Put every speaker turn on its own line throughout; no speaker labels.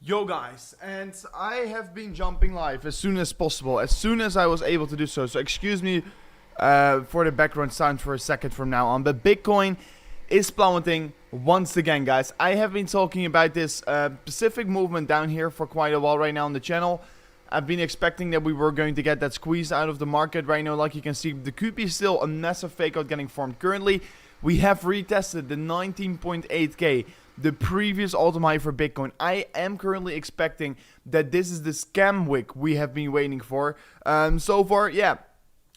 Yo guys, and I have been jumping live as soon as possible, as soon as I was able to do so. So excuse me for the background sound for a second from now on. But Bitcoin is plummeting once again, guys. I have been talking about this specific movement down here for quite a while right now on the channel. I've been expecting that we were going to get that squeeze out of the market right now. Like you can see, there could be still a massive fake out getting formed. Currently, we have retested the 19.8k. The previous all-time high for Bitcoin. I am currently expecting that this is the scam wick we have been waiting for. So far, yeah,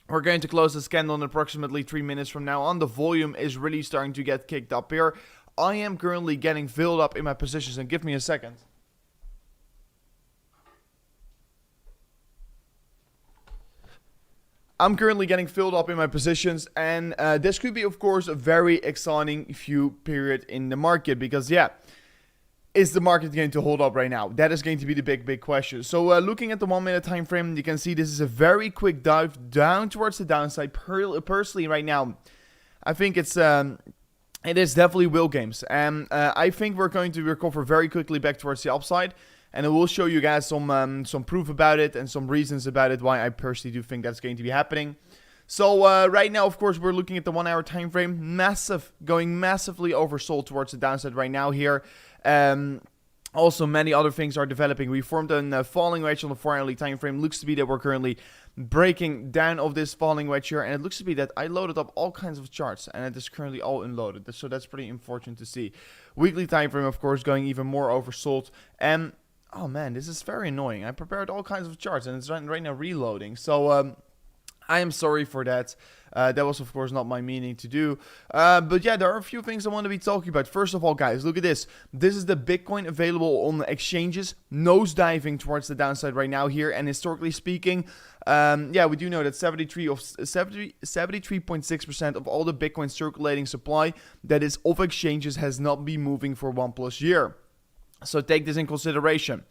we're going to close this candle in approximately 3 minutes from now on. The volume is really starting to get kicked up here. I am currently getting filled up in my positions, and give me a second. I'm currently getting filled up in my positions, and this could be, of course, a very exciting few period in the market because, yeah, is the market going to hold up right now? That is going to be the big question. So looking at the 1 minute time frame, you can see this is a very quick dive down towards the downside. Personally, right now, I think it is definitely will games, and I think we're going to recover very quickly back towards the upside. And I will show you guys some proof about it and some reasons about it why I personally do think that's going to be happening. So right now, of course, we're looking at the 1 hour time frame, going massively oversold towards the downside right now here. Also, many other things are developing. We formed a falling wedge on the 4 hourly time frame. Looks to be that we're currently breaking down of this falling wedge here, and it looks to be that I loaded up all kinds of charts, and it is currently all unloaded. So that's pretty unfortunate to see. Weekly time frame, of course, going even more oversold. And oh man, this is very annoying. I prepared all kinds of charts and it's right now reloading. So I am sorry for that. That was, of course, not my meaning to do. But yeah, there are a few things I want to be talking about. First of all, guys, look at this. This is the Bitcoin available on the exchanges, nosediving towards the downside right now here. And historically speaking, yeah, we do know that 73.6% of all the Bitcoin circulating supply that is of exchanges has not been moving for 1+ year. So take this in consideration.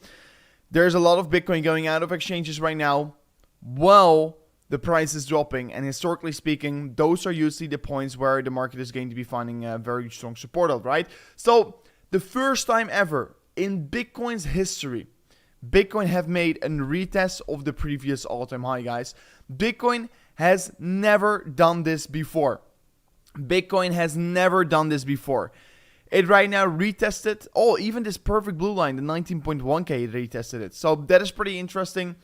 There's a lot of Bitcoin going out of exchanges right now while the price is dropping. And historically speaking, those are usually the points where the market is going to be finding a very strong support of, right? So the first time ever in Bitcoin's history, Bitcoin have made a retest of the previous all-time high, guys. Bitcoin has never done this before. Bitcoin has never done this before. It right now retested, even this perfect blue line, the 19.1k, it retested it. So that is pretty interesting.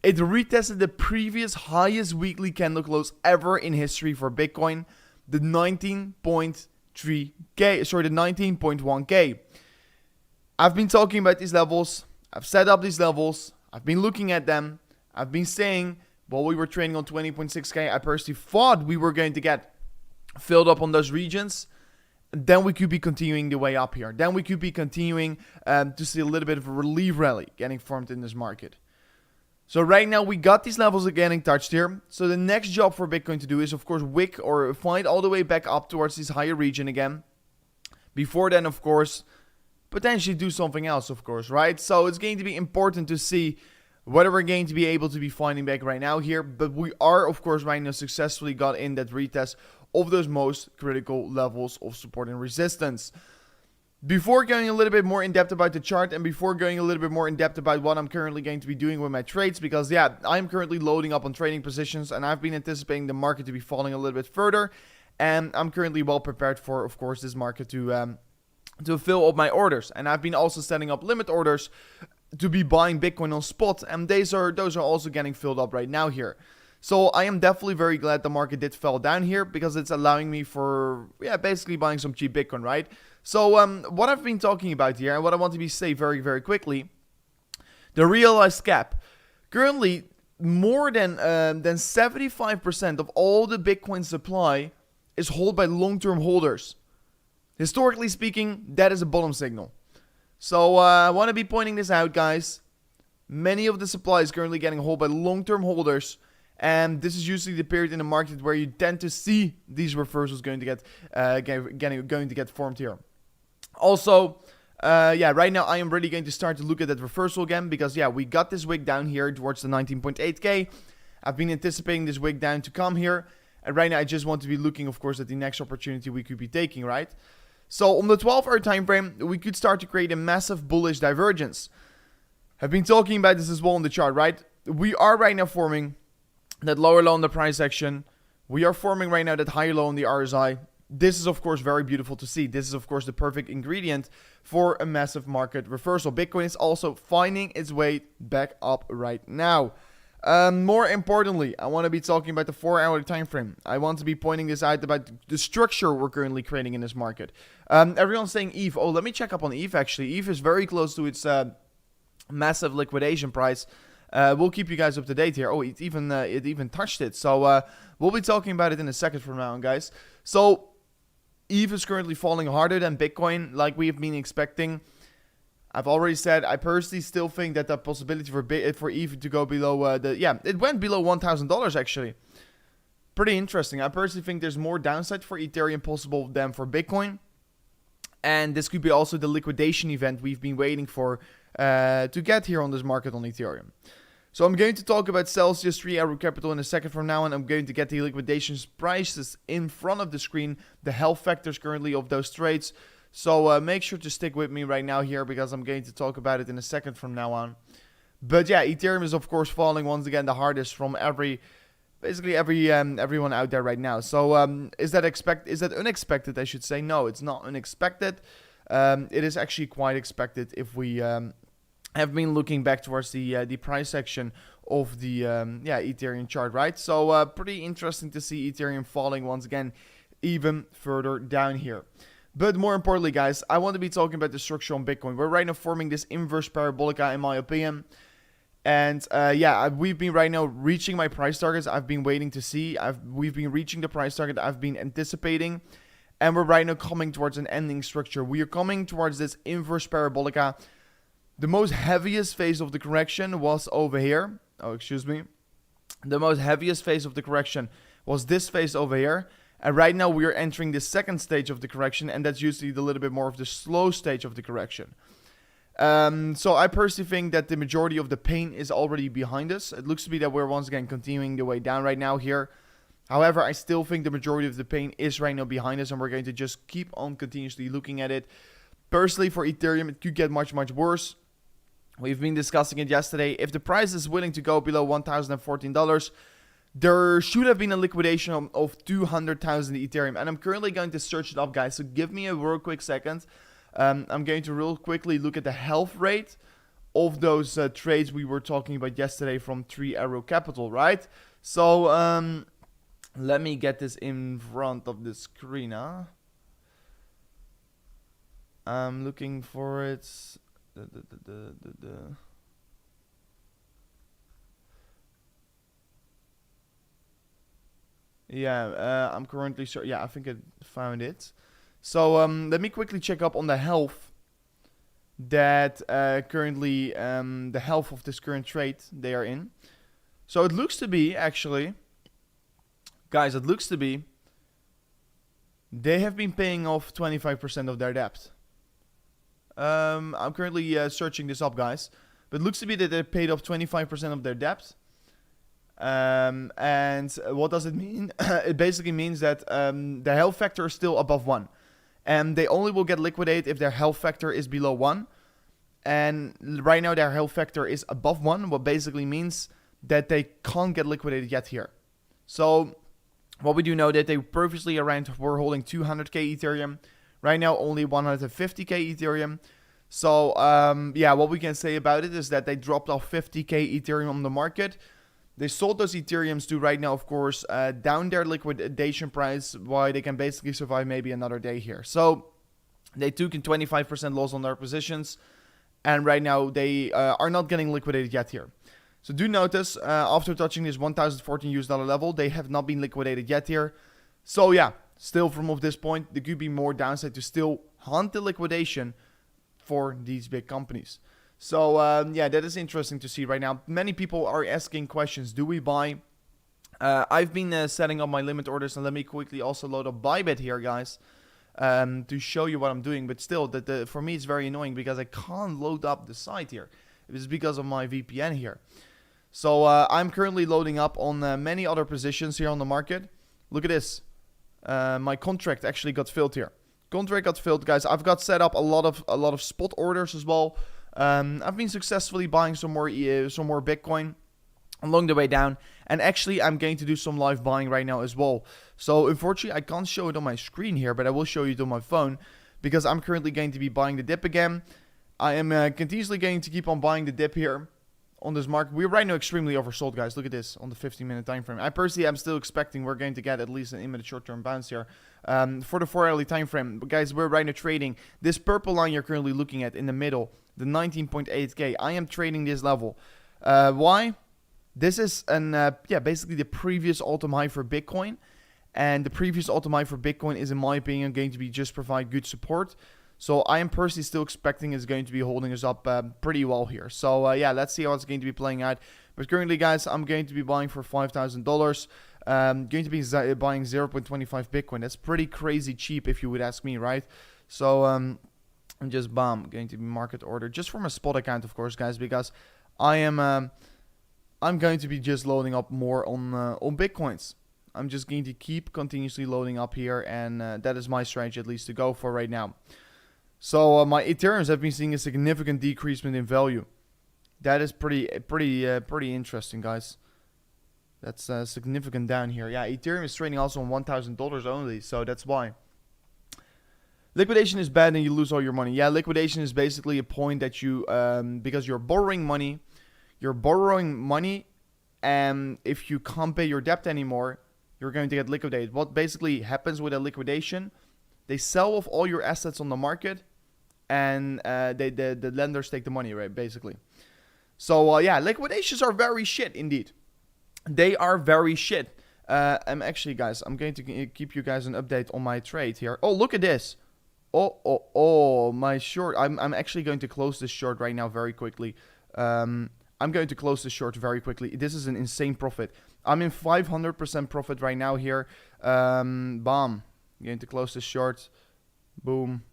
It retested the previous highest weekly candle close ever in history for Bitcoin, the 19.1k. I've been talking about these levels. I've set up these levels. I've been looking at them. I've been saying, while we were trading on 20.6k, I personally thought we were going to get filled up on those regions. Then we could be continuing the way up here. Then we could be continuing to see a little bit of a relief rally getting formed in this market. So right now we got these levels getting touched here. So the next job for Bitcoin to do is, of course, wick or find all the way back up towards this higher region again. Before then, of course, potentially do something else, of course, right? So it's going to be important to see whether we're going to be able to be finding back right now here. But we are, of course, right now successfully got in that retest of those most critical levels of support and resistance. Before going a little bit more in depth about the chart and before going a little bit more in depth about what I'm currently going to be doing with my trades, because yeah, I'm currently loading up on trading positions and I've been anticipating the market to be falling a little bit further, and I'm currently well prepared for, of course, this market to fill up my orders. And I've been also setting up limit orders to be buying Bitcoin on spot, and those are also getting filled up right now here. So I am definitely very glad the market did fall down here because it's allowing me for, yeah, basically buying some cheap Bitcoin, right? So what I've been talking about here and what I want to say very, very quickly, the realized gap. Currently, more than 75% of all the Bitcoin supply is held by long-term holders. Historically speaking, that is a bottom signal. So I want to be pointing this out, guys. Many of the supply is currently getting held by long-term holders. And this is usually the period in the market where you tend to see these reversals going to get formed here. Also, yeah, right now I am really going to start to look at that reversal again because, yeah, we got this wick down here towards the 19.8k. I've been anticipating this wick down to come here. And right now I just want to be looking, of course, at the next opportunity we could be taking, right? So on the 12-hour time frame, we could start to create a massive bullish divergence. I've been talking about this as well on the chart, right? We are right now forming that lower low in the price action. We are forming right now that higher low in the RSI. This is, of course, very beautiful to see. This is, of course, the perfect ingredient for a massive market reversal. Bitcoin is also finding its way back up right now. More importantly, I want to be talking about the 4-hour time frame. I want to be pointing this out about the structure we're currently creating in this market. Everyone's saying ETH. Oh, let me check up on ETH, actually. ETH is very close to its massive liquidation price. We'll keep you guys up to date here. Oh, it even touched it. So we'll be talking about it in a second from now on, guys. So ETH is currently falling harder than Bitcoin, like we have been expecting. I've already said I personally still think that the possibility for ETH to go below it went below $1,000 actually. Pretty interesting. I personally think there's more downside for Ethereum possible than for Bitcoin. And this could be also the liquidation event we've been waiting for to get here on this market on Ethereum. So I'm going to talk about Celsius 3-hour capital in a second from now, and I'm going to get the liquidation prices in front of the screen, the health factors currently of those trades. So make sure to stick with me right now here, because I'm going to talk about it in a second from now on. But yeah, Ethereum is of course falling once again the hardest from basically everyone out there right now. So is that unexpected? I should say no, it's not unexpected. It is actually quite expected if we have been looking back towards the price section of the Ethereum chart, right? So pretty interesting to see Ethereum falling once again even further down here. But more importantly, guys, I want to be talking about the structure on Bitcoin. We're right now forming this inverse parabolica, in my opinion. And we've been right now reaching my price targets. I've been waiting to see. We've been reaching the price target I've been anticipating. And we're right now coming towards an ending structure. We are coming towards this inverse parabolica. The most heaviest phase of the correction was over here. Oh, excuse me. The most heaviest phase of the correction was this phase over here. And right now we are entering the second stage of the correction, and that's usually a little bit more of the slow stage of the correction. So I personally think that the majority of the pain is already behind us. It looks to be that we're once again continuing the way down right now here. However, I still think the majority of the pain is right now behind us, and we're going to just keep on continuously looking at it. Personally, for Ethereum, it could get much, much worse. We've been discussing it yesterday. If the price is willing to go below $1,014, there should have been a liquidation of 200,000 Ethereum. And I'm currently going to search it up, guys. So give me a real quick second. I'm going to real quickly look at the health rate of those trades we were talking about yesterday from 3-hour capital, right? So let me get this in front of the screen. I'm looking for it. I'm currently sure. Yeah, I think I found it. So let me quickly check up on the health that currently the health of this current trade they are in. So it looks to be actually, guys, it looks to be they have been paying off 25% of their debt. I'm currently searching this up, guys, but it looks to be that they paid off 25% of their debt. And what does it mean? It basically means that the health factor is still above 1. And they only will get liquidated if their health factor is below 1. And right now their health factor is above 1, what basically means that they can't get liquidated yet here. So what we do know that they previously were holding 200k Ethereum. Right now only 150k Ethereum. So what we can say about it is that they dropped off 50k Ethereum on the market. They sold those Ethereums to right now, of course, down their liquidation price, while they can basically survive maybe another day here. So they took a 25% loss on their positions, and right now they are not getting liquidated yet here. So do notice, after touching this $1,014 level, they have not been liquidated yet here. So yeah, still from this point, there could be more downside to still hunt the liquidation for these big companies. So that is interesting to see right now. Many people are asking questions. Do we buy? I've been setting up my limit orders, and let me quickly also load up Bybit here, guys, to show you what I'm doing. But still, for me, it's very annoying because I can't load up the site here. It's because of my VPN here. So I'm currently loading up on many other positions here on the market. Look at this. My contract actually got filled here. Contract got filled, guys. I've got set up a lot of spot orders as well. I've been successfully buying some more Bitcoin along the way down, and actually I'm going to do some live buying right now as well. So unfortunately I can't show it on my screen here, but I will show you it on my phone, because I'm currently going to be buying the dip again. I am continuously going to keep on buying the dip here on this market. We're right now extremely oversold, guys. Look at this on the 15-minute time frame. I personally am still expecting we're going to get at least an immediate short-term bounce here for the 4-hourly time frame. But guys, we're right now trading this purple line you're currently looking at in the middle, the 19.8k. I am trading this level. Why? This is basically the previous all-time high for Bitcoin, and the previous all-time high for Bitcoin is, in my opinion, going to be just provide good support. So I am personally still expecting it's going to be holding us up pretty well here. So let's see how it's going to be playing out. But currently, guys, I'm going to be buying for $5,000. Going to be buying 0.25 Bitcoin. That's pretty crazy cheap, if you would ask me, right? So I'm just going to be market order just from a spot account, of course, guys, because I'm going to be just loading up more on Bitcoins. I'm just going to keep continuously loading up here, and that is my strategy at least to go for right now. So my Ethereums have been seeing a significant decreasement in value. That is pretty interesting, guys. That's significant down here. Yeah, Ethereum is trading also on $1,000 only, so that's why. Liquidation is bad and you lose all your money. Yeah, liquidation is basically a point that you, because you're borrowing money, and if you can't pay your debt anymore, you're going to get liquidated. What basically happens with a liquidation, they sell off all your assets on the market, and the lenders take the money, right, basically. So, liquidations are very shit, indeed. They are very shit. Actually, guys, I'm going to keep you guys an update on my trade here. Oh, look at this. Oh, my short. I'm actually going to close this short right now very quickly. I'm going to close this short very quickly. This is an insane profit. I'm in 500% profit right now here. Bam. I'm going to close this short. Boom.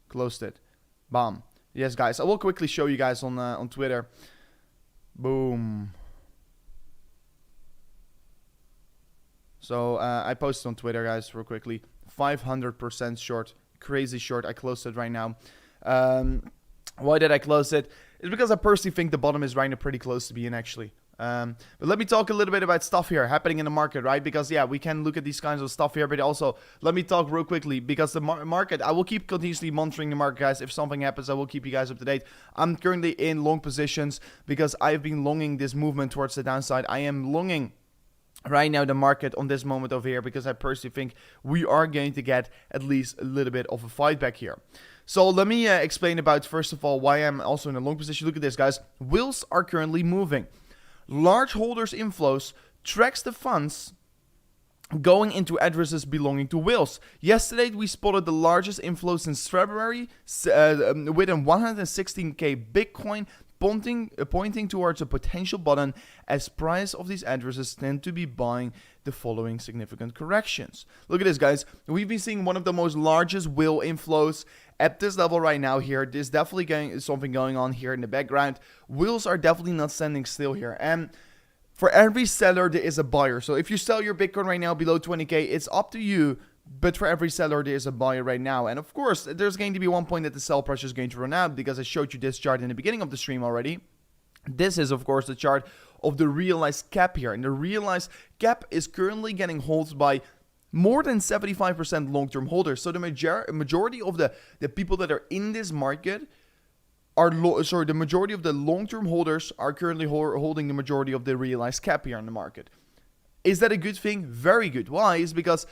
Closed it. Bam. Yes, guys. I will quickly show you guys on Twitter. Boom. So I posted on Twitter, guys, real quickly. 500% short. Crazy short. I closed it right now. Why did I close it? It's because I personally think the bottom is right now pretty close to being, actually. But let me talk a little bit about stuff here happening in the market, right? Because, yeah, we can look at these kinds of stuff here, but also let me talk real quickly, because the market, I will keep continuously monitoring the market, guys. If something happens, I will keep you guys up to date. I'm currently in long positions because I've been longing this movement towards the downside. I am longing right now the market on this moment over here, because I personally think we are going to get at least a little bit of a fight back here. So let me explain about, first of all, why I'm also in a long position. Look at this, guys. Wheels are currently moving. Large holders inflows tracks the funds going into addresses belonging to whales. Yesterday, we spotted the largest inflow since February with a 116k Bitcoin, pointing towards a potential bottom, as price of these addresses tend to be buying the following significant corrections. Look at this, guys. We've been seeing one of the most largest whale inflows at this level right now here. There's definitely something going on here in the background. Wheels are definitely not standing still here. And for every seller, there is a buyer. So if you sell your Bitcoin right now below 20k, it's up to you. But for every seller, there is a buyer right now. And of course, there's going to be one point that the sell price is going to run out, because I showed you this chart in the beginning of the stream already. This is, of course, the chart of the realized cap here. And the realized cap is currently getting held by more than 75% long-term holders. So the majority of the people that are in this market are the majority of the long-term holders are currently holding the majority of the realized cap here in the market. Is that a good thing? Very good. Why? Is because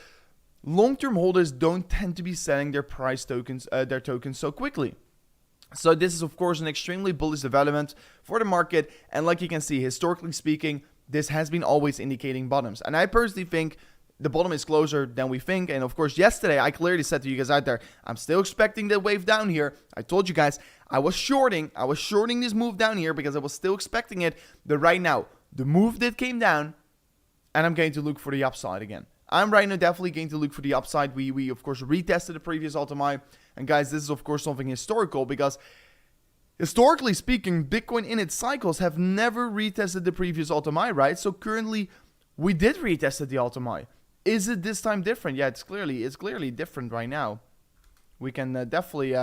long-term holders don't tend to be selling their their tokens so quickly. So this is, of course, an extremely bullish development for the market. And like you can see, historically speaking, this has been always indicating bottoms. And I personally think the bottom is closer than we think. And of course, yesterday, I clearly said to you guys out there, I'm still expecting that wave down here. I told you guys, I was shorting this move down here because I was still expecting it. But right now, the move that came down, and I'm going to look for the upside again. I'm right now definitely going to look for the upside. We of course retested the previous all-time high. And guys, this is of course something historical, because historically speaking, Bitcoin in its cycles have never retested the previous all-time high, right? So currently we did retest the all-time high. Is it this time different? Yeah, it's clearly different right now. We can definitely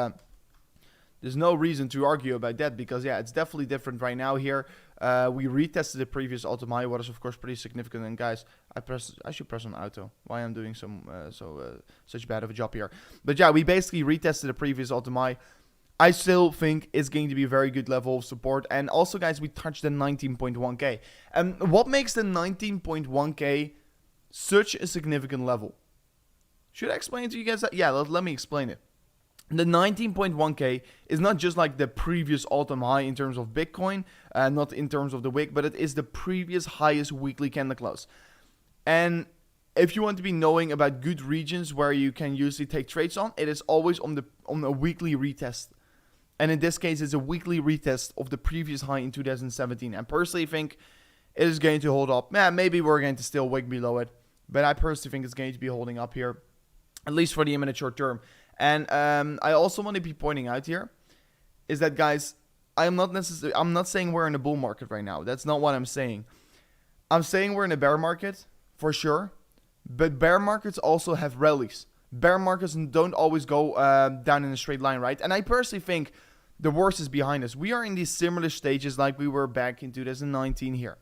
There's no reason to argue about that because, yeah, it's definitely different right now here. We retested the previous all-time high, what is, of course, pretty significant. And, guys, I should press on auto. Why I'm doing such bad of a job here. But, yeah, we basically retested the previous all-time high. I still think it's going to be a very good level of support. And also, guys, we touched the 19.1k. And what makes the 19.1k such a significant level? Should I explain it to you guys? Yeah, let me explain it. The 19.1k is not just like the previous all-time high in terms of Bitcoin, not in terms of the wick, but it is the previous highest weekly candle close. And if you want to be knowing about good regions where you can usually take trades on, it is always on a weekly retest. And in this case, it's a weekly retest of the previous high in 2017. And personally think it is going to hold up. Maybe we're going to still wick below it, but I personally think it's going to be holding up here, at least for the imminent short term. And I also want to be pointing out here is that, guys, I'm not saying we're in a bull market right now. That's not what I'm saying. I'm saying we're in a bear market for sure, but bear markets also have rallies. Bear markets don't always go down in a straight line, right? And I personally think the worst is behind us. We are in these similar stages like we were back in 2019 here.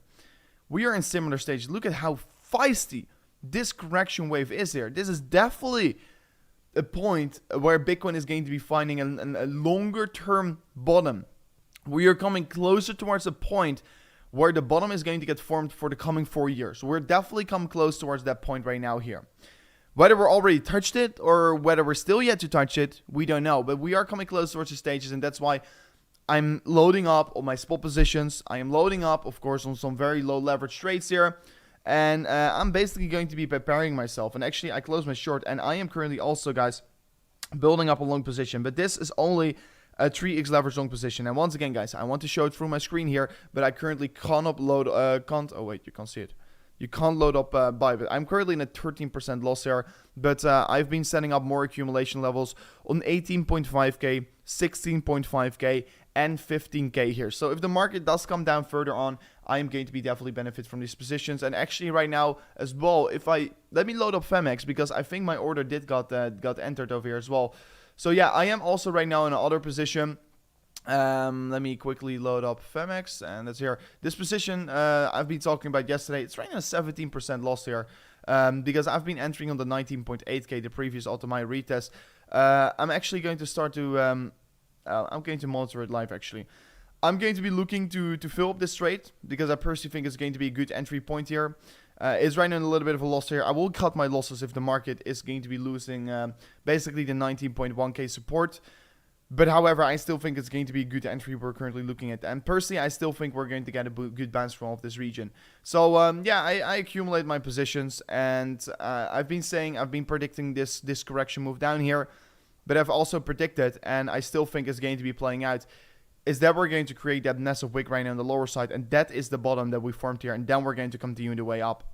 We are in similar stages. Look at how feisty this correction wave is here. This is definitely a point where Bitcoin is going to be finding a longer term bottom. We are coming closer towards a point where the bottom is going to get formed for the coming 4 years. We're definitely come close towards that point right now here. Whether we're already touched it or whether we're still yet to touch it, we don't know. But we are coming close towards the stages, and that's why I'm loading up on my spot positions. I am loading up, of course, on some very low leverage trades here. And I'm basically going to be preparing myself. And actually, I closed my short. And I am currently also, guys, building up a long position. But this is only a 3x leverage long position. And once again, guys, I want to show it through my screen here. But I currently can't upload, oh, wait, you can't see it. You can't load up Bybit. I'm currently in a 13% loss here, but I've been setting up more accumulation levels on 18.5k, 16.5k, and 15k here. So if the market does come down further on, I am going to be definitely benefit from these positions. And actually right now as well, let me load up Femex because I think my order got entered over here as well. So yeah, I am also right now in another position. Let me quickly load up Femex, and that's here. This position I've been talking about yesterday. It's right now 17% loss here because I've been entering on the 19.8k, the previous all-time high retest. I'm actually going to start to I'm going to monitor it live actually. I'm going to be looking to fill up this trade because I personally think it's going to be a good entry point here. It's right now in a little bit of a loss here. I will cut my losses if the market is going to be losing basically the 19.1k support. But however, I still think it's going to be a good entry we're currently looking at. And personally, I still think we're going to get a good bounce from off this region. So, yeah, I accumulate my positions. And I've been predicting this correction move down here. But I've also predicted, and I still think it's going to be playing out, is that we're going to create that massive wick right now on the lower side. And that is the bottom that we formed here. And then we're going to continue the way up.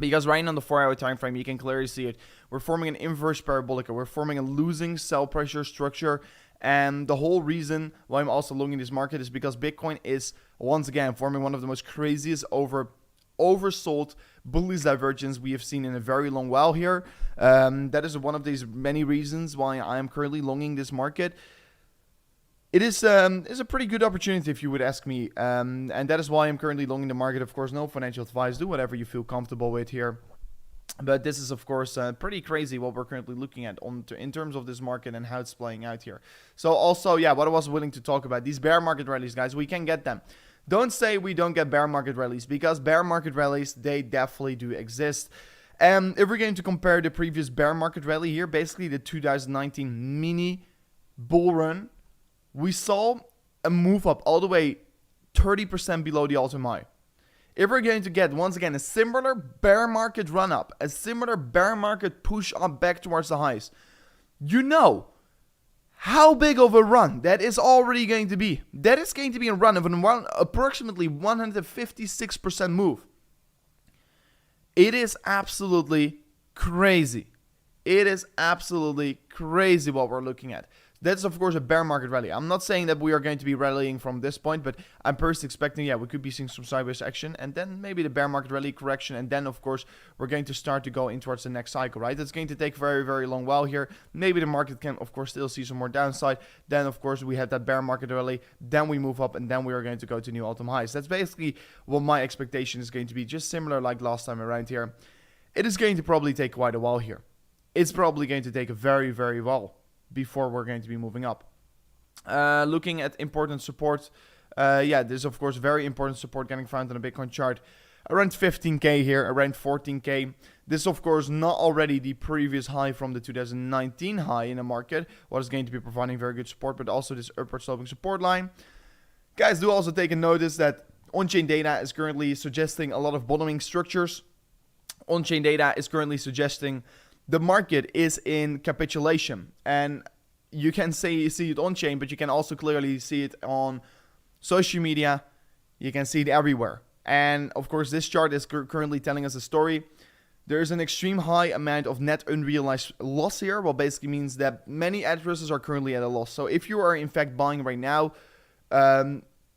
Because right now on the 4-hour time frame, you can clearly see it. We're forming an inverse parabolic. We're forming a losing sell pressure structure. And the whole reason why I'm also looking at this market is because Bitcoin is, once again, forming one of the most craziest oversold bullish divergence we have seen in a very long while here. That is one of these many reasons why I am currently longing this market. It is a pretty good opportunity if you would ask me. And that is why I'm currently longing the market. Of course, no financial advice. Do whatever you feel comfortable with here. But this is, of course, pretty crazy what we're currently looking at in terms of this market and how it's playing out here. So also, yeah, what I was willing to talk about, these bear market rallies, guys, we can get them. Don't say we don't get bear market rallies because bear market rallies, they definitely do exist. If we're going to compare the previous bear market rally here, basically the 2019 mini bull run, we saw a move up all the way 30% below the all-time high. If we're going to get, once again, a similar bear market run up, a similar bear market push up back towards the highs, you know how big of a run that is already going to be. That is going to be a run of approximately 156% move. It is absolutely crazy. It is absolutely crazy what we're looking at. That's, of course, a bear market rally. I'm not saying that we are going to be rallying from this point, but I'm personally expecting, we could be seeing some sideways action, and then maybe the bear market rally correction, and then, of course, we're going to start to go in towards the next cycle, right? It's going to take very, very long while here. Maybe the market can, of course, still see some more downside. Then, of course, we have that bear market rally. Then we move up, and then we are going to go to new all-time highs. That's basically what my expectation is going to be, just similar like last time around here. It is going to probably take quite a while here. It's probably going to take a very, very while before we're going to be moving up. Looking at important support, there's of course very important support getting found on the Bitcoin chart. Around 15k here, around 14k. This is of course not already the previous high from the 2019 high in the market, what is going to be providing very good support, but also this upward sloping support line. Guys, do also take a notice that on-chain data is currently suggesting a lot of bottoming structures. On-chain data is currently suggesting the market is in capitulation, and you can see it on chain, but you can also clearly see it on social media. You can see it everywhere. And of course, this chart is currently telling us a story. There is an extreme high amount of net unrealized loss here, what basically means that many addresses are currently at a loss. So if you are in fact buying right now,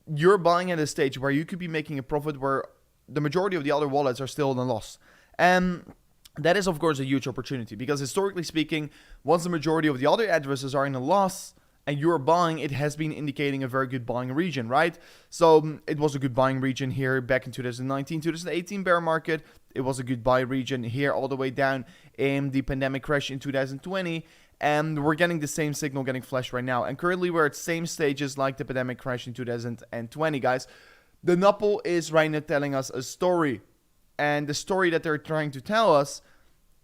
you're buying at a stage where you could be making a profit where the majority of the other wallets are still in a loss. And that is, of course, a huge opportunity because historically speaking, once the majority of the other addresses are in a loss and you're buying, it has been indicating a very good buying region, right? So it was a good buying region here back in 2019, 2018 bear market. It was a good buy region here all the way down in the pandemic crash in 2020. And we're getting the same signal getting flashed right now. And currently we're at same stages like the pandemic crash in 2020, guys. The NUPL is right now telling us a story. And the story that they're trying to tell us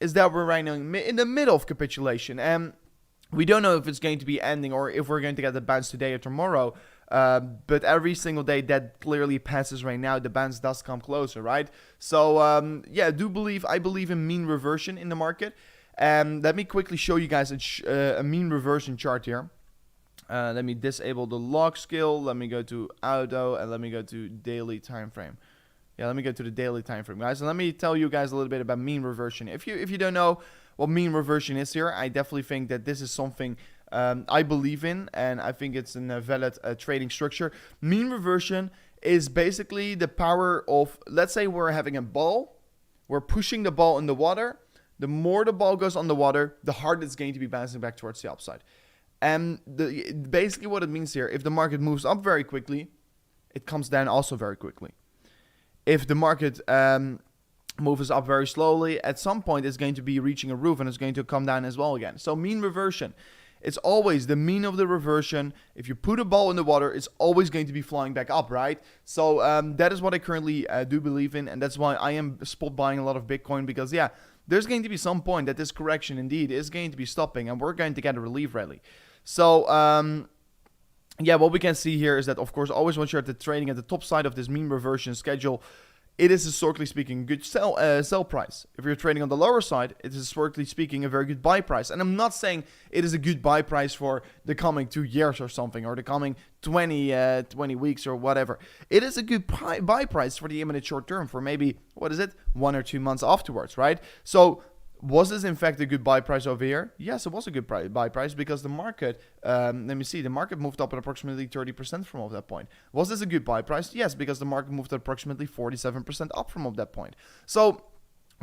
is that we're right now in the middle of capitulation. And we don't know if it's going to be ending or if we're going to get the bounce today or tomorrow. But every single day that clearly passes right now, the bounce does come closer, right? So, I believe in mean reversion in the market. Let me quickly show you guys a mean reversion chart here. Let me disable the log scale. Let me go to auto and let me go to daily time frame. Let me go to the daily time frame, guys. And let me tell you guys a little bit about mean reversion. If you don't know what mean reversion is here, I definitely think that this is something I believe in, and I think it's a valid trading structure. Mean reversion is basically the power of, let's say we're having a ball, we're pushing the ball in the water. The more the ball goes on the water, the harder it's going to be bouncing back towards the upside. And basically what it means here, if the market moves up very quickly, it comes down also very quickly. If the market moves up very slowly, at some point it's going to be reaching a roof and it's going to come down as well again. So mean reversion, it's always the mean of the reversion. If you put a ball in the water, it's always going to be flying back up, right? So that is what I currently do believe in, and that's why I am spot buying a lot of Bitcoin, because there's going to be some point that this correction indeed is going to be stopping and we're going to get a relief rally. So what we can see here is that, of course, always once you're at the trading at the top side of this mean reversion schedule, it is historically speaking a good sell price. If you're trading on the lower side, it is historically speaking a very good buy price. And I'm not saying it is a good buy price for the coming 2 years or something, or the coming 20 weeks or whatever. It is a good buy price for the imminent short term, for maybe, 1 or 2 months afterwards, right? So was this in fact a good buy price over here? Yes, it was a good buy price because the market, the market moved up at approximately 30% from that point. Was this a good buy price? Yes, because the market moved at approximately 47% up from that point. So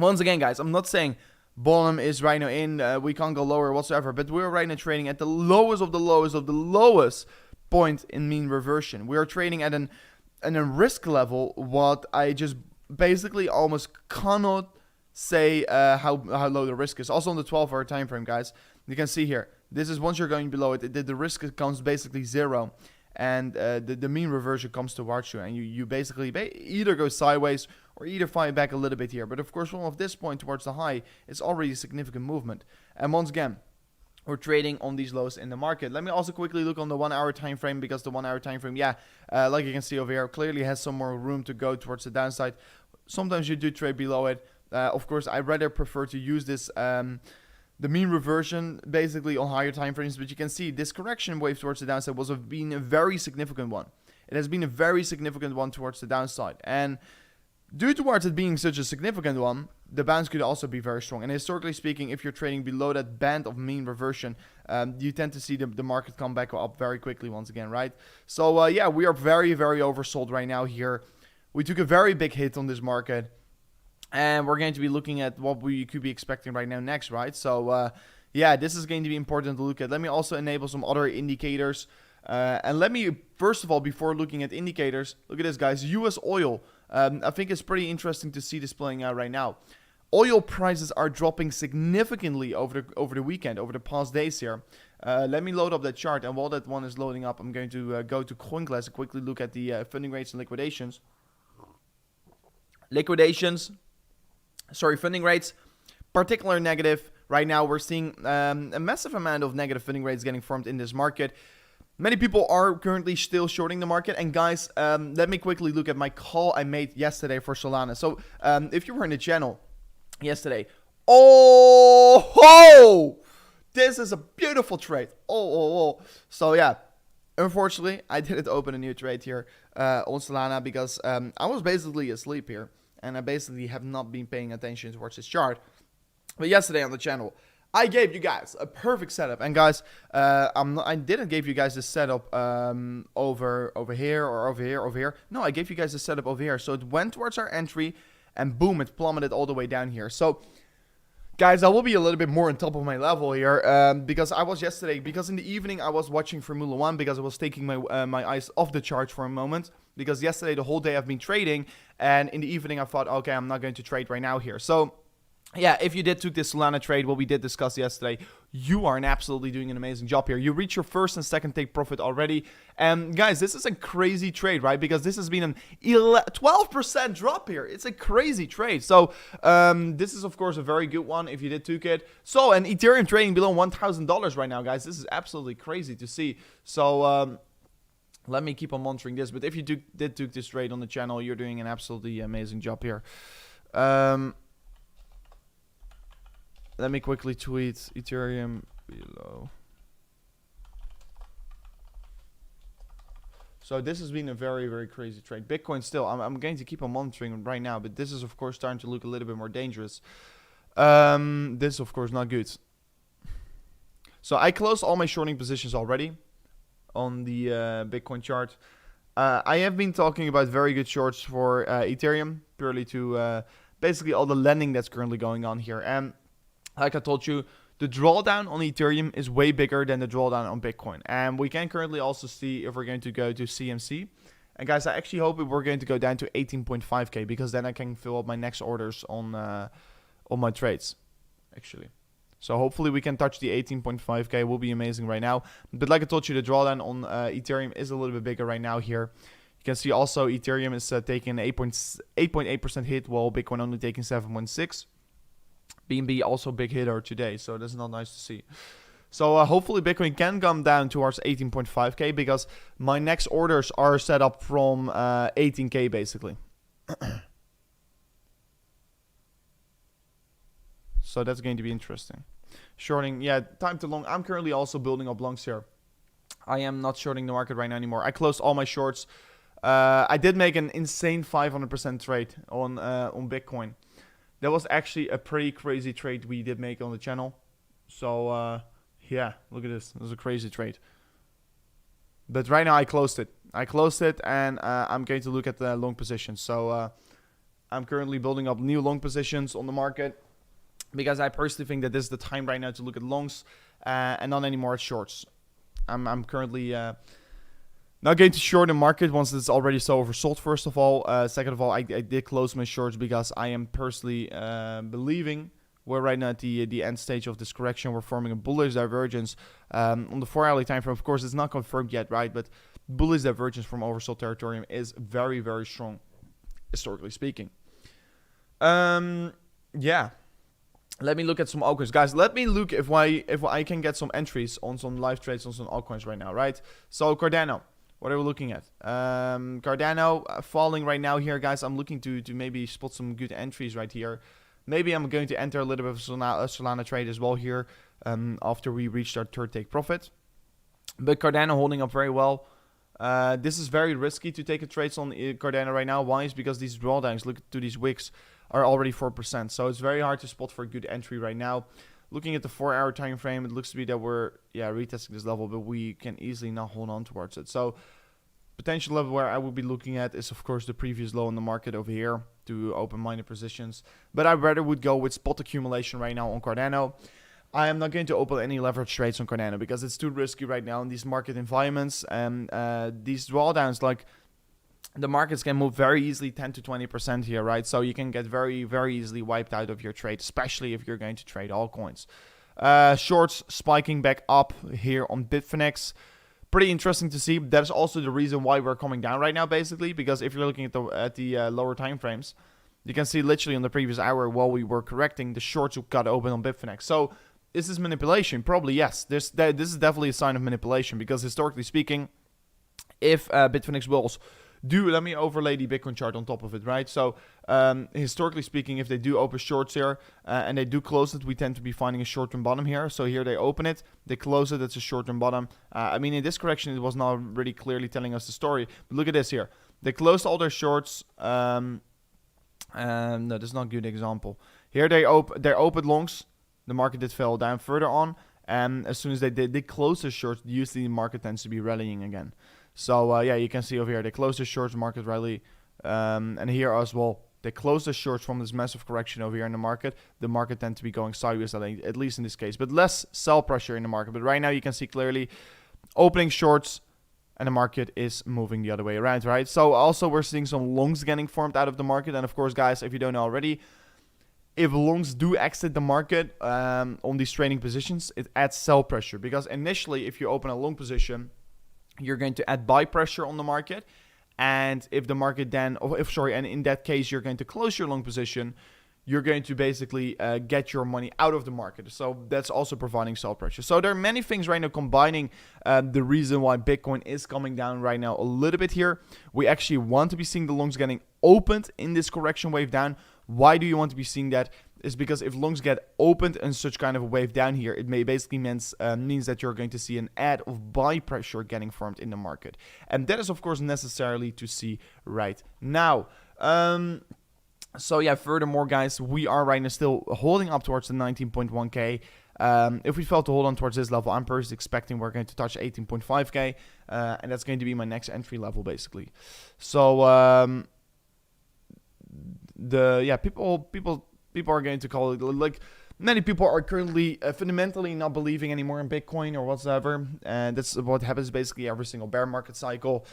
once again, guys, I'm not saying bottom is right now in, we can't go lower whatsoever, but we're right now trading at the lowest of the lowest of the lowest point in mean reversion. We are trading at a risk level what I just basically almost cannot say how low the risk is. Also on the 12-hour time frame, guys, you can see here, this is once you're going below it, the risk comes basically zero, and the mean reversion comes towards you, and you basically either go sideways or either fight back a little bit here. But of course, from this point towards the high, it's already a significant movement. And once again, we're trading on these lows in the market. Let me also quickly look on the 1-hour time frame, because the 1-hour time frame, like you can see over here, clearly has some more room to go towards the downside. Sometimes you do trade below it. Of course, I rather prefer to use this, the mean reversion, basically on higher time frames. But you can see this correction wave towards the downside been a very significant one. It has been a very significant one towards the downside. And due towards it being such a significant one, the bounce could also be very strong. And historically speaking, if you're trading below that band of mean reversion, you tend to see the market come back up very quickly once again, right? So yeah, we are very, very oversold right now here. We took a very big hit on this market, and we're going to be looking at what we could be expecting right now next, right? So yeah, this is going to be important to look at. Let me also enable some other indicators. And let me, first of all, before looking at indicators, look at this, guys. US oil. I think it's pretty interesting to see this playing out right now. Oil prices are dropping significantly over the weekend, over the past days here. Let me load up that chart, and while that one is loading up, I'm going to go to CoinGlass and quickly look at the funding rates and liquidations. Funding rates, particularly negative. Right now, we're seeing a massive amount of negative funding rates getting formed in this market. Many people are currently still shorting the market. And guys, let me quickly look at my call I made yesterday for Solana. So if you were in the channel yesterday, this is a beautiful trade. So yeah, unfortunately, I didn't open a new trade here on Solana because I was basically asleep here. And I basically have not been paying attention towards this chart. But yesterday on the channel, I gave you guys a perfect setup. And guys, I didn't give you guys this setup over here or over here. No, I gave you guys a setup over here. So it went towards our entry, and boom, it plummeted all the way down here. So guys, I will be a little bit more on top of my level here because in the evening I was watching Formula 1 because I was taking my eyes off the chart for a moment. Because yesterday, the whole day I've been trading, and in the evening I thought, okay, I'm not going to trade right now here. So yeah, if you did took this Solana trade, what we did discuss yesterday, you are absolutely doing an amazing job here. You reach your first and second take profit already. And guys, this is a crazy trade, right? Because this has been an 12% drop here. It's a crazy trade. So this is, of course, a very good one if you did took it. So, and Ethereum trading below $1,000 right now, guys. This is absolutely crazy to see. So let me keep on monitoring this. But if you did took this trade on the channel, you're doing an absolutely amazing job here. Let me quickly tweet Ethereum below. So this has been a very, very crazy trade. Bitcoin still, I'm going to keep on monitoring right now, but this is, of course, starting to look a little bit more dangerous. This is, of course, not good. So I closed all my shorting positions already on the Bitcoin chart. I have been talking about very good shorts for Ethereum, purely to basically all the lending that's currently going on here. And like I told you, the drawdown on Ethereum is way bigger than the drawdown on Bitcoin. And we can currently also see if we're going to go to CMC. And guys, I actually hope we're going to go down to 18.5k because then I can fill up my next orders on my trades, actually. So hopefully we can touch the 18.5k. Will be amazing right now. But like I told you, the drawdown on Ethereum is a little bit bigger right now here. You can see also Ethereum is taking an 8.8% hit, while Bitcoin only taking 7.6%. BNB also big hitter today, so that's not nice to see. So hopefully Bitcoin can come down towards 18.5k because my next orders are set up from 18k basically. So that's going to be interesting. Shorting, yeah, time to long. I'm currently also building up longs here. I am not shorting the market right now anymore. I closed all my shorts. I did make an insane 500% trade on Bitcoin. That was actually a pretty crazy trade we did make on the channel. So, yeah, look at this. It was a crazy trade. But right now I closed it. And I'm going to look at the long positions. So, I'm currently building up new long positions on the market because I personally think that this is the time right now to look at longs and not anymore at shorts. I'm currently not going to short the market once it's already so oversold, first of all. Second of all, I did close my shorts because I am personally believing we're right now at the end stage of this correction. We're forming a bullish divergence on the 4-hourly time frame. Of course, it's not confirmed yet, right? But bullish divergence from oversold territory is very, very strong, historically speaking. Yeah. Let me look at some altcoins. Guys, let me look if I can get some entries on some live trades on some altcoins right now, right? So, Cardano. What are we looking at? Cardano falling right now here, guys. I'm looking to maybe spot some good entries right here. Maybe I'm going to enter a little bit of Solana trade as well here after we reached our third take profit. But Cardano holding up very well. This is very risky to take a trade on Cardano right now. Why? Is because these drawdowns, look to these wicks, are already 4%. So it's very hard to spot for a good entry right now. Looking at the 4-hour time frame, it looks to be that we're retesting this level, but we can easily not hold on towards it. So potential level where I would be looking at is, of course, the previous low in the market over here to open minor positions. But I rather would go with spot accumulation right now on Cardano. I am not going to open any leverage trades on Cardano because it's too risky right now in these market environments. And these drawdowns, like the markets can move very easily 10 to 20% here, right? So you can get very, very easily wiped out of your trade, especially if you're going to trade altcoins. Shorts spiking back up here on bitfinex. Pretty interesting to see. That is also the reason why we're coming down right now, basically, because if you're looking at the lower time frames, you can see literally on the previous hour while we were correcting, the shorts got open on bitfinex. So is this manipulation? Probably yes. This is definitely a sign of manipulation because historically speaking, if bitfinex bulls do, let me overlay the Bitcoin chart on top of it, right? So historically speaking, if they do open shorts here and they do close it, we tend to be finding a short-term bottom here. So here they open it, they close it, it's a short-term bottom. I mean, in this correction, it was not really clearly telling us the story. But look at this here. They closed all their shorts. No, that's not a good example. Here they opened longs. The market did fall down further on. And as soon as they close the shorts, usually the market tends to be rallying again. So, yeah, you can see over here, they closed the shorts, market rally. And here as well, they closed the shorts from this massive correction over here in the market. The market tends to be going sideways, at least in this case. But less sell pressure in the market. But right now, you can see clearly opening shorts, and the market is moving the other way around, right? So, also, we're seeing some longs getting formed out of the market. And, of course, guys, if you don't know already, if longs do exit the market on these trading positions, it adds sell pressure. Because initially, if you open a long position, you're going to add buy pressure on the market. And if the market then, and in that case, you're going to close your long position, you're going to basically get your money out of the market. So that's also providing sell pressure. So there are many things right now combining the reason why Bitcoin is coming down right now a little bit here. We actually want to be seeing the longs getting opened in this correction wave down. Why do you want to be seeing that? Is because if longs get opened in such kind of a wave down here, it may basically means that you're going to see an add of buy pressure getting formed in the market. And that is, of course, necessarily to see right now. So, yeah, furthermore, guys, we are right now still holding up towards the 19.1K. If we fail to hold on towards this level, I'm personally expecting we're going to touch 18.5K. And that's going to be my next entry level, basically. So, people are going to call it, like, many people are currently fundamentally not believing anymore in Bitcoin or whatsoever. And that's what happens basically every single bear market cycle.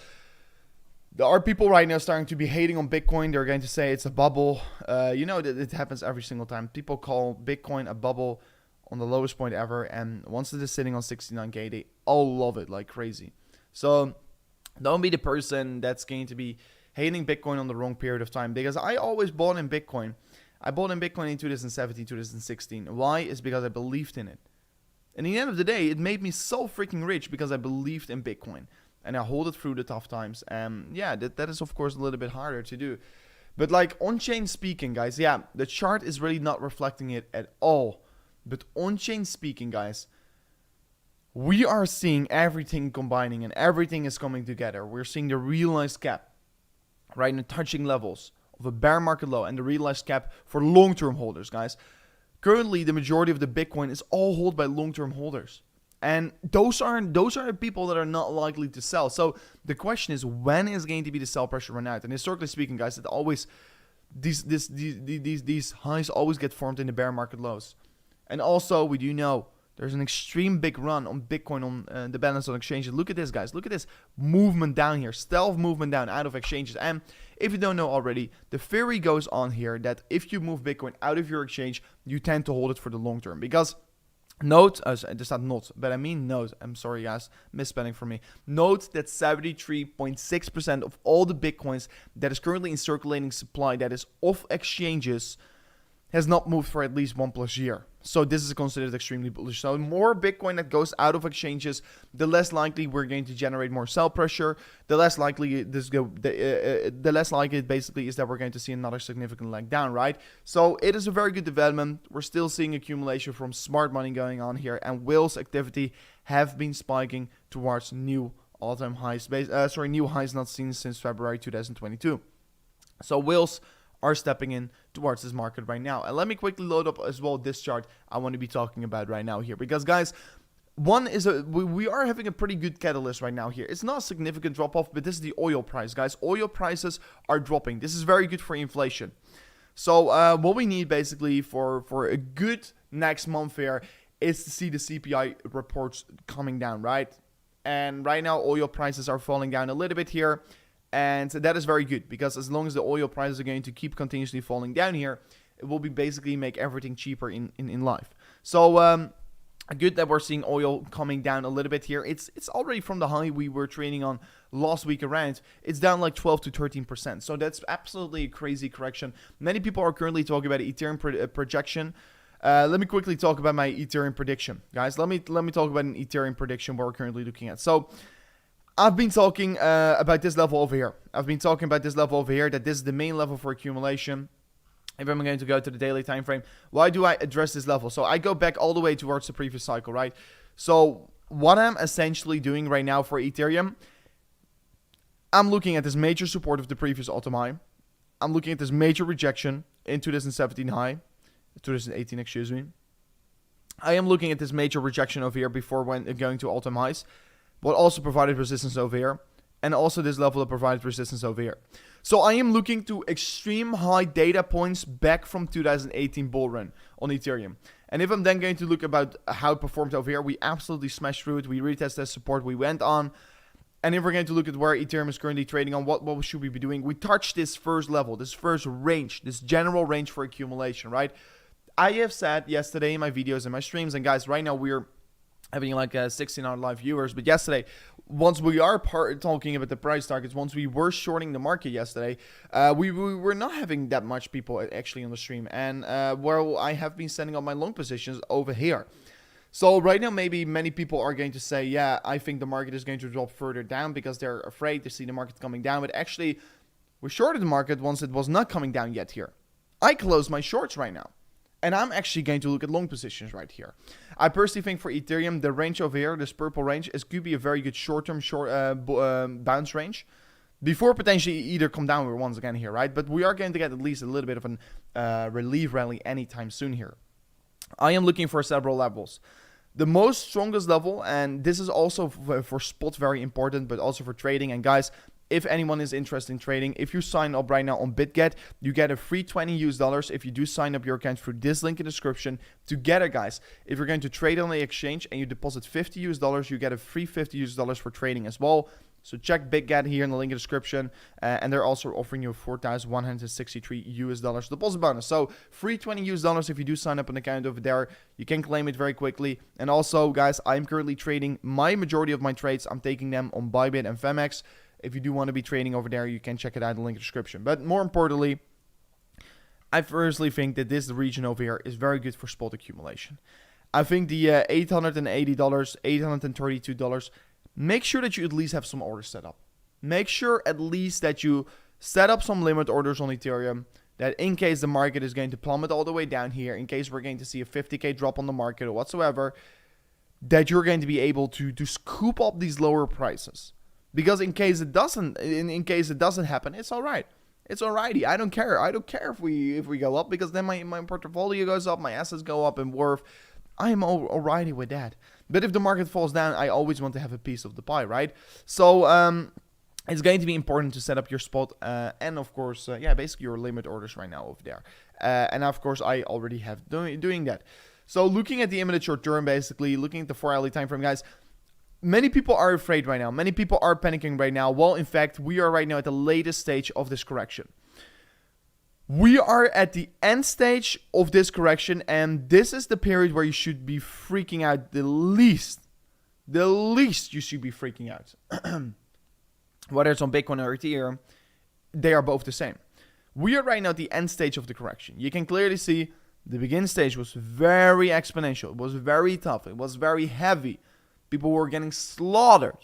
There are people right now starting to be hating on Bitcoin. They're going to say it's a bubble. You know that it happens every single time. People call Bitcoin a bubble on the lowest point ever. And once it is sitting on 69K, they all love it like crazy. So don't be the person that's going to be hating Bitcoin on the wrong period of time. Because I always bought in Bitcoin. I bought in Bitcoin in 2017, 2016. Why? It's because I believed in it. And at the end of the day, it made me so freaking rich because I believed in Bitcoin. And I hold it through the tough times. Yeah, that is, of course, a little bit harder to do. But like on-chain speaking, guys, yeah, the chart is really not reflecting it at all. But on-chain speaking, guys, we are seeing everything combining and everything is coming together. We're seeing the realized cap, right, and touching levels of a bear market low and the realized cap for long-term holders, guys. Currently, the majority of the Bitcoin is all held by long-term holders. And those are the people that are not likely to sell. So the question is, when is going to be the sell pressure run out? And historically speaking, guys, it always these highs always get formed in the bear market lows. And also, we do know there's an extreme big run on Bitcoin on the balance on exchanges. Look at this, guys. Look at this movement down here, stealth movement down out of exchanges. And if you don't know already, the theory goes on here that if you move Bitcoin out of your exchange, you tend to hold it for the long term because note, there's not, but I mean note, I'm sorry guys, misspelling for me. Note that 73.6% of all the Bitcoins that is currently in circulating supply that is off exchanges has not moved for at least 1+ year. So this is considered extremely bullish. So the more Bitcoin that goes out of exchanges, the less likely we're going to generate more sell pressure. The less likely the less likely it basically is that we're going to see another significant leg down, right? So it is a very good development. We're still seeing accumulation from smart money going on here, and whales activity have been spiking towards new all-time highs. New highs not seen since February 2022. So whales are stepping in towards this market right now. And let me quickly load up as well this chart I want to be talking about right now here, because guys, one is we are having a pretty good catalyst right now here. It's not a significant drop off, but this is the oil price, guys. Oil prices are dropping. This is very good for inflation. So what we need basically for a good next month here is to see the CPI reports coming down, right? And right now oil prices are falling down a little bit here, and that is very good, because as long as the oil prices are going to keep continuously falling down here, it will be basically make everything cheaper in life. So good that we're seeing oil coming down a little bit here. It's already from the high we were trading on last week around. It's down like 12 to 13%. So that's absolutely a crazy correction. Many people are currently talking about Ethereum projection. Let me quickly talk about my Ethereum prediction, guys. Let me talk about an Ethereum prediction what we're currently looking at. So I've been talking about this level over here. That this is the main level for accumulation. If I'm going to go to the daily time frame, why do I address this level? So I go back all the way towards the previous cycle, right? So what I'm essentially doing right now for Ethereum, I'm looking at this major support of the previous all-time high. I'm looking at this major rejection in 2017 high, 2018, excuse me. I am looking at this major rejection over here before going to all-time highs, but also provided resistance over here, and also this level that provided resistance over here. So I am looking to extreme high data points back from 2018 bull run on Ethereum. And if I'm then going to look about how it performed over here, we absolutely smashed through it. We retested support. We went on. And if we're going to look at where Ethereum is currently trading on, what should we be doing? We touched this first level, this first range, this general range for accumulation, right? I have said yesterday in my videos and my streams, and guys, right now we're having like 16 live viewers, but yesterday, once we are talking about the price targets, once we were shorting the market yesterday, we were not having that much people actually on the stream, and where I have been setting up my long positions over here. So right now, maybe many people are going to say, yeah, I think the market is going to drop further down because they're afraid to see the market coming down, but actually, we shorted the market once it was not coming down yet here. I closed my shorts right now. And I'm actually going to look at long positions right here. I personally think for Ethereum, the range over here, this purple range, could be a very good short-term bounce range. Before potentially either come down once again here, right? But we are going to get at least a little bit of a relief rally anytime soon here. I am looking for several levels. The most strongest level, and this is also for spot very important, but also for trading. And guys, if anyone is interested in trading, if you sign up right now on BitGet, you get a free $20 if you do sign up your account through this link in the description. Together, guys, if you're going to trade on the exchange and you deposit $50, you get a free $50 for trading as well. So check BitGet here in the link in the description, and they're also offering you a $4,163 deposit bonus. So free $20 if you do sign up an account over there. You can claim it very quickly. And also, guys, I'm currently trading my majority of my trades. I'm taking them on Bybit and Femex. If you do want to be trading over there, you can check it out in the link in the description. But more importantly, I personally think that this region over here is very good for spot accumulation. I think the $880, $832, make sure that you at least have some orders set up. Make sure at least that you set up some limit orders on Ethereum, that in case the market is going to plummet all the way down here, in case we're going to see a 50K drop on the market or whatsoever, that you're going to be able to scoop up these lower prices. Because in case it doesn't happen, it's all right. It's alrighty. I don't care. I don't care if we go up, because then my portfolio goes up, my assets go up in worth. I'm alrighty with that. But if the market falls down, I always want to have a piece of the pie, right? So it's going to be important to set up your spot and of course, basically your limit orders right now over there. And of course, I already have doing that. So looking at the imminent short term, basically looking at the 4-hourly time frame, guys. Many people are afraid right now. Many people are panicking right now. Well, in fact, we are right now at the latest stage of this correction. We are at the end stage of this correction, and this is the period where you should be freaking out the least. The least you should be freaking out. Whether it's on Bitcoin or Ethereum, they are both the same. We are right now at the end stage of the correction. You can clearly see the beginning stage was very exponential. It was very tough. It was very heavy. People were getting slaughtered.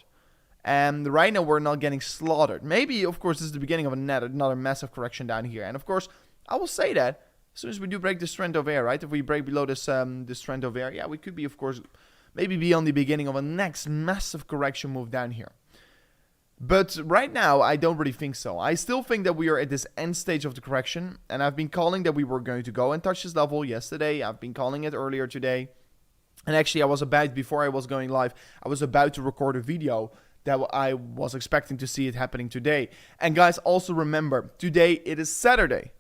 And right now, we're not getting slaughtered. Maybe, of course, this is the beginning of another massive correction down here. And, of course, I will say that as soon as we do break this trend over here, right? If we break below this trend over here, yeah, we could be, of course, maybe be on the beginning of a next massive correction move down here. But right now, I don't really think so. I still think that we are at this end stage of the correction, and I've been calling that we were going to go and touch this level yesterday. I've been calling it earlier today. And actually, before I was going live, I was about to record a video that I was expecting to see it happening today. And guys, also remember, today it is Saturday.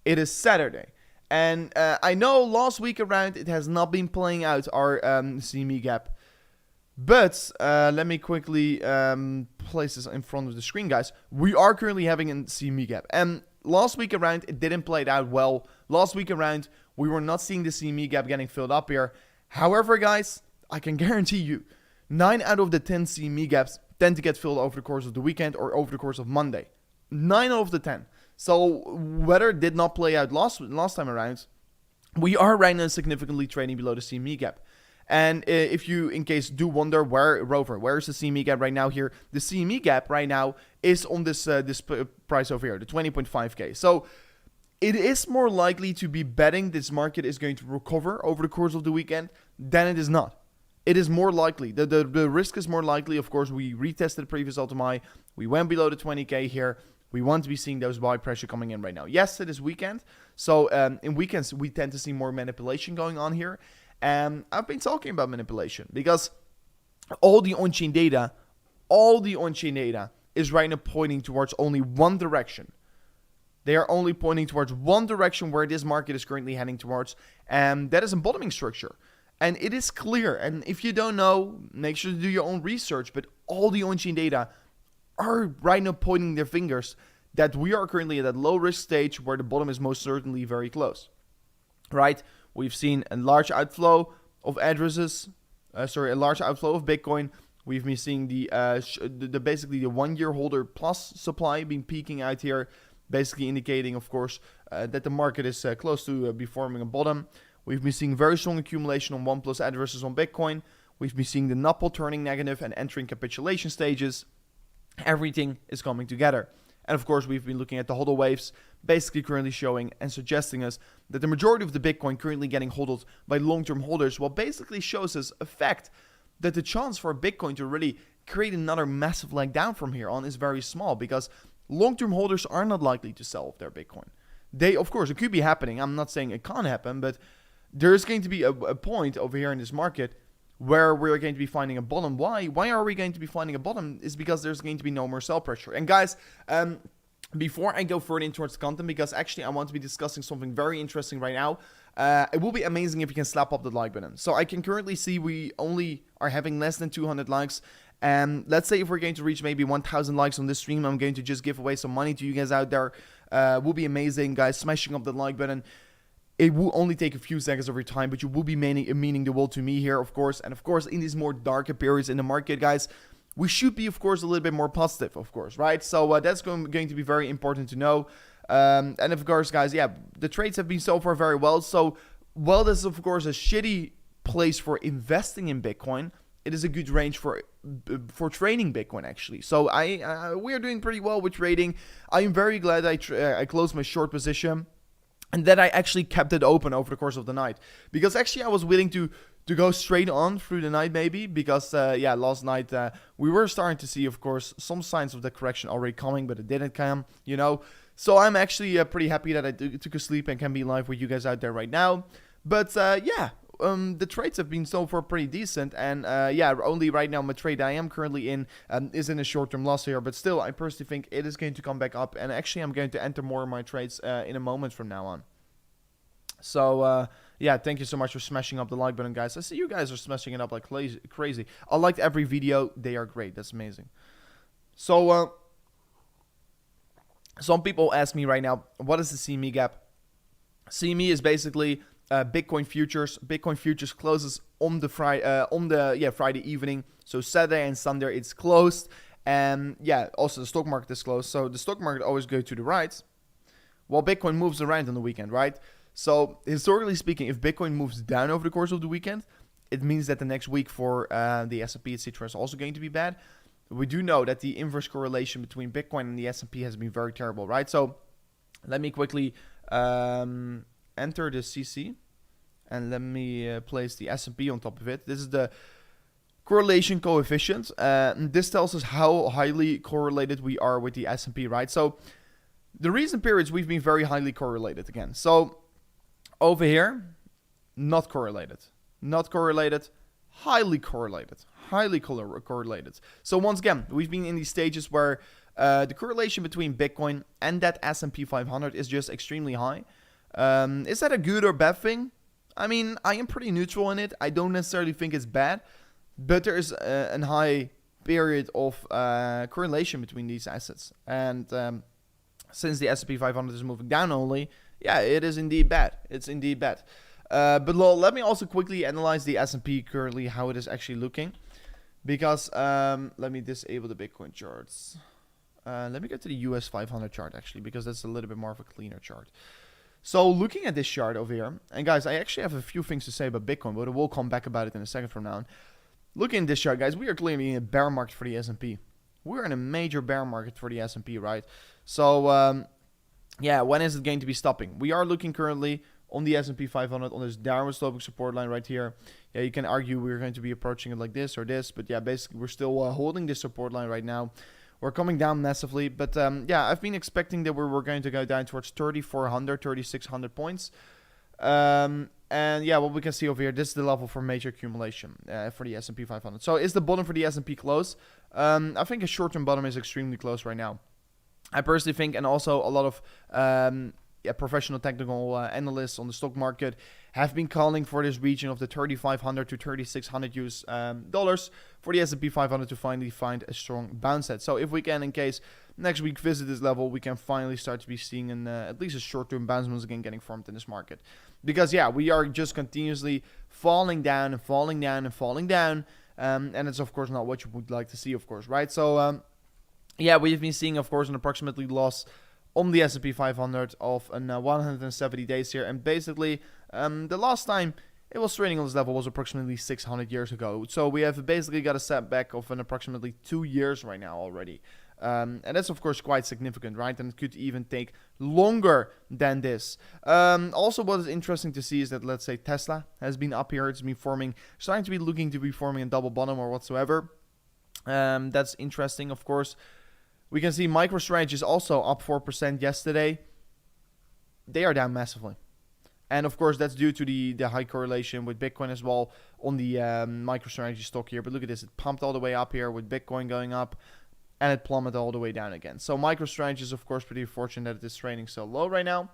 It is Saturday. And I know last week around, it has not been playing out our CME gap. But let me quickly place this in front of the screen, guys. We are currently having a CME gap. And last week around, it didn't play it out well. Last week around, we were not seeing the CME gap getting filled up here. However, guys, I can guarantee you, 9 out of the 10 CME gaps tend to get filled over the course of the weekend or over the course of Monday. 9 out of the 10. So whether it did not play out last time around, we are right now significantly trading below the CME gap. And if you, in case, do wonder where is the CME gap right now here? The CME gap right now is on this price over here, the 20.5K. So it is more likely to be betting this market is going to recover over the course of the weekend than it is not. It is more likely. The risk is more likely. Of course, we retested previous all-time high. We went below the 20K here. We want to be seeing those buy pressure coming in right now. Yes, it is weekend. So in weekends, we tend to see more manipulation going on here. And I've been talking about manipulation because all the on-chain data is right now pointing towards only one direction. They are only pointing towards one direction where this market is currently heading towards, and that is a bottoming structure. And it is clear, and if you don't know, make sure to do your own research, but all the on-chain data are right now pointing their fingers that we are currently at that low-risk stage where the bottom is most certainly very close, right? We've seen a large outflow of addresses, a large outflow of Bitcoin. We've been seeing basically the 1 year holder plus supply being peaking out here, basically indicating, of course, that the market is close to be forming a bottom. We've been seeing very strong accumulation on 1+ addresses on Bitcoin. We've been seeing the NAPL turning negative and entering capitulation stages. Everything is coming together. And of course, we've been looking at the hodl waves, basically currently showing and suggesting us that the majority of the Bitcoin currently getting hodled by long-term holders, well, basically shows us a fact that the chance for Bitcoin to really create another massive leg down from here on is very small, because long-term holders are not likely to sell off their Bitcoin. Of course, it could be happening. I'm not saying it can't happen, but there's going to be a point over here in this market where we're going to be finding a bottom. Why are we going to be finding a bottom? Is because there's going to be no more sell pressure. And guys, before I go further in towards the content, because actually I want to be discussing something very interesting right now, it will be amazing if you can slap up the like button. So I can currently see we only are having less than 200 likes. And let's say if we're going to reach maybe 1,000 likes on this stream, I'm going to just give away some money to you guys out there. Will be amazing, guys. Smashing up the like button. It will only take a few seconds of your time, but you will be meaning the world to me here, of course. And of course, in these more darker periods in the market, guys, we should be, of course, a little bit more positive, of course, right? So that's going to be very important to know. And of course, guys, yeah, the trades have been so far very well. So while this is, of course, a shitty place for investing in Bitcoin, it is a good range for trading Bitcoin, actually. So we are doing pretty well with trading. I am very glad I closed my short position and that I actually kept it open over the course of the night, because actually I was willing to go straight on through the night, maybe, because last night we were starting to see, of course, some signs of the correction already coming, but it didn't come, you know. So I'm actually pretty happy that I took a sleep and can be live with you guys out there right now. But the trades have been so far pretty decent, and only right now my trade I am currently in is in a short-term loss here, but still I personally think it is going to come back up, and actually I'm going to enter more of my trades in a moment from now on. So thank you so much for smashing up the like button, guys. I see you guys are smashing it up like crazy. I liked every video. They are great. That's amazing. So some people ask me right now, what is the CME gap? CME is basically Bitcoin futures. Bitcoin futures closes on the Friday evening. So Saturday and Sunday it's closed, and also the stock market is closed. So the stock market always goes to the right, while Bitcoin moves around on the weekend, right? So historically speaking, if Bitcoin moves down over the course of the weekend, it means that the next week for the S&P, etc., is also going to be bad. We do know that the inverse correlation between Bitcoin and the S&P has been very terrible, right? So let me quickly enter the CC, and let me place the S&P on top of it. This is the correlation coefficient. This tells us how highly correlated we are with the S&P, right? So the recent periods we've been very highly correlated again. So over here, not correlated, highly correlated, correlated. So once again, we've been in these stages where the correlation between Bitcoin and that S&P 500 is just extremely high. Is that a good or bad thing? I mean, I am pretty neutral in it. I don't necessarily think it's bad, but there is a high period of correlation between these assets. And since the S&P 500 is moving down only, yeah, it is indeed bad. It's indeed bad. But let me also quickly analyze the S&P currently, how it is actually looking. Because let me disable the Bitcoin charts. Let me go to the US 500 chart actually, because that's a little bit more of a cleaner chart. So looking at this chart over here, and guys, I actually have a few things to say about Bitcoin, but we'll come back about it in a second from now. Looking at this chart, guys, we are clearly in a bear market for the S&P. We're in a major bear market for the S&P, right? So yeah, when is it going to be stopping? We are looking currently on the S&P 500 on this downward sloping support line right here. Yeah, you can argue we're going to be approaching it like this or this, but yeah, basically we're still holding this support line right now. We're coming down massively, but yeah, I've been expecting that we were going to go down towards 3,400, 3,600 points. And yeah, what we can see over here, this is the level for major accumulation for the S&P 500. So is the bottom for the S&P close? I think a short-term bottom is extremely close right now. I personally think, and also a lot of professional technical analysts on the stock market have been calling for this region of the 3,500 to 3,600 US dollars for the S&P 500 to finally find a strong bounce set. So if we can, in case next week visit this level, we can finally start to be seeing at least a short-term bounce once again getting formed in this market. Because yeah, we are just continuously falling down and falling down and falling down, and it's of course not what you would like to see, of course, right? So yeah, we've been seeing, of course, an approximately loss on the S&P 500 of 170 days here, and basically the last time it was trading on this level was approximately 600 years ago. So we have basically got a setback of an approximately 2 years right now already. And that's of course quite significant, right? And it could even take longer than this. Also, what is interesting to see is that, let's say, Tesla has been up here. It's been forming, starting to be looking to be forming a double bottom or whatsoever. That's interesting, of course. We can see MicroStrategy is also up 4% yesterday. They are down massively. And of course, that's due to the high correlation with Bitcoin as well on the MicroStrategy stock here. But look at this. It pumped all the way up here with Bitcoin going up, and it plummeted all the way down again. So MicroStrategy is, of course, pretty fortunate that it is trading so low right now.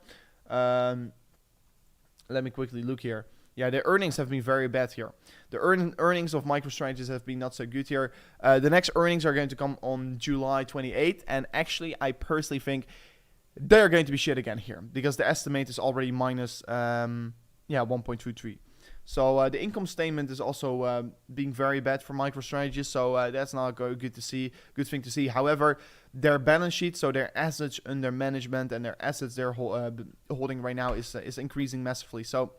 Let me quickly look here. Yeah, the earnings have been very bad here. The earnings of MicroStrategies have been not so good here. The next earnings are going to come on July 28th. And actually, I personally think they're going to be shit again here, because the estimate is already minus 1.23. So the income statement is also being very bad for MicroStrategy. So that's not good thing to see. However, their balance sheet, so their assets under management and their assets they're holding right now is increasing massively. So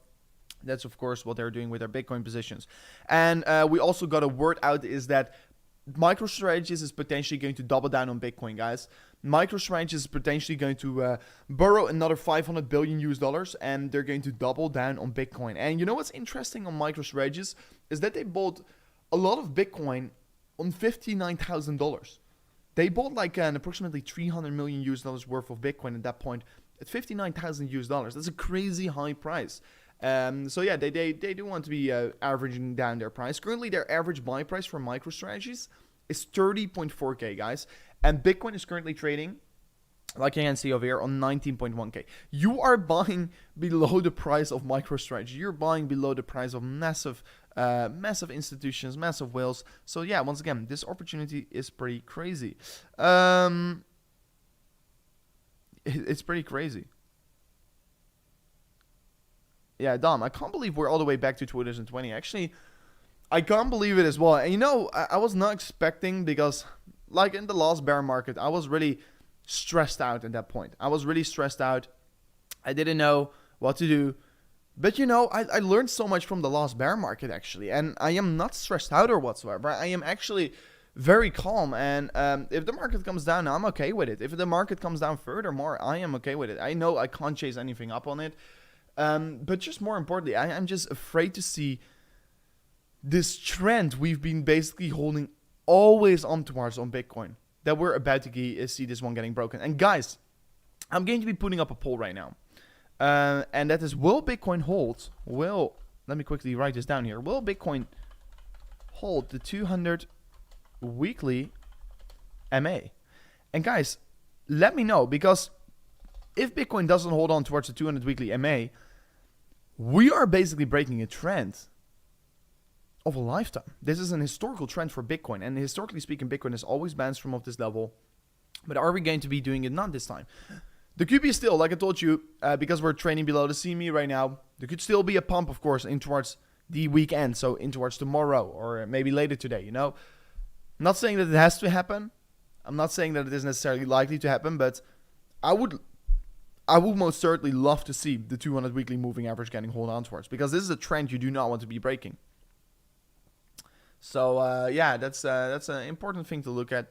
that's, of course, what they're doing with their Bitcoin positions. And we also got a word out is that MicroStrategies is potentially going to double down on Bitcoin, guys. MicroStrategies is potentially going to borrow another $500 billion US dollars, and they're going to double down on Bitcoin. And you know what's interesting on MicroStrategies is that they bought a lot of Bitcoin on $59,000. They bought like an approximately 300 million US dollars worth of Bitcoin at that point at 59,000 US dollars. That's a crazy high price. So yeah, they do want to be averaging down their price. Currently, their average buy price for MicroStrategies is 30.4K, guys. And Bitcoin is currently trading, like you can see over here, on 19.1K. You are buying below the price of MicroStrategy. You're buying below the price of massive institutions, massive whales. So yeah, once again, this opportunity is pretty crazy. It's pretty crazy. Yeah, Dom, I can't believe we're all the way back to 2020. Actually, I can't believe it as well. And you know, I was not expecting, because like in the last bear market, I was really stressed out at that point. I was really stressed out. I didn't know what to do. But you know, I learned so much from the last bear market, actually. And I am not stressed out or whatsoever. I am actually very calm. And if the market comes down, I'm okay with it. If the market comes down furthermore, I am okay with it. I know I can't chase anything up on it. But just more importantly, I'm just afraid to see this trend we've been basically holding always on towards on Bitcoin, that we're about to see this one getting broken. And guys, I'm going to be putting up a poll right now. And that is, will Bitcoin hold? Let me quickly write this down here. Will Bitcoin hold the 200 weekly MA? And guys, let me know, because if Bitcoin doesn't hold on towards the 200 weekly MA, we are basically breaking a trend of a lifetime. This is an historical trend for Bitcoin, and historically speaking, Bitcoin has always bounced from off this level. But are we going to be doing it not this time? The QB is still, like I told you, because we're trading below the CME right now, there could still be a pump, of course, in towards the weekend, so in towards tomorrow or maybe later today, you know. I'm not saying that it has to happen. I'm not saying that it is necessarily likely to happen, but I would most certainly love to see the 200 weekly moving average getting hold on towards, because this is a trend you do not want to be breaking. So yeah, that's an important thing to look at.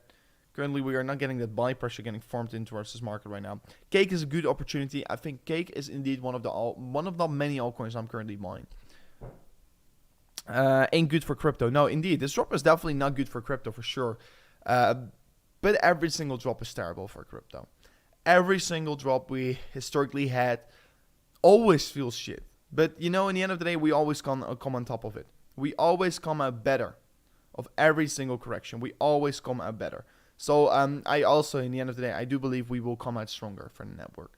Currently, we are not getting that buy pressure getting formed in towards this market right now. Cake is a good opportunity. I think Cake is indeed one of the many altcoins I'm currently buying. Ain't good for crypto. No, indeed, this drop is definitely not good for crypto for sure. But every single drop is terrible for crypto. Every single drop we historically had always feels shit. But you know, in the end of the day, we always come on top of it. We always come out better of every single correction. We always come out better. So I also, in the end of the day, I do believe we will come out stronger for the network.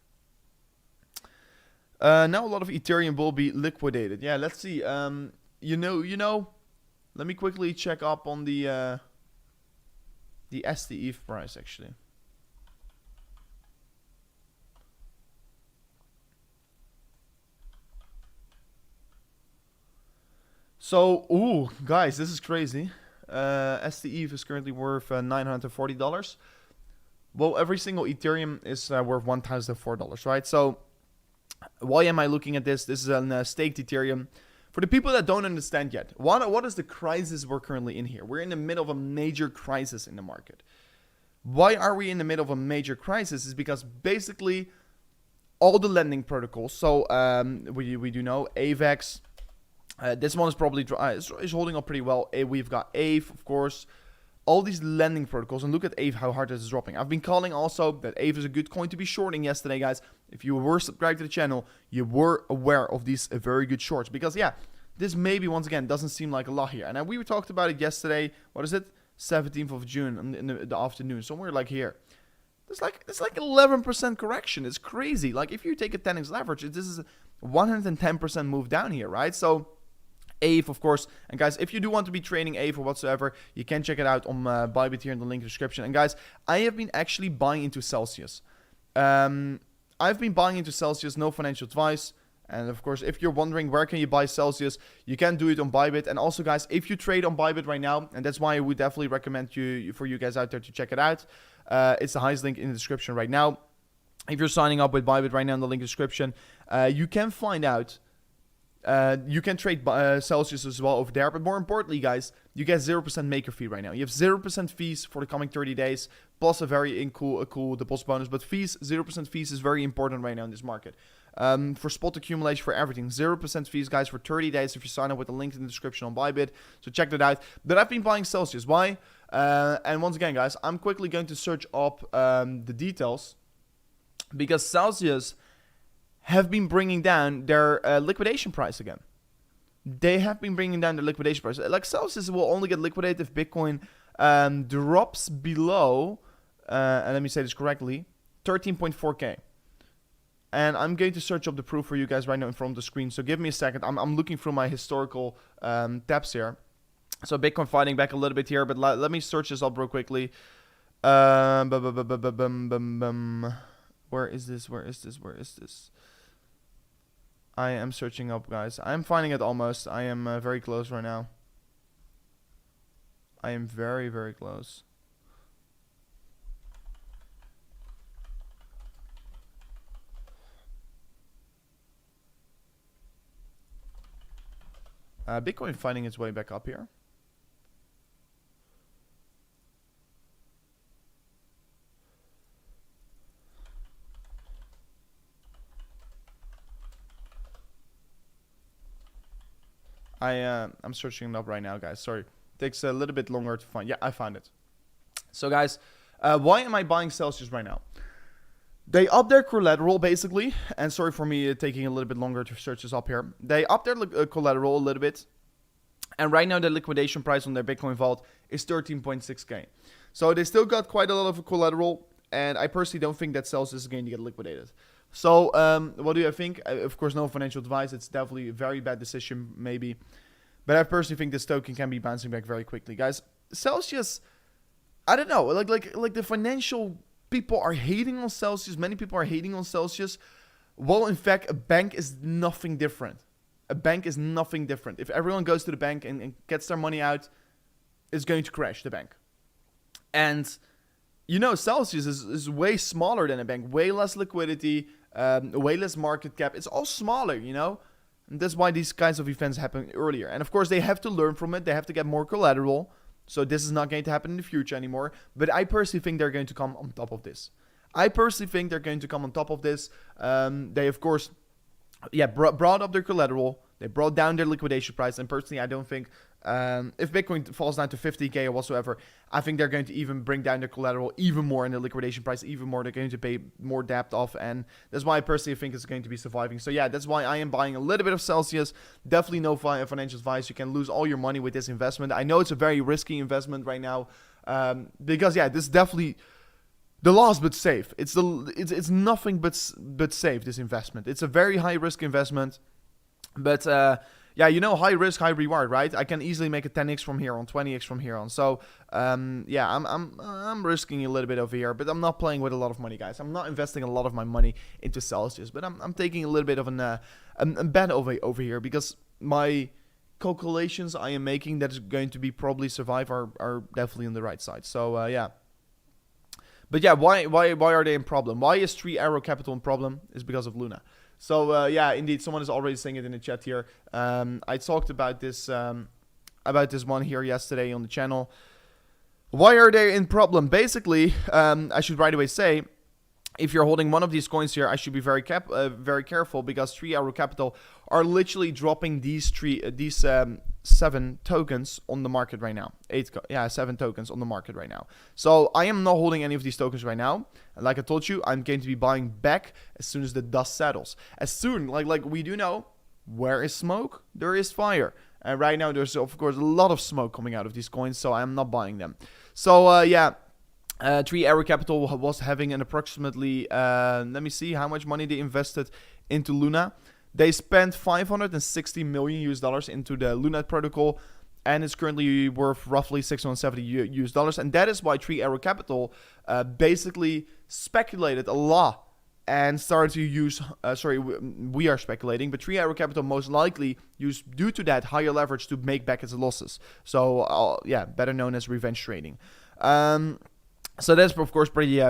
Now a lot of Ethereum will be liquidated. Yeah, let's see. You know, let me quickly check up on the STETH price actually. So, ooh, guys, this is crazy. STETH is currently worth $940. Well, every single Ethereum is worth $1,004, right? So, why am I looking at this? This is a staked Ethereum. For the people that don't understand yet, what is the crisis we're currently in here? We're in the middle of a major crisis in the market. Why are we in the middle of a major crisis? Is because basically all the lending protocols. So we do know AVAX. This one is probably is holding up pretty well. We've got AVE, of course. All these lending protocols, and look at AVE, how hard this is dropping. I've been calling also that AVE is a good coin to be shorting yesterday, guys. If you were subscribed to the channel, you were aware of these very good shorts. Because, yeah, this maybe, once again, doesn't seem like a lot here. And we talked about it yesterday. What is it? 17th of June in the afternoon. Somewhere like here. It's like 11% correction. It's crazy. Like, if you take a 10x leverage, this is a 110% move down here, right? So AVE, of course. And guys, if you do want to be trading AVE or whatsoever, you can check it out on Bybit here in the link description. And guys, I have been actually buying into Celsius. I've been buying into Celsius, no financial advice. And of course, if you're wondering where can you buy Celsius, you can do it on Bybit. And also, guys, if you trade on Bybit right now, and that's why I would definitely recommend for you guys out there to check it out. It's the highest link in the description right now. If you're signing up with Bybit right now in the link description, you can find out. You can trade Celsius as well over there. But more importantly, guys, you get 0% maker fee right now. You have 0% fees for the coming 30 days, plus a very cool deposit bonus. But fees, 0% fees is very important right now in this market. For spot accumulation, for everything, 0% fees, guys, for 30 days if you sign up with the link in the description on Bybit. So check that out. But I've been buying Celsius. Why? And once again, guys, I'm quickly going to search up the details. Because Celsius have been bringing down their liquidation price again. They have been bringing down their liquidation price. Like, Celsius will only get liquidated if Bitcoin drops below, and let me say this correctly, 13.4K. And I'm going to search up the proof for you guys right now in front of the screen. So give me a second. I'm looking through my historical tabs here. So Bitcoin fighting back a little bit here, but let me search this up real quickly. Where is this? Where is this? Where is this? I am searching up, guys. I'm finding it almost. I am very close right now. I am very, very close. Bitcoin finding its way back up here. I'm searching it up right now, guys. Sorry, takes a little bit longer to find. Yeah, I found it. So, guys, why am I buying Celsius right now? They up their collateral basically, and sorry for me taking a little bit longer to search this up here. They up their collateral a little bit, and right now the liquidation price on their Bitcoin vault is 13.6k. So they still got quite a lot of collateral, and I personally don't think that Celsius is going to get liquidated. So what do I think? Of course, no financial advice. It's definitely a very bad decision, maybe, but I personally think this token can be bouncing back very quickly, guys. Celsius, I don't know, like the financial people are hating on Celsius. Many people are hating on Celsius. Well, in fact, a bank is nothing different. A bank is nothing different. If everyone goes to the bank and gets their money out, it's going to crash the bank. And, you know, Celsius is way smaller than a bank. Way less liquidity, way less market cap. It's all smaller, you know. And that's why these kinds of events happen earlier. And, of course, they have to learn from it. They have to get more collateral. So this is not going to happen in the future anymore. But I personally think they're going to come on top of this. They, of course, brought up their collateral. They brought down their liquidation price. And personally, I don't think if Bitcoin falls down to 50k or whatsoever, I think they're going to even bring down their collateral even more and the liquidation price even more. They're going to pay more debt off. And that's why I personally think it's going to be surviving. So yeah, that's why I am buying a little bit of Celsius. Definitely no financial advice. You can lose all your money with this investment. I know it's a very risky investment right now because, yeah, this is definitely the loss but safe. It's nothing but safe, this investment. It's a very high risk investment. But yeah, you know, high risk, high reward, right? I can easily make a 10x from here on, 20x from here on. So yeah, I'm risking a little bit over here, but I'm not playing with a lot of money, guys. I'm not investing a lot of my money into Celsius, but I'm taking a little bit of a bet over here because my calculations I am making that is going to be probably survive are definitely on the right side. So yeah. But yeah, why are they in problem? Why is 3 Arrow Capital in problem? Is because of Luna. So yeah, indeed, someone is already saying it in the chat here. I talked about this one here yesterday on the channel. Why are they in problem? Basically, I should right away say, if you're holding one of these coins here, I should be very careful because 3 Arrow Capital are literally dropping these 7 tokens on the market right now. 7 tokens on the market right now. So I am not holding any of these tokens right now. And like I told you, I'm going to be buying back as soon as the dust settles. As soon, like we do know, where is smoke, there is fire. And right now there's of course a lot of smoke coming out of these coins, so I'm not buying them. So yeah. 3 Arrow Capital was having an approximately, let me see how much money they invested into Luna. They spent $560 million into the Luna protocol, and it's currently worth roughly $670 and that is why 3 Arrow Capital basically speculated a lot and started to use, we are speculating, but 3 Arrow Capital most likely used, due to that, higher leverage to make back its losses. So yeah, better known as revenge trading. So that's, of course, pretty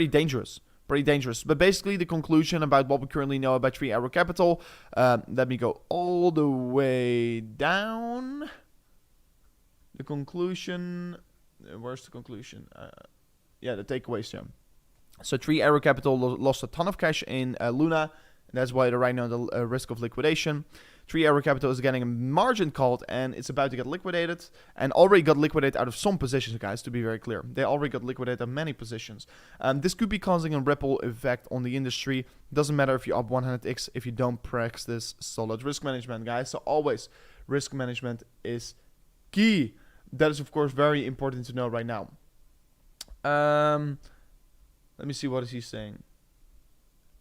dangerous. But basically, the conclusion about what we currently know about 3 Arrow Capital, let me go all the way down. The conclusion, where's the conclusion? Yeah, the takeaways here. So 3 Arrow Capital lost a ton of cash in Luna. And that's why they're right now at the risk of liquidation. 3 Arrow Capital is getting a margin called, and it's about to get liquidated. And already got liquidated out of some positions, guys, to be very clear. They already got liquidated in many positions. This could be causing a ripple effect on the industry. Doesn't matter if you're up 100x if you don't practice solid risk management, guys. So always, risk management is key. That is, of course, very important to know right now. Let me see, what is he saying?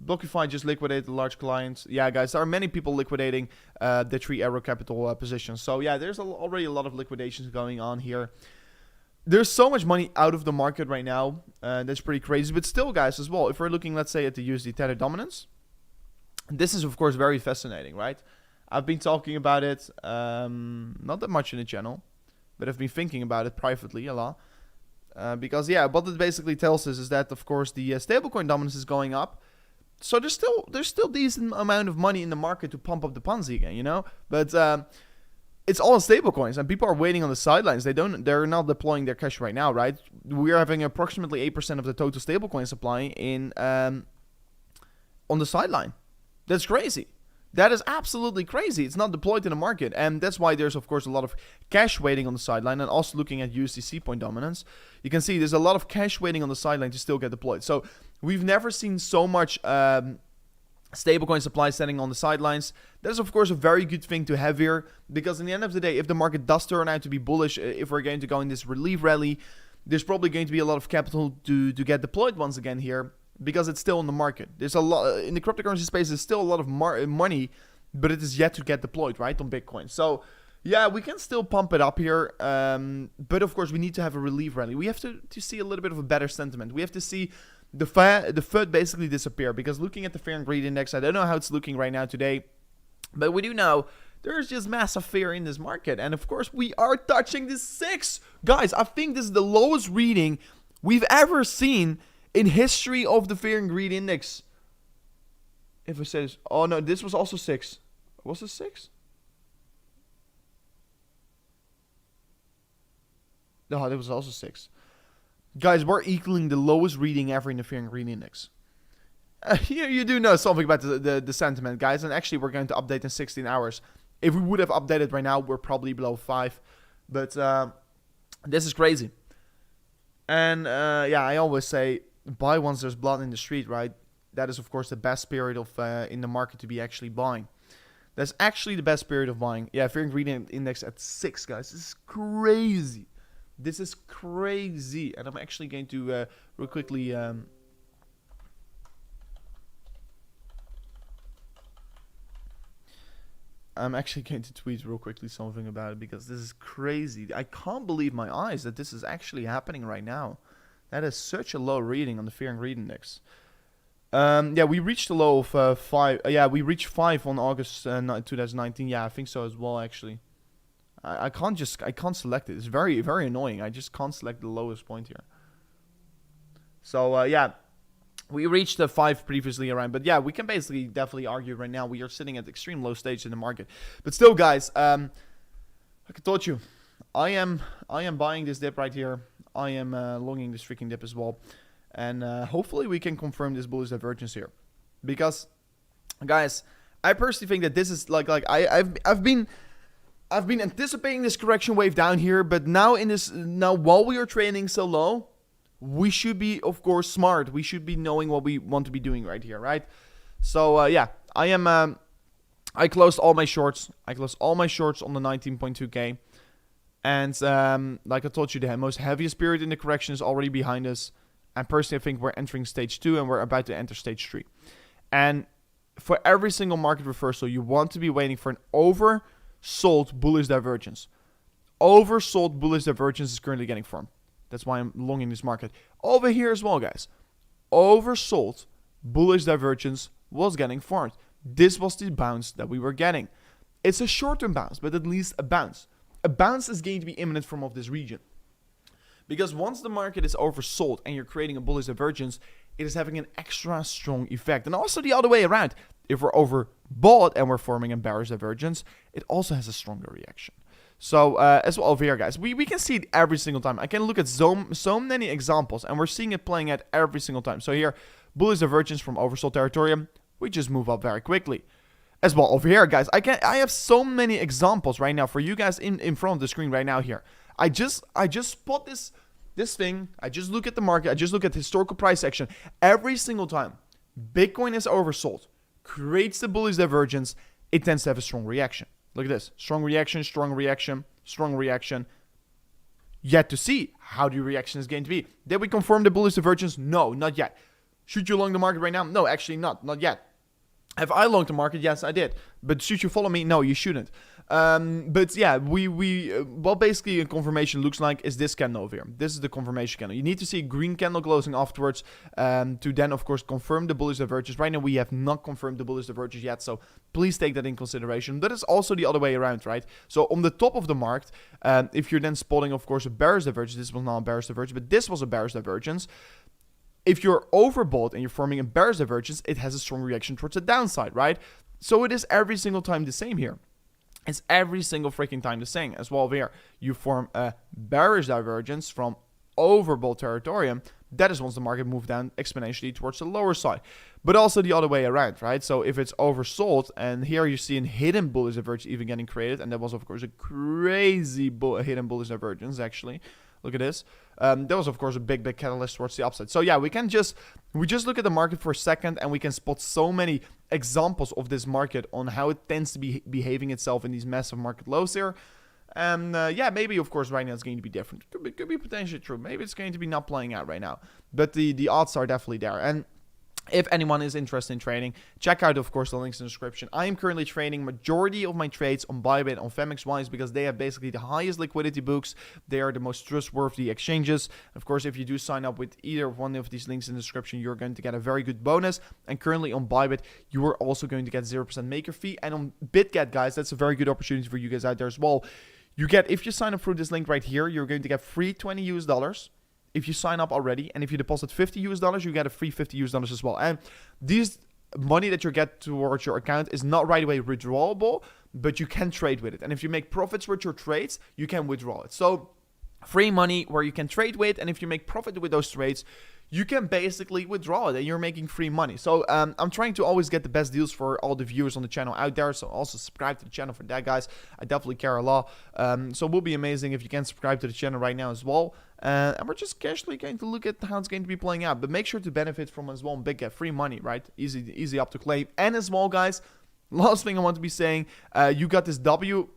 Blockify just liquidated large clients. Yeah, guys, there are many people liquidating the 3 Arrow Capital positions. So yeah, there's already a lot of liquidations going on here. There's so much money out of the market right now. That's pretty crazy. But still, guys, as well, if we're looking, let's say, at the USD Tether dominance, this is, of course, very fascinating, right? I've been talking about it, not that much in the channel, but I've been thinking about it privately a lot. Because, yeah, what it basically tells us is that, of course, the stablecoin dominance is going up. So there's still decent amount of money in the market to pump up the Ponzi again, you know. But it's all stablecoins, and people are waiting on the sidelines. They're not deploying their cash right now, right? We're having approximately 8% of the total stablecoin supply in on the sideline. That's crazy. That is absolutely crazy. It's not deployed in the market. And that's why there's, of course, a lot of cash waiting on the sideline. And also looking at USDC point dominance, you can see there's a lot of cash waiting on the sideline to still get deployed. So we've never seen so much stablecoin supply standing on the sidelines. That is, of course, a very good thing to have here. Because in the end of the day, if the market does turn out to be bullish, if we're going to go in this relief rally, there's probably going to be a lot of capital to get deployed once again here. Because it's still in the market. There's a lot in the cryptocurrency space. There's still a lot of money, but it is yet to get deployed, right, on Bitcoin. So, yeah, we can still pump it up here, but of course we need to have a relief rally. We have to see a little bit of a better sentiment. We have to see the FUD basically disappear. Because looking at the fear and greed index, I don't know how it's looking right now today, but we do know there's just massive fear in this market, and of course we are touching the 6, guys. I think this is the lowest reading we've ever seen in history of the fear and greed index. If it says, oh no, this was also 6. Was it 6? No, that was also 6. Guys, we're equaling the lowest reading ever in the fear and greed index. You do know something about the sentiment, guys. And actually, we're going to update in 16 hours. If we would have updated right now, we're probably below 5. But this is crazy. And yeah, I always say, buy once there's blood in the street, right? That is, of course, the best period of in the market to be actually buying. That's actually the best period of buying. Yeah, fear and greed index at 6, guys. This is crazy. This is crazy. And I'm actually going to real quickly... I'm actually going to tweet real quickly something about it, because this is crazy. I can't believe my eyes that this is actually happening right now. That is such a low reading on the fear and greed index. Yeah, we reached a low of 5. Yeah, we reached 5 on August 2019. Yeah, I think so as well, actually. I can't select it. It's very, very annoying. I just can't select the lowest point here. So, yeah, we reached the 5 previously around. But, yeah, we can basically definitely argue right now we are sitting at extreme low stage in the market. But still, guys, like I told you, I am buying this dip right here. I am longing this freaking dip as well. And hopefully we can confirm this bullish divergence here. Because, guys, I personally think that this is I've been anticipating this correction wave down here, but now while we are trading so low, we should be, of course, smart. We should be knowing what we want to be doing right here, right? So yeah, I closed all my shorts. I closed all my shorts on the 19.2k. And like I told you, the most heaviest period in the correction is already behind us. And personally, I think we're entering stage 2 and we're about to enter stage 3. And for every single market reversal, you want to be waiting for an oversold bullish divergence. Oversold bullish divergence is currently getting formed. That's why I'm longing this market. Over here as well, guys. Oversold bullish divergence was getting formed. This was the bounce that we were getting. It's a short-term bounce, but at least a bounce. A bounce is going to be imminent from off this region. Because once the market is oversold and you're creating a bullish divergence, it is having an extra strong effect. And also the other way around. If we're overbought and we're forming a bearish divergence, it also has a stronger reaction. So as well over here, guys, we can see it every single time. I can look at so many examples, and we're seeing it playing out every single time. So here, bullish divergence from oversold territorium, we just move up very quickly. As well over here, guys, I have so many examples right now for you guys in front of the screen right now here. I just spot this thing. I just look at the market. I just look at the historical price action. Every single time Bitcoin is oversold, creates the bullish divergence, it tends to have a strong reaction. Look at this. Strong reaction, strong reaction, strong reaction. Yet to see how the reaction is going to be. Did we confirm the bullish divergence? No, not yet. Should you long the market right now? No, actually not yet. Have I longed the market? Yes, I did. But should you follow me? No, you shouldn't. But yeah, what basically a confirmation looks like is this candle over here. This is the confirmation candle. You need to see a green candle closing afterwards to then, of course, confirm the bullish divergence. Right now, we have not confirmed the bullish divergence yet, so please take that in consideration. But it's also the other way around, right? So on the top of the market, if you're then spotting, of course, a bearish divergence, this was not a bearish divergence, but this was a bearish divergence. If you're overbought and you're forming a bearish divergence, it has a strong reaction towards the downside, right? So it is every single time the same here. It's every single freaking time the same as well over here. You form a bearish divergence from overbought territorium. That is once the market moved down exponentially towards the lower side. But also the other way around, right? So if it's oversold, and here you see a hidden bullish divergence even getting created, and that was of course a crazy hidden bullish divergence actually. Look at this. That was of course a big catalyst towards the upside. So yeah, we just look at the market for a second, and we can spot so many examples of this market on how it tends to be behaving itself in these massive market lows here. And yeah, maybe of course right now it's going to be different. Could be potentially true. Maybe it's going to be not playing out right now, but the odds are definitely there. And if anyone is interested in trading, check out, of course, the links in the description. I am currently trading majority of my trades on Bybit, on FMXWise, because they have basically the highest liquidity books. They are the most trustworthy exchanges. Of course, if you do sign up with either one of these links in the description, you're going to get a very good bonus. And currently on Bybit, you are also going to get 0% maker fee. And on BitGet, guys, that's a very good opportunity for you guys out there as well. You get, if you sign up through this link right here, you're going to get free $20 if you sign up already. And if you deposit $50, you get a free $50 as well. And these money that you get towards your account is not right away withdrawable, but you can trade with it. And if you make profits with your trades, you can withdraw it. So free money where you can trade with, and if you make profit with those trades, you can basically withdraw it and you're making free money. So I'm trying to always get the best deals for all the viewers on the channel out there. So also subscribe to the channel for that, guys. I definitely care a lot. So it will be amazing if you can subscribe to the channel right now as well. And we're just casually going to look at how it's going to be playing out. But make sure to benefit from as well. Big get free money, right? Easy up to claim. And as well, guys, last thing I want to be saying, you got this on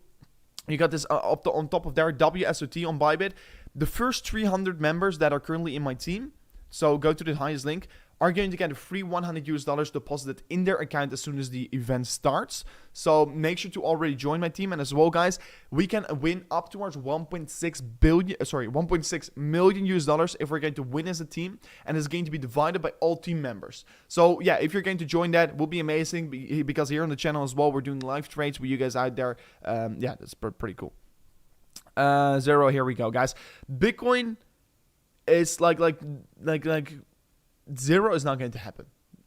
top of their WSOT on Bybit. The first 300 members that are currently in my team, so go to the highest link, are going to get a free $100 deposited in their account as soon as the event starts. So make sure to already join my team. And as well, guys, we can win up towards 1.6 million US dollars if we're going to win as a team, and it's going to be divided by all team members. So yeah, if you're going to join, that will be amazing, because here on the channel as well, we're doing live trades with you guys out there. Yeah, that's pretty cool. Zero, here we go, guys. Bitcoin is like zero is not going to happen.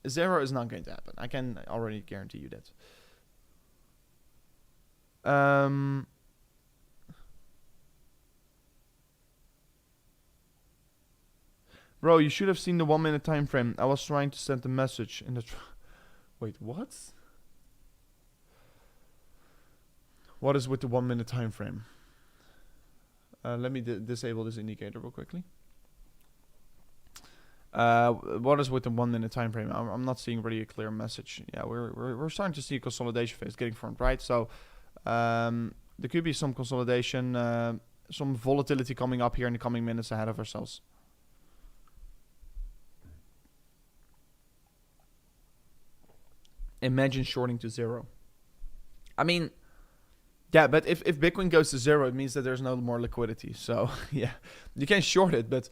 Zero is not going to happen. I can already guarantee you that. Bro, you should have seen the 1 minute time frame. I was trying to send a message in the... Wait, what? What is with the 1 minute time frame? Let me disable this indicator real quickly. What is with the 1 minute time frame? I'm not seeing really a clear message. Yeah, we're starting to see a consolidation phase getting formed, right? So there could be some consolidation, some volatility coming up here in the coming minutes ahead of ourselves. Imagine shorting to zero. I mean, yeah, but if Bitcoin goes to zero, it means that there's no more liquidity. So yeah, you can short it, but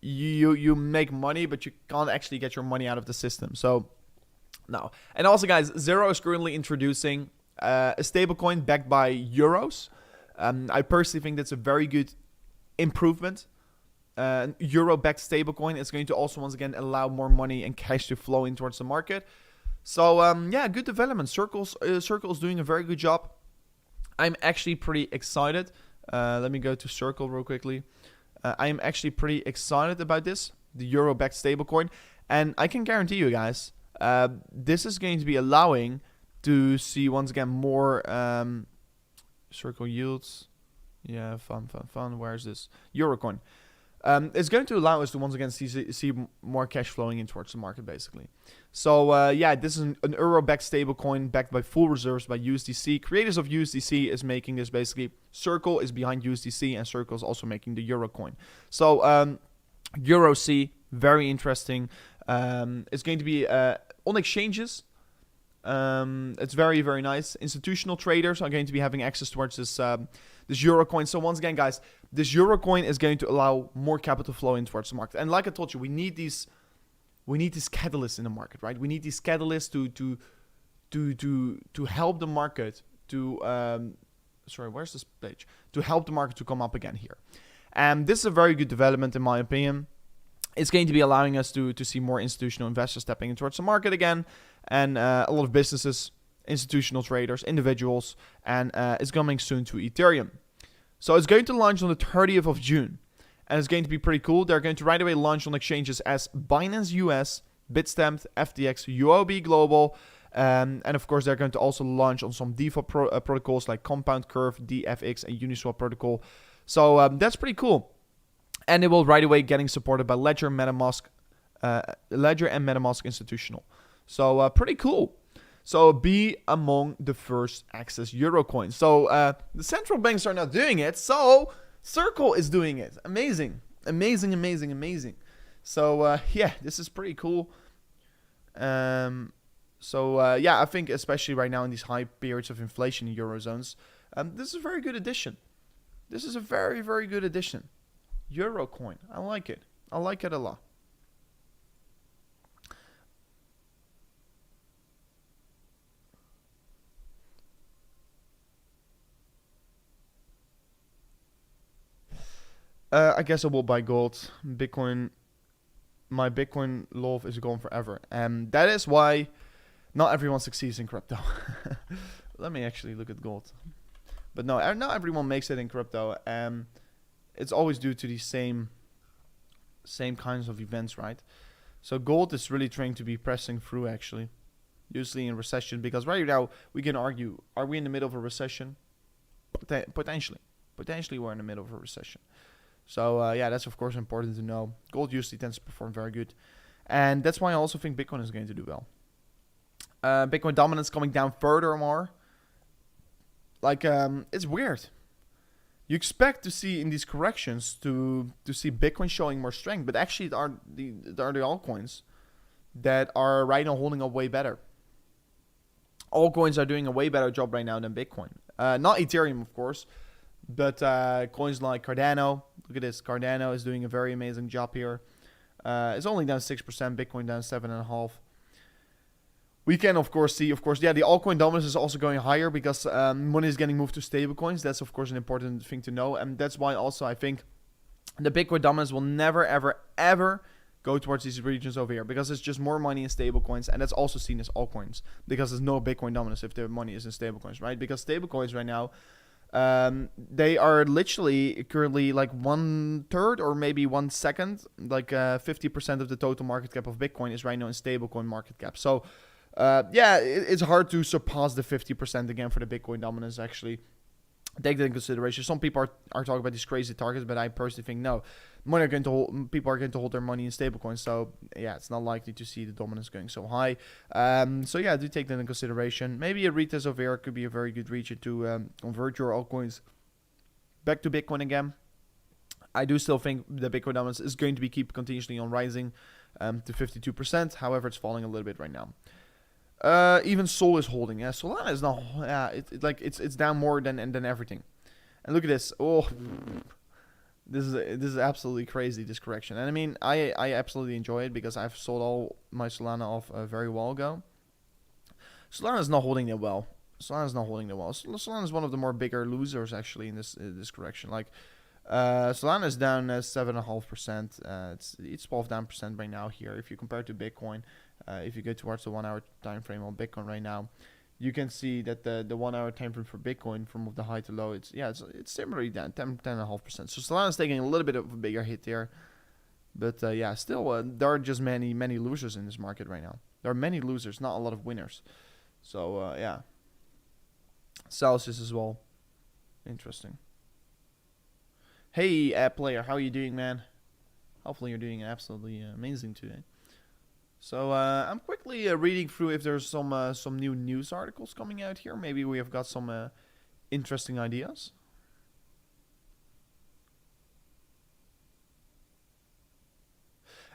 you make money, but you can't actually get your money out of the system. So no. And also, guys, Zero is currently introducing a stablecoin backed by euros. I personally think that's a very good improvement. Euro-backed stablecoin is going to also once again allow more money and cash to flow in towards the market. So yeah, good development. Circle's doing a very good job. I'm actually pretty excited. Let me go to Circle real quickly. I am actually pretty excited about this, the Euro-backed stablecoin. And I can guarantee you guys, this is going to be allowing to see once again more Circle yields. Yeah, fun. Where is this? Eurocoin. It's going to allow us to once again see more cash flowing in towards the market, basically. So yeah, this is an euro-backed stablecoin backed by full reserves by USDC. Creators of USDC is making this basically. Circle is behind USDC, and Circle is also making the Eurocoin. So EuroC, very interesting. It's going to be on exchanges. It's very, very nice. Institutional traders are going to be having access towards this this Eurocoin. So once again, guys, this Eurocoin is going to allow more capital flow in towards the market. And like I told you, we need these catalysts in the market, right? We need these catalysts to help the market to sorry, where's this page? To help the market to come up again here. And this is a very good development in my opinion. It's going to be allowing us to see more institutional investors stepping in towards the market again, and a lot of businesses, institutional traders, individuals, and it's coming soon to Ethereum. So it's going to launch on the 30th of June. and it's going to be pretty cool. They're going to right away launch on exchanges as Binance US, Bitstamp, FTX, UOB Global, and of course they're going to also launch on some DeFi protocols like Compound Curve, DFX, and Uniswap protocol. So that's pretty cool. And it will right away getting supported by Ledger, MetaMask, Ledger and MetaMask Institutional. So pretty cool. So be among the first access Euro coins. So the central banks are not doing it. So Circle is doing it. Amazing. Amazing, amazing, amazing. So yeah, this is pretty cool. Yeah, I think especially right now in these high periods of inflation in Eurozones, this is a very good addition. This is a very, very good addition. Euro coin. I like it. I like it a lot. I guess I will buy gold. Bitcoin. My Bitcoin love is gone forever. And that is why not everyone succeeds in crypto. Let me actually look at gold. But no, not everyone makes it in crypto. It's always due to the same kinds of events, right? So gold is really trying to be pressing through, actually. Usually in recession, because right now we can argue, are we in the middle of a recession? Potentially. Potentially we're in the middle of a recession. So yeah, that's of course important to know. Gold usually tends to perform very good. And that's why I also think Bitcoin is going to do well. Bitcoin dominance coming down furthermore. Like, it's weird. You expect to see in these corrections to see Bitcoin showing more strength, but actually it are the altcoins that are right now holding up way better. Altcoins are doing a way better job right now than Bitcoin. Not Ethereum, of course, but coins like Cardano. Look at this. Cardano is doing a very amazing job here. It's only down 6%. Bitcoin down 7.5%. We can, of course, see, yeah, the altcoin dominance is also going higher because money is getting moved to stablecoins. That's, of course, an important thing to know. And that's why also I think the Bitcoin dominance will never, ever, ever go towards these regions over here because it's just more money in stablecoins. And that's also seen as altcoins because there's no Bitcoin dominance if the money is in stablecoins, right? Because stablecoins right now, they are literally currently like 1/3 or maybe 1/2, like 50% of the total market cap of Bitcoin is right now in stablecoin market cap. So, yeah, it's hard to surpass the 50% again for the Bitcoin dominance, actually. Take that in consideration. Some people are talking about these crazy targets, but I personally think no. People are going to hold their money in stablecoins, so yeah, it's not likely to see the dominance going so high. So yeah, do take that in consideration. Maybe a retest over here could be a very good region to convert your altcoins back to Bitcoin again. I do still think the Bitcoin dominance is going to be keep continuously on rising to 52%. However, it's falling a little bit right now. Even Sol is holding. Yeah, Solana is not. Yeah, it's down more than everything. And look at this. Oh, this is absolutely crazy. This correction. And I mean, I absolutely enjoy it because I've sold all my Solana off a very while ago. Solana is not holding that well. Solana is one of the more bigger losers actually in this correction. Like, Solana is down 7.5%. It's 12 down percent right now here. If you compare it to Bitcoin. If you go towards the 1 hour time frame on Bitcoin right now, you can see that the 1 hour time frame for Bitcoin from the high to low, it's similarly down 10.5%. So Solana is taking a little bit of a bigger hit there, but yeah, still there are just many losers in this market right now. There are many losers, not a lot of winners. So yeah, Celsius as well, interesting. Hey, app player, how are you doing, man? Hopefully you're doing absolutely amazing today. So I'm quickly reading through if there's some new news articles coming out here. Maybe we have got some interesting ideas.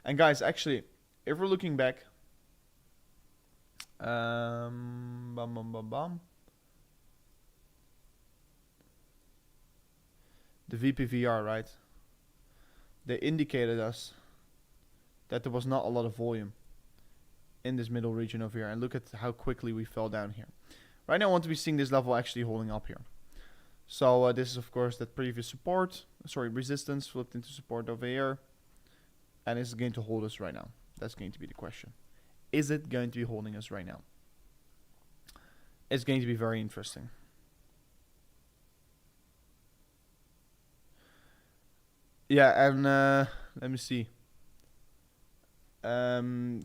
And guys, actually, if we're looking back, the VPVR, right? They indicated us that there was not a lot of volume in this middle region over here, and look at how quickly we fell down here. Right now I want to be seeing this level actually holding up here. So this is of course that previous resistance flipped into support over here, and is it going to hold us right now? That's going to be the question. Is it going to be holding us right now? It's going to be very interesting. Yeah, and let me see.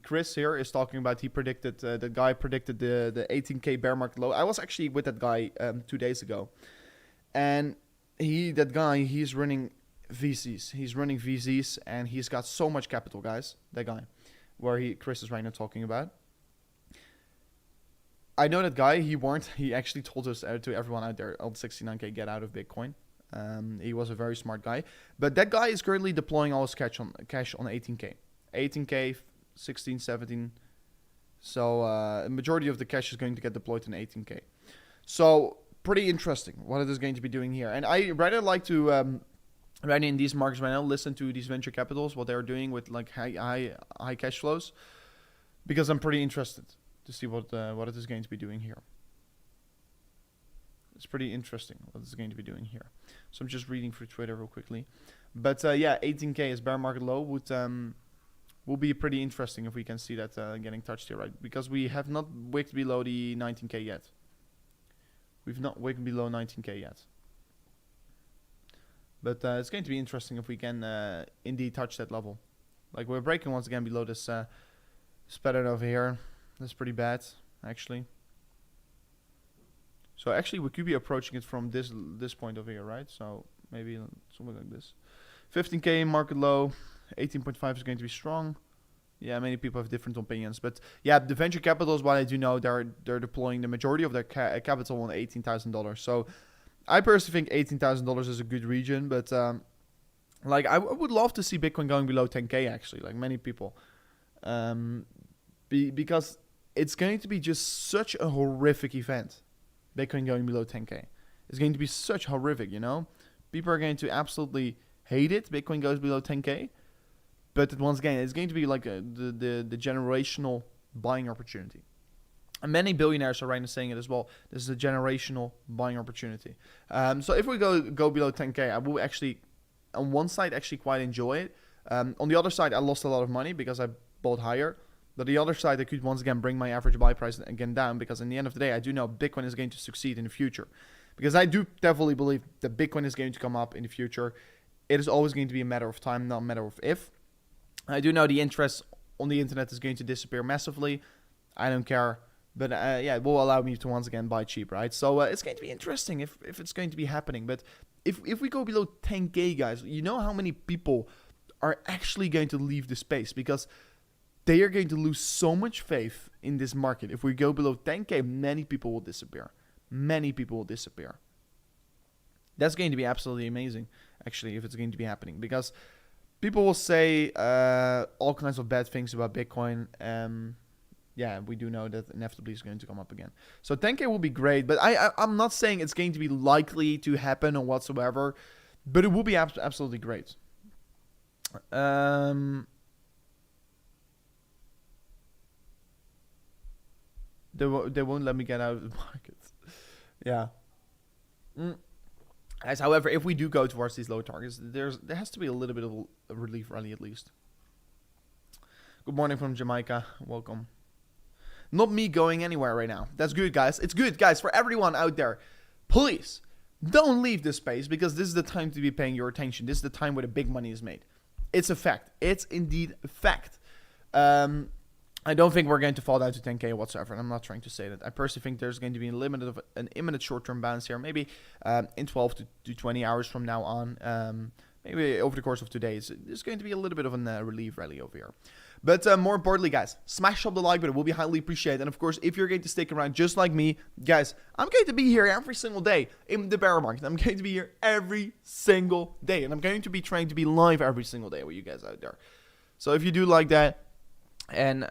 Chris here is talking about he predicted the guy predicted the 18k bear market low. I was actually with that guy 2 days ago, and he's running VCs. He's running VCs, and he's got so much capital, guys. That guy, Chris is right now talking about. I know that guy. He actually told us to everyone out there, alt 69k, get out of Bitcoin. He was a very smart guy, but that guy is currently deploying all his cash on 18k. 18k, 16, 17. So a majority of the cash is going to get deployed in 18k. So pretty interesting what it is going to be doing here. And I rather like to right in these markets right now listen to these venture capitals, what they're doing with like high cash flows, because I'm pretty interested to see what it is going to be doing here. It's pretty interesting what it's going to be doing here. So I'm just reading through Twitter real quickly. But yeah, 18k is bear market low will be pretty interesting if we can see that getting touched here, right? Because we have not wicked below the 19k yet. We've not wicked below 19k yet. But it's going to be interesting if we can indeed touch that level. Like we're breaking once again below this pattern over here. That's pretty bad, actually. So actually we could be approaching it from this point over here, right? So maybe something like this. 15k market low, 18.5 is going to be strong. Yeah, many people have different opinions, but yeah, the venture capital is what I do know. They're deploying the majority of their capital on $18,000. So I personally think $18,000 is a good region, but like I would love to see Bitcoin going below 10k actually, like many people, because it's going to be just such a horrific event. Bitcoin going below 10k. It's going to be such horrific, you know? People are going to absolutely hate it. Bitcoin goes below 10k. But once again, it's going to be like the generational buying opportunity. And many billionaires are right now saying it as well. This is a generational buying opportunity. So if we go below 10k, I will actually, on one side, actually quite enjoy it. On the other side, I lost a lot of money because I bought higher. But the other side, I could once again bring my average buy price again down, because in the end of the day, I do know Bitcoin is going to succeed in the future. Because I do definitely believe that Bitcoin is going to come up in the future. It is always going to be a matter of time, not a matter of if. I do know the interest on the internet is going to disappear massively. I don't care. But yeah, it will allow me to once again buy cheap, right? So it's going to be interesting if it's going to be happening. But if we go below 10k, guys, you know how many people are actually going to leave the space, because they are going to lose so much faith in this market. If we go below 10k, many people will disappear. Many people will disappear. That's going to be absolutely amazing, actually, if it's going to be happening. Because people will say all kinds of bad things about Bitcoin. Yeah, we do know that inevitably it's going to come up again. So 10k will be great, but I'm not saying it's going to be likely to happen or whatsoever, but it will be absolutely great. They won't let me get out of the market. Yeah. As however, if we do go towards these low targets, there has to be a little bit of a relief rally at least. Good morning from Jamaica. Welcome. Not me going anywhere right now. That's good, guys. It's good, guys, for everyone out there. Please don't leave this space, because this is the time to be paying your attention. This is the time where the big money is made. It's a fact. It's indeed a fact. I don't think we're going to fall down to 10k whatsoever, and I'm not trying to say that. I personally think there's going to be an imminent short-term bounce here, maybe in 12 to 20 hours from now on. Maybe over the course of today, there's going to be a little bit of a relief rally over here. But more importantly, guys, smash up the like button. It will be highly appreciated. And of course, if you're going to stick around just like me, guys, I'm going to be here every single day in the bear market. I'm going to be here every single day, and I'm going to be trying to be live every single day with you guys out there. So if you do like that, and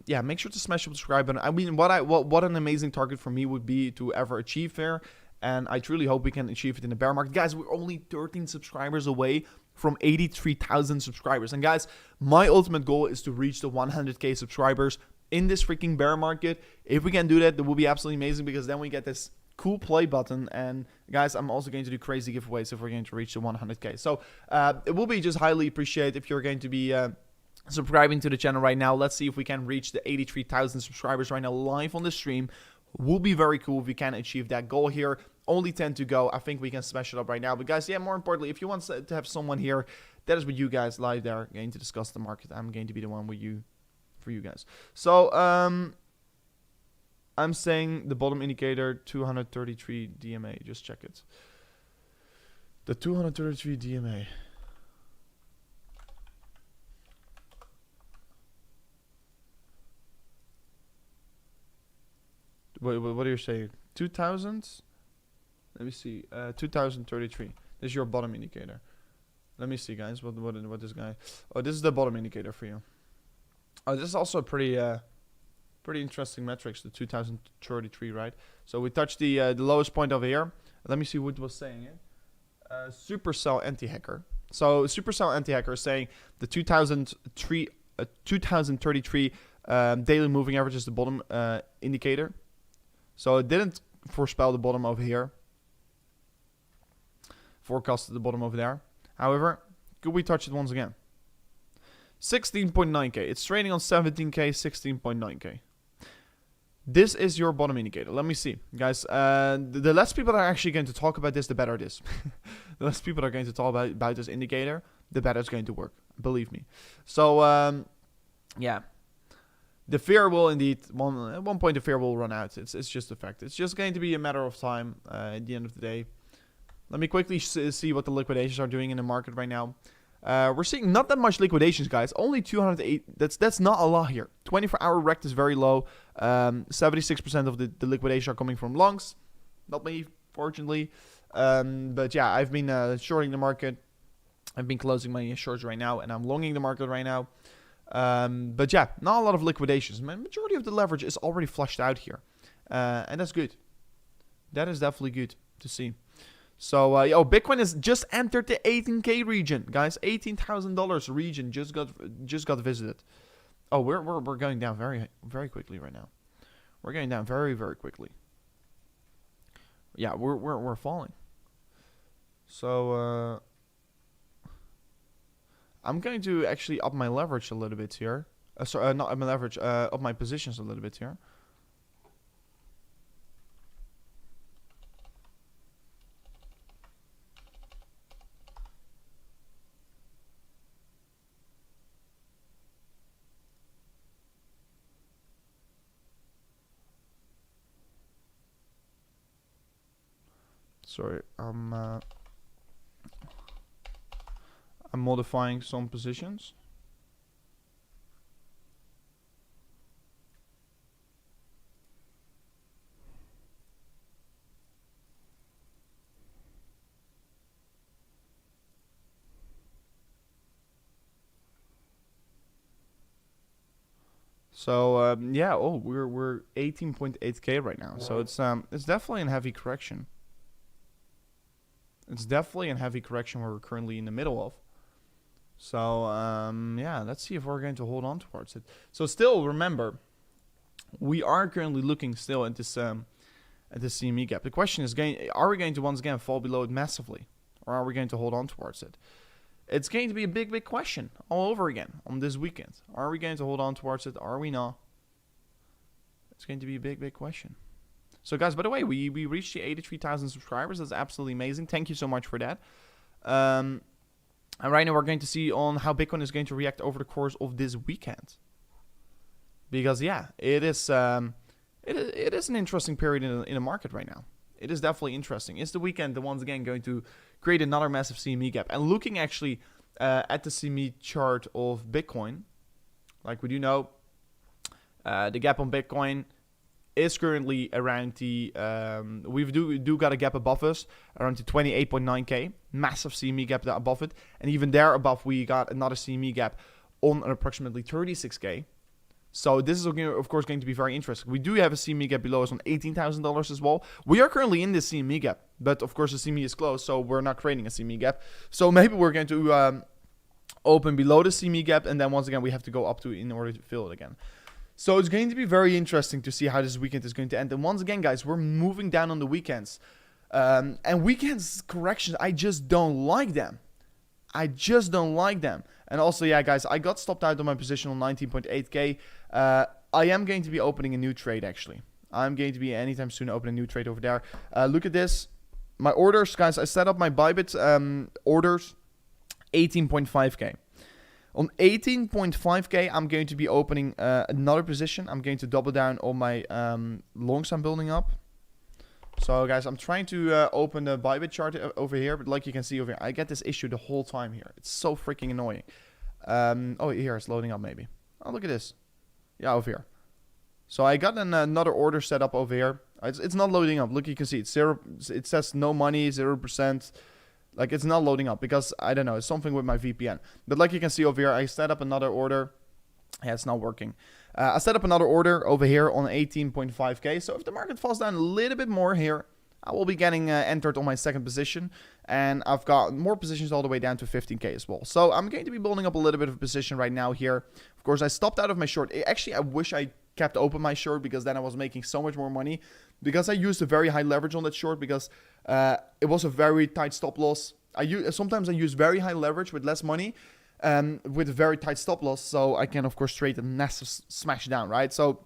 yeah, make sure to smash the subscribe button. I mean, what an amazing target for me would be to ever achieve there. And I truly hope we can achieve it in the bear market. Guys, we're only 13 subscribers away from 83,000 subscribers. And guys, my ultimate goal is to reach the 100k subscribers in this freaking bear market. If we can do that, that will be absolutely amazing, because then we get this cool play button. And guys, I'm also going to do crazy giveaways if we're going to reach the 100k. So it will be just highly appreciated if you're going to be subscribing to the channel right now. Let's see if we can reach the 83,000 subscribers right now live on the stream. Will be very cool if we can achieve that goal here. only 10 to go. I think we can smash it up right now. But guys, yeah, more importantly, if you want to have someone here that is with you guys live there going to discuss the market, I'm going to be the one with you for you guys. So I'm saying the bottom indicator 233 DMA. Just check it. The 233 DMA. What are you saying? 2000? Let me see. 2033. This is your bottom indicator. Let me see, guys. What this guy? Oh, this is the bottom indicator for you. Oh, this is also a pretty interesting metrics. The 2033, right? So we touched the lowest point over here. Let me see what was saying it. Supercell anti-hacker. So Supercell anti-hacker is saying the 2033 daily moving average is the bottom indicator. So it didn't fospell the bottom over here. Forecasted the bottom over there. However, could we touch it once again? 16.9k. It's trading on 17k, 16.9k. This is your bottom indicator. Let me see, guys. The less people that are actually going to talk about this, the better it is. The less people are going to talk about this indicator, the better it's going to work. Believe me. So, yeah. The fear will indeed, at one point the fear will run out. It's just a fact. It's just going to be a matter of time at the end of the day. Let me quickly see what the liquidations are doing in the market right now. We're seeing not that much liquidations, guys. Only 208. That's not a lot here. 24-hour rect is very low. 76% of the liquidation are coming from longs. Not me, fortunately. But yeah, I've been shorting the market. I've been closing my shorts right now, and I'm longing the market right now. But yeah, not a lot of liquidations. Majority of the leverage is already flushed out here. And that's good. That is definitely good to see. So, Bitcoin has just entered the 18k region, guys. $18,000 region just got visited. Oh, we're going down very quickly right now. We're going down very quickly. Yeah, we're falling. So I'm going to actually up my leverage a little bit here. Sorry, not up my leverage. Up my positions a little bit here. Sorry, I'm modifying some positions. So yeah, we're 18.8k right now. So it's definitely a heavy correction. It's definitely a heavy correction we're currently in the middle of. So, yeah, let's see if we're going to hold on towards it. So still, remember, we are currently looking still at this CME gap. The question is, are we going to once again fall below it massively? Or are we going to hold on towards it? It's going to be a big question all over again on this weekend. Are we going to hold on towards it? Are we not? It's going to be a big question. So guys, by the way, we reached the 83,000 subscribers. That's absolutely amazing. Thank you so much for that. And right now we're going to see on how Bitcoin is going to react over the course of this weekend. Because yeah, it is an interesting period in the market right now. It is definitely interesting. Is the weekend once again going to create another massive CME gap? And looking actually at the CME chart of Bitcoin, like we do know, the gap on Bitcoin is currently around the we do got a gap above us around the 28.9k, massive CME gap above it, and even there above we got another CME gap on approximately 36k. So this is of course going to be very interesting. We do have a CME gap below us on $18,000 as well. We are currently in this CME gap, but of course the CME is closed, so we're not creating a CME gap. So maybe we're going to open below the CME gap, and then once again we have to go up to it in order to fill it again. So it's going to be very interesting to see how this weekend is going to end. And once again, guys, we're moving down on the weekends. And weekends corrections, I just don't like them. And also, yeah, guys, I got stopped out of my position on 19.8k. I am going to be opening a new trade, actually. I'm going to be anytime soon opening a new trade over there. Look at this. my orders, guys, I set up my Bybit orders 18.5k. On 18.5k, I'm going to be opening another position. I'm going to double down on my longs I'm building up. So, guys, I'm trying to open the Bybit chart over here, but like you can see over here, I get this issue the whole time here. It's so freaking annoying. Oh, here it's loading up maybe. Oh, look at this. Yeah, over here. So I got another order set up over here. It's not loading up. Look, you can see it's zero. It says no money, 0%. Like, it's not loading up because, I don't know, it's something with my VPN. But like you can see over here, I set up another order. Yeah, it's not working. I set up another order over here on 18.5k. So if the market falls down a little bit more here, I will be getting entered on my second position. And I've got more positions all the way down to 15k as well. So I'm going to be building up a little bit of a position right now here. Of course, I stopped out of my short. Actually, I wish I kept open my short because then I was making so much more money. Because I used a very high leverage on that short because it was a very tight stop loss. Sometimes I use very high leverage with less money. With a very tight stop loss, so I can of course trade a massive smash down, right? So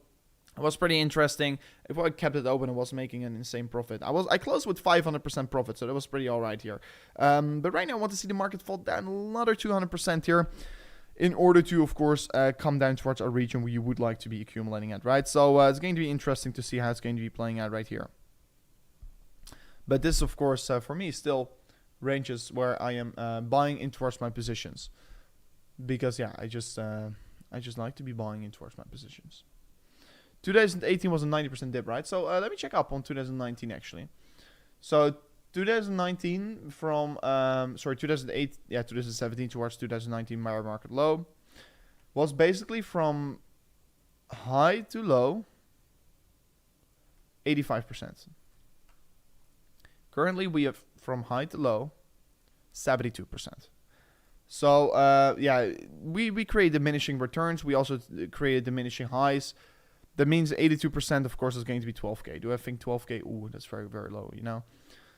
it was pretty interesting. If I kept it open, I was making an insane profit. I closed with 500% profit, so that was pretty all right here. But right now I want to see the market fall down another 200% here, in order to of course come down towards a region where you would like to be accumulating at, right? So it's going to be interesting to see how it's going to be playing out right here. But this of course for me still ranges where I am buying in towards my positions. Because yeah, I just like to be buying in towards my positions. 2018 was a 90% dip, right? So let me check up on 2019 actually. So 2019 from 2008, yeah, 2017 towards 2019 market low was basically from high to low 85%. Currently we have from high to low 72%. So, yeah, we create diminishing returns. We also create diminishing highs. That means 82%, of course, is going to be 12k. Do I think 12k? Ooh, that's very, very low, you know?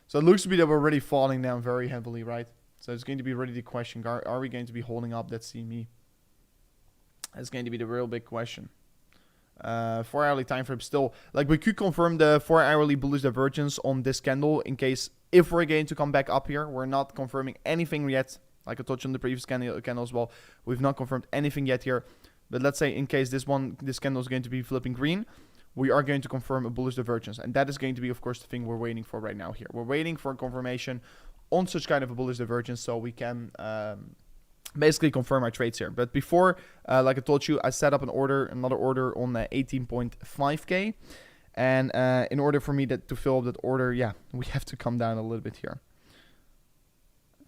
So it looks to be that we're already falling down very heavily, right? So it's going to be really the question. Are we going to be holding up that CME? That's going to be the real big question. 4-hourly time frame still. Like, we could confirm the 4-hourly bullish divergence on this candle in case if we're going to come back up here. We're not confirming anything yet. Like I told you on the previous candle as well, we've not confirmed anything yet here. But let's say in case this candle is going to be flipping green, we are going to confirm a bullish divergence. And that is going to be, of course, the thing we're waiting for right now here. We're waiting for a confirmation on such kind of a bullish divergence so we can basically confirm our trades here. But before, like I told you, I set up another order on 18.5k. And in order for me to fill up that order, yeah, we have to come down a little bit here.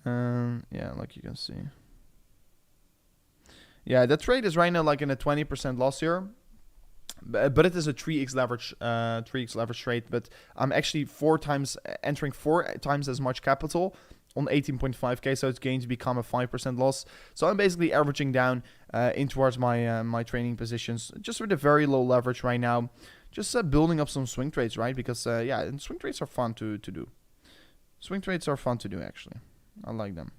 Yeah, like you can see. Yeah, that trade is right now like in a 20% loss here. But it is a 3x leverage trade. But I'm actually entering 4 times as much capital on 18.5k. So it's going to become a 5% loss. So I'm basically averaging down in towards my my trading positions. Just with a very low leverage right now. Just building up some swing trades, right? Because, yeah, and swing trades are fun to do. Swing trades are fun to do, actually. I like them.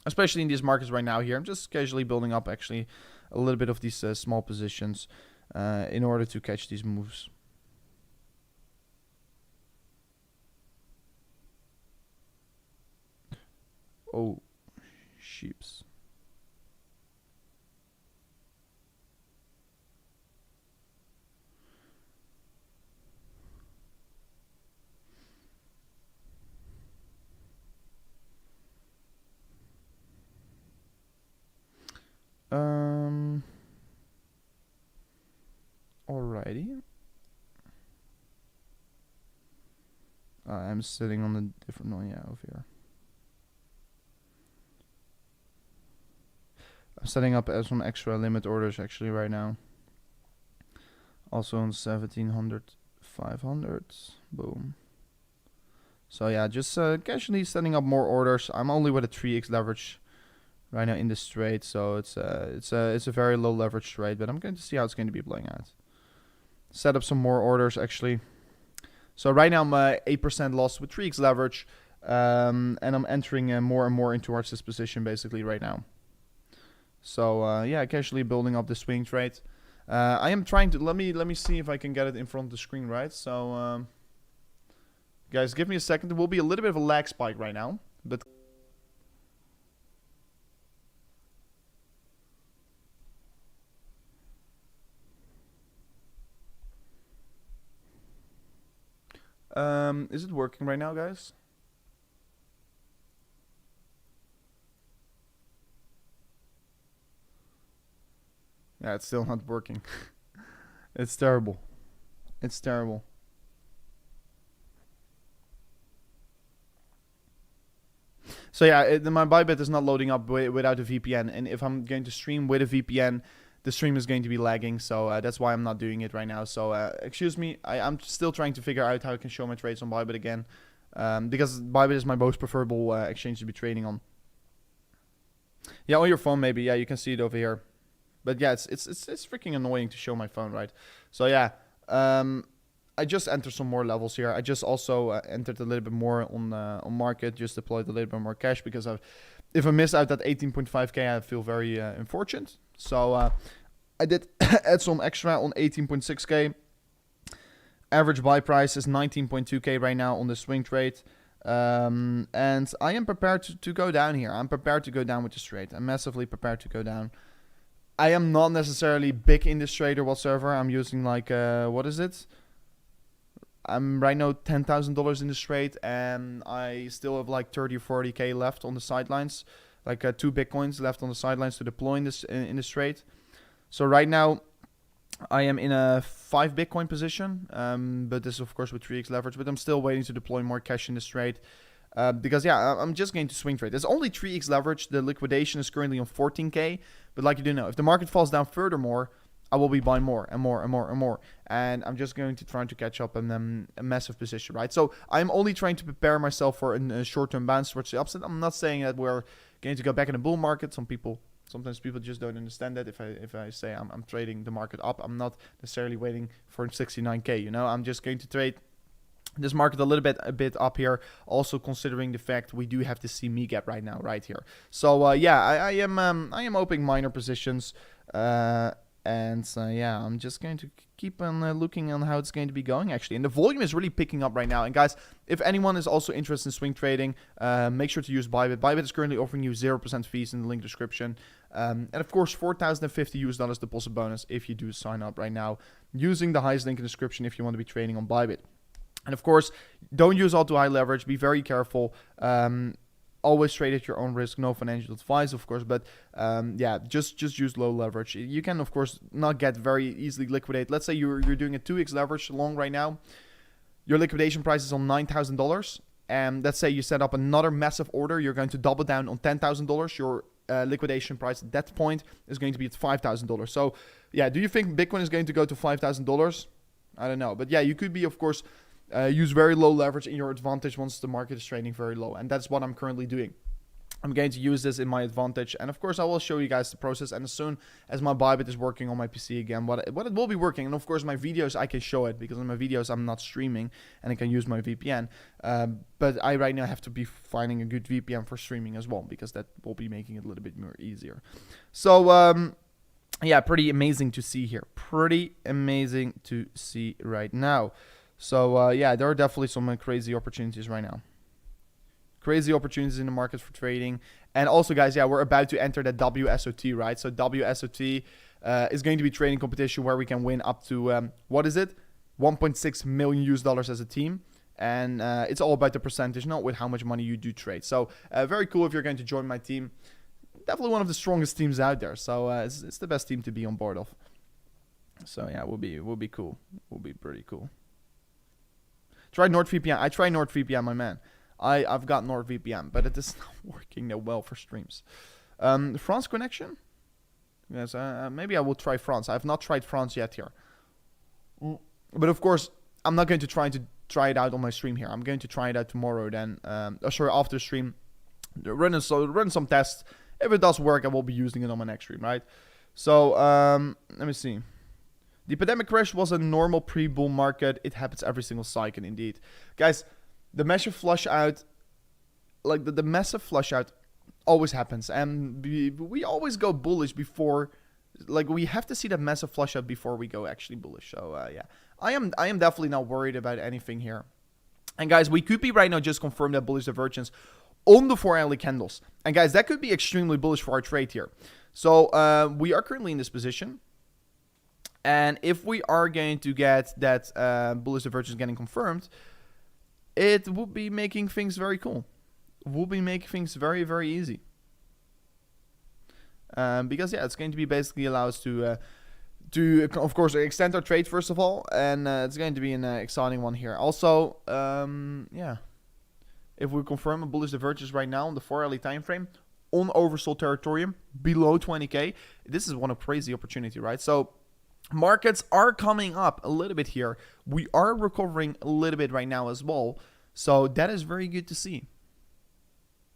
Especially in these markets right now here. I'm just casually building up actually a little bit of these small positions in order to catch these moves. Oh, sheeps. Alrighty. I'm sitting on the different one, yeah, over here. I'm setting up some extra limit orders actually right now. Also on 1700, 500. Boom. So yeah, just casually setting up more orders. I'm only with a 3x leverage right now in this trade, so it's a very low leverage trade, but I'm going to see how it's going to be playing out. Set up some more orders actually. So right now I'm 8% loss with 3x leverage, and I'm entering more and more in towards this position basically right now. So yeah, casually building up the swing trade. I am trying to let me see if I can get it in front of the screen, right? So Guys, give me a second. There will be a little bit of a lag spike right now, but is it working right now, guys? Yeah, it's still not working. It's terrible. It's terrible. So yeah, my Bybit is not loading up without a VPN, and if I'm going to stream with a VPN, the stream is going to be lagging, so that's why I'm not doing it right now. So excuse me, I'm still trying to figure out how I can show my trades on Bybit again, because Bybit is my most preferable exchange to be trading on. Yeah, on your phone maybe. Yeah, you can see it over here. But yeah, it's freaking annoying to show my phone, right? So yeah, I just entered some more levels here. I just also entered a little bit more on market, just deployed a little bit more cash because if I miss out that 18.5k, I feel very unfortunate. So I did add some extra on 18.6k. Average buy price is 19.2k right now on the swing trade. And I am prepared to go down here. I'm prepared to go down with this trade. I'm massively prepared to go down. I am not necessarily big in this trade or whatsoever. I'm using like, what is it? I'm right now $10,000 in this trade, and I still have like 30 or 40k left on the sidelines, like 2 bitcoins left on the sidelines to deploy in this trade. So right now, I am in a 5 bitcoin position, but this is of course with 3x leverage. But I'm still waiting to deploy more cash in this trade, because yeah, I'm just going to swing trade. There's only 3x leverage. The liquidation is currently on 14k, but like you do know, if the market falls down furthermore, I will be buying more and more and more and more. And I'm just going to try to catch up in a massive position, right? So I'm only trying to prepare myself for a short-term bounce towards the upside. I'm not saying that we're going to go back in a bull market. Sometimes people just don't understand that. If I say I'm trading the market up, I'm not necessarily waiting for 69k, you know? I'm just going to trade this market a bit up here, also considering the fact we do have the CME gap right now, right here. So yeah, I am opening minor positions, and yeah, I'm just going to keep on looking on how it's going to be going, actually. And the volume is really picking up right now. And guys, if anyone is also interested in swing trading, make sure to use Bybit. Bybit is currently offering you 0% fees in the link description. And of course, $4,050 deposit bonus if you do sign up right now, using the highest link in the description if you want to be trading on Bybit. And of course, don't use all too high leverage. Be very careful. Always trade at your own risk. No financial advice, of course. But yeah, just use low leverage. You can, of course, not get very easily liquidate. Let's say you're doing a 2x leverage long right now. Your liquidation price is on $9,000. And let's say you set up another massive order. You're going to double down on $10,000. Your liquidation price at that point is going to be at $5,000. So yeah, do you think Bitcoin is going to go to $5,000? I don't know. But yeah, you could be, of course, use very low leverage in your advantage once the market is trading very low. And that's what I'm currently doing. I'm going to use this in my advantage. And of course, I will show you guys the process. And as soon as my Bybit is working on my PC again, what it will be working. And of course, my videos, I can show it because in my videos, I'm not streaming and I can use my VPN. But I right now have to be finding a good VPN for streaming as well, because that will be making it a little bit more easier. So, yeah, pretty amazing to see here. Pretty amazing to see right now. So, yeah, there are definitely some crazy opportunities right now. Crazy opportunities in the market for trading. And also, guys, yeah, we're about to enter the WSOT, right? So WSOT is going to be trading competition where we can win up to, what is it? $1.6 million US as a team. And it's all about the percentage, not with how much money you do trade. So very cool if you're going to join my team. Definitely one of the strongest teams out there. So it's the best team to be on board of. So yeah, will be cool. Will be pretty cool. Try NordVPN. I try NordVPN, my man. I've got NordVPN, but it is not working that well for streams. France connection? Yes, maybe I will try France. I have not tried France yet here. But of course, I'm not going to try it out on my stream here. I'm going to try it out tomorrow then. Sorry, after stream. Run some tests. If it does work, I will be using it on my next stream, right? So, let me see. The pandemic crash was a normal pre-bull market. It happens every single cycle, indeed. Guys, the massive flush out, like the massive flush out always happens. And we always go bullish before, like we have to see that massive flush out before we go actually bullish. So, yeah, I am definitely not worried about anything here. And guys, we could be right now just confirmed that bullish divergence on the 4-hourly candles. And guys, that could be extremely bullish for our trade here. So we are currently in this position. And if we are going to get that bullish divergence getting confirmed, it will be making things very cool. Will be making things very, very easy. Because yeah, it's going to be basically allow us to of course extend our trade first of all, and it's going to be an exciting one here. Also, yeah, if we confirm a bullish divergence right now on the 4-hourly time frame on oversold territory below 20k, this is one of crazy opportunity, right? So markets are coming up a little bit here. We are recovering a little bit right now as well. So that is very good to see.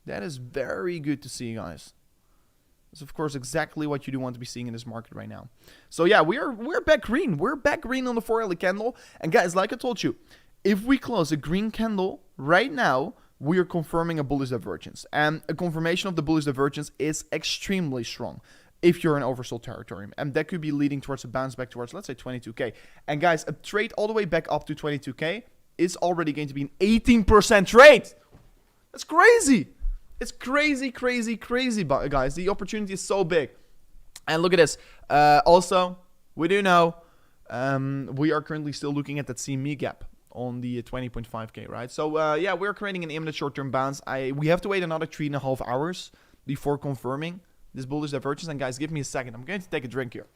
That is very good to see, guys. It's of course exactly what you do want to be seeing in this market right now. So yeah, we're back green. We're back green on the 4-hourly candle. And guys, like I told you, if we close a green candle right now, we are confirming a bullish divergence. And a confirmation of the bullish divergence is extremely strong if you're in oversold territory. And that could be leading towards a bounce back towards, let's say, 22k. And guys, a trade all the way back up to 22k is already going to be an 18% trade. That's crazy. It's crazy, crazy, crazy, guys. The opportunity is so big. And look at this. Also, we do know we are currently still looking at that CME gap on the 20.5k, right? So, yeah, we're creating an imminent short-term bounce. We have to wait another 3.5 hours before confirming this bullish divergence. And guys, give me a second. I'm going to take a drink here.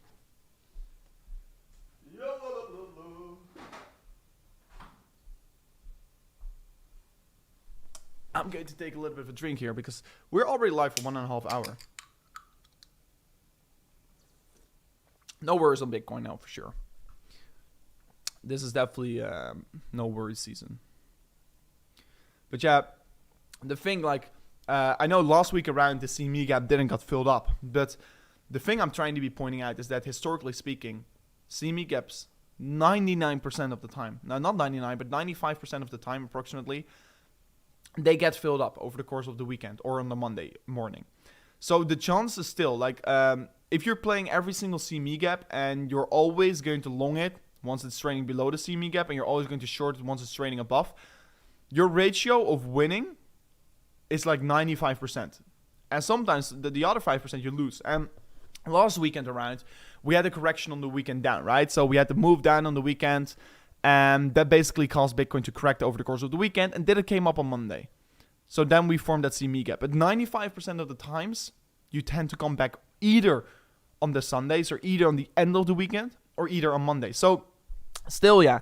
I'm going to take a little bit of a drink here because we're already live for 1.5 hours. No worries on Bitcoin now for sure. This is definitely no worries season. But yeah, the thing like, I know last week around the CME gap didn't got filled up. But the thing I'm trying to be pointing out is that historically speaking, CME gaps 99% of the time. Now not 99, but 95% of the time approximately. They get filled up over the course of the weekend or on the Monday morning. So the chance is still like, if you're playing every single CME gap and you're always going to long it once it's trading below the CME gap and you're always going to short it once it's trading above, your ratio of winning is like 95%. And sometimes the other 5% you lose. And last weekend around, we had a correction on the weekend down, right? So we had to move down on the weekend. And that basically caused Bitcoin to correct over the course of the weekend. And then it came up on Monday. So then we formed that CME gap. But 95% of the times, you tend to come back either on the Sundays or either on the end of the weekend or either on Monday. So still, yeah,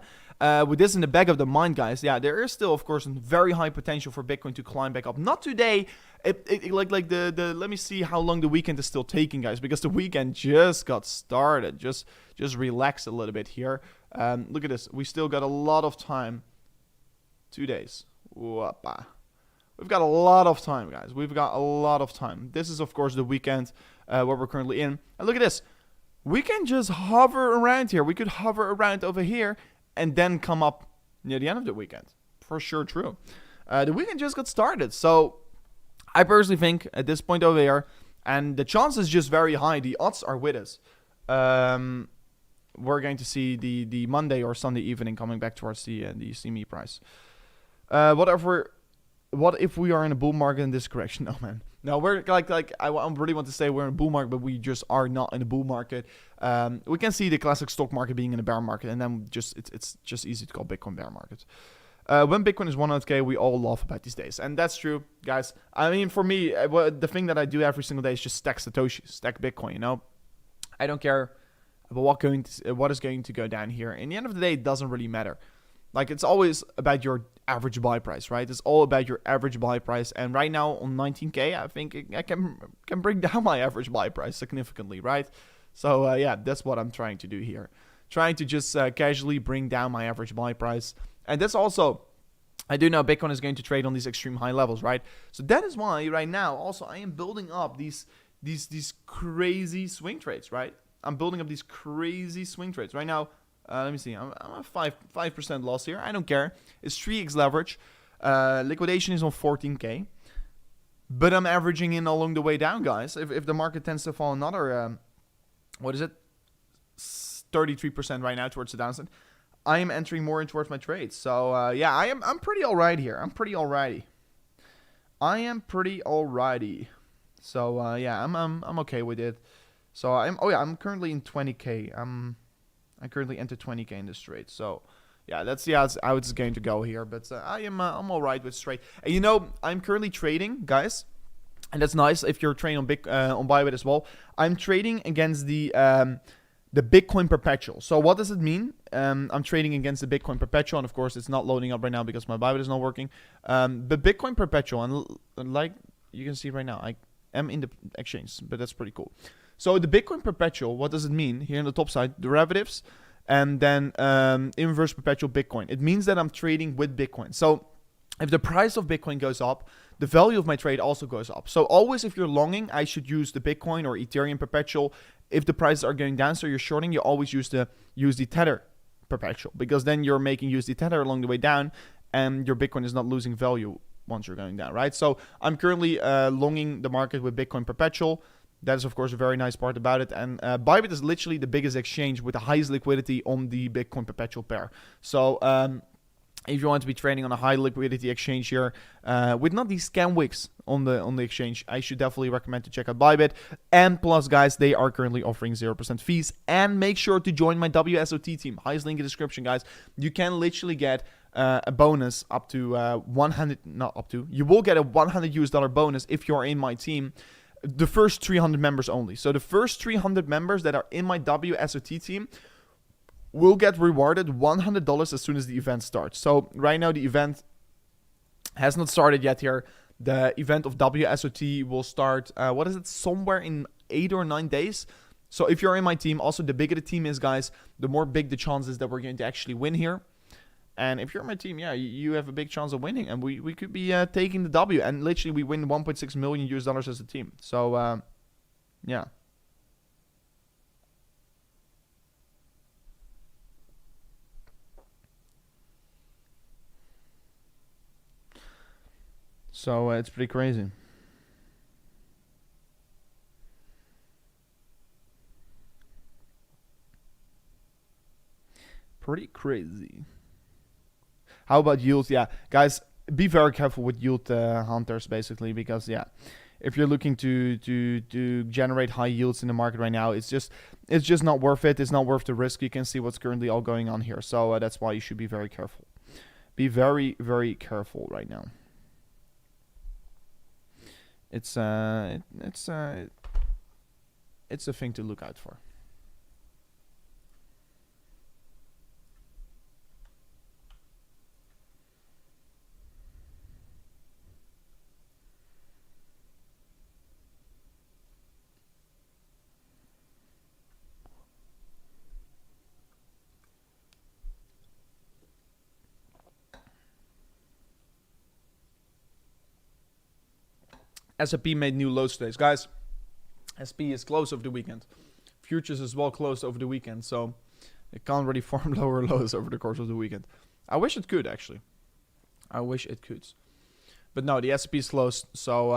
with this in the back of the mind, guys, yeah, there is still, of course, a very high potential for Bitcoin to climb back up. Not today. Let me see how long the weekend is still taking, guys, because the weekend just got started. Just relax a little bit here. Look at this. We still got a lot of time. 2 days. Whoppa. We've got a lot of time, guys. We've got a lot of time. This is, of course, the weekend where we're currently in. And look at this. We can just hover around here. We could hover around over here and then come up near the end of the weekend. For sure true. The weekend just got started. So I personally think at this point over here, and the chance is just very high. The odds are with us. We're going to see the Monday or Sunday evening coming back towards the CME price. What if we are in a bull market in this correction? No, man. No, we're I really want to say we're in a bull market, but we just are not in a bull market. We can see the classic stock market being in a bear market, and then it's just easy to call Bitcoin bear market. When Bitcoin is 100k, we all laugh about these days, and that's true, guys. I mean, for me, the thing that I do every single day is just stack Satoshis, stack Bitcoin. You know, I don't care about what is going to go down here. In the end of the day, it doesn't really matter. Like, it's always about your average buy price, right? It's all about your average buy price. And right now on 19k, I think I can bring down my average buy price significantly, right? So yeah, that's what I'm trying to do here. Trying to just casually bring down my average buy price. And that's also, I do know Bitcoin is going to trade on these extreme high levels, right? So that is why right now also I am building up these crazy swing trades, right? I'm building up these crazy swing trades right now. Let me see. I'm at 5% loss here. I don't care. It's 3x leverage. Liquidation is on 14k. But I'm averaging in along the way down, guys. If the market tends to fall another, 33% right now towards the downside, I am entering more in towards my trades. So yeah, I'm pretty alright here. I'm pretty alrighty. So yeah, I'm okay with it. So I'm currently in 20k. I currently enter 20k in this trade. So yeah, that's how it's going to go here. But I'm alright with straight. And you know, I'm currently trading, guys. And that's nice if you're trading on Bybit as well. I'm trading against the Bitcoin perpetual. So what does it mean? I'm trading against the Bitcoin perpetual, and of course it's not loading up right now because my Bybit is not working. But Bitcoin perpetual, and like you can see right now, I am in the exchange, but that's pretty cool. So the Bitcoin perpetual, what does it mean? Here on the top side, derivatives, and then inverse perpetual Bitcoin. It means that I'm trading with Bitcoin. So if the price of Bitcoin goes up, the value of my trade also goes up. So always if you're longing, I should use the Bitcoin or Ethereum perpetual. If the prices are going down, so you're shorting, you always use the tether perpetual, because then you're making USD tether along the way down, and your Bitcoin is not losing value once you're going down, right? So I'm currently longing the market with Bitcoin perpetual. That is, of course, a very nice part about it. And Bybit is literally the biggest exchange with the highest liquidity on the Bitcoin perpetual pair. So if you want to be trading on a high liquidity exchange here with not these scam wicks on the exchange, I should definitely recommend to check out Bybit. And plus, guys, they are currently offering 0% fees. And make sure to join my WSOT team. Highest link in the description, guys. You can literally get a bonus up to 100, not up to, you will get a $100 bonus if you're in my team. The first 300 members only. So the first 300 members that are in my WSOT team will get rewarded $100 as soon as the event starts. So right now the event has not started yet here. The event of WSOT will start, somewhere in 8 or 9 days. So if you're in my team, also the bigger the team is, guys, the more big the chances that we're going to actually win here. And if you're in my team, yeah, you have a big chance of winning. And we could be taking the W. And literally we win $1.6 million US as a team. So, yeah. So it's pretty crazy. Pretty crazy. How about yields? Yeah, guys, be very careful with yield hunters, basically, because yeah, if you're looking to generate high yields in the market right now, it's just not worth it. It's not worth the risk. You can see what's currently all going on here, so that's why you should be very careful. Be very, very careful right now. It's a thing to look out for. S&P made new lows today. Guys, S&P is closed over the weekend. Futures as well closed over the weekend. So it can't really form lower lows over the course of the weekend. I wish it could, actually. I wish it could. But no, the S&P is closed. So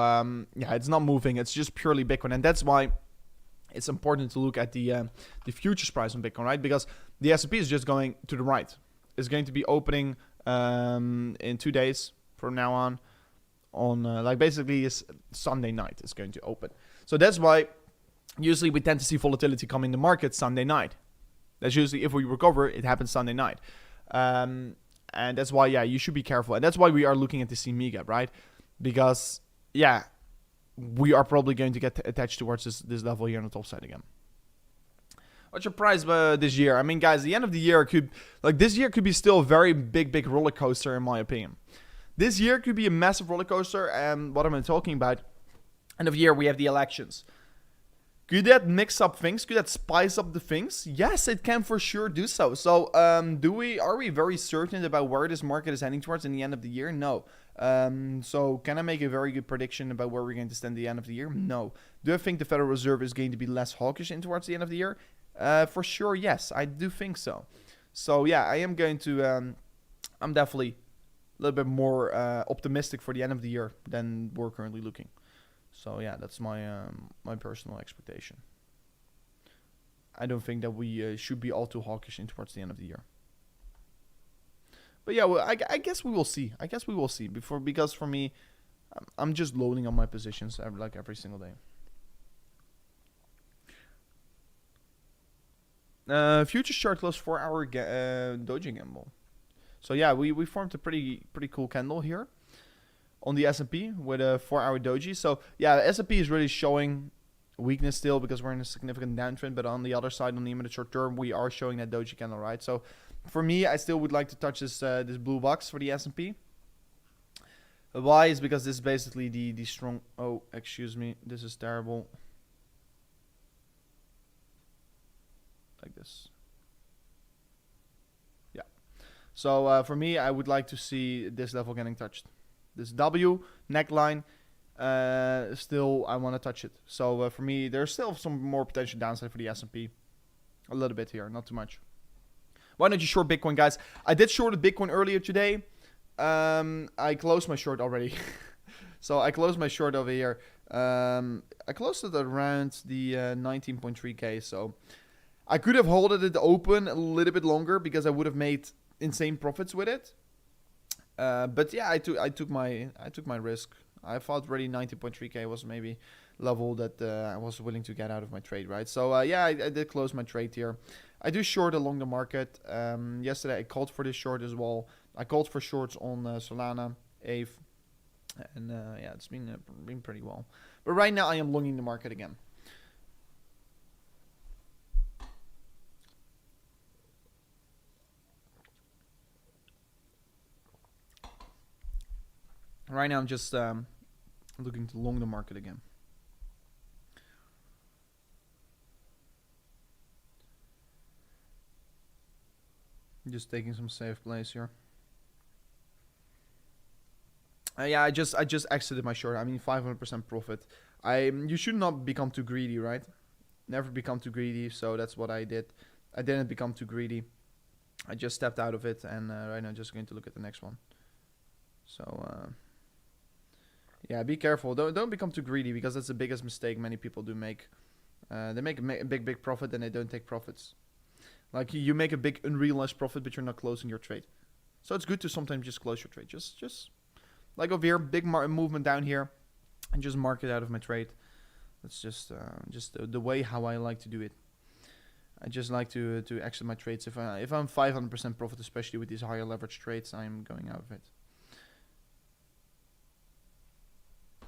yeah, it's not moving. It's just purely Bitcoin. And that's why it's important to look at the futures price on Bitcoin, right? Because the S&P is just going to the right. It's going to be opening in 2 days from now on. Like basically is Sunday night is going to open. So that's why usually we tend to see volatility come in the market Sunday night. That's usually, if we recover, it happens Sunday night. And that's why, yeah, you should be careful. And that's why we are looking at the CME gap, right? Because, yeah, we are probably going to get attached towards this level here on the top side again. What's your price this year? I mean, guys, the end of the year this year could be still a very big roller coaster in my opinion. This year could be a massive roller coaster, and what am I talking about? End of year, we have the elections. Could that mix up things? Could that spice up the things? Yes, it can for sure do so. So, are we very certain about where this market is heading towards in the end of the year? No. So, can I make a very good prediction about where we're going to stand at the end of the year? No. Do I think the Federal Reserve is going to be less hawkish in towards the end of the year? For sure, yes. I do think so. So, yeah, I am going to... I'm definitely a little bit more optimistic for the end of the year than we're currently looking. So yeah, that's my personal expectation. I don't think that we should be all too hawkish in towards the end of the year. But yeah, well, I guess we will see. I guess we will see because for me, I'm just loading on my positions every single day. Future chart close 4 hour doji gamble. So yeah, we formed a pretty cool candle here on the S&P with a 4 hour doji. So yeah, the S&P is really showing weakness still because we're in a significant downtrend. But on the other side, on the immediate short term, we are showing that doji candle, right? So for me, I still would like to touch this this blue box for the S&P. Why is because this is basically the strong. Oh, excuse me, this is terrible. Like this. Yeah. So for me, I would like to see this level getting touched. This W neckline. Still, I want to touch it. So for me, there's still some more potential downside for the S&P. A little bit here, not too much. Why don't you short Bitcoin, guys? I did short Bitcoin earlier today. I closed my short already. So I closed my short over here. I closed it around the 19.3k. So I could have held it open a little bit longer because I would have made insane profits with it. But yeah, I took my risk. I thought already 19.3k was maybe level that I was willing to get out of my trade, right? So yeah, I did close my trade here. I do short along the market. Yesterday I called for this short as well. I called for shorts on Solana, Aave, and yeah, it's been pretty well. But right now I am longing the market again. Right now I'm just looking to long the market again. Just taking some safe plays here. Yeah, I just exited my short. I mean, 500% profit. You should not become too greedy, right? Never become too greedy. So that's what I did. I didn't become too greedy. I just stepped out of it, and right now I'm just going to look at the next one. So yeah, be careful. Don't become too greedy because that's the biggest mistake many people do make. They make a big profit and they don't take profits. Like you make a big unrealized profit, but you're not closing your trade. So it's good to sometimes just close your trade. Just like over here, big movement down here, and just mark it out of my trade. That's just the way how I like to do it. I just like to exit my trades if I'm 500% profit, especially with these higher leverage trades. I'm going out of it.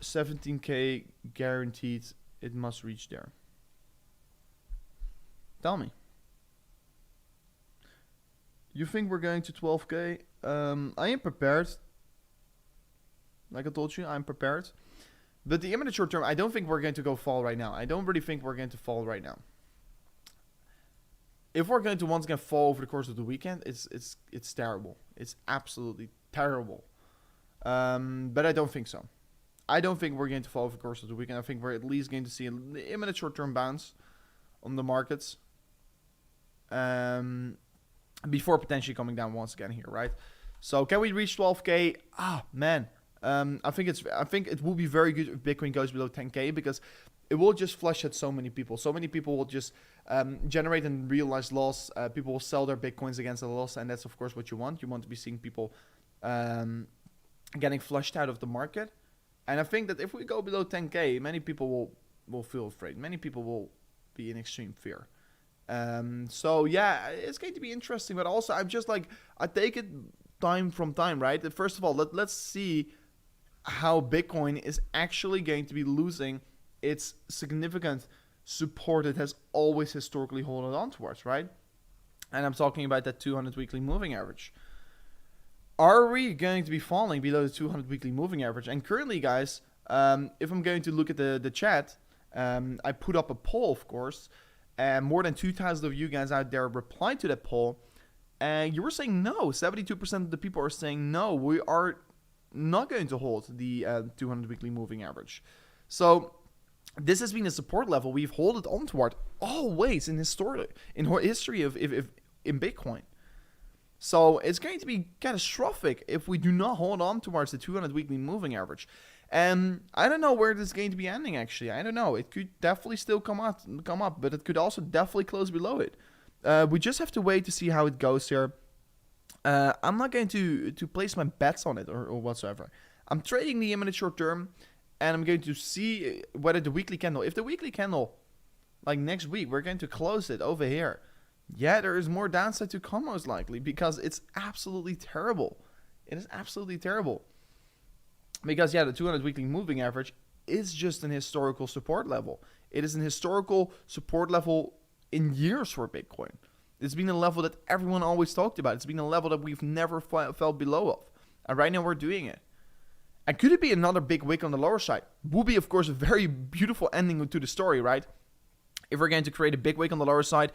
17k guaranteed. It must reach there. Tell me. You think we're going to 12k? I am prepared. Like I told you, I'm prepared. But the imminent short term, I don't think we're going to go fall right now. I don't really think we're going to fall right now. If we're going to once again fall over the course of the weekend, it's terrible. It's absolutely terrible. But I don't think so. I don't think we're going to fall over the course of the weekend. I think we're at least going to see an imminent short term bounce on the markets. Before potentially coming down once again here, right? So can we reach 12k? Ah, man. I think it will be very good if Bitcoin goes below 10k because it will just flush at so many people. So many people will just generate and realize loss. People will sell their Bitcoins against the loss, and that's of course what you want. You want to be seeing people getting flushed out of the market. And I think that if we go below 10k, many people will feel afraid. Many people will be in extreme fear. So yeah, it's going to be interesting, but also I'm just like, I take it time from time, right? First of all, let's see how Bitcoin is actually going to be losing its significant support it has always historically held on towards, right? And I'm talking about that 200 weekly moving average. Are we going to be falling below the 200 weekly moving average? And currently, guys, if I'm going to look at the chat, I put up a poll, of course, and more than 2,000 of you guys out there replied to that poll, and you were saying no. 72% of the people are saying no, we are not going to hold the 200 weekly moving average. So this has been a support level we've held it on toward always in history of in Bitcoin. So it's going to be catastrophic if we do not hold on towards the 200 weekly moving average. And I don't know where this is going to be ending, actually. I don't know. It could definitely still come up, but it could also definitely close below it. We just have to wait to see how it goes here. I'm not going to place my bets on it or whatsoever. I'm trading the imminent short term, and I'm going to see whether the weekly candle, if the weekly candle, like next week, we're going to close it over here. Yeah, there is more downside to come most likely, because it's absolutely terrible. It is absolutely terrible. Because yeah, the 200 weekly moving average is just an historical support level. It is an historical support level in years for Bitcoin. It's been a level that everyone always talked about. It's been a level that we've never fell below of. And right now we're doing it. And could it be another big wick on the lower side? Would be, of course, a very beautiful ending to the story, right? If we're going to create a big wick on the lower side,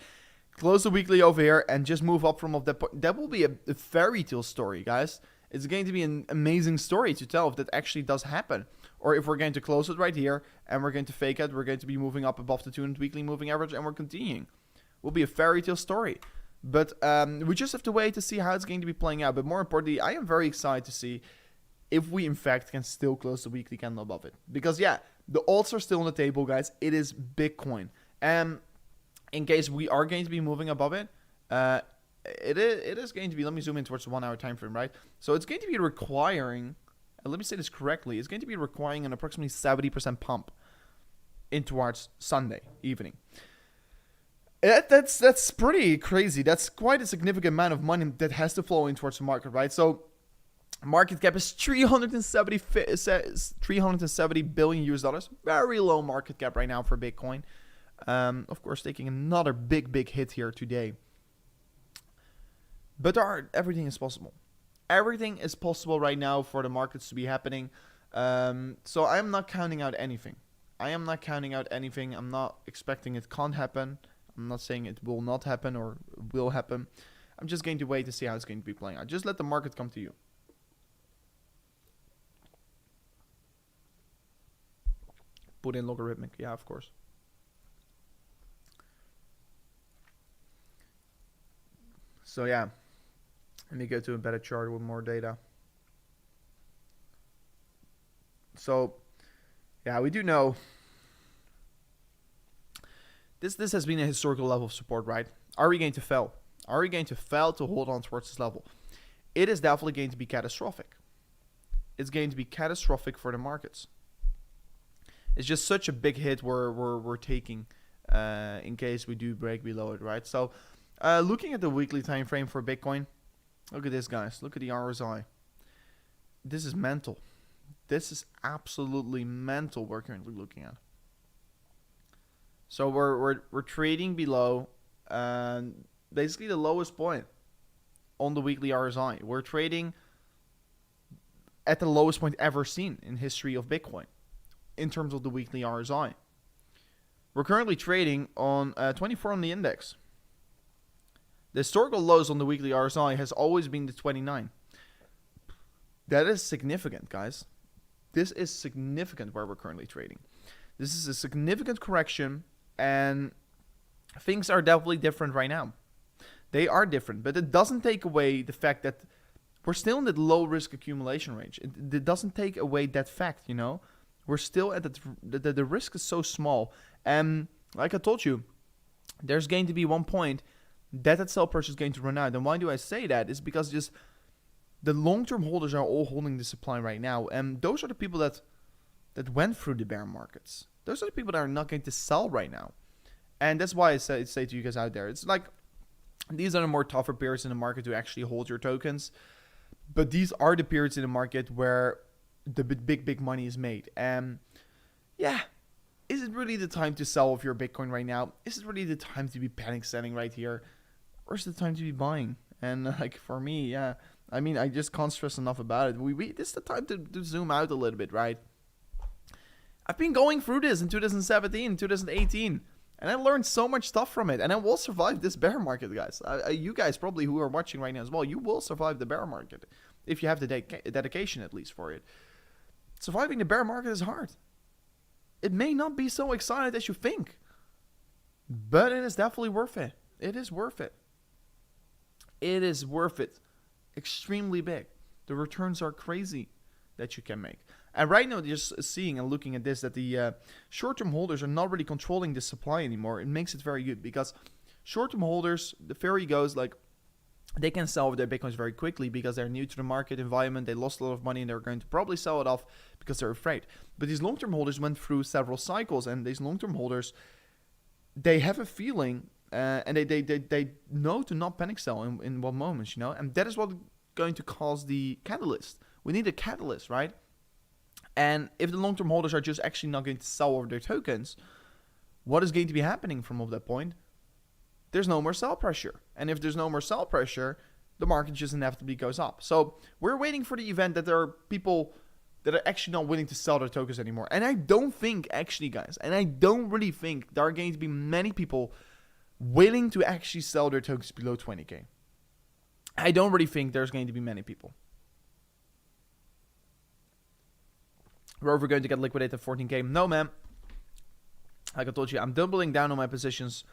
close the weekly over here, and just move up from that point. That will be a fairy tale story, guys. It's going to be an amazing story to tell if that actually does happen. Or if we're going to close it right here, and we're going to fake it, we're going to be moving up above the 200 weekly moving average, and we're continuing. Will be a fairy tale story. But we just have to wait to see how it's going to be playing out. But more importantly, I am very excited to see if we, in fact, can still close the weekly candle above it. Because, yeah, the alts are still on the table, guys. It is Bitcoin. And in case we are going to be moving above it, it is going to be, let me zoom in towards the 1 hour time frame, right? So it's going to be requiring, let me say this correctly, it's going to be requiring an approximately 70% pump in towards Sunday evening. That's pretty crazy. That's quite a significant amount of money that has to flow in towards the market, right? So market cap is 370 billion US dollars. Very low market cap right now for Bitcoin. Of course, taking another big hit here today. But everything is possible. Everything is possible right now for the markets to be happening. So I'm not counting out anything. I'm not expecting it can't happen. I'm not saying it will not happen or will happen. I'm just going to wait to see how it's going to be playing out. Just let the market come to you. Put in logarithmic. Yeah, of course. So yeah, let me go to a better chart with more data. So yeah, we do know this has been a historical level of support, right? Are we going to fail? Are we going to fail to hold on towards this level? It is definitely going to be catastrophic. It's going to be catastrophic for the markets. It's just such a big hit we're taking in case we do break below it, right? So looking at the weekly time frame for Bitcoin, look at this, guys. Look at the RSI. This is mental. This is absolutely mental we're currently looking at. So we're trading below basically the lowest point on the weekly RSI. We're trading at the lowest point ever seen in history of Bitcoin in terms of the weekly RSI. We're currently trading on 24 on the index. The historical lows on the weekly RSI has always been the 29. That is significant, guys. This is significant where we're currently trading. This is a significant correction, and things are definitely different right now. They are different, but it doesn't take away the fact that we're still in the low risk accumulation range. It doesn't take away that fact, you know. We're still at the risk is so small. And like I told you, there's going to be one point that sell pressure is going to run out. And why do I say that? It's because just the long-term holders are all holding the supply right now. And those are the people that went through the bear markets. Those are the people that are not going to sell right now. And that's why I say to you guys out there, it's like these are the more tougher periods in the market to actually hold your tokens. But these are the periods in the market where the big money is made. And yeah, is it really the time to sell off your Bitcoin right now? Is it really the time to be panic selling right here? Or is it the time to be buying? And like for me, yeah, I mean, I just can't stress enough about it. This is the time to zoom out a little bit, right? I've been going through this in 2017, 2018, and I learned so much stuff from it. And I will survive this bear market, guys. You guys probably who are watching right now as well, you will survive the bear market if you have the dedication at least for it. Surviving the bear market is hard. It may not be so exciting as you think, but it is definitely worth it. It is worth it. It is worth it. Extremely big. The returns are crazy that you can make. And right now, just seeing and looking at this, that the short-term holders are not really controlling the supply anymore. It makes it very good because short-term holders, the theory goes like, they can sell their Bitcoins very quickly because they're new to the market environment. They lost a lot of money and they're going to probably sell it off because they're afraid. But these long-term holders went through several cycles, and these long-term holders, they have a feeling and they know to not panic sell in what moments, you know, and that is what going to cause the catalyst. We need a catalyst, right? And if the long-term holders are just actually not going to sell over their tokens, what is going to be happening from that point? There's no more sell pressure. And if there's no more sell pressure, the market just inevitably goes up. So we're waiting for the event that there are people that are actually not willing to sell their tokens anymore. And I don't think, actually, guys, and I don't really think there are going to be many people willing to actually sell their tokens below 20K. I don't really think there's going to be many people. We're over going to get liquidated at 14K. No, man. Like I told you, I'm doubling down on my positions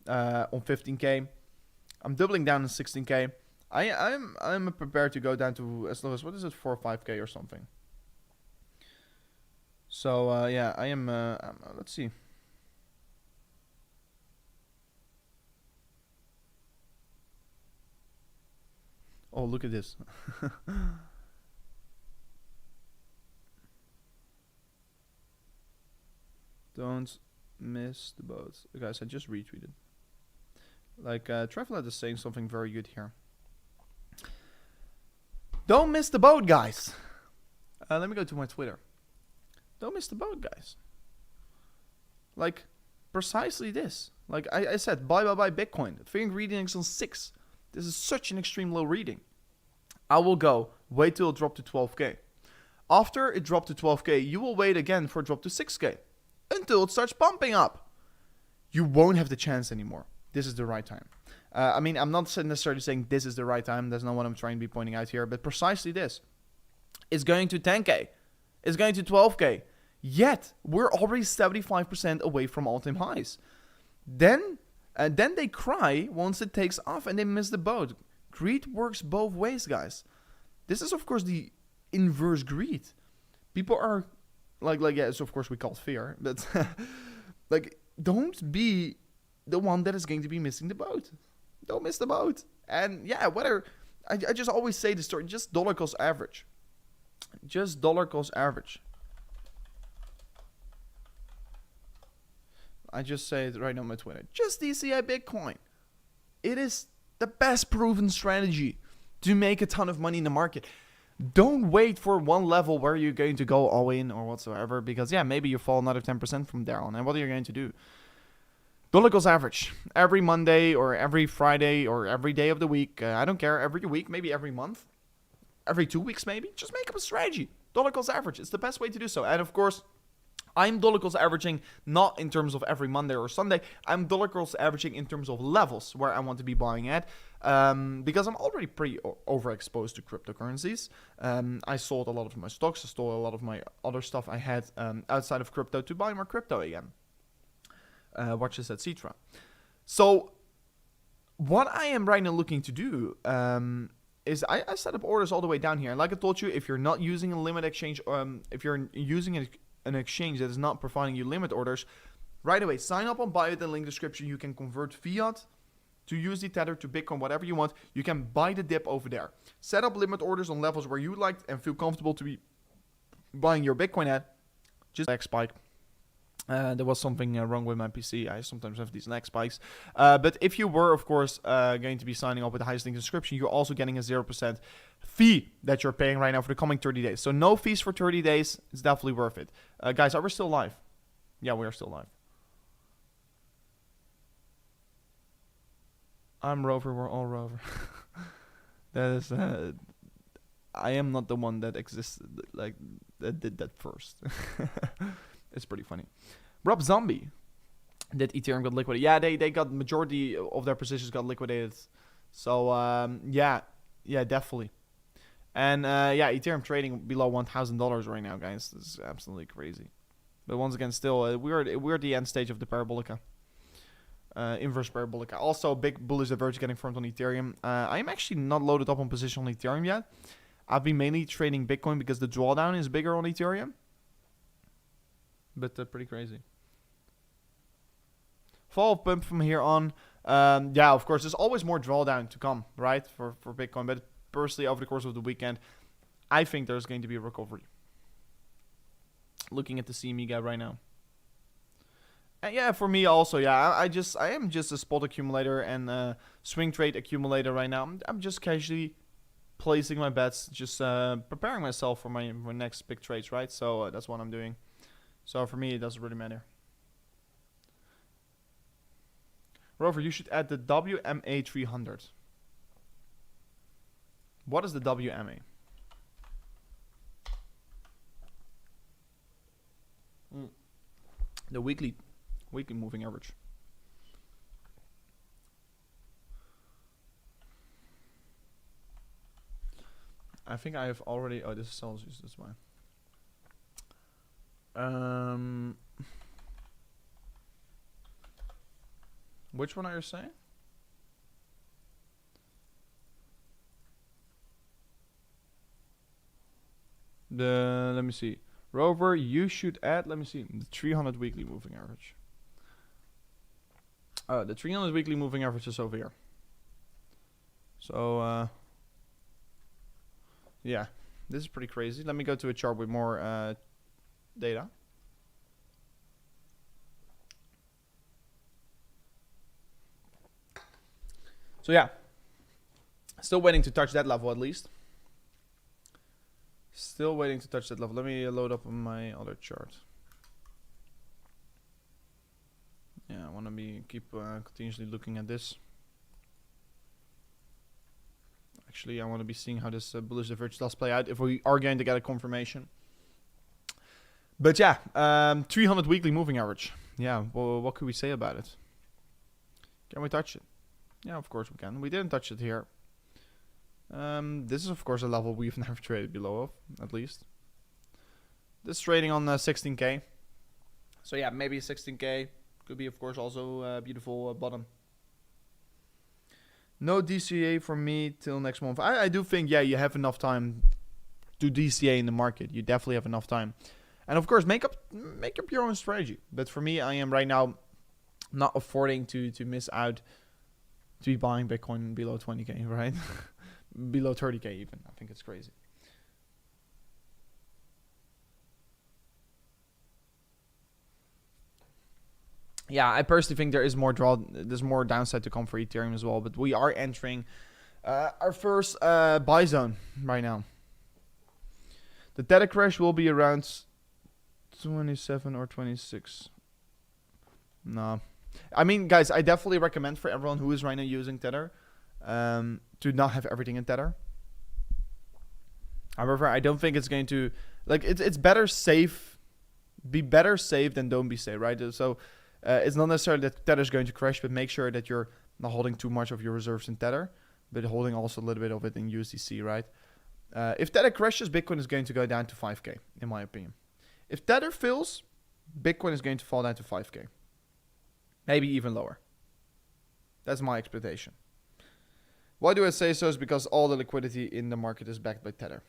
on 15K. I'm doubling down on 16K. I'm prepared to go down to as low as, what is it, 4 or 5K or something. So yeah, I am. Let's see. Oh, look at this. Don't miss the boat. Guys, I just retweeted. Like, Traveler is saying something very good here. Don't miss the boat, guys. Let me go to my Twitter. Don't miss the boat, guys. Like, precisely this. Like I said, buy Bitcoin. Figuring reading is on 6. This is such an extreme low reading. I will go. Wait till it drops to 12K. After it dropped to 12K, you will wait again for it drop to 6K. Until it starts pumping up. You won't have the chance anymore. This is the right time. I mean, I'm not necessarily saying this is the right time. That's not what I'm trying to be pointing out here. But precisely this. It's going to 10K. It's going to 12K. Yet, we're already 75% away from all-time highs. Then they cry once it takes off and they miss the boat. Greed works both ways, guys. This is, of course, the inverse greed. People are like yeah, so of course we call it fear, but like, don't be the one that is going to be missing the boat. Don't miss the boat. And yeah, I just always say the story, just dollar cost average. Just dollar cost average. I just say it right now on my Twitter. Just DCI Bitcoin. It is the best proven strategy to make a ton of money in the market. Don't wait for one level where you're going to go all in or whatsoever, because yeah, maybe you fall another 10% from there on. And what are you going to do? Dollar cost average. Every Monday or every Friday or every day of the week. I don't care. Every week, maybe every month. Every 2 weeks maybe. Just make up a strategy. Dollar cost average. It's the best way to do so. And of course, I'm dollar cost averaging not in terms of every Monday or Sunday. I'm dollar cost averaging in terms of levels where I want to be buying at. Because I'm already pretty overexposed to cryptocurrencies. I sold a lot of my stocks. I sold a lot of my other stuff I had outside of crypto to buy more crypto again. Watches, etc. So what I am right now looking to do is I set up orders all the way down here. And like I told you, if you're not using a limit exchange, if you're using an exchange that is not providing you limit orders, right away, sign up on Buy the link description. You can convert fiat to USD Tether to Bitcoin, whatever you want. You can buy the dip over there. Set up limit orders on levels where you like and feel comfortable to be buying your Bitcoin at. Just lag spike. There was something wrong with my PC. I sometimes have these lag spikes. But if you were, of course, going to be signing up with the highest link description, you're also getting a 0% fee that you're paying right now for the coming 30 days. So no fees for 30 days. It's definitely worth it. Guys, are we still live? Yeah, we are still live. I'm Rover. We're all Rover. That is... I am not the one that existed, like, that did that first. It's pretty funny. Rob Zombie. Did Ethereum got liquidated? Yeah, they got majority of their positions got liquidated. So, yeah, definitely. And, yeah, Ethereum trading below $1,000 right now, guys. This is absolutely crazy. But once again, still, we're at the end stage of the parabolica. Inverse parabolica. Also, big bullish divergence getting formed on Ethereum. I am actually not loaded up on position on Ethereum yet. I've been mainly trading Bitcoin because the drawdown is bigger on Ethereum. But pretty crazy. Fall pump from here on. Yeah, of course, there's always more drawdown to come, right, for Bitcoin. But personally, over the course of the weekend, I think there's going to be a recovery. Looking at the CME gap right now. And yeah, for me also, yeah, I am just a spot accumulator and a swing trade accumulator right now. I'm just casually placing my bets, just preparing myself for my next big trades, right? So that's what I'm doing. So for me, it doesn't really matter. Rover, you should add the WMA 300. What is the WMA? The weekly moving average. I think I have already. Oh, this is Celsius. That's why. Which one are you saying? Let me see. Rover, you should add, let me see, the 300 weekly moving average. The 300 weekly moving average is over here. So, yeah, this is pretty crazy. Let me go to a chart with more data. So yeah, still waiting to touch that level at least. Still waiting to touch that level. Let me load up on my other chart. Yeah, I want to keep continuously looking at this. Actually, I want to be seeing how this bullish divergence does play out if we are going to get a confirmation. But yeah, 300 weekly moving average. Yeah, well, what could we say about it? Can we touch it? Yeah, of course we can. We didn't touch it here. This is of course a level we've never traded below of, at least. This is trading on 16k. So yeah, maybe 16k could be of course also a beautiful bottom. No DCA for me till next month. I do think, yeah, you have enough time to DCA in the market. You definitely have enough time. And of course, make up your own strategy. But for me, I am right now not affording to miss out to be buying Bitcoin below 20k, right? Below 30k even. I think it's crazy. Yeah, I personally think there's more downside to come for Ethereum as well, but we are entering our first buy zone right now. The tether crash will be around 27 or 26. No. I mean, guys, I definitely recommend for everyone who is right now using tether to not have everything in tether. However, I don't think it's going to, like, it's better safe, be better safe than don't be safe, right? So it's not necessarily that tether is going to crash, but make sure that you're not holding too much of your reserves in tether, but holding also a little bit of it in USDC, right? If tether crashes, Bitcoin is going to go down to 5k, in my opinion. If tether fails, Bitcoin is going to fall down to 5k. Maybe even lower. That's my expectation. Why do I say so? Is because all the liquidity in the market is backed by tether.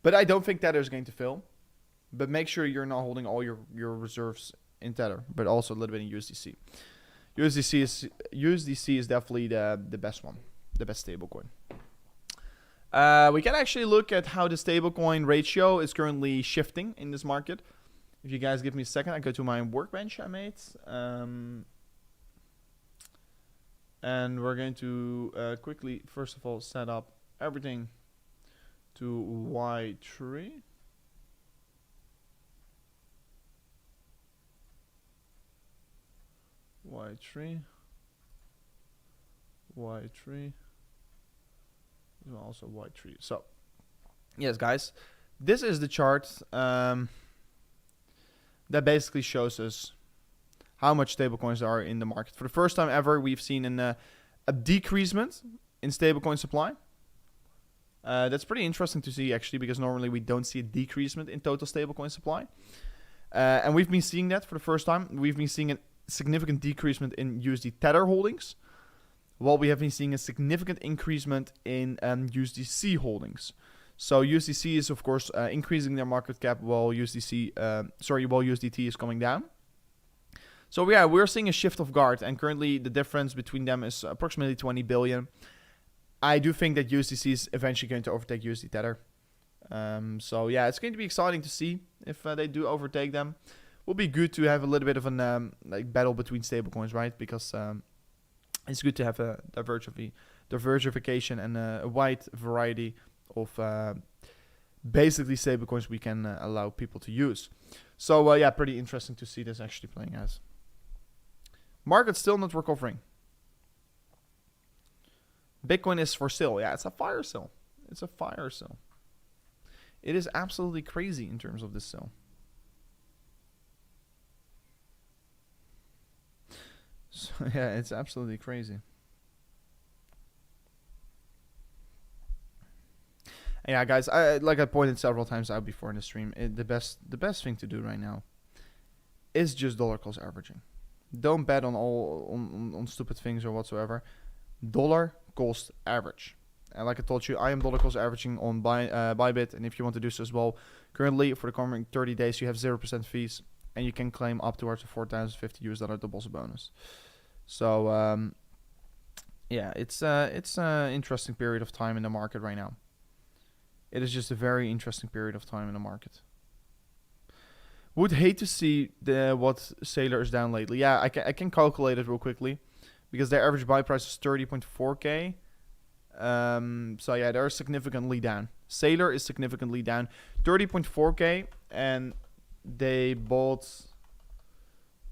But I don't think tether is going to fail. But make sure you're not holding all your reserves in tether, but also a little bit in USDC. USDC is definitely the best one, the best stablecoin. We can actually look at how the stablecoin ratio is currently shifting in this market. If you guys give me a second, I go to my workbench I made. And we're going to quickly, first of all, set up everything to Y3. Y3. Y3. Also Y3. So, yes, guys, this is the chart that basically shows us how much stablecoins are in the market. For the first time ever, we've seen a decreasement in stablecoin supply. That's pretty interesting to see, actually, because normally we don't see a decreasement in total stablecoin supply. And we've been seeing that for the first time. We've been seeing a significant decreasement in USD Tether holdings, while we have been seeing a significant increasement in USDC holdings. So USDC is, of course, increasing their market cap, while USDT is coming down. So yeah, we're seeing a shift of guard, and currently the difference between them is approximately 20 billion. I do think that USDC is eventually going to overtake USD Tether. So yeah, it's going to be exciting to see if they do overtake them. Will be good to have a little bit of an like battle between stablecoins, right? Because it's good to have a diversification and a wide variety of basically stablecoins we can allow people to use. So yeah, pretty interesting to see this actually playing out. Market's still not recovering. Bitcoin is for sale. Yeah, it's a fire sale. It's a fire sale. It is absolutely crazy in terms of this sale. So yeah, it's absolutely crazy. And yeah, guys, like I pointed several times out before in the stream, the best thing to do right now is just dollar cost averaging. Don't bet on on stupid things or whatsoever. Dollar cost average. And like I told you, I am dollar cost averaging on Bybit, and if you want to do so as well, currently for the coming 30 days you have 0% fees, and you can claim up towards a $4,050 deposit bonus. So yeah, it's an interesting period of time in the market right now. It is just a very interesting period of time in the market. Would hate to see what Sailor is down lately. Yeah, I can calculate it real quickly, because their average buy price is 30.4k. So yeah, they're significantly down. Sailor is significantly down, 30.4k, and they bought,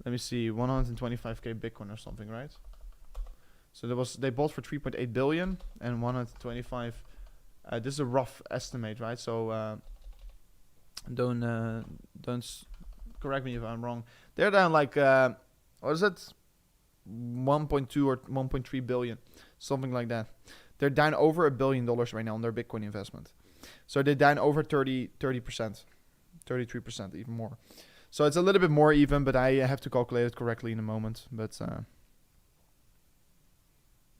let me see, 125k Bitcoin or something, right? So they bought for 3.8 billion and 125. This is a rough estimate, right? So don't correct me if I'm wrong. They're down like what is it? 1.2 or 1.3 billion, something like that. They're down over $1 billion right now on their Bitcoin investment. So they're down over 30%, 33%, even more. So it's a little bit more even, but I have to calculate it correctly in a moment. But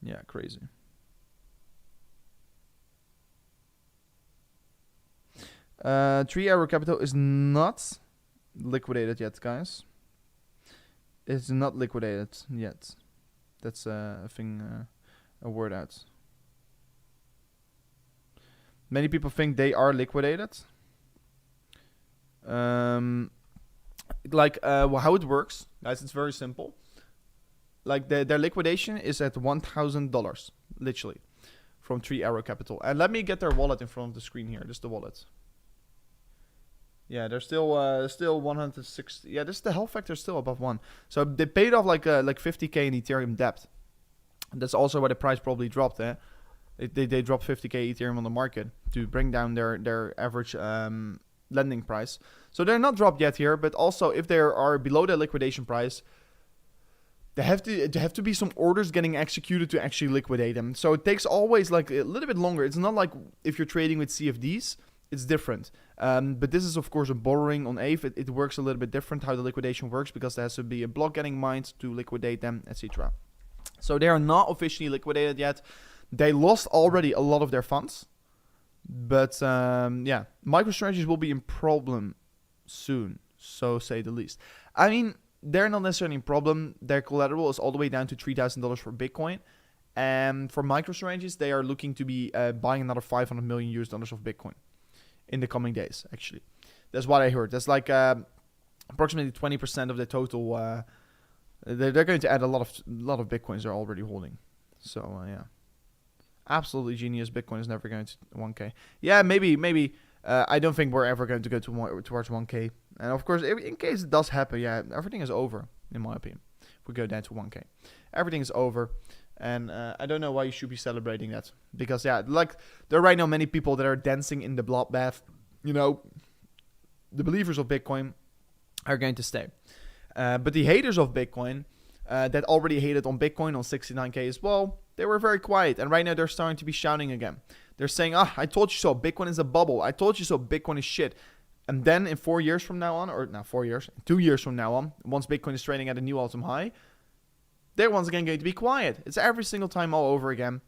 yeah, crazy. Three Arrow Capital is not liquidated yet, guys. It's not liquidated yet. That's a thing, a word out. Many people think they are liquidated. How it works, guys, it's very simple. Like their liquidation is at $1,000, literally, from 3 Arrow Capital. And let me get their wallet in front of the screen here. This is the wallet. Yeah, they're still 160. Yeah, this is the health factor still above 1. So they paid off like 50k in Ethereum debt. And that's also why the price probably dropped. They dropped 50k Ethereum on the market to bring down their average lending price. So they're not dropped yet here, but also if they are below their liquidation price, there have to be some orders getting executed to actually liquidate them. So it takes always like a little bit longer. It's not like if you're trading with CFDs, it's different. But this is of course a borrowing on Aave. It works a little bit different how the liquidation works, because there has to be a block getting mined to liquidate them, etc. So they are not officially liquidated yet. They lost already a lot of their funds. But yeah, MicroStrategies will be in problem soon, so say the least. I mean, they're not necessarily in problem. Their collateral is all the way down to $3,000 for Bitcoin. And for MicroStrategies, they are looking to be buying another $500 million of Bitcoin in the coming days, actually. That's what I heard. That's like approximately 20% of the total. They're going to add a lot of Bitcoins they're already holding. So yeah, absolutely genius. Bitcoin is never going to 1K. Yeah, maybe. I don't think we're ever going to go towards 1K. And of course, in case it does happen, yeah, everything is over, in my opinion. If we go down to 1K, everything is over. And I don't know why you should be celebrating that. Because, yeah, like, there are right now many people that are dancing in the bloodbath. You know, the believers of Bitcoin are going to stay. But the haters of Bitcoin, that already hated on Bitcoin on 69K as well, they were very quiet. And right now they're starting to be shouting again. They're saying, I told you so, Bitcoin is a bubble. I told you so, Bitcoin is shit. And then in 4 years from now on, or not 4 years, 2 years from now on, once Bitcoin is trading at a new all-time high, they're once again going to be quiet. It's every single time all over again.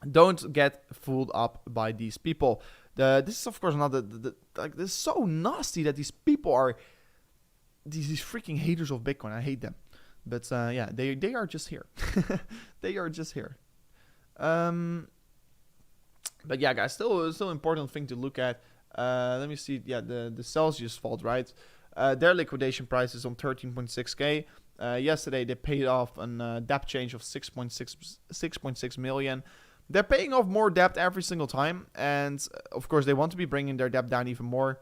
Don't get fooled up by these people. This is of course not like this is so nasty that these people are these freaking haters of Bitcoin. I hate them. But yeah, they are just here. They are just here. But yeah, guys, still important thing to look at. Let me see. Yeah, the Celsius fault, right? Their liquidation price is on 13.6k. Yesterday they paid off a debt change of 6.6 million. They're paying off more debt every single time, and of course they want to be bringing their debt down even more,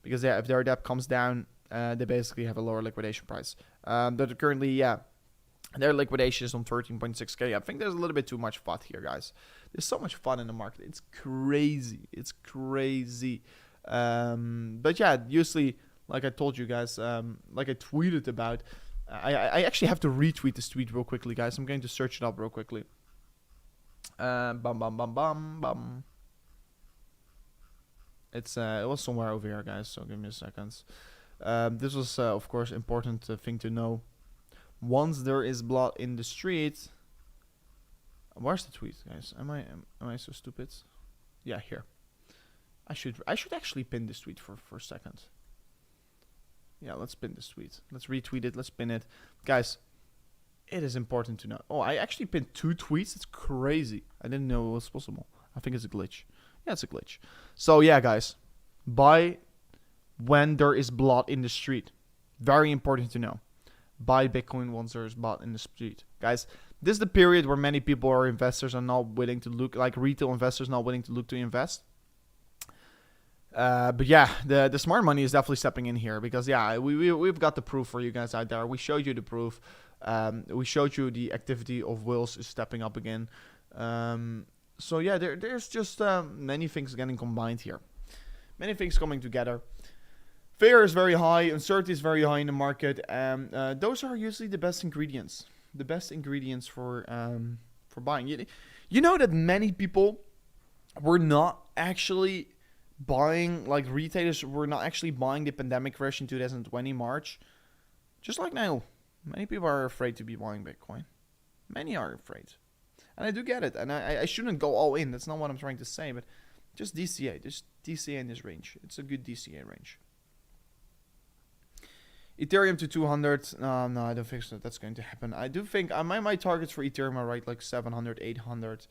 because if their debt comes down, they basically have a lower liquidation price. But currently, yeah, their liquidation is on 13.6k. I think there's a little bit too much FUD here, guys. There's so much fun in the market. It's crazy. It's crazy. But yeah, usually, like I told you guys, like I tweeted about, I actually have to retweet this tweet real quickly, guys. I'm going to search it up real quickly. Bum bum bum bum bum. It was somewhere over here, guys. So give me a second. This was, of course, important thing to know. Once there is blood in the street, where's the tweet, guys? Am I so stupid? Yeah, here. I should actually pin this tweet for a second. Yeah, let's pin this tweet. Let's retweet it. Let's pin it, guys. It is important to know. Oh, I actually pinned 2 tweets. It's crazy. I didn't know it was possible. I think it's a glitch. Yeah, it's a glitch. So yeah, guys, buy when there is blood in the street. Very important to know. Buy Bitcoin once there is blood in the street, guys. This is the period where many people or investors are not willing to look, like retail investors not willing to look to invest. But yeah, the smart money is definitely stepping in here, because yeah, we've got the proof for you guys out there. We showed you the proof. We showed you the activity of whales is stepping up again. So yeah, there's just many things getting combined here. Many things coming together. Fear is very high, uncertainty is very high in the market, and those are usually the best ingredients. The best ingredients for buying. You know that many people were not actually buying, like retailers were not actually buying the pandemic crash in 2020 March. Just like now, many people are afraid to be buying Bitcoin. Many are afraid, and I do get it. And I shouldn't go all in. That's not what I'm trying to say, but just DCA, just DCA in this range. It's a good DCA range. Ethereum to 200. No, I don't think so. That's going to happen. I do think my targets for Ethereum are right like 700, 800.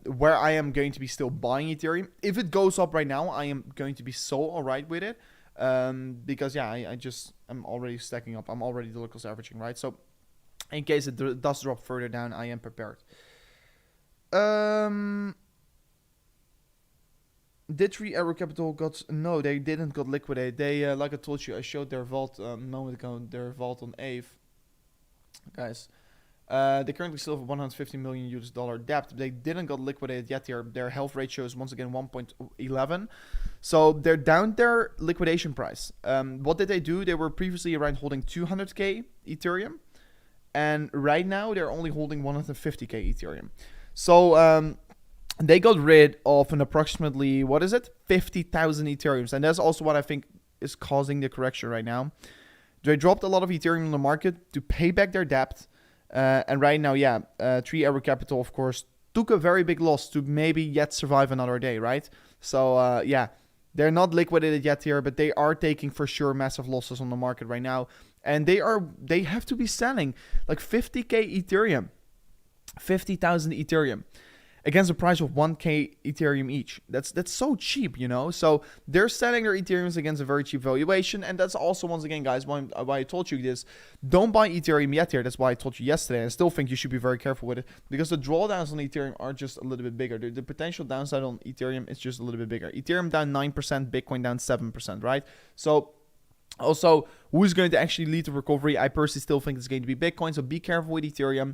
Where I am going to be still buying Ethereum. If it goes up right now, I am going to be so alright with it. Because yeah, I'm already stacking up. I'm already dollar cost averaging, right? So in case it does drop further down, I am prepared. Did 3 Arrow Capital got... No, they didn't got liquidated. They, like I told you, I showed their vault a moment ago, their vault on AVE. Guys, they currently still have $150 million US debt. They didn't got liquidated yet. Their health ratio is once again 1.11. So they're down their liquidation price. What did they do? They were previously around holding 200k Ethereum. And right now they're only holding 150k Ethereum. So... they got rid of an approximately, 50,000 Ethereums. And that's also what I think is causing the correction right now. They dropped a lot of Ethereum on the market to pay back their debt. And right now, yeah, 3 Arrow Capital, of course, took a very big loss to maybe yet survive another day, right? So, yeah, they're not liquidated yet here, but they are taking for sure massive losses on the market right now. And they have to be selling like 50k Ethereum, 50,000 Ethereum. Against a price of 1k Ethereum each. That's so cheap, you know? So they're selling their Ethereums against a very cheap valuation. And that's also, once again, guys, why I told you this. Don't buy Ethereum yet here. That's why I told you yesterday. I still think you should be very careful with it. Because the drawdowns on Ethereum are just a little bit bigger. The potential downside on Ethereum is just a little bit bigger. Ethereum down 9%, Bitcoin down 7%, right? So... also, who's going to actually lead the recovery? I personally still think it's going to be Bitcoin. So be careful with Ethereum.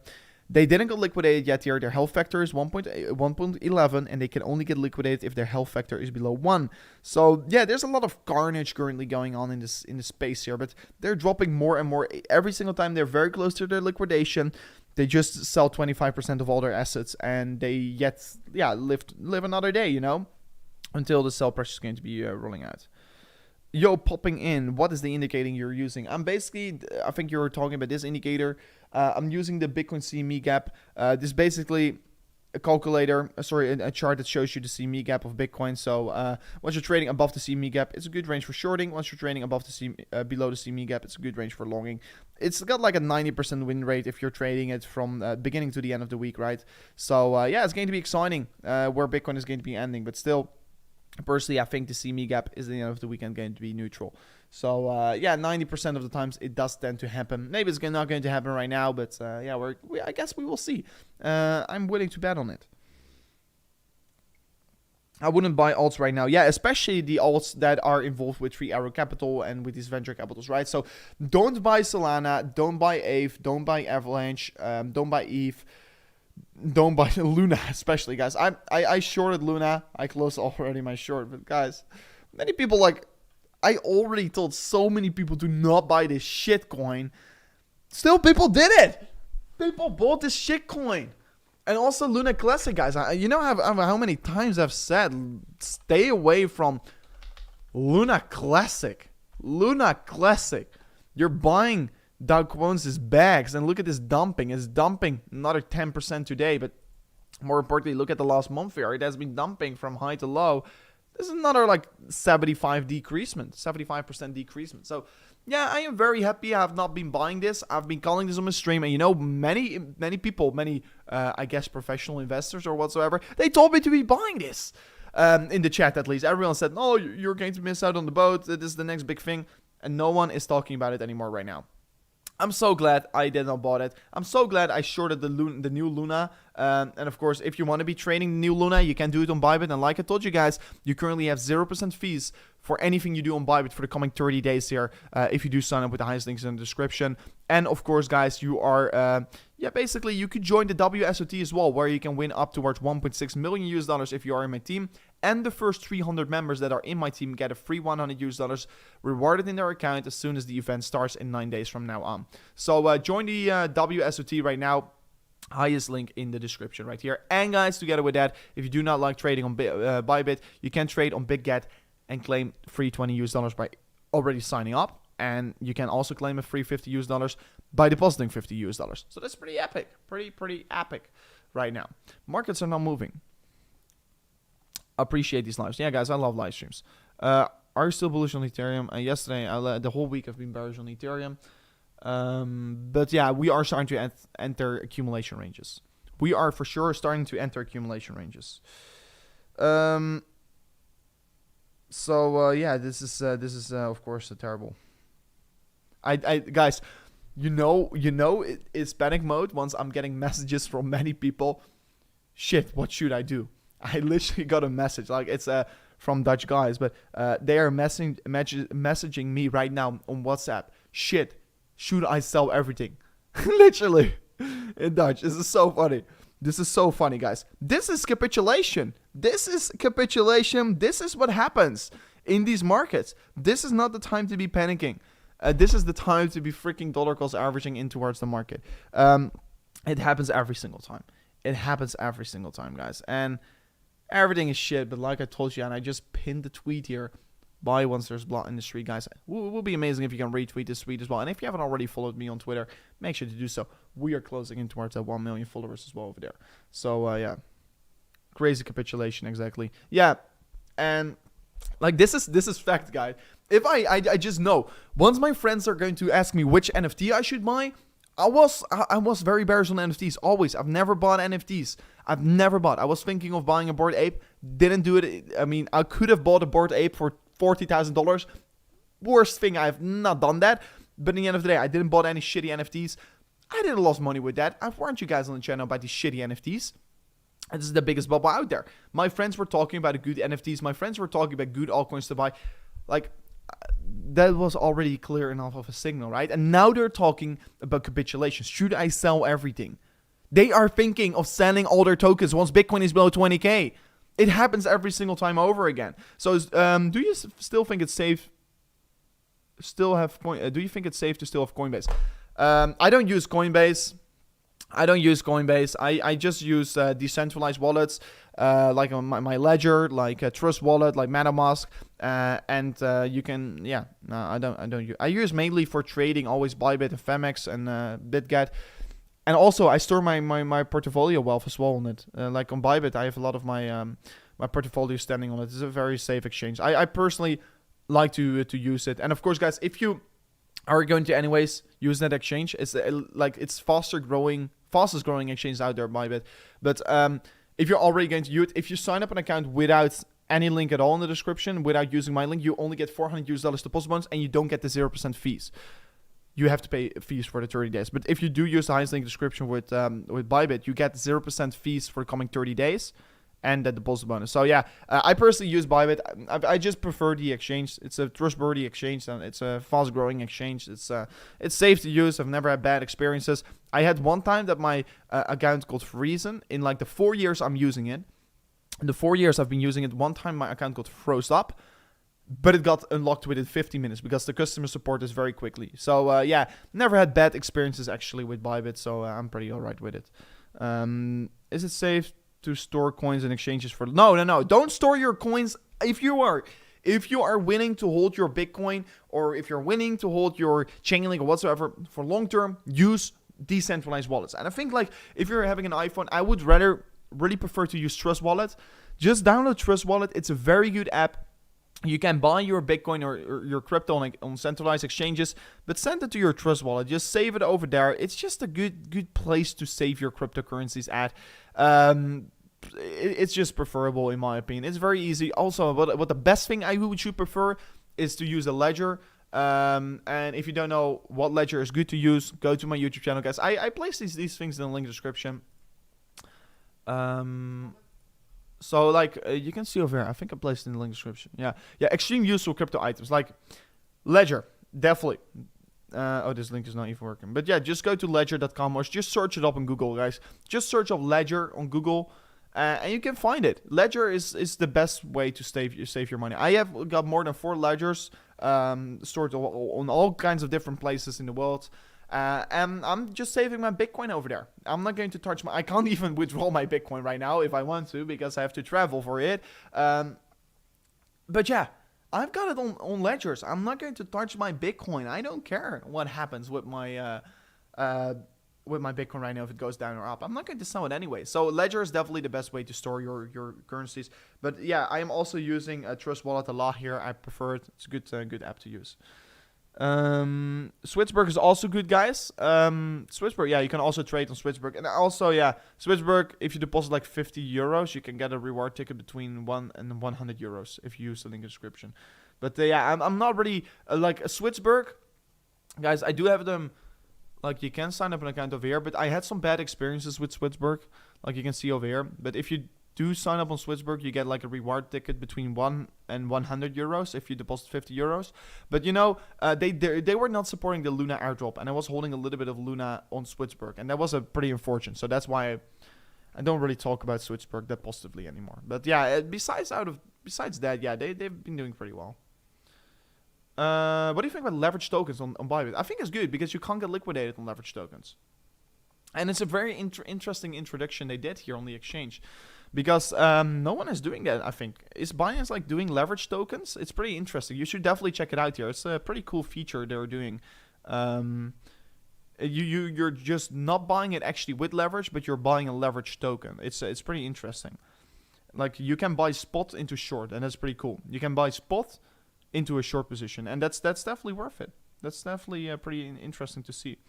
They didn't get liquidated yet here. Their health factor is 1.11, and they can only get liquidated if their health factor is below 1. So yeah, there's a lot of carnage currently going on in this space here, but they're dropping more and more every single time. They're very close to their liquidation. They just sell 25% of all their assets, and they live another day, you know, until the sell price is going to be rolling out. Yo, popping in, what is the indicator you're using? I think you're talking about this indicator. I'm using the Bitcoin CME gap. This basically a calculator, a chart that shows you the CME gap of Bitcoin. So once you're trading above the CME gap, it's a good range for shorting. Once you're trading above the below the CME gap, it's a good range for longing. It's got like a 90% win rate if you're trading it from beginning to the end of the week, right? So yeah, it's going to be exciting where Bitcoin is going to be ending. But still, personally, I think the CME gap is at the end of the weekend going to be neutral. So yeah, 90% of the times it does tend to happen. Maybe it's not going to happen right now, but yeah, I guess we will see. I'm willing to bet on it. I wouldn't buy alts right now. Yeah, especially the alts that are involved with 3 Arrow Capital and with these venture capitals, right? So don't buy Solana, don't buy Aave, don't buy Avalanche, don't buy ETH. Don't buy Luna, especially, guys. I shorted Luna. I closed already my short, but guys, many people I already told so many people to not buy this shit coin. Still, people did it. People bought this shit coin. And also Luna Classic, guys. You know how many times I've said, stay away from Luna Classic. Luna Classic. You're buying Dow Jones' bags, and look at this dumping. It's dumping another 10% today, but more importantly, look at the last month here. It has been dumping from high to low. This is another like 75% decreasement. So yeah, I am very happy. I have not been buying this. I've been calling this on my stream, and you know, many people, I guess professional investors or whatsoever, they told me to be buying this. In the chat, at least, everyone said, "Oh, you're going to miss out on the boat. This is the next big thing," and no one is talking about it anymore right now. I'm so glad I did not bought it. I'm so glad I shorted the new Luna. And of course, if you want to be trading the new Luna, you can do it on Bybit. And like I told you guys, you currently have 0% fees for anything you do on Bybit for the coming 30 days here. If you do sign up with the highest links in the description. And of course, guys, you are, basically you could join the WSOT as well, where you can win up towards $1.6 million if you are in my team. And the first 300 members that are in my team get a free $100 rewarded in their account as soon as the event starts in 9 days from now on. So join the WSOT right now. Highest link in the description right here. And guys, together with that, if you do not like trading on Bybit, you can trade on BitGet and claim free $20 by already signing up. And you can also claim a free $50 by depositing $50. So that's pretty epic. Pretty epic right now. Markets are not moving. Appreciate these lives. Yeah, guys, I love live streams. Are you still bullish on Ethereum? Yesterday, the whole week I've been bearish on Ethereum. But yeah, we are starting to enter accumulation ranges. We are for sure starting to enter accumulation ranges. So yeah, this is of course terrible. I guys, you know it's panic mode once I'm getting messages from many people. Shit, what should I do? I literally got a message, like it's from Dutch guys, but they are messaging me right now on WhatsApp. Shit, should I sell everything? Literally in Dutch. This is so funny. This is so funny, guys. This is capitulation. This is capitulation. This is what happens in these markets. This is not the time to be panicking. This is the time to be freaking dollar cost averaging in towards the market. It happens every single time. It happens every single time, guys. And everything is shit, but like I told you, and I just pinned the tweet here, buy once there's blood in the street, guys. It will be amazing if you can retweet this tweet as well. And if you haven't already followed me on Twitter, make sure to do so. We are closing in towards that 1 million followers as well over there. So, yeah. Crazy capitulation, exactly. Yeah, and like this is fact, guys. If I just know, once my friends are going to ask me which NFT I should buy, I was very bearish on NFTs, always. I've never bought NFTs. I've never bought. I was thinking of buying a Bored Ape. Didn't do it. I mean, I could have bought a Bored Ape for $40,000. Worst thing, I've not done that. But at the end of the day, I didn't bought any shitty NFTs. I didn't lose money with that. I've warned you guys on the channel about these shitty NFTs. This is the biggest bubble out there. My friends were talking about good NFTs. My friends were talking about good altcoins to buy. Like, that was already clear enough of a signal, right? And now they're talking about capitulation. Should I sell everything? They are thinking of selling all their tokens once Bitcoin is below 20K. It happens every single time over again. So, do you still think it's safe? Do you think it's safe to still have Coinbase? I don't use Coinbase. I just use decentralized wallets, like on my Ledger, like a Trust wallet, like MetaMask, and you can, yeah. No, I don't use. I use mainly for trading always Bybit and Femex and BitGet. And also, I store my portfolio wealth as well on it. Like on Bybit, I have a lot of my portfolio standing on it. It's a very safe exchange. I personally like to use it. And of course, guys, if you are going to anyways use that exchange, it's it's fastest growing exchange out there, Bybit. But if you're already going to use it, if you sign up an account without any link at all in the description, without using my link, you only get $400 deposit bonus, and you don't get the 0% fees. You have to pay fees for the 30 days. But if you do use the highest link description with Bybit, you get 0% fees for the coming 30 days and the deposit bonus. So yeah, I personally use Bybit. I just prefer the exchange. It's a trustworthy exchange, and it's a fast-growing exchange. It's safe to use. I've never had bad experiences. I had one time that my account got frozen in like the 4 years I'm using it. In the 4 years I've been using it, one time my account got froze up, but it got unlocked within 50 minutes because the customer support is very quickly. So yeah, never had bad experiences actually with Bybit, so I'm pretty alright with it. Is it safe to store coins and exchanges for... No. Don't store your coins. If you are willing to hold your Bitcoin, or if you're willing to hold your Chainlink or whatsoever for long term, use decentralized wallets. And I think like if you're having an iPhone, I would really prefer to use Trust Wallet. Just download Trust Wallet. It's a very good app. You can buy your Bitcoin or your crypto on centralized exchanges, but send it to your Trust Wallet. Just save it over there. It's just a good place to save your cryptocurrencies at. It's just preferable in my opinion. It's very easy. Also, what the best thing I should prefer is to use a ledger. And if you don't know what ledger is good to use, go to my YouTube channel, guys. I place these things in the link description. So like you can see over here, I think I placed it in the link description. Yeah, extreme useful crypto items like Ledger, definitely. Oh, this link is not even working. But yeah, just go to ledger.com or just search it up on Google, guys. Just search up Ledger on Google, and you can find it. Ledger is the best way to save your money. I have got more than 4 ledgers stored on all kinds of different places in the world. And I'm just saving my Bitcoin over there. I'm not going to touch I can't even withdraw my Bitcoin right now if I want to, because I have to travel for it. But yeah, I've got it on ledgers. I'm not going to touch my Bitcoin. I don't care what happens with my Bitcoin right now, if it goes down or up. I'm not going to sell it anyway. So Ledger is definitely the best way to store your currencies. But yeah, I am also using a Trust Wallet a lot here. I prefer it. It's a good app to use. Swissberg is also good, guys. Swissberg, yeah, you can also trade on Swissberg. And also, yeah, Swissberg, if you deposit like 50 euros, you can get a reward ticket between 1 and 100 euros if you use the link description. But yeah, I'm not really like a Swissberg, guys. I do have them. Like, you can sign up an account over here, but I had some bad experiences with Swissberg, like you can see over here. But if you do sign up on Swissberg, you get like a reward ticket between 1 and 100 euros if you deposit 50 euros. But you know, they were not supporting the Luna airdrop, and I was holding a little bit of Luna on Swissberg, and that was a pretty unfortunate. So that's why I don't really talk about Swissberg that positively anymore. But yeah, besides that, yeah, they've been doing pretty well. What do you think about leverage tokens on Bybit? I think it's good because you can't get liquidated on leverage tokens. And it's a very interesting introduction they did here on the exchange. Because no one is doing that, I think. Is Binance like doing leverage tokens? It's pretty interesting. You should definitely check it out here. It's a pretty cool feature they're doing. You're just not buying it actually with leverage, but you're buying a leverage token. It's pretty interesting. Like, you can buy spot into short, and that's pretty cool. You can buy spot into a short position, and that's definitely worth it. That's definitely pretty interesting to see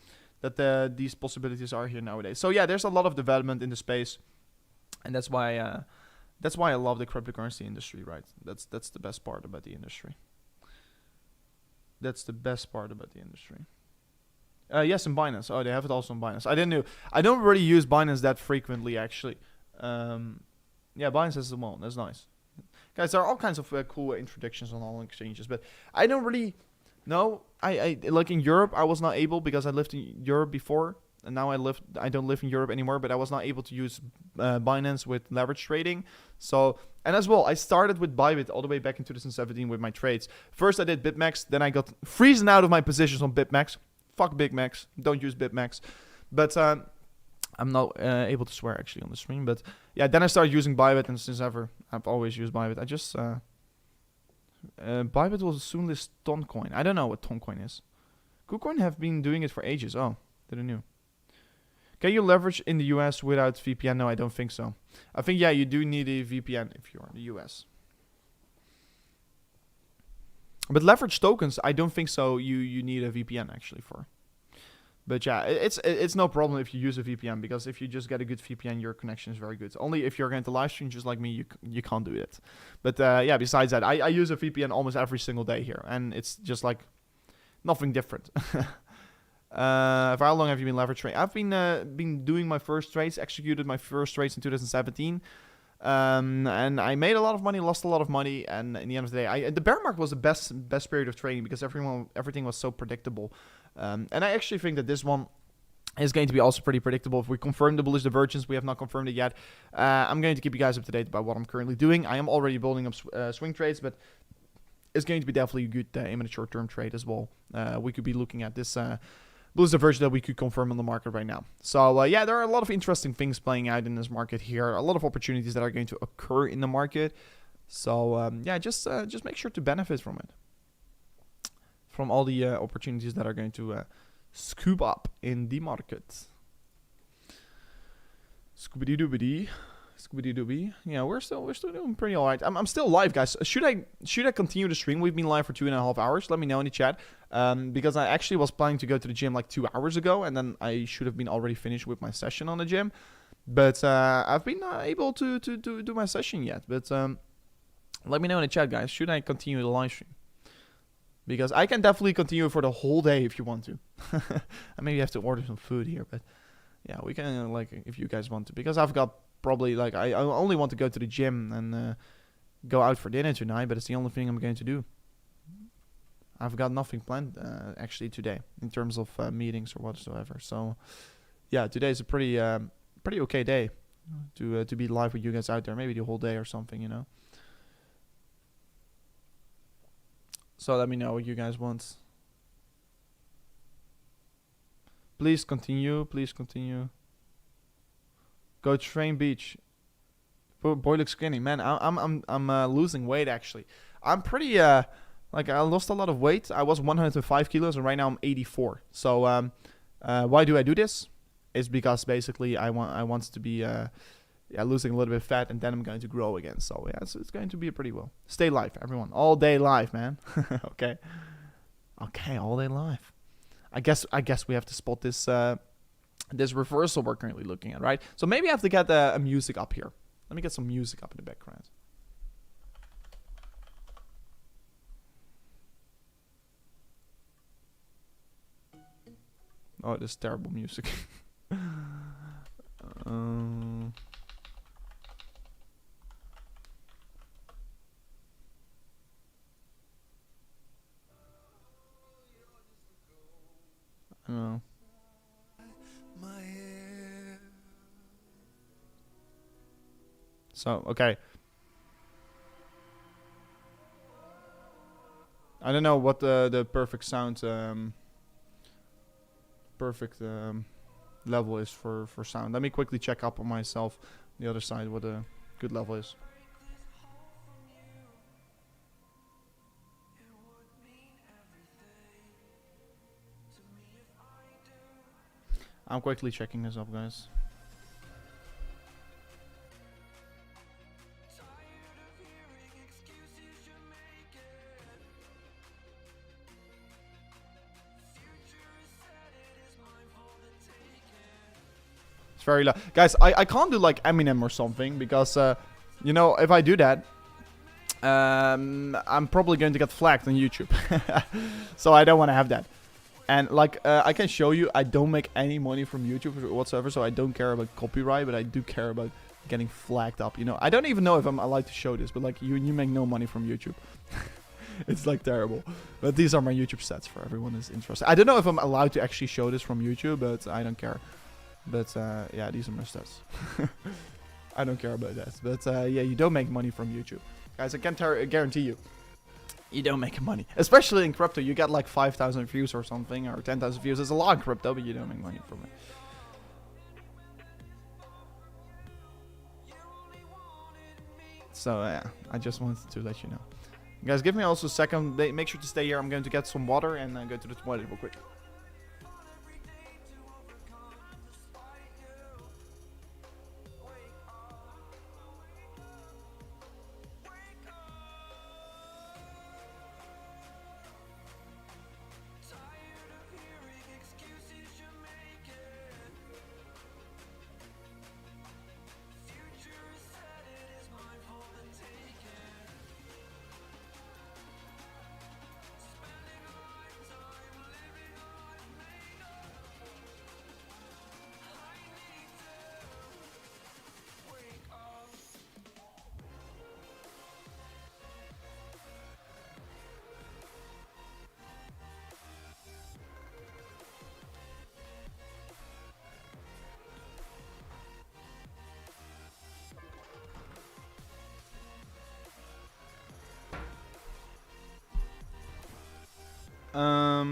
that these possibilities are here nowadays. So yeah, there's a lot of development in the space. And that's why I love the cryptocurrency industry, right? That's the best part about the industry. That's the best part about the industry. Yes, in Binance. Oh, they have it also in Binance. I didn't know. I don't really use Binance that frequently, actually. Yeah, Binance has them all. That's nice. Guys, there are all kinds of cool introductions on all exchanges, but I don't really know. I like in Europe, I was not able because I lived in Europe before. And now I don't live in Europe anymore, but I was not able to use Binance with leverage trading. So, and as well, I started with Bybit all the way back in 2017 with my trades. First I did BitMEX, then I got freezing out of my positions on BitMEX. Fuck BitMEX, don't use BitMEX. But I'm not able to swear actually on the stream. But yeah, then I started using Bybit, and since ever, I've always used Bybit. I just, Bybit will soon list Toncoin. I don't know what Toncoin is. KuCoin have been doing it for ages. Oh, didn't know. Can you leverage in the US without VPN? No, I don't think so. I think, yeah, you do need a VPN if you're in the US. But leverage tokens, I don't think so. You need a VPN actually for. But yeah, it's no problem if you use a VPN, because if you just get a good VPN, your connection is very good. Only if you're going to live stream just like me, you can't do it. But yeah, besides that, I use a VPN almost every single day here, and it's just like nothing different. For how long have you been leverage trading? I've been doing my first trades, executed my first trades in 2017. And I made a lot of money, lost a lot of money, and in the end of the day, the bear market was the best period of trading because everything was so predictable. And I actually think that this one is going to be also pretty predictable. If we confirm the bullish divergence, we have not confirmed it yet. I'm going to keep you guys up to date about what I'm currently doing. I am already building up swing trades, but it's going to be definitely a good aim at a short-term trade as well. We could be looking at this bullish divergence that we could confirm on the market right now. So yeah, there are a lot of interesting things playing out in this market here. A lot of opportunities that are going to occur in the market. So yeah, just make sure to benefit from it. From all the opportunities that are going to scoop up in the market. Scooby-Dooby. Scooby-Dooby. Yeah, we're still doing pretty alright. I'm still live, guys. Should I continue the stream? We've been live for 2.5 hours. Let me know in the chat. Because I actually was planning to go to the gym like 2 hours ago, and then I should have been already finished with my session on the gym. But I've been not able to do my session yet. But let me know in the chat, guys. Should I continue the live stream? Because I can definitely continue for the whole day if you want to. I maybe have to order some food here, but yeah, we can like if you guys want to. Because I've got probably like I only want to go to the gym and go out for dinner tonight, but it's the only thing I'm going to do. I've got nothing planned actually today in terms of meetings or whatsoever. So yeah, today is a pretty okay day to be live with you guys out there. Maybe the whole day or something, you know. So let me know what you guys want. Please continue. Please continue. Go train beach. Boy looks skinny, man. I'm losing weight actually. I'm pretty like I lost a lot of weight. I was 105 kilos and right now I'm 84. So why do I do this? It's because basically I want to be losing a little bit of fat, and then I'm going to grow again. So yeah, it's going to be pretty well. Stay live, everyone. All day live, man. Okay, all day live. I guess we have to spot this this reversal we're currently looking at, right? So maybe I have to get a music up here. Let me get some music up in the background. Oh, this is terrible music. I don't know. So, okay. I don't know what the perfect sound level is for sound. Let me quickly check up on myself the other side what a good level is. I'm quickly checking this up, guys. It's very low. Guys, I can't do like Eminem or something because, you know, if I do that, I'm probably going to get flagged on YouTube. So I don't want to have that. And like, I can show you, I don't make any money from YouTube whatsoever, so I don't care about copyright, but I do care about getting flagged up, you know. I don't even know if I'm allowed to show this, but like, you make no money from YouTube. It's like terrible. But these are my YouTube stats for everyone who's interested. I don't know if I'm allowed to actually show this from YouTube, but I don't care. But yeah, these are my stats. I don't care about that. But yeah, you don't make money from YouTube. Guys, I can guarantee you. You don't make money. Especially in crypto. You get like 5,000 views or something. Or 10,000 views. It's a lot in crypto, but you don't make money from it. So yeah, I just wanted to let you know. Guys, give me also a second. Make sure to stay here. I'm going to get some water and go to the toilet real quick.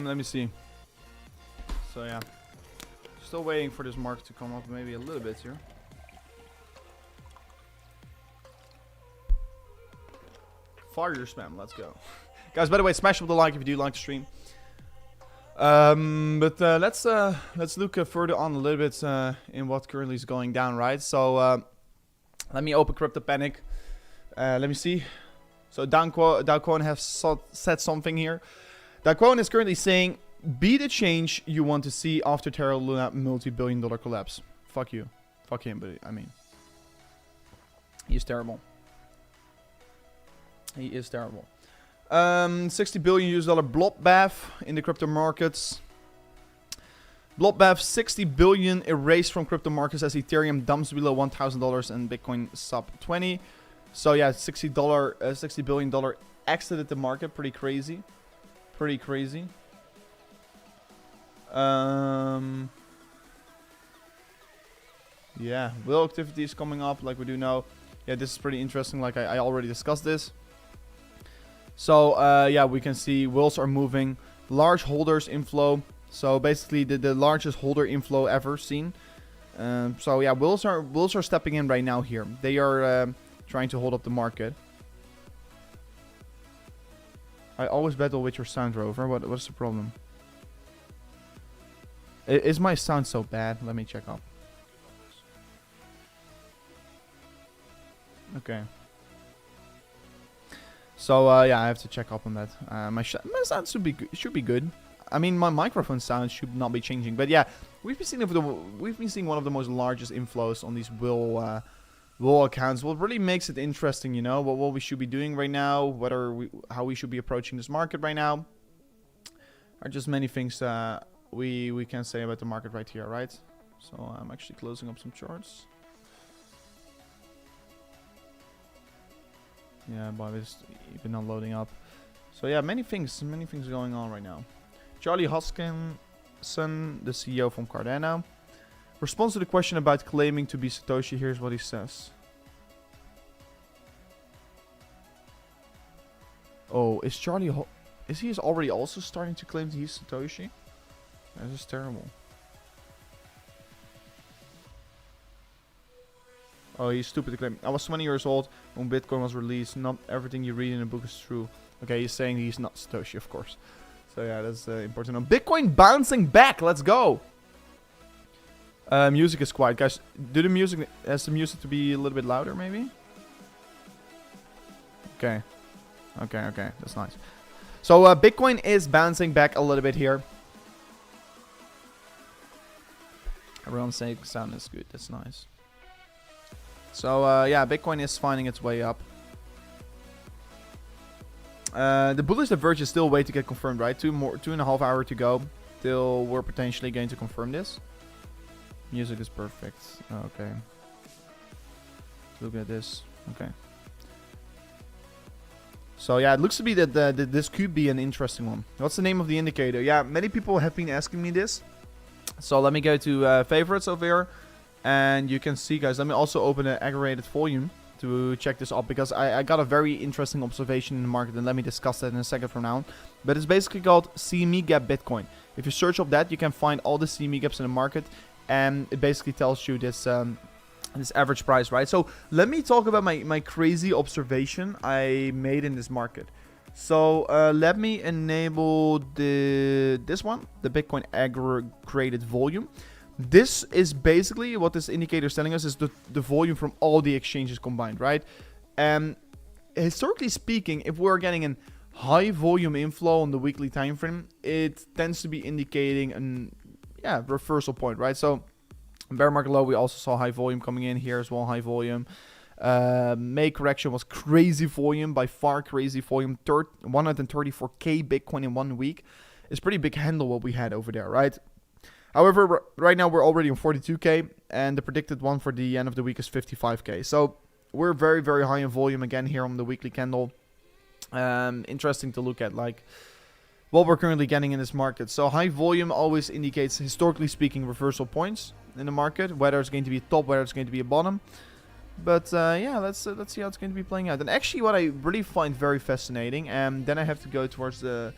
Let me see. So yeah, still waiting for this market to come up maybe a little bit here. Fire your spam, let's go. Guys, by the way, smash up the like if you do like the stream. Let's look further on a little bit in what currently is going down, right? So let me open Crypto Panic. Let me see. So Dowcoin has said something here. Dowcoin is currently saying, be the change you want to see after Terra Luna multi-billion-dollar collapse. Fuck you. Fuck him, but I mean, he's terrible. He is terrible. 60 billion US dollar bloodbath in the crypto markets. Bloodbath, 60 billion erased from crypto markets as Ethereum dumps below $1,000 and Bitcoin sub 20. So yeah, $60 billion exited the market. Pretty crazy. Pretty crazy. Yeah, will activity is coming up, like we do know. Yeah, this is pretty interesting. Like I already discussed this. So yeah, we can see whales are moving, large holders inflow. So basically the largest holder inflow ever seen. So yeah, whales are stepping in right now here. They are trying to hold up the market. I always battle with your sound, Rover. What's the problem? Is my sound so bad? Let me check up. Okay. So yeah, I have to check up on that. My sound should be good. I mean, my microphone sound should not be changing. But yeah, we've been seeing one of the most largest inflows on these will accounts. What really makes it interesting, you know, what we should be doing right now, how we should be approaching this market right now, are just many things we can say about the market right here, right? So I'm actually closing up some charts. Yeah, but it's even not loading up. So yeah, many things going on right now. Charlie Hoskinson, the CEO from Cardano, responds to the question about claiming to be Satoshi. Here's what he says. Oh, is he already also starting to claim that he's Satoshi? That is terrible. Oh, he's stupid to claim. I was 20 years old when Bitcoin was released. Not everything you read in a book is true. Okay, he's saying he's not Satoshi, of course. So yeah, that's important. Bitcoin bouncing back. Let's go. Music is quiet, guys. Has the music to be a little bit louder, maybe? Okay. Okay. That's nice. So Bitcoin is bouncing back a little bit here. Everyone's saying sound is good. That's nice. So yeah, Bitcoin is finding its way up. The bullish diverge is still waiting to get confirmed, right? 2.5 hours to go till we're potentially going to confirm this. Music is perfect. Okay. Look at this. Okay. So yeah, it looks to be that this could be an interesting one. What's the name of the indicator? Yeah, many people have been asking me this. So let me go to favorites over here. And you can see, guys, let me also open an aggregated volume to check this up, because I got a very interesting observation in the market, and let me discuss that in a second from now. But it's basically called CME Gap Bitcoin. If you search up that, you can find all the CME gaps in the market, and it basically tells you this this average price, right? So let me talk about my crazy observation I made in this market. So let me enable this one, the Bitcoin aggregated volume. This is basically what this indicator is telling us, is the volume from all the exchanges combined, right? Historically speaking, if we're getting a high volume inflow on the weekly time frame, it tends to be indicating a reversal point, right? So bear market low, we also saw high volume coming in here as well, high volume. May correction was crazy volume, by far crazy volume. 134k Bitcoin in 1 week. It's pretty big handle what we had over there, right? However, right now we're already on 42k, and the predicted one for the end of the week is 55k. So we're very, very high in volume again here on the weekly candle. Interesting to look at, like, what we're currently getting in this market. So high volume always indicates, historically speaking, reversal points in the market, whether it's going to be a top, whether it's going to be a bottom. But yeah, let's see how it's going to be playing out. And actually, what I really find very fascinating, and then I have to go towards the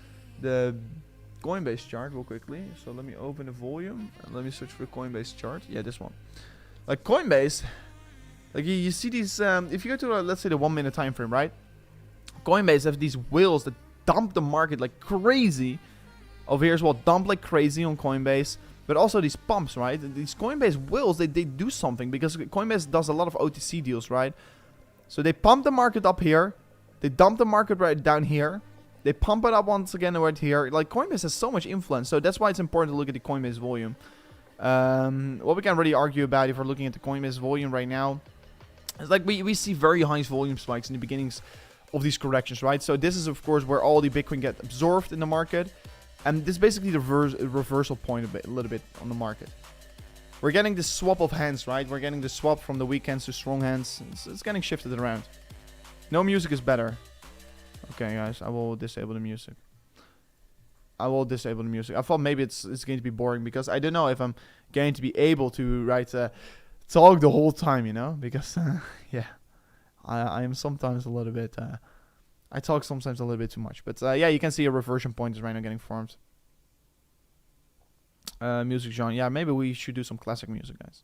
Coinbase chart real quickly. So let me open the volume and let me search for the Coinbase chart. Yeah, this one. Like Coinbase, like you see these, if you go to, let's say the 1 minute time frame, right? Coinbase have these whales that dump the market like crazy. Over here as well, dump like crazy on Coinbase. But also these pumps, right? These Coinbase whales, they do something because Coinbase does a lot of OTC deals, right? So they pump the market up here. They dump the market right down here. They pump it up once again right here. Like Coinbase has so much influence. So that's why it's important to look at the Coinbase volume. What we can really argue about if we're looking at the Coinbase volume right now is like we see very high volume spikes in the beginnings of these corrections, right? So this is of course where all the Bitcoin get absorbed in the market. And this is basically the reversal point a little bit on the market. We're getting this swap of hands, right? We're getting the swap from the weak hands to strong hands. It's getting shifted around. No music is better. Okay, guys, I will disable the music. I will disable the music. I thought maybe it's going to be boring because I don't know if I'm going to be able to talk the whole time, you know? Because, yeah, I am sometimes a little bit... I talk sometimes a little bit too much. But yeah, you can see a reversion point is right now getting formed. Music genre. Yeah, maybe we should do some classic music, guys.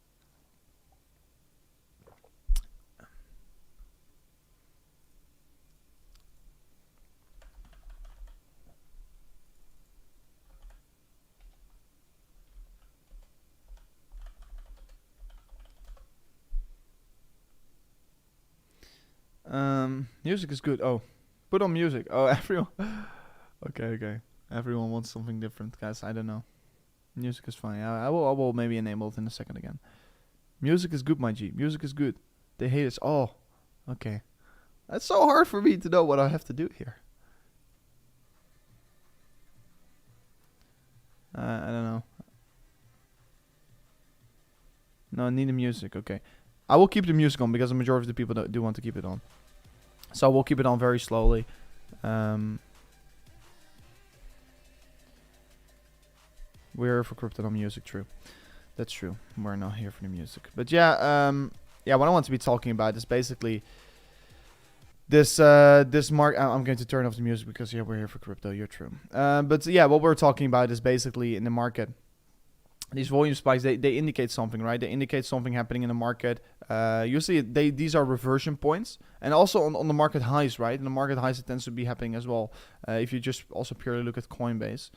Music is good. Oh. Put on music. Oh, everyone. Okay. Everyone wants something different, guys. I don't know. Music is fine. I will maybe enable it in a second again. Music is good, my G. Music is good. They hate us. Oh, okay. That's so hard for me to know what I have to do here. I don't know. No, I need the music. Okay. I will keep the music on because the majority of the people do want to keep it on. So we'll keep it on very slowly. We're here for crypto, not music. True, that's true. We're not here for the music. But yeah, what I want to be talking about is basically this mark. I'm going to turn off the music because yeah, we're here for crypto. You're true. But yeah, what we're talking about is basically in the market. These volume spikes, they indicate something, right? They indicate something happening in the market. You see, these are reversion points. And also on the market highs, right? In the market highs, it tends to be happening as well. If you just also purely look at Coinbase.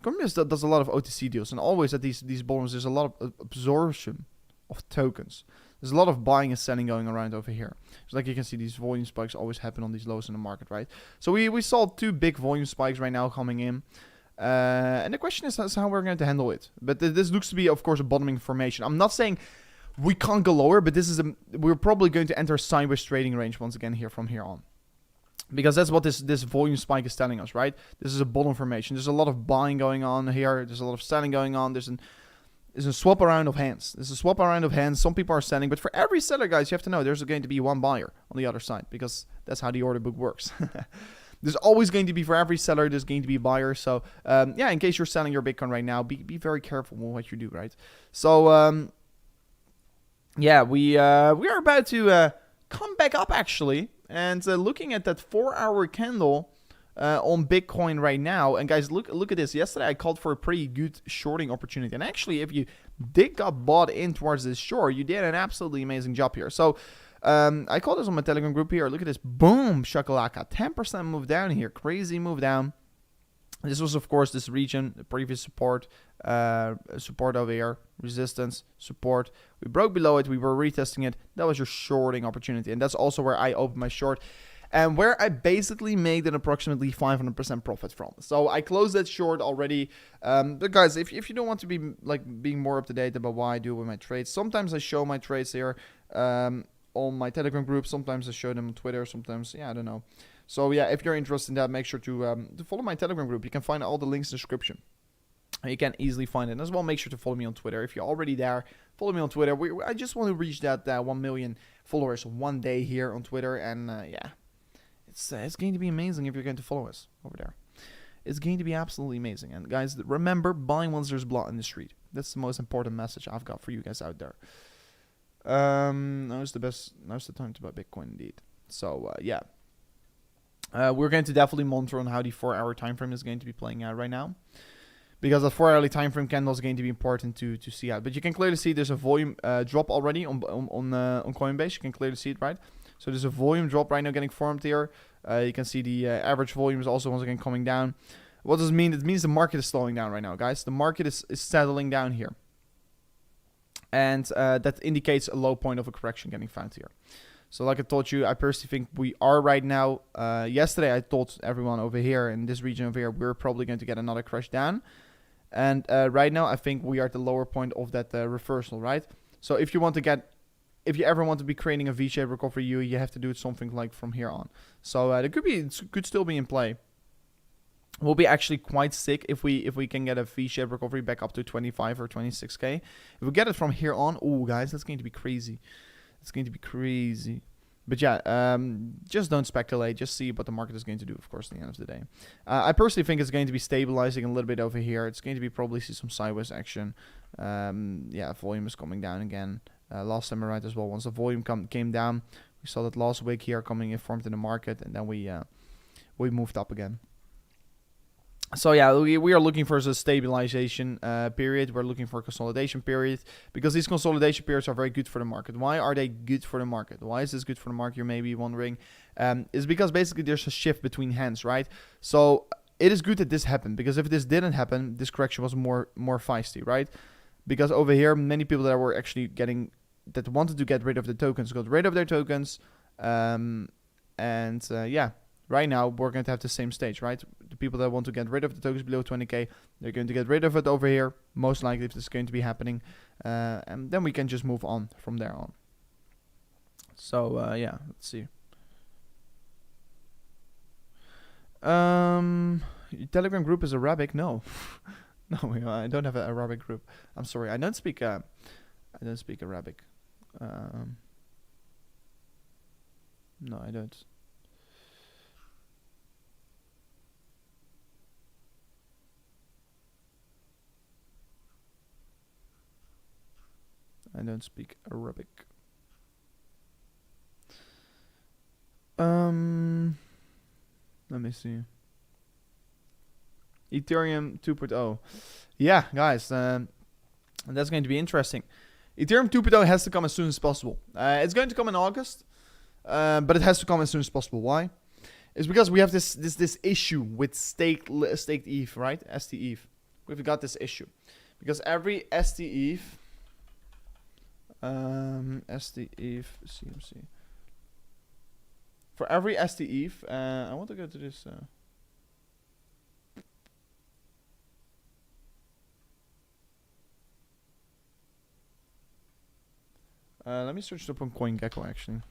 Coinbase does a lot of OTC deals. And always at these bottoms, there's a lot of absorption of tokens. There's a lot of buying and selling going around over here. So like you can see, these volume spikes always happen on these lows in the market, right? So we saw 2 big volume spikes right now coming in. And the question is how we're going to handle it. But this looks to be, of course, a bottoming formation. I'm not saying we can't go lower, but this is we're probably going to enter a sideways trading range once again here from here on. Because that's what this volume spike is telling us, right? This is a bottom formation. There's a lot of buying going on here. There's a lot of selling going on. There's a swap around of hands. There's a swap around of hands. Some people are selling, but for every seller, guys, you have to know there's going to be one buyer on the other side because that's how the order book works. There's always going to be, for every seller, there's going to be a buyer. So, yeah, in case you're selling your Bitcoin right now, be very careful with what you do, right? So, yeah, we are about to come back up, actually. And looking at that 4-hour candle on Bitcoin right now. And, guys, look at this. Yesterday, I called for a pretty good shorting opportunity. And, actually, if you got bought in towards this short, you did an absolutely amazing job here. So, I called this on my Telegram group here. Look at this. Boom, shakalaka. 10% move down here. Crazy move down. This was, of course, this region, the previous support over here, resistance, support. We broke below it. We were retesting it. That was your shorting opportunity. And that's also where I opened my short and where I basically made an approximately 500% profit from. So I closed that short already. But guys, if you don't want to be being more up to date about what I do with my trades, sometimes I show my trades here on my Telegram group. Sometimes I show them on Twitter. Sometimes, yeah, I don't know. So yeah, if you're interested in that, make sure to follow my Telegram group. You can find all the links in the description. You can easily find it. And as well, make sure to follow me on Twitter. If you're already there, follow me on Twitter. I just want to reach that 1 million followers one day here on Twitter. And yeah, it's going to be amazing if you're going to follow us over there. It's going to be absolutely amazing. And guys, remember, buying once there's blood in the street. That's the most important message I've got for you guys out there. Now's the time to buy Bitcoin indeed. So yeah. We're going to definitely monitor on how the 4-hour time frame is going to be playing out right now. because the 4-hourly time frame candle is going to be important to see out. But you can clearly see there's a volume drop already on Coinbase. You can clearly see it, right? So there's a volume drop right now getting formed here. You can see the average volume is also once again coming down. What does it mean? It means the market is slowing down right now, guys. The market is settling down here. And that indicates a low point of a correction getting found here. So like I told you, I personally think we are right now. Yesterday, I told everyone over here in this region over here, we're probably going to get another crash down. And right now, I think we are at the lower point of that reversal, right? So if you ever want to be creating a V-shaped recovery, you have to do it something like from here on. So it could still be in play. We'll be actually quite sick if we can get a V-shaped recovery back up to 25 or 26k. If we get it from here on, oh guys, that's going to be crazy. It's going to be crazy. But yeah, just don't speculate. Just see what the market is going to do, of course, at the end of the day. I personally think it's going to be stabilizing a little bit over here. It's going to be probably see some sideways action. Yeah, volume is coming down again. Last time right as well, once the volume came down, we saw that last week here coming in formed in the market, and then we moved up again. So yeah, we are looking for a stabilization period. We're looking for a consolidation period, because these consolidation periods are very good for the market. Why are they good for the market? Why is this good for the market? You may be wondering. It's because basically there's a shift between hands, right? So it is good that this happened, because if this didn't happen, this correction was more feisty, right? Because over here, many people that were actually that wanted to get rid of the tokens got rid of their tokens, yeah. Right now, we're going to have the same stage, right? The people that want to get rid of the tokens below 20k, they're going to get rid of it over here. Most likely, if this is going to be happening. And then we can just move on from there on. So, yeah, let's see. Your Telegram group is Arabic? No. No, I don't have an Arabic group. I'm sorry. I don't speak Arabic. No, I don't. I don't speak Arabic. Let me see. Ethereum 2.0. Yeah, guys, that's going to be interesting. Ethereum 2.0 has to come as soon as possible. It's going to come in August, but it has to come as soon as possible. Why? It's because we have this issue with staked ETH, right? STETH. We've got this issue because every STETH. STETH CMC. For every STETH, I want to go to this. Let me search it up on CoinGecko actually.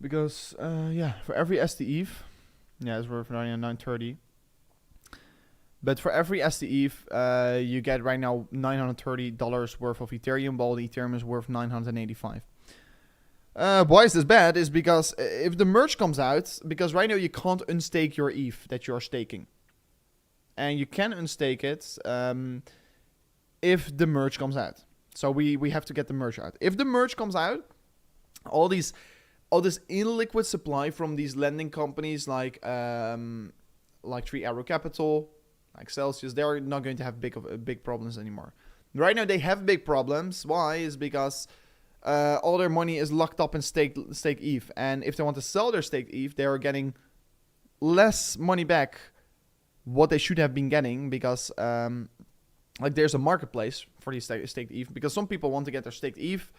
Because yeah, for every STETH, yeah, it's worth 930. But for every STETH, you get right now $930 worth of Ethereum, while the Ethereum is worth 985. Why is this bad? Is because if the merge comes out, because right now you can't unstake your ETH that you're staking. And you can unstake it if the merge comes out. So we have to get the merge out. If the merge comes out, all this illiquid supply from these lending companies like 3 Arrow Capital, like Celsius, they're not going to have big problems anymore. Right now they have big problems. Why? Is because all their money is locked up in staked ETH, and if they want to sell their staked ETH, they are getting less money back what they should have been getting, because like there's a marketplace for these staked ETH, because some people want to get their staked ETH,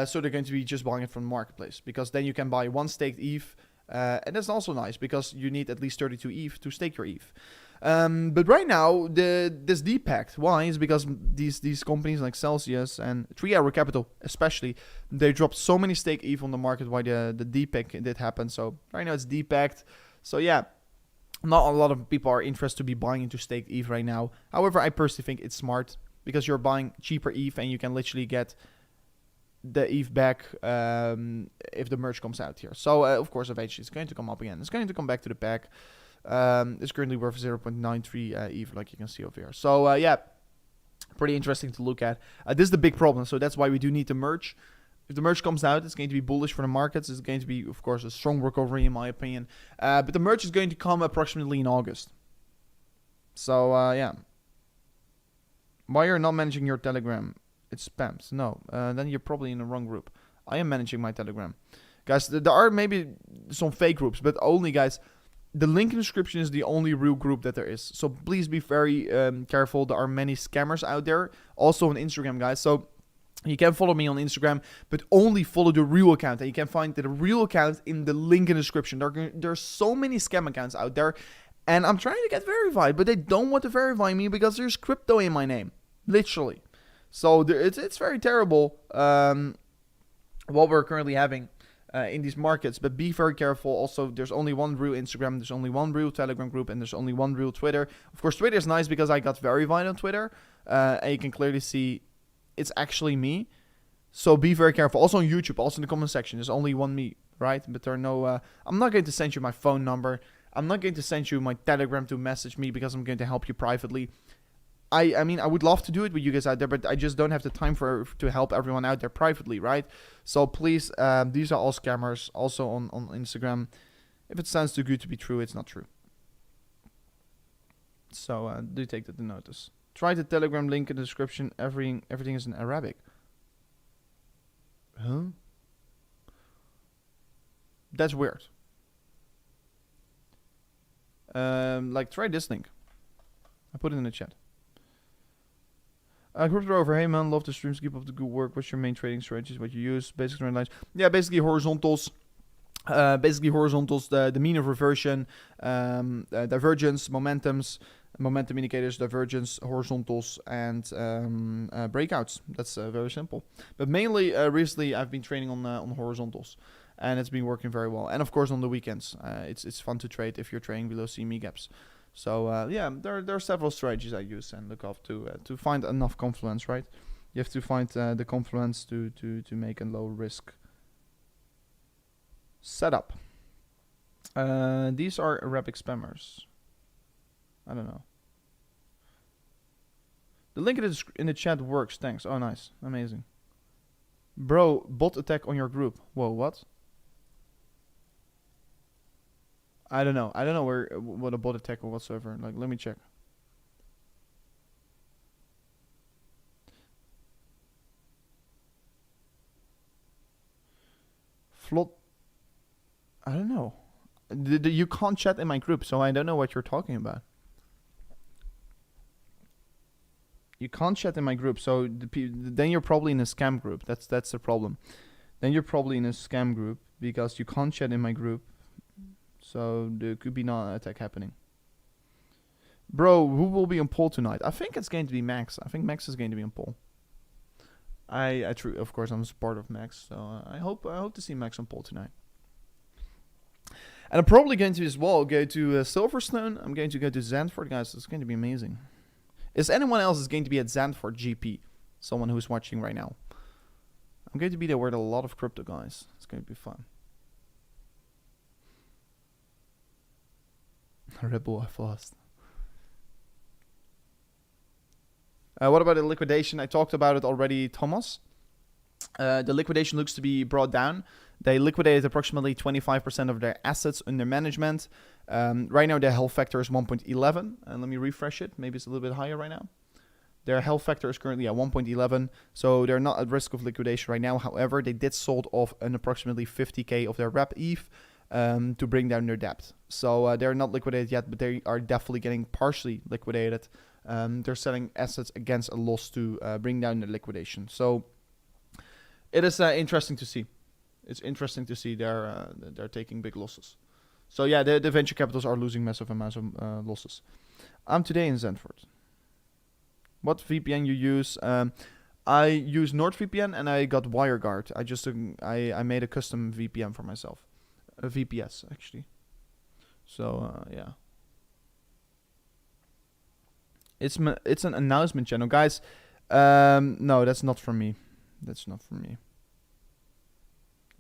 so they're going to be just buying it from the marketplace, because then you can buy one staked ETH, and that's also nice because you need at least 32 ETH to stake your ETH. But right now, this depacked. Why? Is because these companies like Celsius and 3 Arrow Capital, especially, they dropped so many stake ETH on the market. Why the depack did happen. So right now it's depacked. So yeah, not a lot of people are interested to be buying into staked ETH right now. However, I personally think it's smart because you're buying cheaper ETH and you can literally get the ETH back if the merge comes out here. So of course, eventually it's going to come up again. It's going to come back to the pack. It's currently worth 0.93 ETH, like you can see over here. So yeah, pretty interesting to look at. This is the big problem, so that's why we do need the merge. If the merge comes out, it's going to be bullish for the markets. It's going to be, of course, a strong recovery in my opinion. But the merge is going to come approximately in August. So yeah. Why you're not managing your Telegram? It's spams. No, then you're probably in the wrong group. I am managing my Telegram. Guys, there are maybe some fake groups, but only, guys, the link in the description is the only real group that there is. So please be very careful. There are many scammers out there. Also on Instagram, guys. So you can follow me on Instagram, but only follow the real account. And you can find the real account in the link in the description. There are so many scam accounts out there. And I'm trying to get verified, but they don't want to verify me because there's crypto in my name. Literally. So it's very terrible what we're currently having in these markets. But be very careful. Also, there's only one real Instagram. There's only one real Telegram group. And there's only one real Twitter. Of course, Twitter is nice because I got verified on Twitter. And you can clearly see it's actually me. So be very careful. Also on YouTube, also in the comment section, there's only one me, right? But there are no... I'm not going to send you my phone number. I'm not going to send you my Telegram to message me because I'm going to help you privately. I mean, I would love to do it with you guys out there, but I just don't have the time to help everyone out there privately, right? So please, these are all scammers. Also on Instagram, if it sounds too good to be true, it's not true. So do take that to notice. Try the Telegram link in the description. Everything is in Arabic. Huh? That's weird. Like, try this link. I put it in the chat. Crypto Rover, hey man, love the streams, keep up the good work. What's your main trading strategies? What you use? Basic trend lines. Yeah, basically horizontals. The mean of reversion, divergence, momentum indicators, divergence, horizontals, and breakouts. That's very simple. But mainly, recently, I've been trading on horizontals, and it's been working very well. And of course, on the weekends, it's fun to trade if you're trading below CME gaps. So yeah, there are several strategies I use and look off to find enough confluence, right? You have to find the confluence to make a low risk setup. These are Arabic spammers. I don't know. The link in the chat works. Thanks. Oh, nice, amazing. Bro, bot attack on your group. Whoa, what? I don't know. I don't know what a bot attack or whatsoever. Like, let me check. Flot. I don't know. You can't chat in my group, so I don't know what you're talking about. You can't chat in my group, so then you're probably in a scam group. That's the problem. Then you're probably in a scam group because you can't chat in my group. So there could be no attack happening. Bro, who will be on poll tonight? I think it's going to be Max. I think Max is going to be on poll. Of course, I'm a supporter of Max, so I hope to see Max on poll tonight. And I'm probably going to as well go to Silverstone. I'm going to go to Zandvoort, guys. It's going to be amazing. Is anyone else is going to be at Zandvoort GP? Someone who's watching right now. I'm going to be there with a lot of crypto guys. It's going to be fun. Red Bull, I've lost. What about the liquidation? I talked about it already, Thomas. The liquidation looks to be brought down. They liquidated approximately 25% of their assets under management. Right now, their health factor is 1.11. And let me refresh it. Maybe it's a little bit higher right now. Their health factor is currently at 1.11. So they're not at risk of liquidation right now. However, they did sold off an approximately 50k of their rep ETH to bring down their debt. So they're not liquidated yet, but they are definitely getting partially liquidated. They're selling assets against a loss to bring down the liquidation. So it is interesting to see. It's interesting to see they're taking big losses. So yeah, the venture capitals are losing massive amounts of losses. I'm today in Zandvoort. What VPN you use? I use NordVPN and I got WireGuard. I made a custom VPN for myself. A VPS actually. So yeah. It's an announcement channel, guys. No, that's not from me. That's not from me.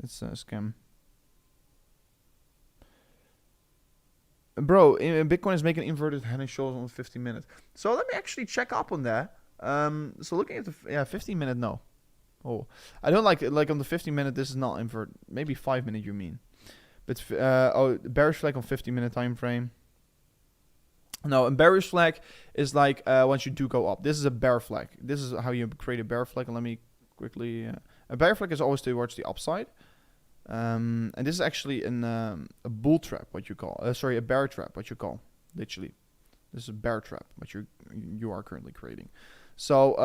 It's a scam. Bro, Bitcoin is making inverted head and shoulders on 15 minutes. So let me actually check up on that. So looking at the 15 minute, no. Oh, I don't like on the 15 minute. This is not inverted. Maybe 5 minute you mean. But bearish flag on 15 minute time frame. No, a bearish flag is like once you do go up. This is a bear flag. This is how you create a bear flag. And let me quickly... a bear flag is always towards the upside. And this is actually a bull trap, what you call. Sorry, a bear trap, what you call. Literally. This is a bear trap, what you are currently creating. So,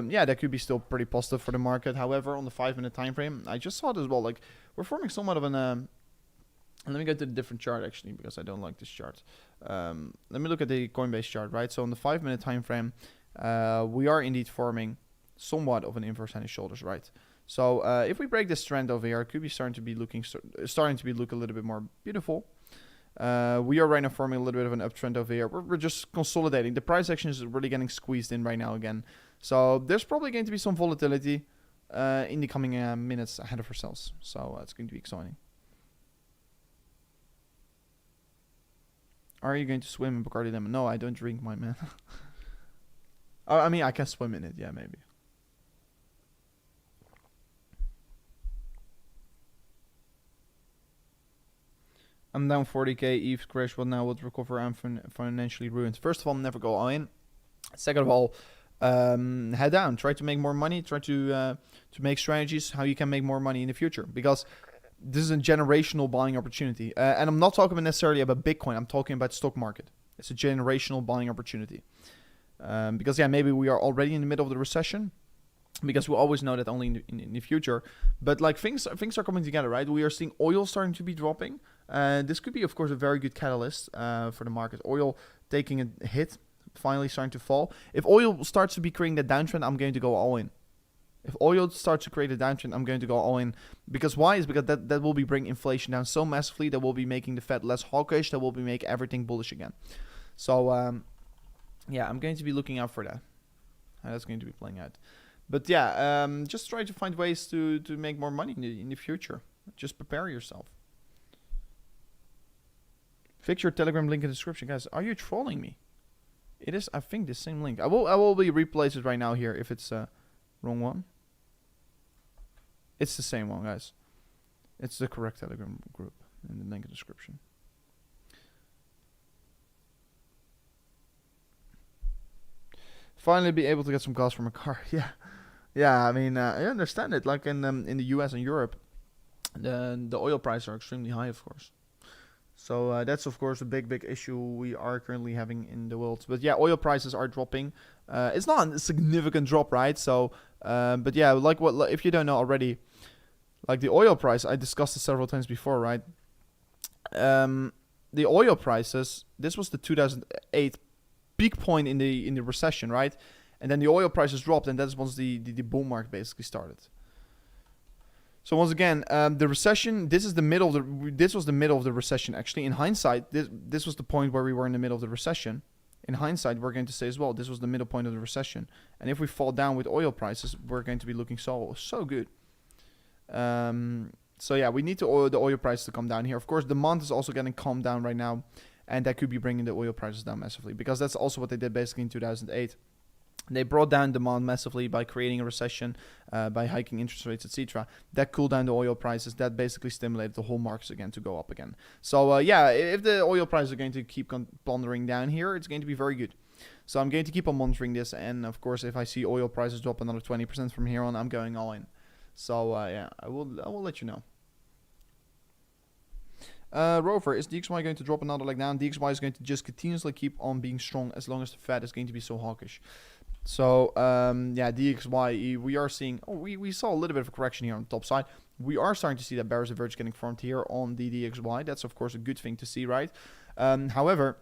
yeah, that could be still pretty positive for the market. However, on the 5-minute time frame, I just saw it as well. Like, we're forming somewhat of an... let me go to the different chart, actually, because I don't like this chart. Let me look at the Coinbase chart, right? So on the 5-minute time frame, we are indeed forming somewhat of an inverse head and shoulders, right? So if we break this trend over here, it could be starting to be look a little bit more beautiful. We are right now forming a little bit of an uptrend over here. We're just consolidating. The price action is really getting squeezed in right now again. So there's probably going to be some volatility in the coming minutes ahead of ourselves. So it's going to be exciting. Are you going to swim in Bacardi Lemon? No, I don't drink, my man. I mean, I can swim in it. Yeah, maybe. I'm down 40k. ETH crash, but now would recover. I'm financially ruined. First of all, never go all in. Second of all, head down. Try to make more money. Try to make strategies how you can make more money in the future. Because this is a generational buying opportunity. And I'm not talking necessarily about Bitcoin. I'm talking about stock market. It's a generational buying opportunity. Because, yeah, maybe we are already in the middle of the recession. Because we always know that only in the future. But, like, things are coming together, right? We are seeing oil starting to be dropping. This could be, of course, a very good catalyst for the market. Oil taking a hit, finally starting to fall. If oil starts to be creating that downtrend, I'm going to go all in. If oil starts to create a downtrend, I'm going to go all in. Because why? Is because that will be bringing inflation down so massively that will be making the Fed less hawkish. That will be make everything bullish again. So, yeah, I'm going to be looking out for that. How that's going to be playing out. But yeah, just try to find ways to make more money in the future. Just prepare yourself. Fix your Telegram link in the description, guys. Are you trolling me? It is, I think, the same link. I will be replace it right now here if it's wrong one. It's the same one, guys. It's the correct Telegram group in the link in the description. Finally be able to get some gas from a car. Yeah. I mean, I understand it. Like in the US and Europe, the oil prices are extremely high, of course. So that's, of course, a big issue we are currently having in the world. But yeah, oil prices are dropping. It's not a significant drop, right? So, but yeah, like if you don't know already, like the oil price, I discussed it several times before, right? The oil prices, this was the 2008 peak point in the recession, right? And then the oil prices dropped, and that's once the bull market basically started. So once again, the recession. This was the middle of the recession. Actually, in hindsight, this was the point where we were in the middle of the recession. In hindsight, we're going to say as well, this was the middle point of the recession. And if we fall down with oil prices, we're going to be looking so good. So yeah, we need the oil price to come down here. Of course, demand is also getting calmed down right now, and that could be bringing the oil prices down massively, because that's also what they did basically in 2008. They brought down demand massively by creating a recession, by hiking interest rates, etc. That cooled down the oil prices. That basically stimulated the whole markets again to go up again. So yeah, if the oil prices are going to keep pondering down here, it's going to be very good. So I'm going to keep on monitoring this, and of course, if I see oil prices drop another 20% from here on, I'm going all in. So yeah, I will let you know. Rover, is DXY going to drop another leg down? DXY is going to just continuously keep on being strong as long as the Fed is going to be so hawkish. So, yeah, DXY, we are seeing... Oh, we saw a little bit of a correction here on the top side. We are starting to see that bearish divergence getting formed here on the DXY. That's, of course, a good thing to see, right? However,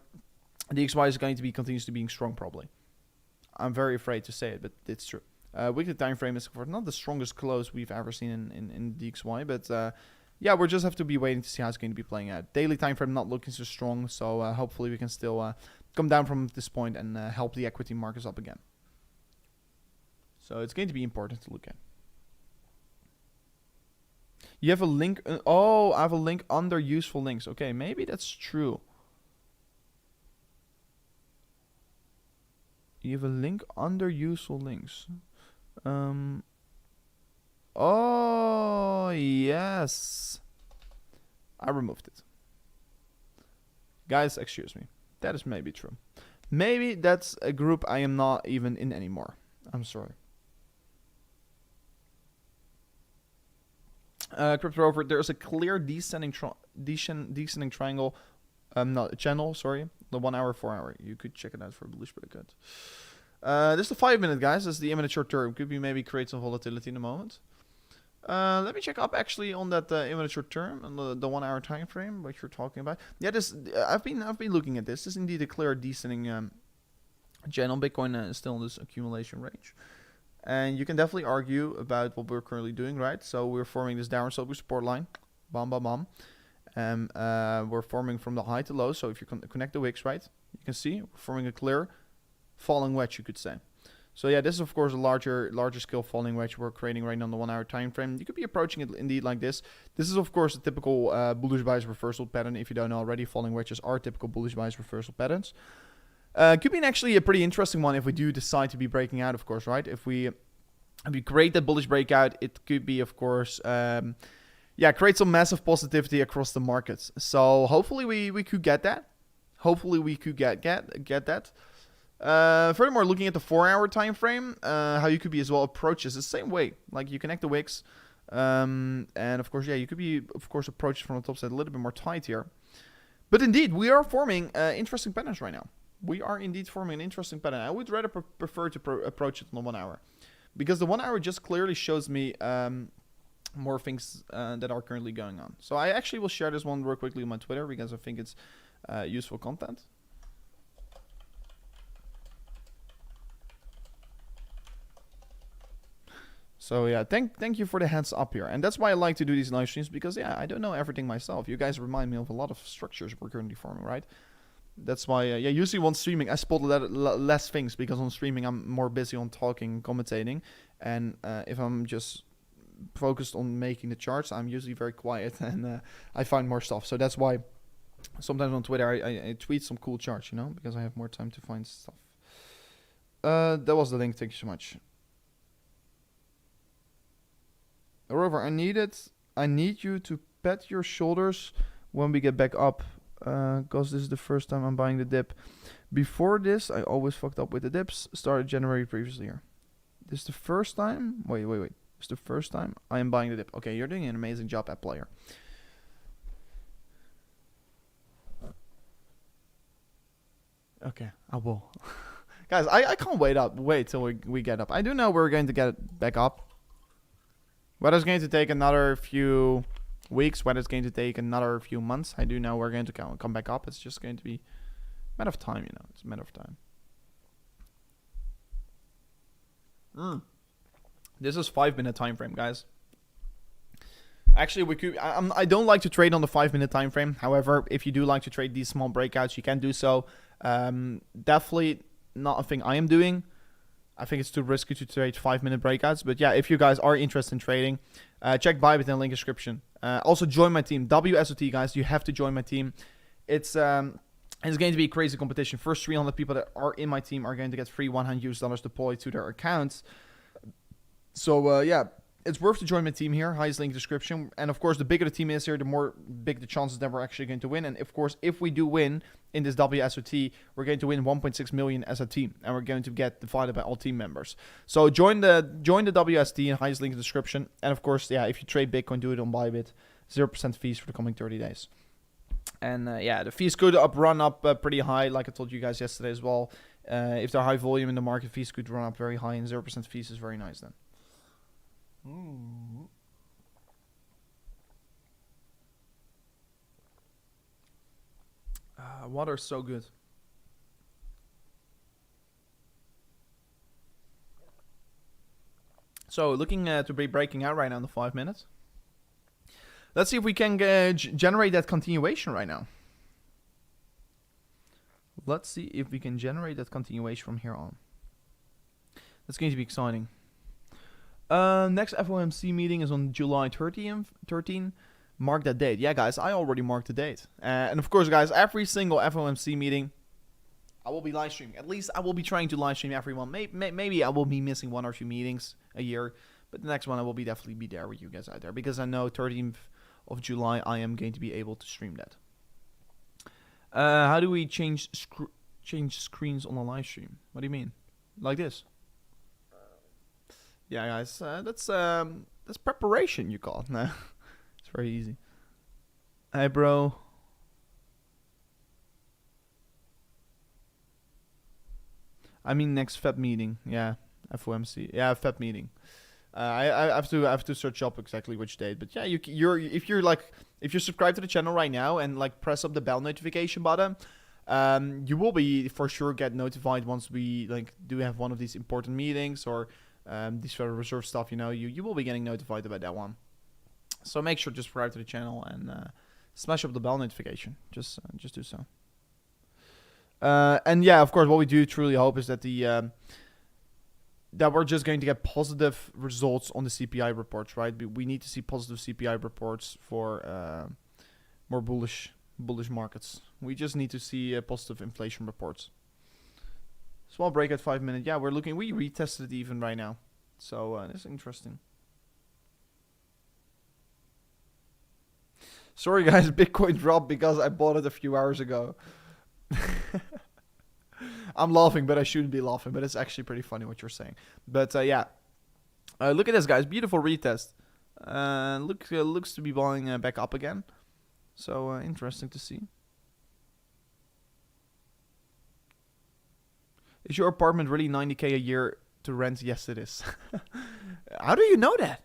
DXY is going to be continuously being strong, probably. I'm very afraid to say it, but it's true. Weekly time frame is, of course, not the strongest close we've ever seen in DXY, but... yeah, we'll just have to be waiting to see how it's going to be playing out. Daily time frame not looking so strong, so hopefully we can still come down from this point and help the equity markets up again. So it's going to be important to look at. You have a link. Oh, I have a link under useful links. Okay, maybe that's true. You have a link under useful links. Oh, yes. I removed it. Guys, excuse me. That is maybe true. Maybe that's a group I am not even in anymore. I'm sorry. Crypto Rover, there's a clear descending triangle. Not channel, sorry. The 1 hour, 4 hour. You could check it out for bullish, but I could. This is the 5 minute, guys. This is the imminent short term. Could be maybe create some volatility in a moment. Let me check up actually on that imminent short term and the 1 hour time frame, what you're talking about. Yeah, this I've been looking at this. This is indeed a clear descending channel. Bitcoin is still in this accumulation range. And you can definitely argue about what we're currently doing, right? So we're forming this downward sloping support line. Bam, bam, bam. We're forming from the high to low. So if you connect the wicks, right, you can see we're forming a clear falling wedge, you could say. So yeah, this is of course a larger scale falling wedge we're creating right now on the 1 hour time frame. You could be approaching it indeed like this. This is of course a typical bullish bias reversal pattern. If you don't know already, falling wedges are typical bullish bias reversal patterns. Could be actually a pretty interesting one if we do decide to be breaking out, of course, right? If we create that bullish breakout, it could be, of course, create some massive positivity across the markets. So hopefully we could get that. Hopefully we could get that. Furthermore, looking at the 4 hour time frame, how you could be as well approach this the same way. Like you connect the wicks, and of course, yeah, you could be, of course, approached from the top side a little bit more tight here. But indeed, we are forming interesting patterns right now. We are indeed forming an interesting pattern. I would rather prefer to approach it on the 1 hour. Because the 1 hour just clearly shows me more things that are currently going on. So I actually will share this one real quickly on my Twitter because I think it's useful content. So yeah, thank you for the heads up here. And that's why I like to do these live streams because yeah, I don't know everything myself. You guys remind me of a lot of structures we're currently forming, right? That's why, yeah, usually on streaming, I spot less things because on streaming, I'm more busy on talking, commentating. And if I'm just focused on making the charts, I'm usually very quiet and I find more stuff. So that's why sometimes on Twitter, I tweet some cool charts, you know, because I have more time to find stuff. That was the link. Thank you so much. Rover, I need you to pat your shoulders when we get back up. Because this is the first time I'm buying the dip. Before this, I always fucked up with the dips. Started January previously here. This is the first time. Wait. It's the first time I am buying the dip. Okay, you're doing an amazing job, app player. Okay, I will. Guys, I can't wait till we get up. I do know we're going to get it back up. Whether it's going to take another few weeks, whether it's going to take another few months, I do know we're going to come back up. It's just going to be a matter of time, you know. It's a matter of time. This is 5 minute time frame, guys. Actually, we could. I don't like to trade on the 5 minute time frame. However, if you do like to trade these small breakouts, you can do so. Definitely not a thing I am doing. I think it's too risky to trade 5 minute breakouts. But yeah, if you guys are interested in trading, check Bybit in the link description. Also join my team, WSOT, guys. You have to join my team. It's going to be a crazy competition. First 300 people that are in my team are going to get free $100 deployed to their accounts. So yeah, it's worth to join my team here. Highest link description. And of course, the bigger the team is here, the more big the chances that we're actually going to win. And of course, if we do win in this WSOT, we're going to win 1.6 million as a team, and we're going to get divided by all team members. So join the WST and highest link in the description. And of course, yeah, if you trade Bitcoin, do it on Bybit. 0% fees for the coming 30 days. And yeah, the fees could run up pretty high, like I told you guys yesterday as well. If they're high volume in the market, fees could run up very high, and 0% fees is very nice then. Water is so good. So looking to be breaking out right now in the 5 minutes. Let's see if we can generate that continuation right now. Let's see if we can generate that continuation from here on. That's going to be exciting. Next FOMC meeting is on July 13. Mark that date. Yeah, guys, I already marked the date. And of course, guys, every single FOMC meeting, I will be live streaming. At least I will be trying to live stream every one. Maybe I will be missing 1 or 2 meetings a year. But the next one, I will definitely be there with you guys out there. Because I know 13th of July, I am going to be able to stream that. How do we change change screens on a live stream. What do you mean? Like this? Yeah, guys, that's preparation, you call it. No, it's very easy. Hey, bro. I mean, next Feb meeting. Yeah, FOMC. Yeah, Feb meeting. I have to search up exactly which date. But yeah, if you're subscribed to the channel right now and like press up the bell notification button, you will be for sure get notified once we like do have one of these important meetings or these Federal Reserve stuff. You know, you will be getting notified about that one. So make sure to subscribe to the channel and smash up the bell notification. Just do so. And yeah, of course, what we do truly hope is that that we're just going to get positive results on the CPI reports, right? We need to see positive CPI reports for more bullish markets. We just need to see positive inflation reports. Small break at 5 minutes. Yeah, we retested it even right now. So it's interesting. Sorry guys, Bitcoin dropped because I bought it a few hours ago. I'm laughing, but I shouldn't be laughing. But it's actually pretty funny what you're saying. But yeah, look at this, guys. Beautiful retest. Looks to be balling back up again. So interesting to see. Is your apartment really 90K a year to rent? Yes, it is. How do you know that?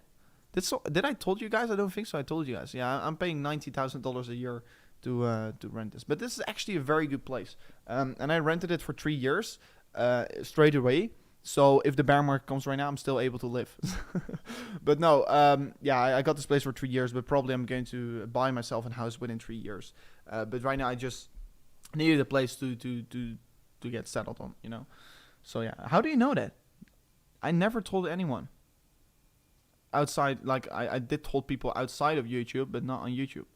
Did I told you guys? I don't think so. I told you guys. Yeah, I'm paying $90,000 a year to rent this. But this is actually a very good place. And I rented it for 3 years straight away. So if the bear market comes right now, I'm still able to live. But no, yeah, I got this place for 3 years, but probably I'm going to buy myself a house within 3 years. But right now I just needed a place to get settled on, you know. So yeah, how do you know that? I never told anyone. Outside, like I did told people outside of YouTube, but not on YouTube.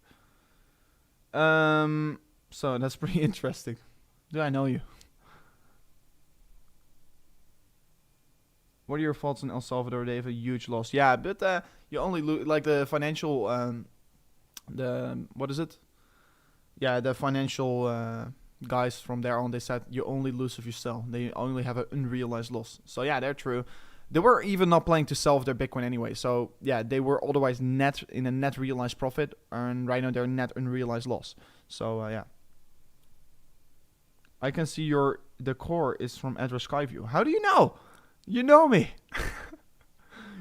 So that's pretty interesting. Do I know you? What are your thoughts on El Salvador? They have a huge loss. Yeah, but you only like the financial what is it? Yeah, the financial guys from there on, they said you only lose if you sell. They only have an unrealized loss. So yeah, they're true. They were even not planning to sell their Bitcoin anyway. So yeah, they were otherwise net in a net realized profit, and right now they're net unrealized loss. So yeah, I can see the core is from address Skyview. How do you know? You know me.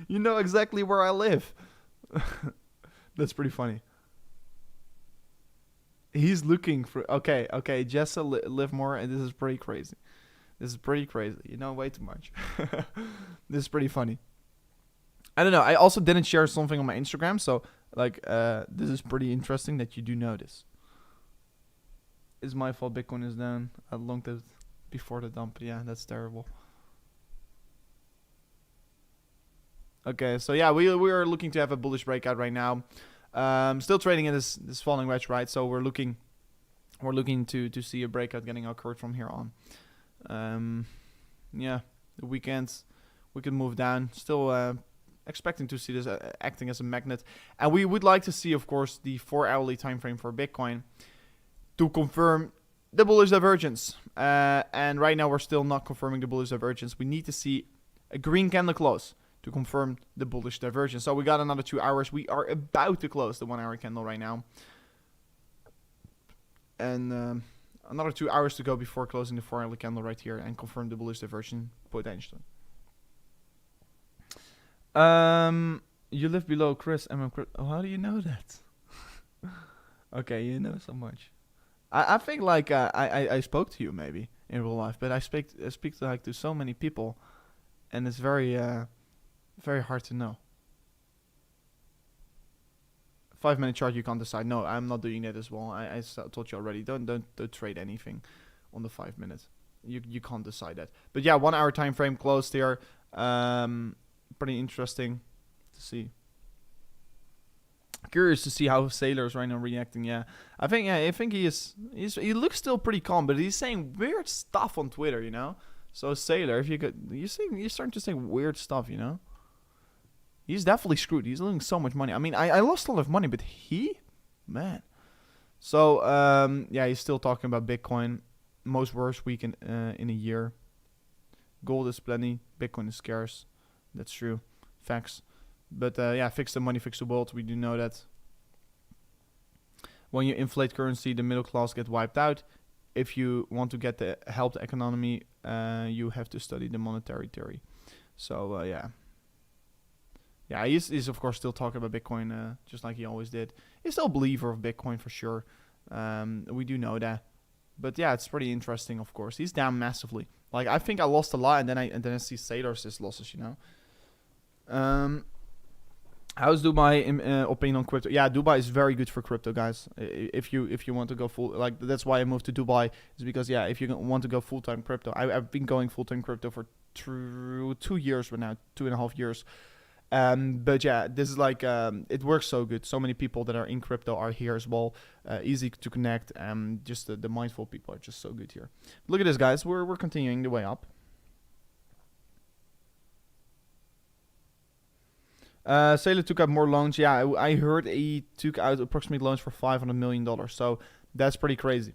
You know exactly where I live. That's pretty funny. He's looking for okay. Jessa live more, and this is pretty crazy. This is pretty crazy. You know way too much. This is pretty funny. I don't know. I also didn't share something on my Instagram, so like this is pretty interesting that you do notice. It's my fault Bitcoin is down. I longed it before the dump. Yeah, that's terrible. Okay, so yeah, we are looking to have a bullish breakout right now. Still trading in this falling wedge, right? So we're looking to see a breakout getting occurred from here on. Yeah, the weekends we can move down. Still expecting to see this acting as a magnet, and we would like to see, of course, the 4-hourly time frame for Bitcoin to confirm the bullish divergence. And right now we're still not confirming the bullish divergence. We need to see a green candle close to confirm the bullish divergence. So we got another 2 hours. We are about to close the 1 hour candle right now. And another 2 hours to go before closing the 4 hourly candle right here and confirm the bullish divergence potentially. You live below Chris. Oh, how do you know that? Okay, you know so much. I think like I spoke to you maybe in real life, but I speak to like to so many people, and it's very hard to know. 5 minute chart you can't decide. No, I'm not doing that as well. I told you already. Don't trade anything on the 5 minutes. You can't decide that. But yeah, 1 hour time frame closed here. Pretty interesting to see. Curious to see how Sailor is right now reacting. Yeah, I think he looks still pretty calm, but he's saying weird stuff on Twitter. You know. So Sailor, if you're starting to say weird stuff. You know. He's definitely screwed. He's losing so much money. I mean, I lost a lot of money, but man. So, yeah, he's still talking about Bitcoin. most worst week in a year. Gold is plenty. Bitcoin is scarce. That's true. Facts. But yeah, fix the money, fix the world. We do know that. When you inflate currency, the middle class get wiped out. If you want to get the help the economy, you have to study the monetary theory. So yeah. Yeah, he's of course still talking about Bitcoin, just like he always did. He's still a believer of Bitcoin for sure. We do know that. But yeah, it's pretty interesting, of course. He's down massively. Like, I think I lost a lot, and then I see Sailor's losses, you know. How's Dubai opinion on crypto? Yeah, Dubai is very good for crypto, guys. If you want to go full, like, that's why I moved to Dubai, is because yeah, if you want to go full time crypto, I've been going full time crypto for 2 years right now, 2.5 years. But yeah, this is like it works so good. So many people that are in crypto are here as well. Easy to connect, and just the mindful people are just so good here. Look at this, guys. We're continuing the way up. Sailor took out more loans. Yeah, I heard he took out approximately loans for $500 million. So that's pretty crazy.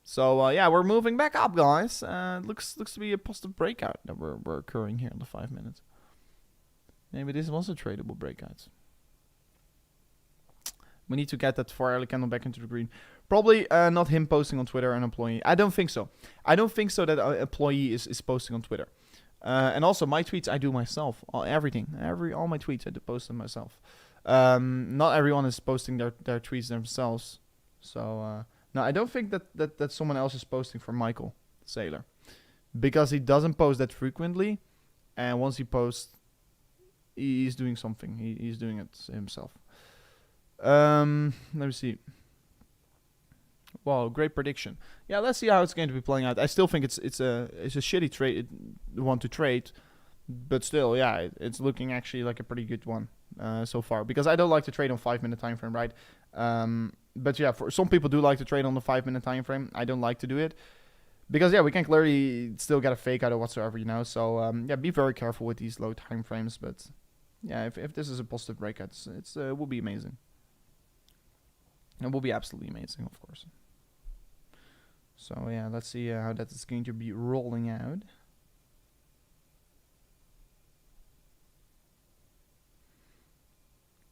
So yeah, we're moving back up, guys. Looks to be a positive breakout that we're occurring here in the 5 minutes. Maybe this was a tradable breakout. We need to get that 4-hourly candle back into the green. Probably not him posting on Twitter, an employee. I don't think so. I don't think so that an employee is posting on Twitter. And also my tweets I do myself. All my tweets I do post them myself. Not everyone is posting their tweets themselves. So no, I don't think that someone else is posting for Michael Saylor, because he doesn't post that frequently, and once he posts, he's doing something. He's doing it himself. Let me see. Wow, great prediction. Yeah, let's see how it's going to be playing out. I still think it's a shitty trade one to trade, but still, yeah, it's looking actually like a pretty good one so far. Because I don't like to trade on 5-minute time frame, right? But yeah, for some people do like to trade on the 5-minute time frame. I don't like to do it because yeah, we can clearly still get a fake out of whatsoever, you know. So yeah, be very careful with these low time frames. But yeah, if this is a positive breakout, it will be amazing. It will be absolutely amazing, of course. So yeah, let's see how that is going to be rolling out.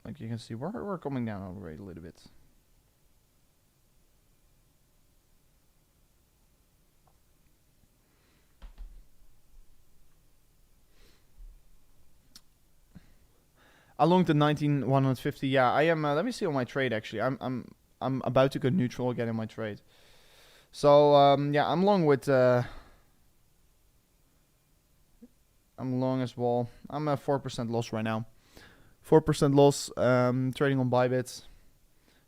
Like you can see, we're coming down already a little bit. Along the 19150, yeah, I am. Let me see on my trade. Actually, I'm about to go neutral again in my trade. So yeah, I'm long with. I'm long as well. I'm at 4% loss right now. 4% loss. Trading on Bybit.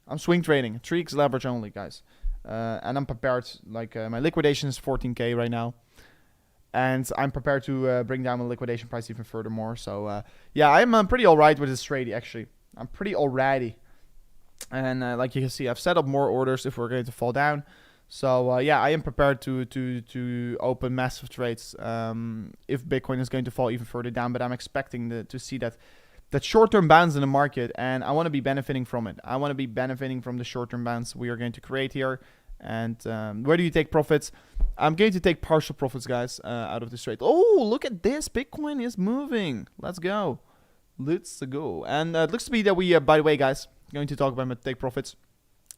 I'm swing trading. 3x leverage only, guys. And I'm prepared. Like my liquidation is 14k right now. And I'm prepared to bring down my liquidation price even furthermore. So, yeah, I'm pretty alright with this trade, actually. I'm pretty alrighty. And like you can see, I've set up more orders if we're going to fall down. So, yeah, I am prepared to open massive trades if Bitcoin is going to fall even further down. But I'm expecting to see that short-term bounce in the market. And I want to be benefiting from it. I want to be benefiting from the short-term bounce we are going to create here. And where do you take profits? I'm going to take partial profits, guys, out of this trade. Oh, look at this. Bitcoin is moving. Let's go. Let's go. And it looks to be that we, by the way, guys, going to talk about my take profits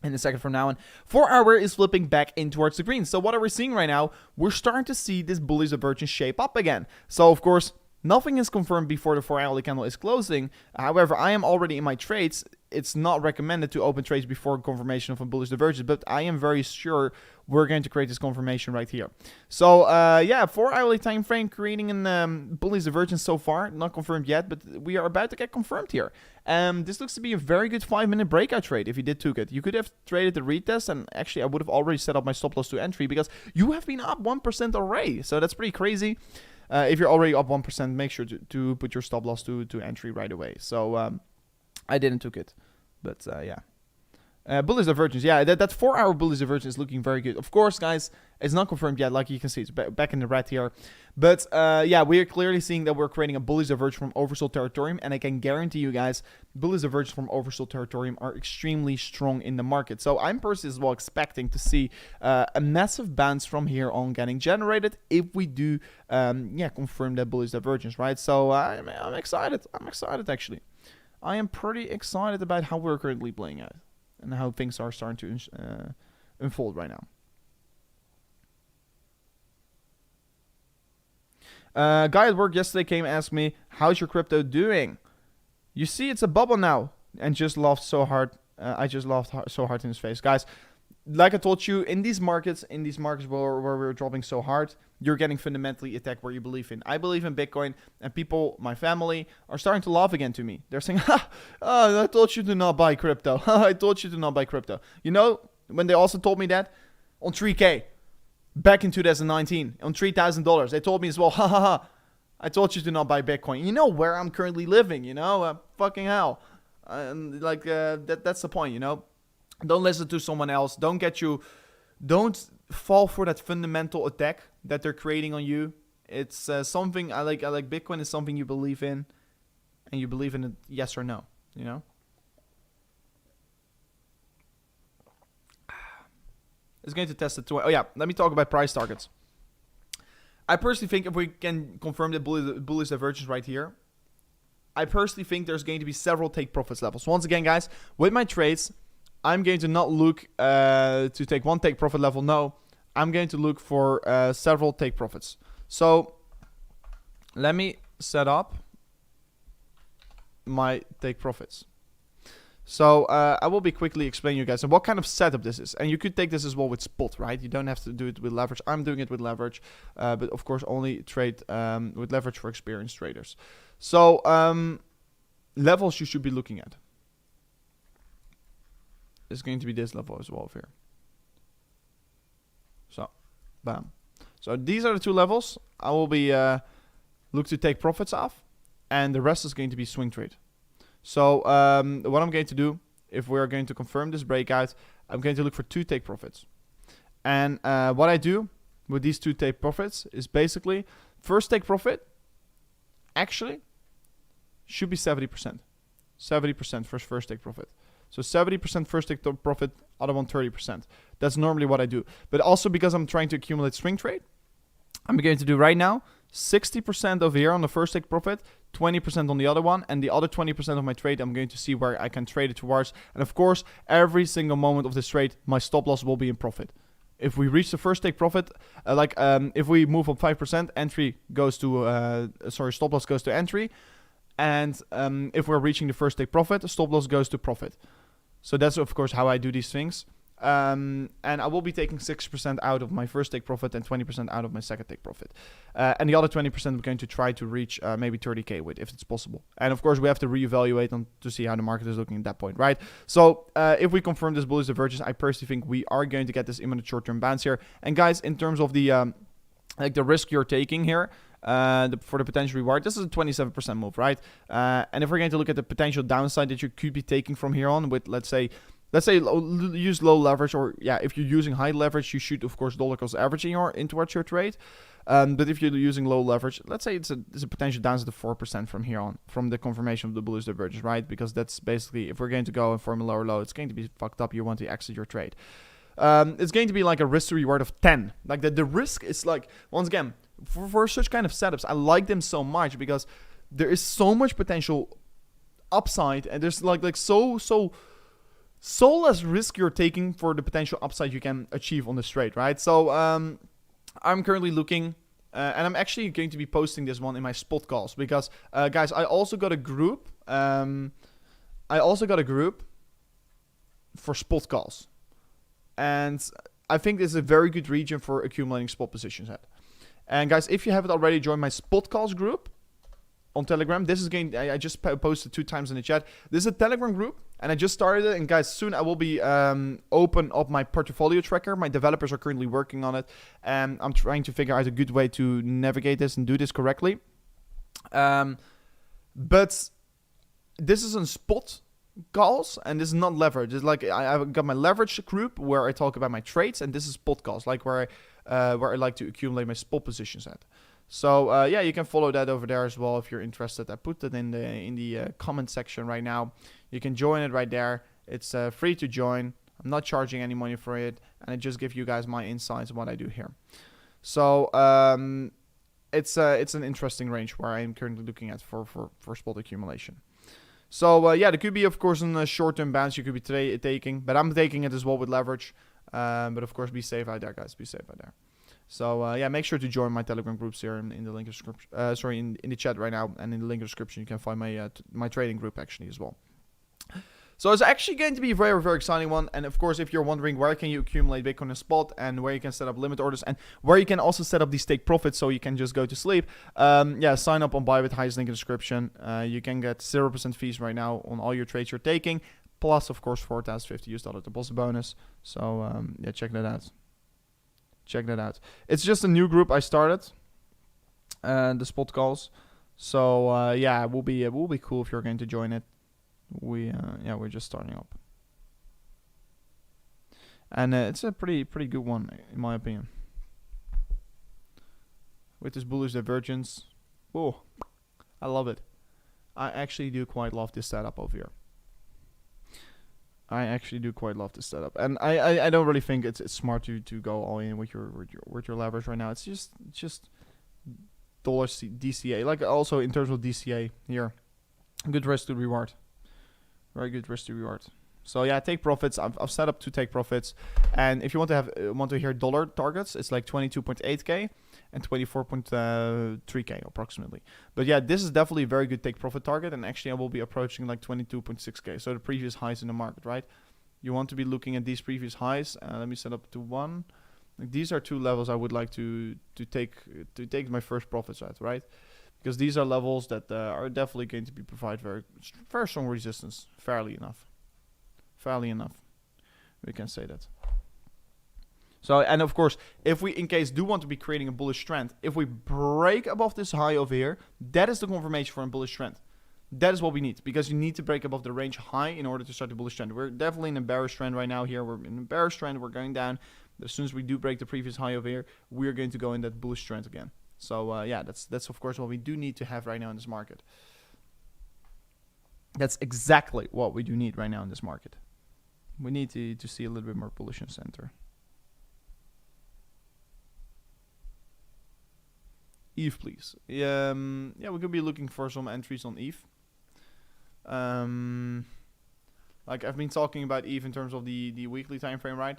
in a second from now on. 4-hour is flipping back in towards the green. So what are we seeing right now? We're starting to see this bullish divergence shape up again. So, of course, nothing is confirmed before the 4-hourly candle is closing. However, I am already in my trades. It's not recommended to open trades before confirmation of a bullish divergence, but I am very sure we're going to create this confirmation right here. So, yeah, 4-hourly time frame creating a bullish divergence so far. Not confirmed yet, but we are about to get confirmed here. This looks to be a very good 5-minute breakout trade if you did took it. You could have traded the retest, and actually I would have already set up my stop loss to entry because you have been up 1% already. So that's pretty crazy. If you're already up 1%, make sure to put your stop loss to entry right away. So I didn't took it, but yeah. Bullish divergence, yeah, that 4-hour bullish divergence is looking very good. Of course, guys, it's not confirmed yet. Like you can see, it's back in the red here. But yeah, we are clearly seeing that we're creating a bullish divergence from oversold territorium. And I can guarantee you guys, bullish divergence from oversold territorium are extremely strong in the market. So I'm personally as well expecting to see a massive bounce from here on getting generated if we do, confirm that bullish divergence, right? So I'm excited. I'm excited, actually. I am pretty excited about how we're currently playing out and how things are starting to unfold right now. Guy at work yesterday came and asked me, how's your crypto doing? You see, it's a bubble now. And just laughed so hard. I just laughed so hard in his face. Guys, like I told you, in these markets where we're dropping so hard, you're getting fundamentally attacked where you believe in. I believe in Bitcoin, and people, my family, are starting to laugh again to me. They're saying, I told you to not buy crypto. I told you to not buy crypto. You know, when they also told me that on 3K back in 2019, on $3,000, they told me as well, I told you to not buy Bitcoin. You know where I'm currently living, you know, fucking hell. That's the point, you know. Don't listen to someone else. Don't fall for that fundamental attack that they're creating on you. It's something I like Bitcoin is something you believe in, and you believe in it, yes or no, you know. It's going to test it too. Oh yeah, let me talk about price targets. I personally think if we can confirm the bullish divergence right here, I personally think there's going to be several take profits levels. Once again, guys, with my trades, I'm going to not look to take one take profit level. No, I'm going to look for several take profits. So let me set up my take profits. So I will be quickly explaining you guys what kind of setup this is. And you could take this as well with spot, right? You don't have to do it with leverage. I'm doing it with leverage, but of course only trade with leverage for experienced traders. So levels you should be looking at is going to be this level as well here. So, bam. So these are the two levels I will be look to take profits off, and the rest is going to be swing trade. So what I'm going to do, if we're going to confirm this breakout, I'm going to look for two take profits. And what I do with these two take profits is basically first take profit actually should be 70%. 70% for first take profit. So 70% first take profit, other one 30%. That's normally what I do. But also because I'm trying to accumulate swing trade, I'm going to do right now 60% over here on the first take profit, 20% on the other one, and the other 20% of my trade I'm going to see where I can trade it towards. And of course, every single moment of this trade, my stop loss will be in profit. If we reach the first take profit, if we move up 5%, entry goes to, stop loss goes to entry. And if we're reaching the first take profit, stop loss goes to profit. So that's of course how I do these things. And I will be taking 6% out of my first take profit and 20% out of my second take profit. And the other 20% I'm going to try to reach maybe 30K with, if it's possible. And of course, we have to reevaluate to see how the market is looking at that point, right? So if we confirm this bullish divergence, I personally think we are going to get this imminent short-term bounce here. And guys, in terms of the the risk you're taking here, for the potential reward, this is a 27% move, right? And if we're going to look at the potential downside that you could be taking from here on with, let's say use low leverage, or yeah, if you're using high leverage, you should of course dollar cost averaging in towards your trade. But if you're using low leverage, let's say it's a potential downside of 4% from here on, from the confirmation of the bullish divergence, right? Because that's basically, if we're going to go and form a lower low, it's going to be fucked up. You want to exit your trade. It's going to be like a risk to reward of 10. Like the risk is like, once again, for such kind of setups, I like them so much because there is so much potential upside, and there's like so less risk you're taking for the potential upside you can achieve on this trade, right? So I'm currently looking, and I'm actually going to be posting this one in my spot calls because, guys, I also got a group. For spot calls, and I think this is a very good region for accumulating spot positions at. And guys, if you haven't already joined my spot calls group on Telegram, this is I just posted 2 times in the chat. This is a Telegram group, and I just started it. And guys, soon I will be open up my portfolio tracker. My developers are currently working on it, and I'm trying to figure out a good way to navigate this and do this correctly. But this is a spot calls, and this is not leverage. It's like I've got my leverage group where I talk about my trades, and this is spot calls, like where I like to accumulate my spot positions at. So yeah, you can follow that over there as well if you're interested. I put that in the comment section right now. You can join it right there. It's free to join. I'm not charging any money for it, and I just give you guys my insights on what I do here. So it's an interesting range where I am currently looking at for spot accumulation. So yeah, there could be, of course, a short-term bounce you could be taking, but I'm taking it as well with leverage. But of course, be safe out there, guys. Be safe out there. So yeah, make sure to join my Telegram groups here in the link description. In the chat right now, and in the link description you can find my trading group actually as well. So it's actually going to be a very, very exciting one. And of course, if you're wondering where can you accumulate Bitcoin in spot and where you can set up limit orders and where you can also set up these take profits so you can just go to sleep, yeah, sign up on Bybit, highest link in the description. You can get 0% fees right now on all your trades you're taking, plus of course $4,050 deposit bonus. So yeah, check that out. Check that out. It's just a new group I started, the spot calls. So yeah, it will be cool if you're going to join it. Yeah, we're just starting up, and it's a pretty good one in my opinion. With this bullish divergence, oh, I love it. I actually do quite love this setup over here. I actually do quite love this setup, and I don't really think it's smart to go all in with your leverage right now. It's just dollar DCA, like also in terms of DCA here, good risk to reward. Very good risk to reward. So yeah, take profits. I've set up to take profits, and if you want to hear dollar targets, it's like 22.8k and 24.3k approximately. But yeah, this is definitely a very good take profit target, and actually I will be approaching like 22.6k. So the previous highs in the market, right? You want to be looking at these previous highs. Let me set up to 1. Like, these are 2 levels I would like to take my first profits at, right? Because these are levels that are definitely going to provide very strong resistance. Fairly enough, we can say that. So, and of course, if we in case do want to be creating a bullish trend, if we break above this high over here, that is the confirmation for a bullish trend. That is what we need, because you need to break above the range high in order to start the bullish trend. We're definitely in a bearish trend right now here. We're in a bearish trend. We're going down. But as soon as we do break the previous high over here, we're going to go in that bullish trend again. So yeah, that's of course what we do need to have right now in this market. That's exactly what we do need right now in this market. We need to see a little bit more bullish in center. ETH, please. Yeah, we could be looking for some entries on ETH. Like I've been talking about ETH in terms of the weekly time frame, right?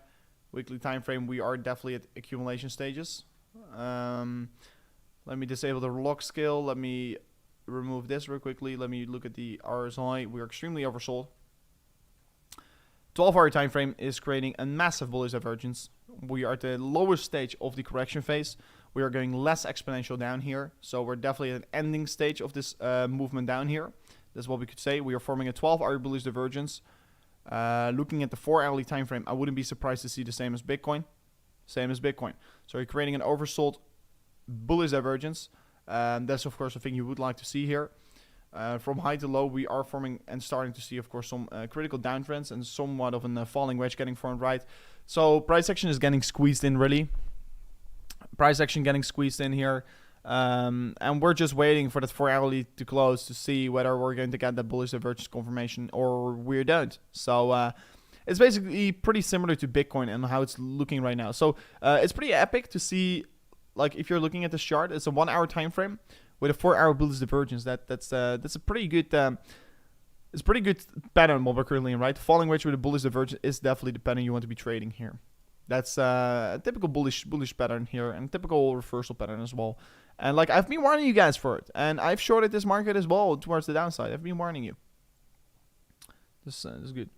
Weekly time frame, we are definitely at accumulation stages. Let me disable the lock scale. Let me remove this real quickly. Let me look at the RSI. We are extremely oversold. 12-hour time frame is creating a massive bullish divergence. We are at the lowest stage of the correction phase. We are going less exponential down here. So we're definitely at an ending stage of this movement down here. That's what we could say. We are forming a 12-hour bullish divergence. Looking at the 4-hourly time frame, I wouldn't be surprised to see the same as Bitcoin. So you're creating an oversold bullish divergence. That's of course a thing you would like to see here. From high to low, we are forming and starting to see, of course, some critical downtrends and somewhat of a falling wedge getting formed, right? So price action is getting squeezed in, really. Price action getting squeezed in here. And we're just waiting for that 4-hourly to close to see whether we're going to get that bullish divergence confirmation or we don't. So it's basically pretty similar to Bitcoin and how it's looking right now. So it's pretty epic to see. Like if you're looking at this chart, it's a 1-hour time frame with a 4-hour bullish divergence. That's a pretty good it's a pretty good pattern what we're currently in, right? Falling wedge with a bullish divergence is definitely the pattern you want to be trading here. That's a typical bullish pattern here and typical reversal pattern as well. And like I've been warning you guys for it, and I've shorted this market as well towards the downside. I've been warning you. This is good.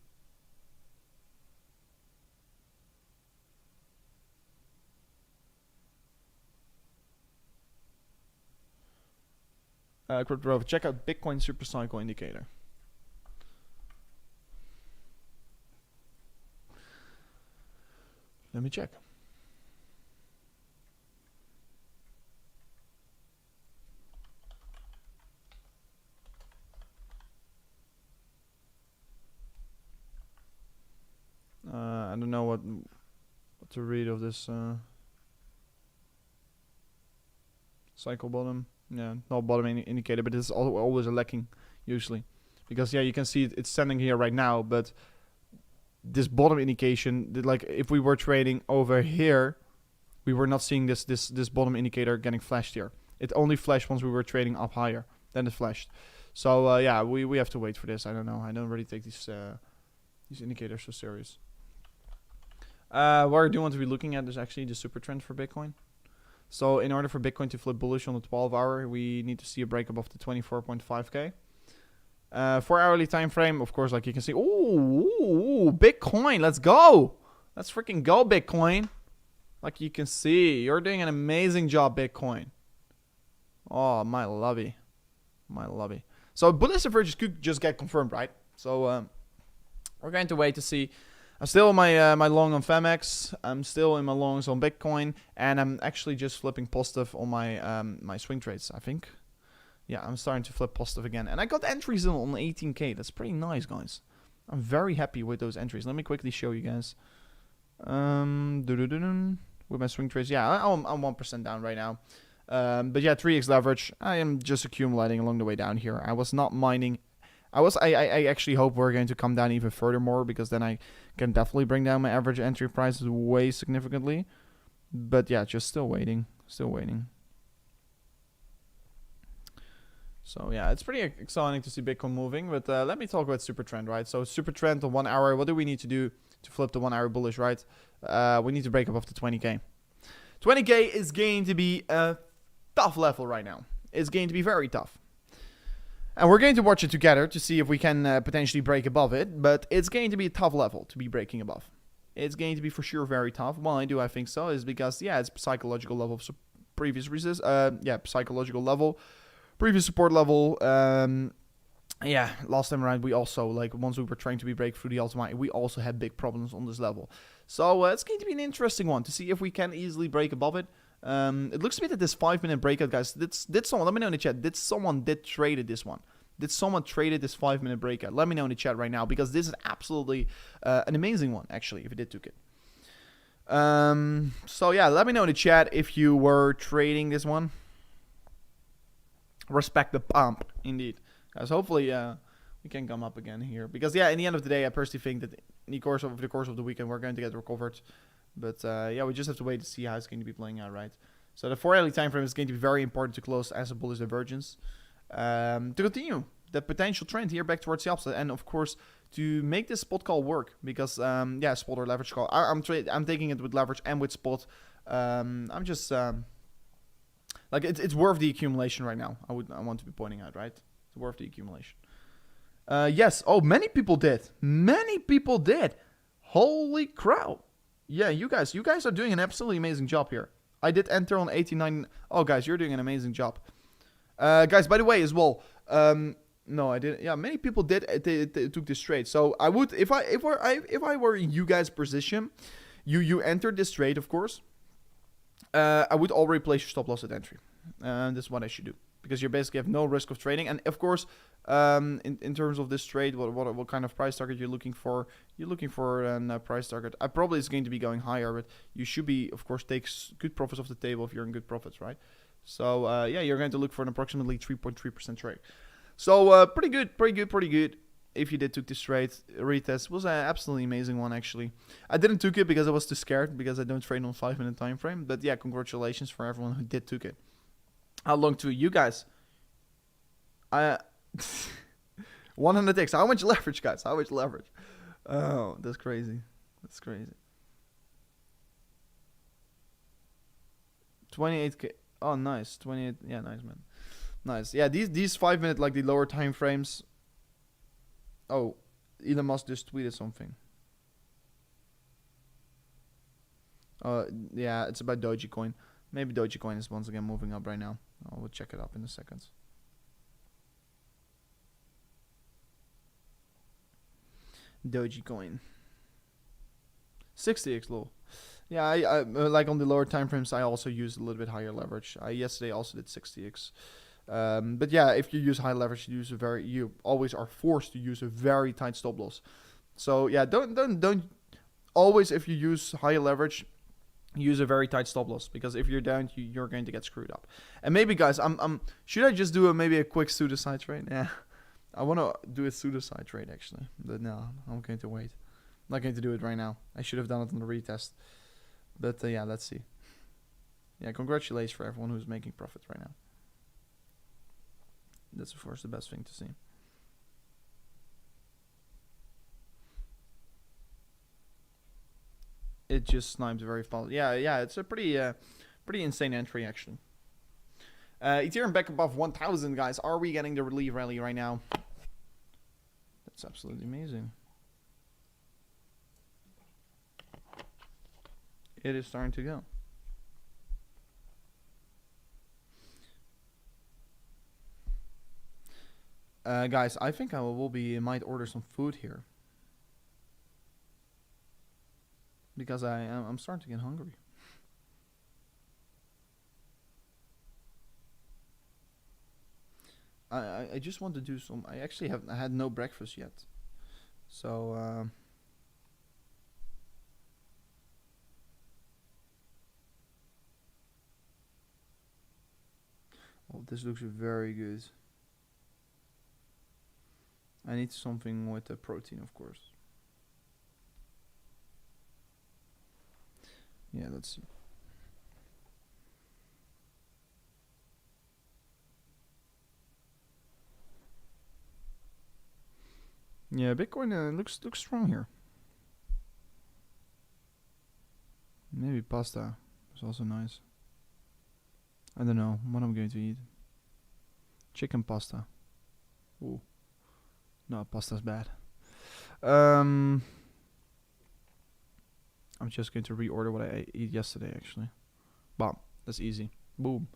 Crypto, check out Bitcoin super cycle indicator. Let me check. know what to read of this cycle bottom. Yeah, no bottom indicator, but it's always a lacking usually, because yeah, you can see it's standing here right now, but this bottom indication, like if we were trading over here, we were not seeing this bottom indicator getting flashed here. It only flashed once we were trading up higher, then it flashed. So yeah, we have to wait for this. I don't know. I don't really take these indicators so serious. What I do want to be looking at is actually the super trend for Bitcoin. So in order for Bitcoin to flip bullish on the 12-hour, we need to see a break above the 24.5k. 4-hourly time frame, of course, like you can see. Ooh, Bitcoin, let's go. Let's freaking go, Bitcoin. Like you can see, you're doing an amazing job, Bitcoin. Oh, my lovey. My lovey. So bullish divergence could just get confirmed, right? So we're going to wait to see. I'm still in my long on Femex. I'm still in my longs on Bitcoin, and I'm actually just flipping positive on my my swing trades, I think. Yeah, I'm starting to flip positive again, and I got entries on 18k. That's pretty nice, guys. I'm very happy with those entries. Let me quickly show you guys. With my swing trades, yeah, I'm 1% down right now. But yeah, 3x leverage. I am just accumulating along the way down here. I was not mining. I actually hope we're going to come down even furthermore, because then I can definitely bring down my average entry price way significantly. But yeah, just still waiting. Still waiting. So yeah, it's pretty exciting to see Bitcoin moving. But let me talk about super trend, right? So super trend on 1 hour. What do we need to do to flip the 1 hour bullish, right? We need to break above the 20k. 20k is going to be a tough level right now. It's going to be very tough. And we're going to watch it together to see if we can potentially break above it. But it's going to be a tough level to be breaking above. It's going to be for sure very tough. Why do I think so? Is because, yeah, it's psychological level of previous resist. Psychological level. Previous support level. Yeah, last time around we also, like, once we were trying to break through the ultimate, we also had big problems on this level. So it's going to be an interesting one to see if we can easily break above it. It looks to me that this 5-minute breakout, guys, did someone, let me know in the chat, did someone traded this one? Did someone traded this 5-minute breakout? Let me know in the chat right now, because this is absolutely an amazing one, actually, if it did took it. So yeah, let me know in the chat if you were trading this one. Respect the pump, indeed. Guys, hopefully we can come up again here. Because yeah, in the end of the day, I personally think that in the course of the weekend, we're going to get recovered. But yeah, we just have to wait to see how it's going to be playing out, right? So the 4-hourly time frame is going to be very important to close as a bullish divergence. To continue the potential trend here back towards the upside, and of course to make this spot call work, because yeah, spot or leverage call. I'm taking it with leverage and with spot. I'm just like it's worth the accumulation right now. I want to be pointing out, right? It's worth the accumulation. Yes. Oh, many people did. Many people did. Holy crap. Yeah, you guys are doing an absolutely amazing job here. I did enter on 89. Oh, guys, you're doing an amazing job. Guys, by the way, as well. No, I didn't. Yeah, many people did. They took this trade. So I would, if I were in you guys' position, you entered this trade, of course. I would already place your stop loss at entry. That's what I should do, because you basically have no risk of trading. And of course, in terms of this trade, what kind of price target you're looking for? You're looking for a price target. I probably is going to be going higher, but you should be, of course, take good profits off the table if you're in good profits, right? So yeah, you're going to look for an approximately 3.3% trade. So pretty good. If you did took this trade, retest was an absolutely amazing one, actually. I didn't took it because I was too scared, because I don't trade on 5-minute time frame. But yeah, congratulations for everyone who did took it. How long to you guys? 100x. How much leverage, guys? How much leverage? Oh, that's crazy. That's crazy. 28k. Oh, nice. 28. Yeah, nice, man. Nice. Yeah, these 5-minute, like the lower time frames. Oh, Elon Musk just tweeted something. Yeah, it's about Dogecoin. Maybe Dogecoin is once again moving up right now. I will check it up in a second. Dogecoin. 60x low. Yeah, I like on the lower time frames, I also use a little bit higher leverage. I yesterday also did 60x. But yeah, if you use high leverage, you always are forced to use a very tight stop loss. So yeah, don't always, if you use higher leverage, use a very tight stop loss, because if you're down, you're going to get screwed up. And maybe, guys, should I just do maybe a quick pseudoside trade? Yeah, I want to do a pseudoside trade actually, but no, I'm going to wait. I'm not going to do it right now. I should have done it on the retest, but yeah, let's see. Yeah, congratulations for everyone who's making profits right now. That's of course the best thing to see. It just sniped very fast. Yeah, it's a pretty insane entry actually. Ethereum back above 1,000, guys. Are we getting the relief rally right now? That's absolutely amazing. It is starting to go. Guys, I think I might order some food here, because I'm starting to get hungry. I just want to do some. I actually I had no breakfast yet, so oh, this looks very good. I need something with the protein, of course. Yeah, let's see. Yeah, Bitcoin looks strong here. Maybe pasta is also nice. I don't know what I'm going to eat. Chicken pasta. Ooh. No, pasta's bad. I'm just going to reorder what I ate yesterday, actually. Bam, that's easy. Boom.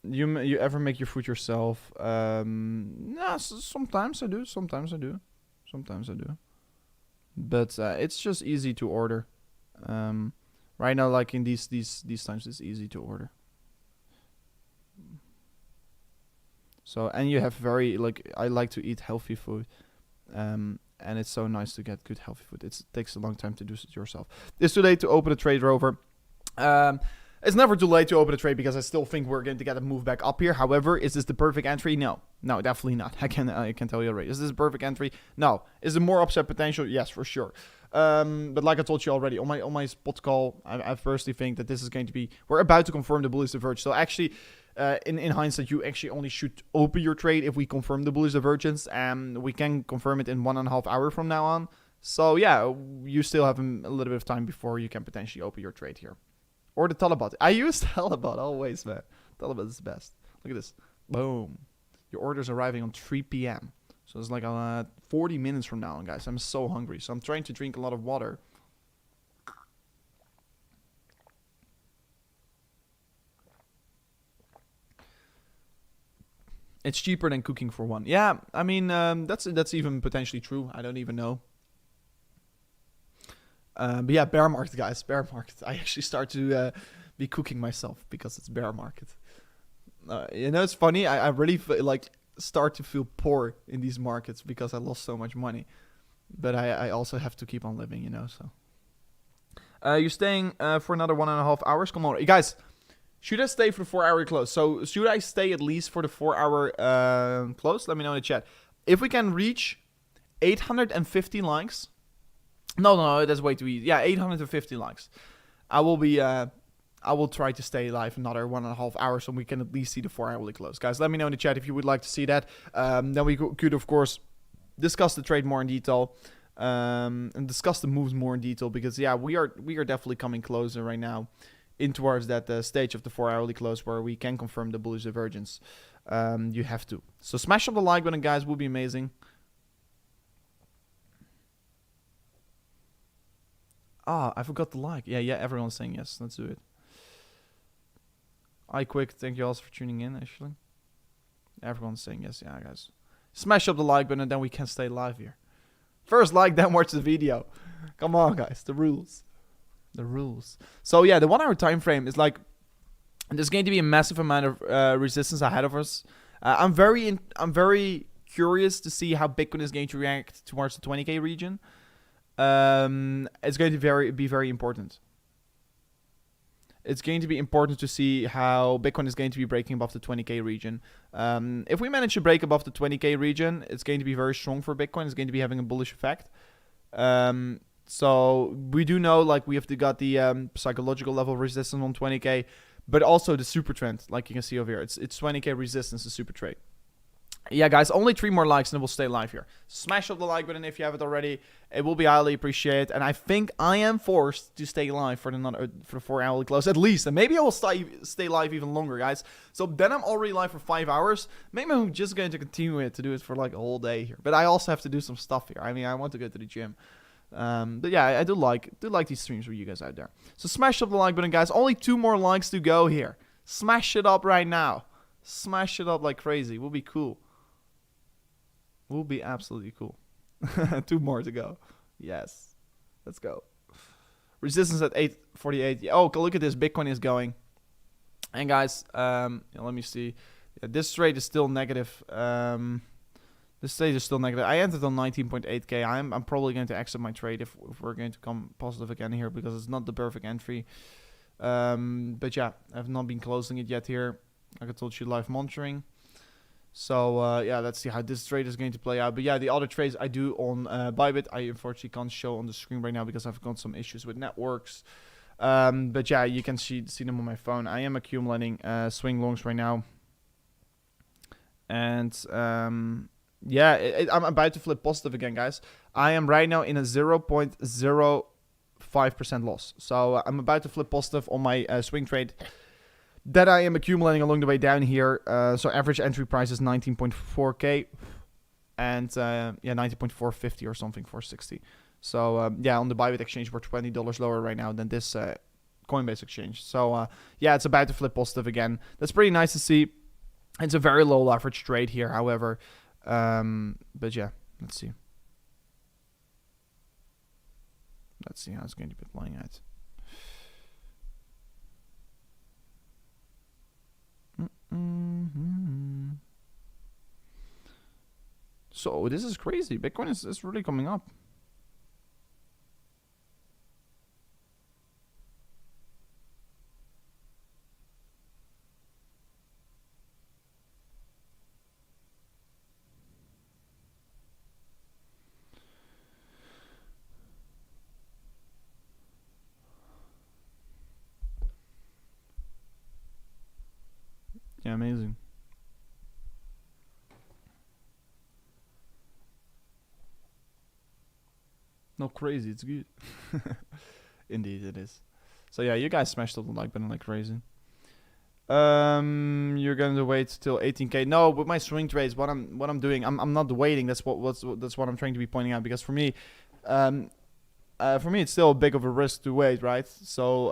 You ever make your food yourself? Nah, sometimes I do. Sometimes I do. But it's just easy to order. Right now, like in these times, it's easy to order. So, and you have I like to eat healthy food. And it's so nice to get good healthy food. It takes a long time to do it yourself. It's too late to open a trade, Rover. It's never too late to open a trade, because I still think we're going to get a move back up here. However, is this the perfect entry? No, definitely not. I can tell you already. Is this a perfect entry? No. Is there more upside potential? Yes, for sure. But like I told you already on my spot call, I firstly think that this is going to be, we're about to confirm the bullish divergence. So actually, in hindsight, you actually only should open your trade if we confirm the bullish divergence, and we can confirm it in 1.5 hours from now on. So yeah, you still have a little bit of time before you can potentially open your trade here. Or the Talabot. I use Talabot always, man. Talabot is the best. Look at this. Boom. Your order's arriving on 3 p.m. So it's like 40 minutes from now on, guys. I'm so hungry. So I'm trying to drink a lot of water. It's cheaper than cooking for one. Yeah, I mean, that's even potentially true. I don't even know. But yeah, bear market, guys. Bear market. I actually start to be cooking myself because it's bear market. It's funny. I really start to feel poor in these markets because I lost so much money. But I also have to keep on living, so. You're staying for another 1.5 hours? Come on. Guys, should I stay for the 4-hour close? So should I stay at least for the 4-hour close? Let me know in the chat. If we can reach 850 likes... No, that's way too easy. Yeah, 850 likes. I will try to stay live another 1.5 hours so we can at least see the 4-hourly close. Guys, let me know in the chat if you would like to see that. Then we could, of course, discuss the trade more in detail. And discuss the moves more in detail. Because, yeah, we are definitely coming closer right now in towards that stage of the 4-hourly close where we can confirm the bullish divergence. You have to. So smash up the like button, guys. Would be amazing. I forgot the like. Yeah, everyone's saying yes. Let's do it. Quick, thank you also for tuning in, actually. Everyone's saying yes. Yeah, guys. Smash up the like button and then we can stay live here. First like, then watch the video. Come on, guys. The rules. So, yeah, the 1-hour time frame is like... There's going to be a massive amount of resistance ahead of us. I'm very curious to see how Bitcoin is going to react towards the 20k region. it's going to be very important. It's going to be important to see how Bitcoin is going to be breaking above the 20K region. If we manage to break above the 20K region, it's going to be very strong for Bitcoin. It's going to be having a bullish effect. So we do know, like, we have got the psychological level resistance on 20K, but also the super trend, like you can see over here. It's 20K resistance, the super trade. Yeah, guys, only 3 more likes and we'll stay live here. Smash up the like button if you haven't already. It will be highly appreciated. And I think I am forced to stay live for the 4-hourly close at least. And maybe I will stay live even longer, guys. So then I'm already live for 5 hours. Maybe I'm just going to continue it to do it for like a whole day here. But I also have to do some stuff here. I mean, I want to go to the gym. But yeah, I do like these streams for you guys out there. So smash up the like button, guys. Only 2 more likes to go here. Smash it up right now. Smash it up like crazy. Will be cool. Will be absolutely cool. 2 more to go. Yes. Let's go. Resistance at 848. Oh, look at this. Bitcoin is going. And guys, let me see. Yeah, this trade is still negative. This trade is still negative. I entered on 19.8k. I'm probably going to exit my trade if we're going to come positive again here, because it's not the perfect entry. But yeah, I've not been closing it yet here. Like I told you, live monitoring. So yeah, let's see how this trade is going to play out. But yeah, the other trades I do on Bybit, I unfortunately can't show on the screen right now because I've got some issues with networks. But yeah, you can see them on my phone. I am accumulating swing longs right now. And yeah, I'm about to flip positive again, guys. I am right now in a 0.05% loss. So I'm about to flip positive on my swing trade that I am accumulating along the way down here. So average entry price is 19.4k, and yeah, 19.450 or something, 460. So yeah, on the Bybit exchange, we're $20 lower right now than this Coinbase exchange. So yeah, it's about to flip positive again. That's pretty nice to see. It's a very low leverage trade here, however. But yeah, let's see. Let's see how it's going to be playing out. So this is crazy. Bitcoin is really coming up. Yeah, amazing. Not crazy, it's good. Indeed, it is. So yeah, you guys smashed up the like button like crazy. You're going to wait till 18k. No, with my swing trades, what I'm doing, I'm not waiting. That's what I'm trying to be pointing out, because for me, it's still a big of a risk to wait, right? So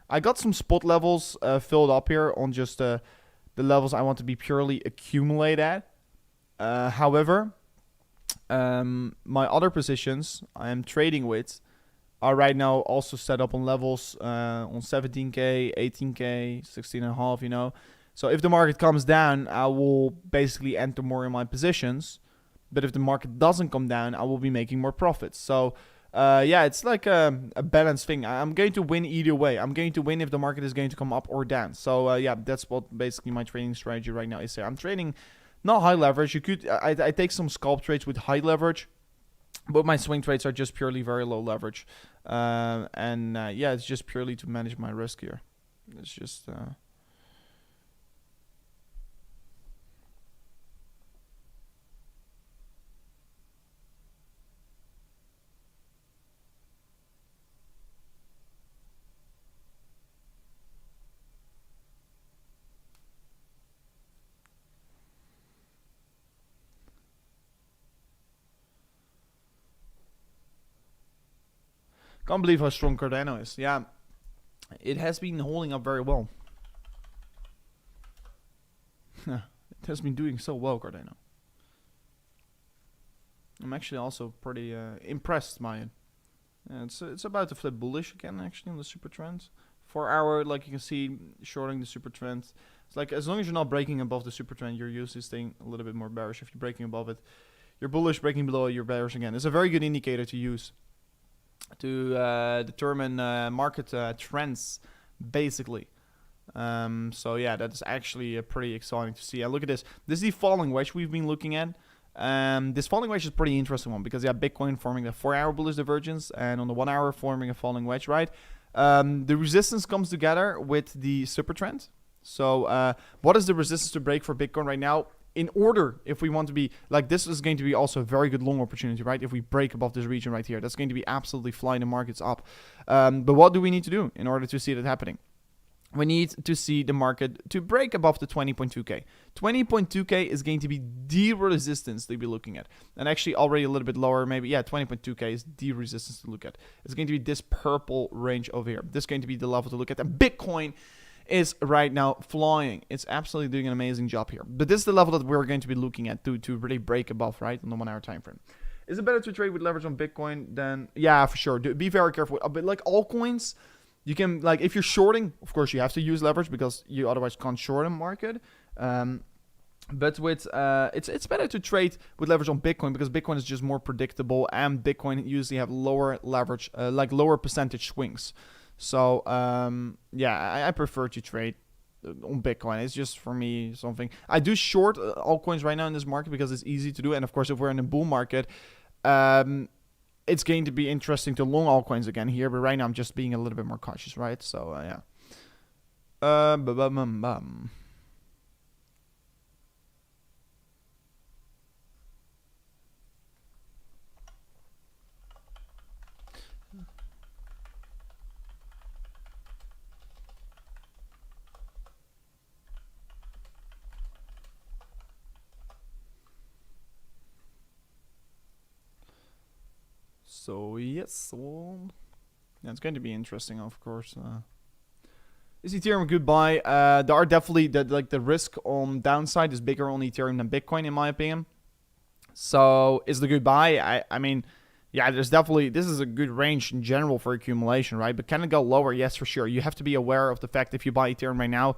I got some spot levels filled up here on just the levels I want to be purely accumulate at. However, my other positions I am trading with are right now also set up on levels on 17k, 18k, 16.5, you know. So if the market comes down, I will basically enter more in my positions. But if the market doesn't come down, I will be making more profits. So yeah, it's like a balanced thing. I'm going to win either way. I'm going to win if the market is going to come up or down. So yeah, that's what basically my trading strategy right now is here. I'm trading not high leverage. I take some scalp trades with high leverage, but my swing trades are just purely very low leverage. And yeah, it's just purely to manage my risk here. It's just can't believe how strong Cardano is. Yeah, it has been holding up very well. It has been doing so well, Cardano. I'm actually also pretty impressed by it. It's about to flip bullish again, actually, on the super trend. 4 hour, like you can see, shorting the super trend. It's like, as long as you're not breaking above the super trend, you're usually staying a little bit more bearish. If you're breaking above it, you're bullish. Breaking below it, you're bearish again. It's a very good indicator to use. determine market trends, basically. So yeah, that is actually pretty exciting to see. And look at this. This is the falling wedge we've been looking at. This falling wedge is a pretty interesting one because Bitcoin forming a 4-hour bullish divergence and on the 1 hour forming a falling wedge, right? The resistance comes together with the super trend. So what is the resistance to break for Bitcoin right now? In order, if we want to be, like, this is going to be also a very good long opportunity, right? If we break above this region right here, that's going to be absolutely flying the markets up. But what do we need to do in order to see that happening? We need to see the market to break above the 20.2k. 20.2k is going to be the resistance to be looking at. And actually already a little bit lower, maybe. Yeah, 20.2k is the resistance to look at. It's going to be this purple range over here. This is going to be the level to look at. And Bitcoin is right now flying. It's absolutely doing an amazing job here. But this is the level that we're going to be looking at to really break above, right, on the 1 hour time frame. Is it better to trade with leverage on Bitcoin than... Yeah, for sure. Be very careful. But like altcoins... You can, like, if you're shorting, of course, you have to use leverage because you otherwise can't short a market. But with it's better to trade with leverage on Bitcoin because Bitcoin is just more predictable and Bitcoin usually have lower leverage, like lower percentage swings. So yeah, I prefer to trade on Bitcoin. It's just for me something. I do short altcoins right now in this market because it's easy to do, and of course, if we're in a bull market, it's going to be interesting to long altcoins again here, but right now I'm just being a little bit more cautious, right? So, yeah. So yes, well, yeah, it's going to be interesting, of course. Is Ethereum a good buy? There are definitely the risk on downside is bigger on Ethereum than Bitcoin, in my opinion. So is it a good buy? I mean, yeah, there's definitely, this is a good range in general for accumulation, right? But can it go lower? Yes, for sure. You have to be aware of the fact if you buy Ethereum right now,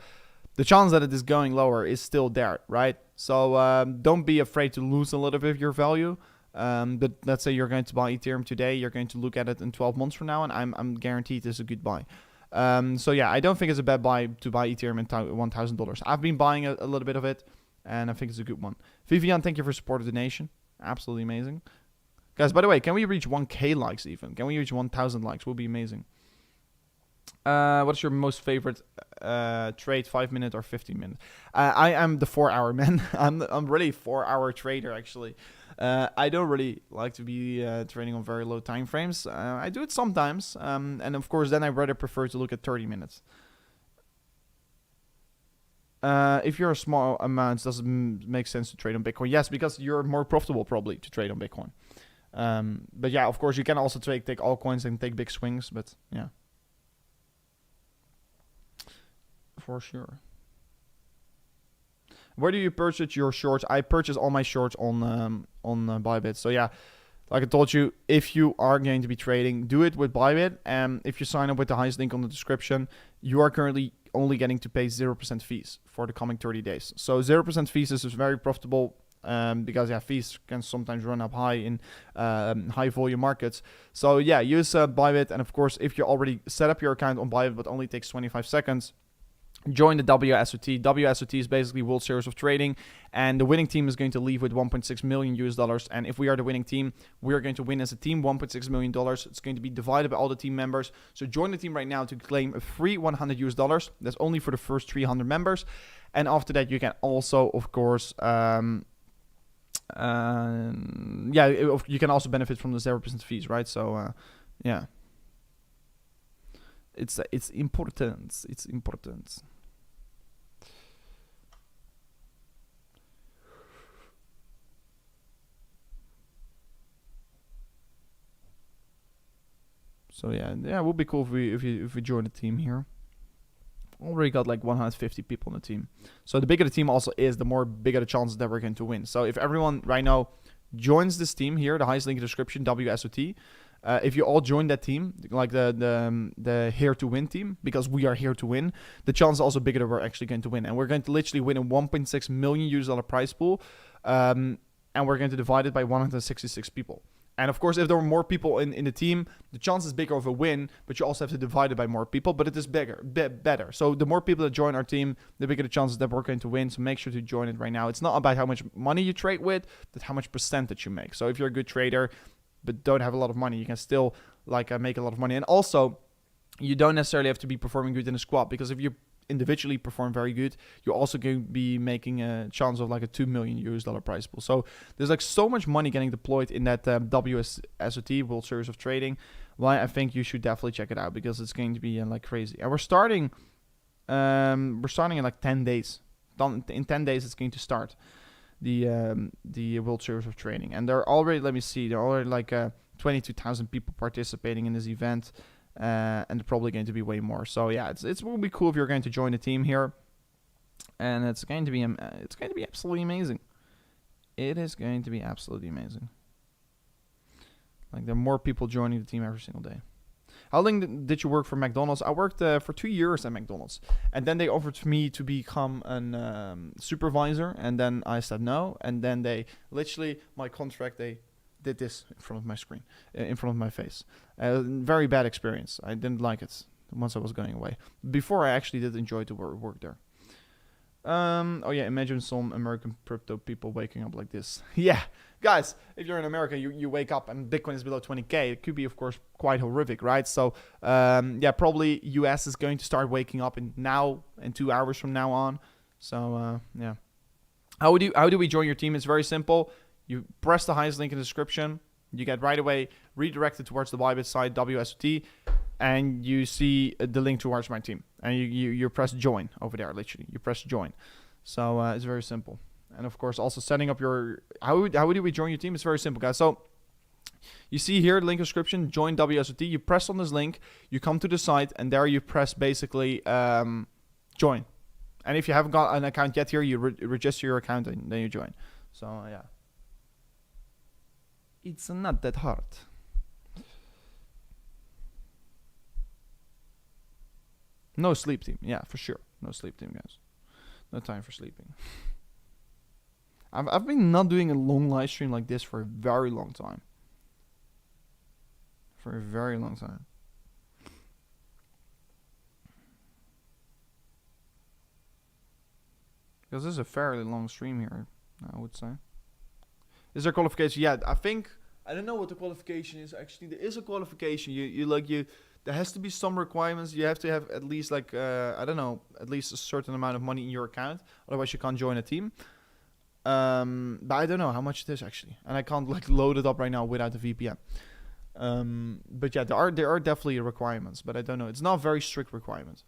the chance that it is going lower is still there, right? So don't be afraid to lose a little bit of your value. But let's say you're going to buy Ethereum today, you're going to look at it in 12 months from now, and I'm guaranteed it's a good buy. So yeah, I don't think it's a bad buy to buy Ethereum at $1,000. I've been buying a little bit of it, and I think it's a good one. Vivian, thank you for supporting the donation. Absolutely amazing. Guys, by the way, can we reach 1K likes even? Can we reach 1,000 likes? Will be amazing. What's your most favorite trade, 5 minute or 15 minutes? I am the 4 hour man. I'm really 4 hour trader actually. I don't really like to be trading on very low time frames. I do it sometimes, and of course then I rather prefer to look at 30 minutes. If you're a small amounts, does it make sense to trade on Bitcoin? Yes, because you're more profitable probably to trade on Bitcoin. But yeah, of course you can also take altcoins and take big swings, but yeah. For sure. Where do you purchase your shorts? I purchase all my shorts on Bybit. So yeah, like I told you, if you are going to be trading, do it with Bybit. And if you sign up with the highest link on the description, you are currently only getting to pay 0% fees for the coming 30 days. So 0% fees is very profitable because yeah, fees can sometimes run up high in high volume markets. So yeah, use Bybit. And of course, if you already set up your account on Bybit, but only takes 25 seconds, join the WSOT. WSOT is basically World Series of Trading, and the winning team is going to leave with $1.6 million US. And if we are the winning team, we are going to win as a team $1.6 million. It's going to be divided by all the team members. So join the team right now to claim a free $100 US. That's only for the first 300 members. And after that, you can also, of course, yeah, you can also benefit from the 0% fees, right? So, yeah. It's important. It's important. So yeah, it would be cool if we join the team here. Already got like 150 people on the team. So the bigger the team also is, the more bigger the chances that we're going to win. So if everyone right now joins this team here, the highest link in the description, WSOT. If you all join that team, like the here to win team, because we are here to win, the chance is also bigger that we're actually going to win. And we're going to literally win a $1.6 million US prize pool. And we're going to divide it by 166 people. And of course, if there were more people in the team, the chance is bigger of a win, but you also have to divide it by more people, but it is better. So the more people that join our team, the bigger the chances that we're going to win. So make sure to join it right now. It's not about how much money you trade with, but how much percentage you make. So if you're a good trader, but don't have a lot of money, you can still make a lot of money. And also, you don't necessarily have to be performing good in a squad, because if you individually perform very good, you're also going to be making a chance of like a $2 million prize pool. So there's like so much money getting deployed in that WSOT, World Series of Trading. Well, I think you should definitely check it out, because it's going to be like crazy. And we're starting in like 10 days. In 10 days, it's going to start the World Series of Trading. And there are already, let me see, there are already like 22,000 people participating in this event. And probably going to be way more. So yeah, it will be cool if you're going to join the team here, and it's going to be absolutely amazing. It is going to be absolutely amazing. Like, there are more people joining the team every single day. How long did you work for McDonald's? I worked for 2 years at McDonald's, and then they offered me to become a supervisor, and then I said no, and then they literally my contract they did this in front of my screen, in front of my face. Very bad experience. I didn't like it once I was going away. Before, I actually did enjoy to work there. Oh yeah, imagine some American crypto people waking up like this. Yeah, guys, if you're in America, you wake up and Bitcoin is below 20K. It could be, of course, quite horrific, right? So yeah, probably US is going to start waking up in 2 hours from now on. So yeah. How do we join your team? It's very simple. You press the highest link in the description. You get right away redirected towards the Bybit site, WSOT, and you see the link towards my team. And you press join over there, literally. You press join. So it's very simple. And of course, also setting up your... How do we join your team? It's very simple, guys. So you see here, the link description, join WSOT. You press on this link. You come to the site, and there you press basically join. And if you haven't got an account yet here, you register your account, and then you join. So yeah. It's not that hard. No sleep team. Yeah, for sure. No sleep team, guys. No time for sleeping. I've been not doing a long live stream like this for a very long time. For a very long time. Because this is a fairly long stream here, I would say. Is there qualification? Yeah, I don't know what the qualification is actually. There is a qualification. There has to be some requirements. You have to have at least at least a certain amount of money in your account. Otherwise, you can't join a team. But I don't know how much it is actually, and I can't load it up right now without the VPN. But yeah, there are definitely requirements, but I don't know. It's not very strict requirements.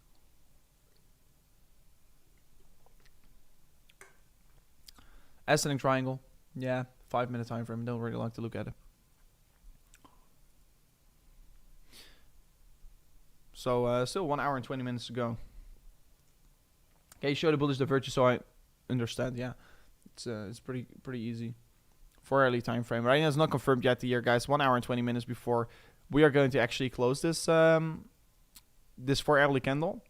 Ascending triangle. Yeah. 5-minute time frame. Don't really like to look at it. So still 1 hour and 20 minutes to go. Okay, show the bullish divergence so I understand. Yeah, it's pretty easy. 4-hourly time frame. Right now it's not confirmed yet here, guys. 1 hour and 20 minutes before we are going to actually close this this 4-hourly candle.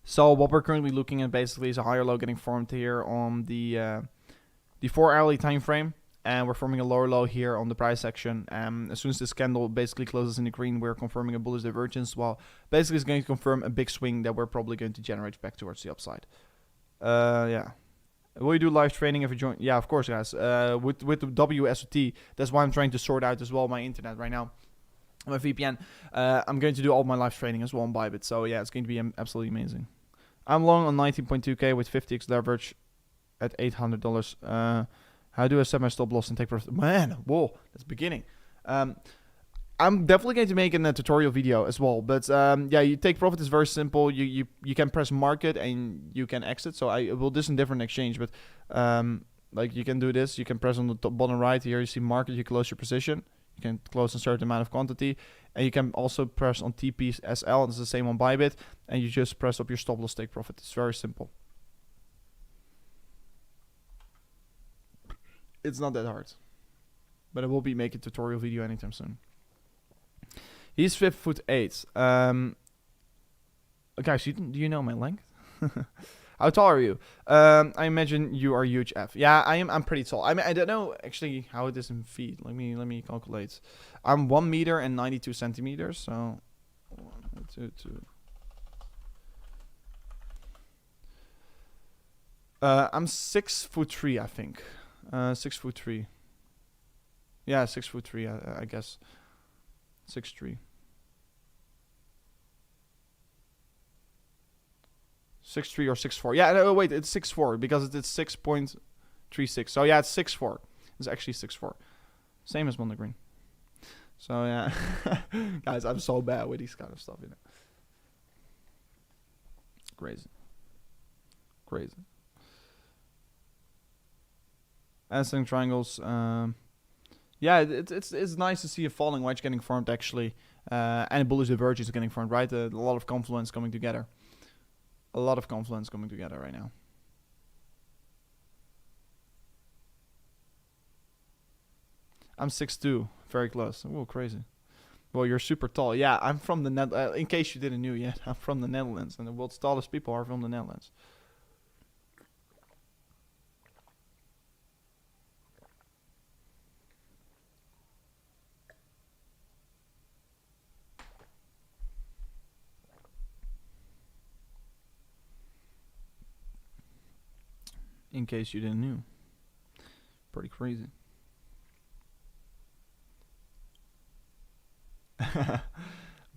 So what we're currently looking at basically is a higher low getting formed here on the 4-hourly time frame, and we're forming a lower low here on the price action. As soon as this candle basically closes in the green, we're confirming a bullish divergence, while basically it's going to confirm a big swing that we're probably going to generate back towards the upside. Yeah. Will you do live trading if you join? Yeah, of course, guys. With the WSOT, that's why I'm trying to sort out as well my internet right now, my VPN. I'm going to do all my live trading as well on Bybit. So yeah, it's going to be absolutely amazing. I'm long on 19.2K with 50x leverage at $800. How do I set my stop loss and take profit? Man, whoa, that's beginning. I'm definitely going to make a tutorial video as well. But yeah, you take profit is very simple. You can press market and you can exit. So I will this in different exchange, but like you can do this. You can press on the top bottom right here. You see market. You close your position. You can close a certain amount of quantity, and you can also press on TPSL. It's the same on Bybit, and you just press up your stop loss, take profit. It's very simple. It's not that hard, but I will be making a tutorial video anytime soon. He's 5'8". Guys, do you know my length? How tall are you? I imagine you are huge. F. Yeah, I am. I'm pretty tall. I mean, I don't know actually how it is in feet. Let me calculate. I'm 1 meter and 92 centimeters. So 1, 2, 2. I'm 6'3", I think. 6'3". Yeah, 6'3", I guess. 6'3". 6'3" or 6'4". Yeah, no, wait, it's 6'4" because it's 6.36. So yeah, it's 6'4". It's actually 6'4". Same as Monday Green. So yeah, guys, I'm so bad with these kind of stuff, you know. Crazy. Ascending triangles. Yeah, it's nice to see a falling wedge getting formed actually, and a bullish divergence getting formed. Right, a lot of confluence coming together. A lot of confluence coming together right now. I'm 6'2", very close. Oh, crazy. Well, you're super tall. Yeah, I'm from the Netherlands. In case you didn't know yet, I'm from the Netherlands, and the world's tallest people are from the Netherlands. In case you didn't know. Pretty crazy.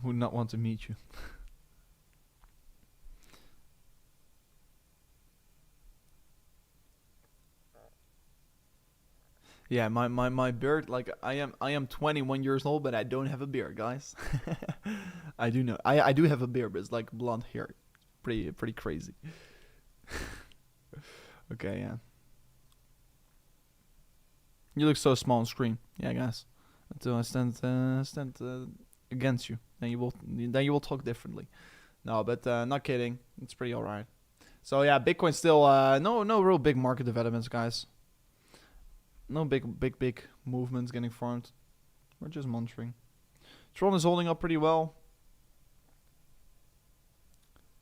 Would not want to meet you. Yeah, my beard, like I am 21 years old, but I don't have a beard, guys. I do know. I do have a beard, but it's like blonde hair. Pretty crazy. Okay, yeah. You look so small on screen. Yeah, guys. Until I stand against you, then you will talk differently. No, but not kidding. It's pretty alright. So yeah, Bitcoin still no real big market developments, guys. No big movements getting formed. We're just monitoring. Tron is holding up pretty well.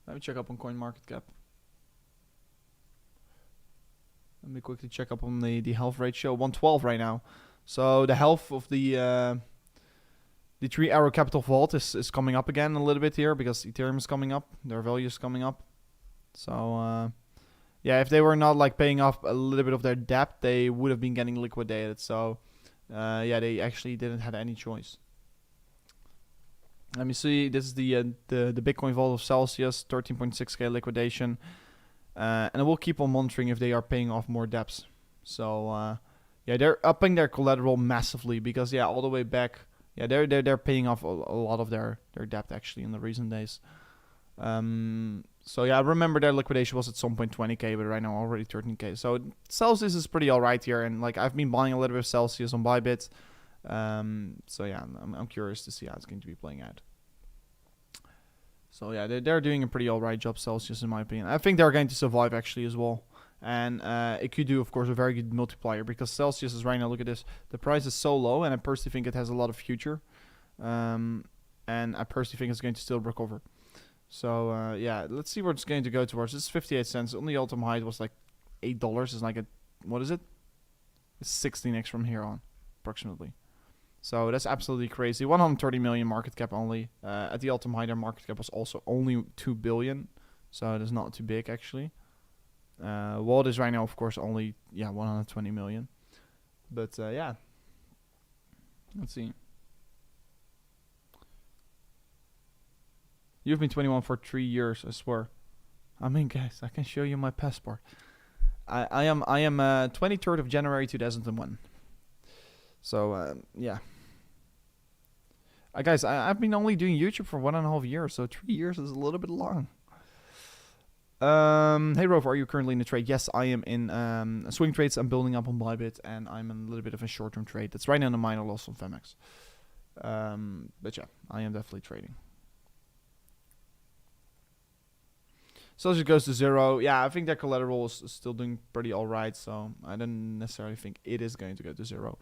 Let me check up on CoinMarketCap. Let me quickly check up on the health ratio. 112 right now. So the health of the 3-hour capital vault is coming up again a little bit here because Ethereum is coming up. Their value is coming up. So yeah, if they were not like paying off a little bit of their debt, they would have been getting liquidated. So yeah, they actually didn't have any choice. Let me see. This is the Bitcoin vault of Celsius, 13.6k liquidation. And I will keep on monitoring if they are paying off more debts. So yeah, they're upping their collateral massively because yeah, all the way back, yeah, they're paying off a lot of their debt actually in the recent days. So yeah, I remember their liquidation was at some point 20k, but right now already 13k. So Celsius is pretty alright here, and like I've been buying a little bit of Celsius on Bybit. So yeah, I'm curious to see how it's going to be playing out. So yeah, they're doing a pretty alright job, Celsius, in my opinion. I think they're going to survive actually as well. And it could do, of course, a very good multiplier because Celsius is right now, look at this, the price is so low, and I personally think it has a lot of future. And I personally think it's going to still recover. So yeah, let's see where it's going to go towards. This is 58 cents. On the all-time high, it was like $8. It's like a, what is it? It's 16x from here on, approximately. So that's absolutely crazy. 130 million market cap only. At the all-time high, their market cap was also only 2 billion. So it is not too big, actually. Wallet is right now, of course, only 120 million. But yeah, let's see. You've been 21 for 3 years, I swear. I mean, guys, I can show you my passport. I am 23rd of January 2001. So yeah. Guys, I've been only doing YouTube for 1.5 years, so 3 years is a little bit long. Hey Rover, are you currently in a trade? Yes, I am in swing trades. I'm building up on Bybit, and I'm in a little bit of a short-term trade. That's right now in a minor loss on Femex. But yeah, I am definitely trading. So as it goes to 0, yeah, I think their collateral is still doing pretty alright, so I don't necessarily think it is going to go to 0.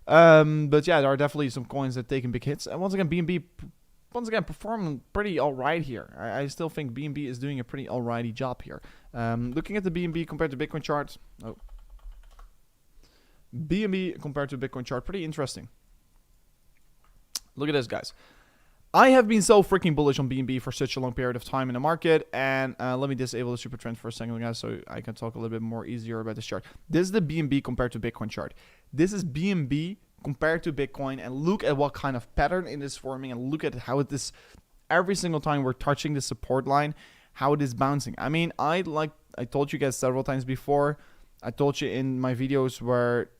But yeah, there are definitely some coins that taking big hits. And once again, BNB
once again performing pretty alright here. I still think BNB is doing a pretty alrighty job here. Looking at the BNB compared to Bitcoin chart. Oh. BNB compared to Bitcoin chart, pretty interesting. Look at this, guys. I have been so freaking bullish on BNB for such a long period of time in the market. And let me disable the super trend for a second, guys, so I can talk a little bit more easier about this chart. This is the BNB compared to Bitcoin chart. This is BNB compared to Bitcoin, and look at what kind of pattern it is forming, and look at how it is every single time we're touching the support line, how it is bouncing. I mean, I told you guys several times before. I told you in my videos where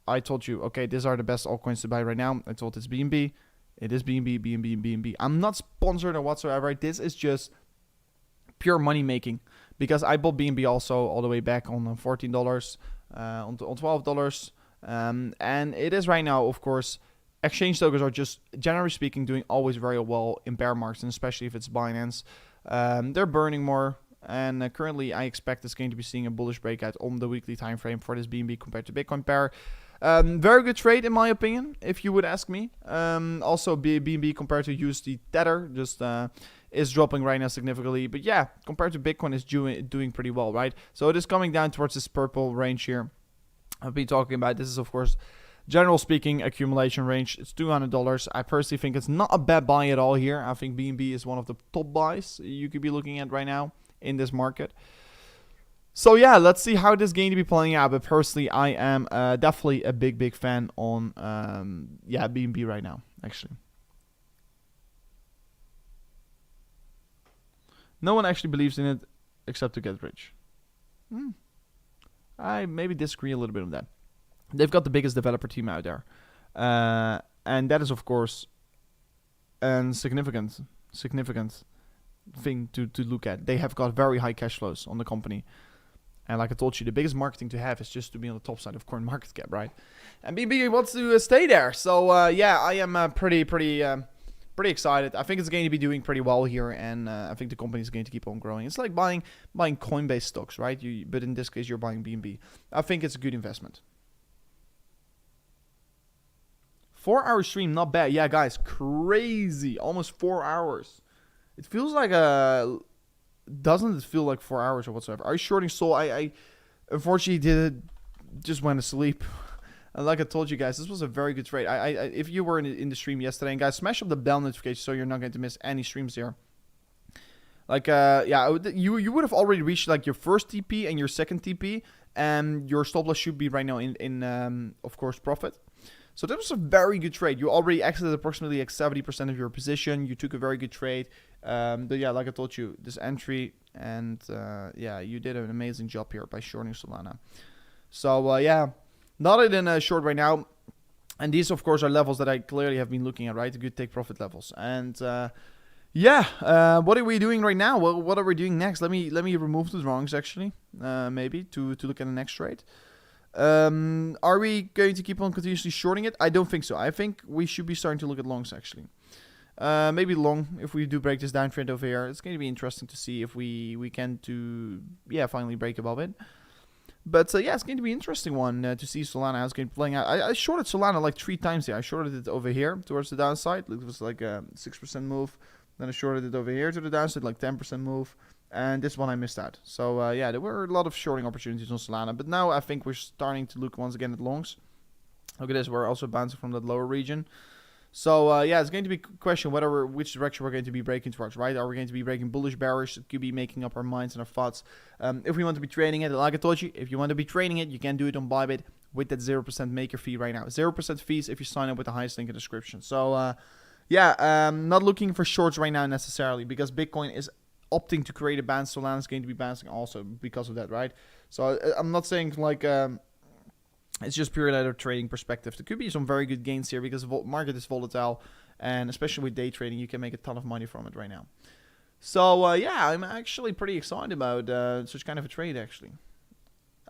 I told you, okay, these are the best altcoins to buy right now. I told it's BNB. It is BNB, BNB, BNB. I'm not sponsored or whatsoever. This is just pure money making, because I bought BNB also all the way back on $14, on $12. And it is right now, of course, exchange tokens are just, generally speaking, doing always very well in bear markets, and especially if it's Binance. They're burning more, and currently I expect it's going to be seeing a bullish breakout on the weekly time frame for this BNB compared to Bitcoin pair. Very good trade in my opinion, if you would ask me. Also, BNB compared to USD Tether just is dropping right now significantly. But yeah, compared to Bitcoin, is doing pretty well, right? So it is coming down towards this purple range here I've been talking about. This is, of course, general speaking, accumulation range. It's $200. I personally think it's not a bad buy at all here. I think BNB is one of the top buys you could be looking at right now in this market. So yeah, let's see how this is going to be playing out. But personally, I am definitely a big fan on BNB right now, actually. No one actually believes in it except to get rich. I maybe disagree a little bit on that. They've got the biggest developer team out there. And that is, of course, a significant thing to look at. They have got very high cash flows on the company. And like I told you, the biggest marketing to have is just to be on the top side of CoinMarketCap, right? And BNB wants to stay there. So yeah, I am pretty excited. I think it's going to be doing pretty well here, and I think the company is going to keep on growing. It's like buying Coinbase stocks, right? But in this case, you're buying BNB. I think it's a good investment. 4-hour stream, not bad. Yeah, guys, crazy. Almost 4 hours. It feels like doesn't it feel like 4 hours or whatsoever? Are you shorting Sol? I unfortunately just went to sleep. And like I told you guys, this was a very good trade. If you were in the stream yesterday, and guys, smash up the bell notification so you're not going to miss any streams here. Like yeah, you would have already reached like your first TP and your second TP, and your stop loss should be right now in of course profit. So that was a very good trade. You already exited approximately like 70% of your position. You took a very good trade. But yeah, like I told you, this entry, and yeah, you did an amazing job here by shorting Solana. So yeah, not in a short right now. And these, of course, are levels that I clearly have been looking at, right? The good take profit levels. And yeah, what are we doing right now? Well, what are we doing next? Let me remove the wrongs actually, maybe to look at the next trade. Are we going to keep on continuously shorting it? I don't think so. I think we should be starting to look at longs actually. Maybe long if we do break this downtrend over here. It's going to be interesting to see if we can finally break above it. But yeah, it's going to be an interesting one to see Solana how it's going to be playing out. I shorted Solana like 3 times here. I shorted it over here towards the downside. It was like a 6% move. Then I shorted it over here to the downside, like 10% move. And this one I missed out. So yeah, there were a lot of shorting opportunities on Solana. But now I think we're starting to look once again at longs. Look at this. We're also bouncing from that lower region. So yeah, it's going to be a question which direction we're going to be breaking towards, right? Are we going to be breaking bullish, bearish? It could be making up our minds and our thoughts. If we want to be trading it, like I told you, if you want to be trading it, you can do it on Bybit with that 0% maker fee right now. 0% fees if you sign up with the highest link in the description. So yeah, not looking for shorts right now necessarily, because Bitcoin is opting to create a bounce. Solana is going to be bouncing also because of that, right? So I'm not saying like it's just purely out of trading perspective. There could be some very good gains here because the market is volatile, and especially with day trading, you can make a ton of money from it right now. So yeah, I'm actually pretty excited about such kind of a trade actually.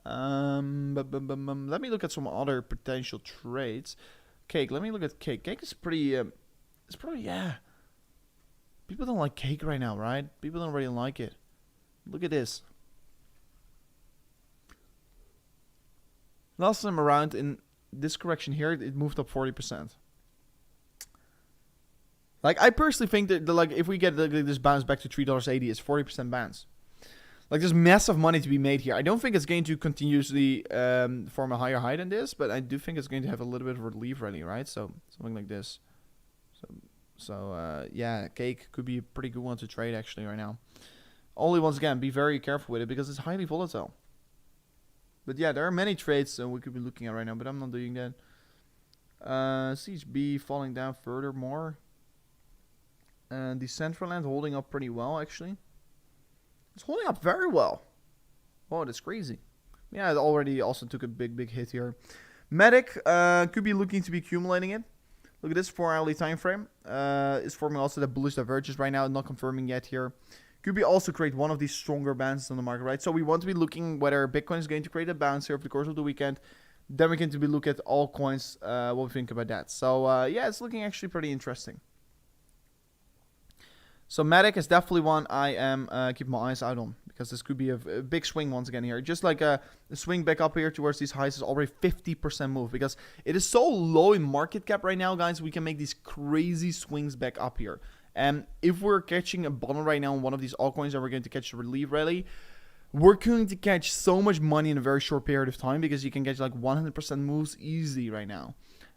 Let me look at some other potential trades. Cake. Let me look at Cake. Cake is pretty. It's probably, yeah. People don't like Cake right now, right? People don't really like it. Look at this. Last time around in this correction here, it moved up 40%. Like, I personally think that like if we get this bounce back to $3.80, it's 40% bounce. Like, there's massive money to be made here. I don't think it's going to continuously form a higher high than this, but I do think it's going to have a little bit of a relief rally, right? So something like this. So yeah, cake could be a pretty good one to trade actually right now. Only once again, be very careful with it because it's highly volatile. But yeah, there are many trades we could be looking at right now, but I'm not doing that. CHB falling down furthermore. Decentralized holding up pretty well actually. It's holding up very well. Oh, that's crazy. Yeah, it already also took a big hit here. Medic could be looking to be accumulating it. Look at this 4-hourly time frame. It's forming also the bullish divergence right now, not confirming yet here. Could be also create one of these stronger bounces on the market, right? So we want to be looking whether Bitcoin is going to create a bounce here over the course of the weekend. Then we can to be look at altcoins, what we think about that. So yeah, it's looking actually pretty interesting. So Matic is definitely one I am keeping my eyes out on because this could be a big swing once again here. Just like a swing back up here towards these highs is already 50% move because it is so low in market cap right now, guys. We can make these crazy swings back up here. And if we're catching a bottom right now on one of these altcoins and we're going to catch a relief rally, we're going to catch so much money in a very short period of time because you can get like 100% moves easy right now.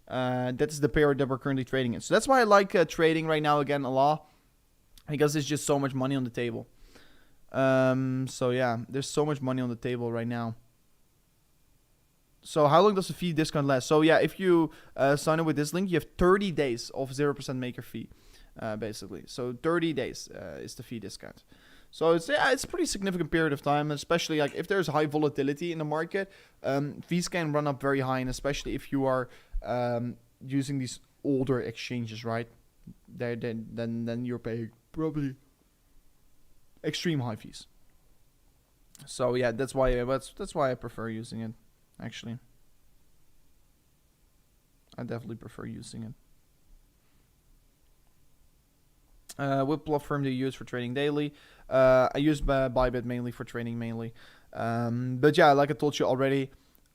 That's the period that we're currently trading in. So that's why I like trading right now again a lot. Because there's just so much money on the table. So yeah, there's so much money on the table right now. So how long does the fee discount last? So yeah, if you sign up with this link, you have 30 days of 0% maker fee, basically. So 30 days is the fee discount. So it's a pretty significant period of time, especially like if there's high volatility in the market, fees can run up very high, and especially if you are using these older exchanges, right? Then you're paying probably extreme high fees. So yeah, that's why I prefer using it. Actually, I definitely prefer using it. What platform do you use for trading daily? I use Bybit mainly for trading mainly. But yeah, like I told you already,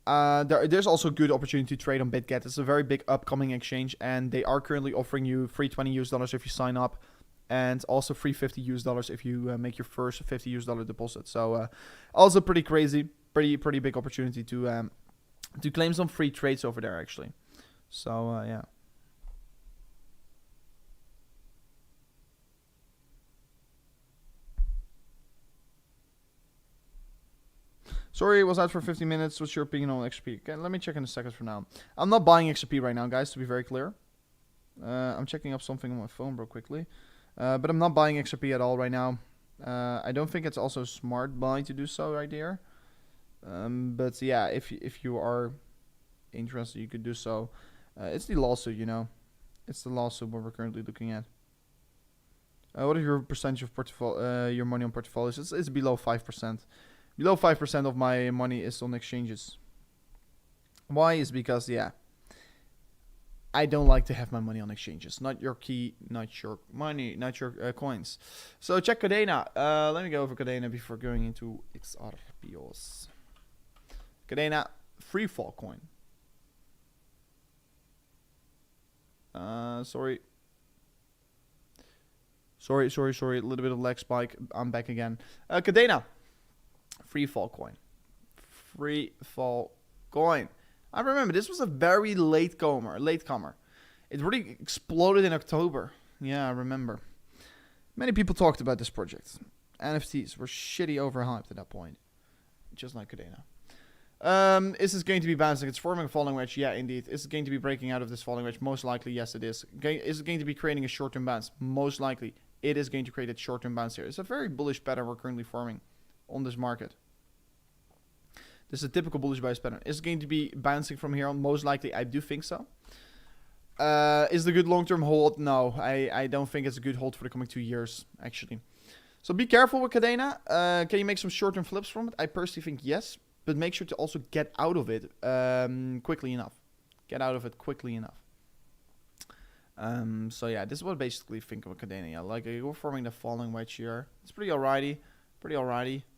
there's also good opportunity to trade on BitGet. It's a very big upcoming exchange, and they are currently offering you free $20 if you sign up, and also free $50 if you make your first $50 deposit. So also pretty crazy, pretty big opportunity to claim some free trades over there actually. So yeah. Sorry, it was out for 15 minutes. What's your opinion on XRP? Okay, let me check in a second from now. I'm not buying XRP right now, guys, to be very clear. I'm checking up something on my phone real quickly. But I'm not buying XRP at all right now. I don't think it's also smart buy to do so right here. But yeah, if you are interested, you could do so. It's the lawsuit, you know. It's the lawsuit what we're currently looking at. What is your percentage of portfolio? Your money on portfolios? It's below 5%. Below 5% of my money is on exchanges. Why? Is because, yeah, I don't like to have my money on exchanges. Not your key, not your money, not your coins. So check Cardano. Let me go over Cardano before going into XRPos. Cardano, free fall coin. Sorry. A little bit of leg spike. I'm back again. Cardano. Free fall coin. Free fall coin. I remember this was a very latecomer. It really exploded in October. Yeah, I remember. Many people talked about this project. NFTs were shitty overhyped at that point. Just like Cardano. Is this going to be bouncing? It's forming a falling wedge. Yeah, indeed. Is it going to be breaking out of this falling wedge? Most likely, yes, it is. Is it going to be creating a short-term bounce? Most likely, it is going to create a short-term bounce here. It's a very bullish pattern we're currently forming on this market. This is a typical bullish bias pattern. Is it going to be bouncing from here on? Most likely, I do think so. Is it a good long-term hold? No, I don't think it's a good hold for the coming 2 years, actually. So be careful with Cardano. Can you make some short-term flips from it? I personally think yes, but make sure to also get out of it quickly enough. Get out of it quickly enough. So yeah, this is what I basically think of Cardano. Like we're forming the falling wedge here. It's pretty alrighty.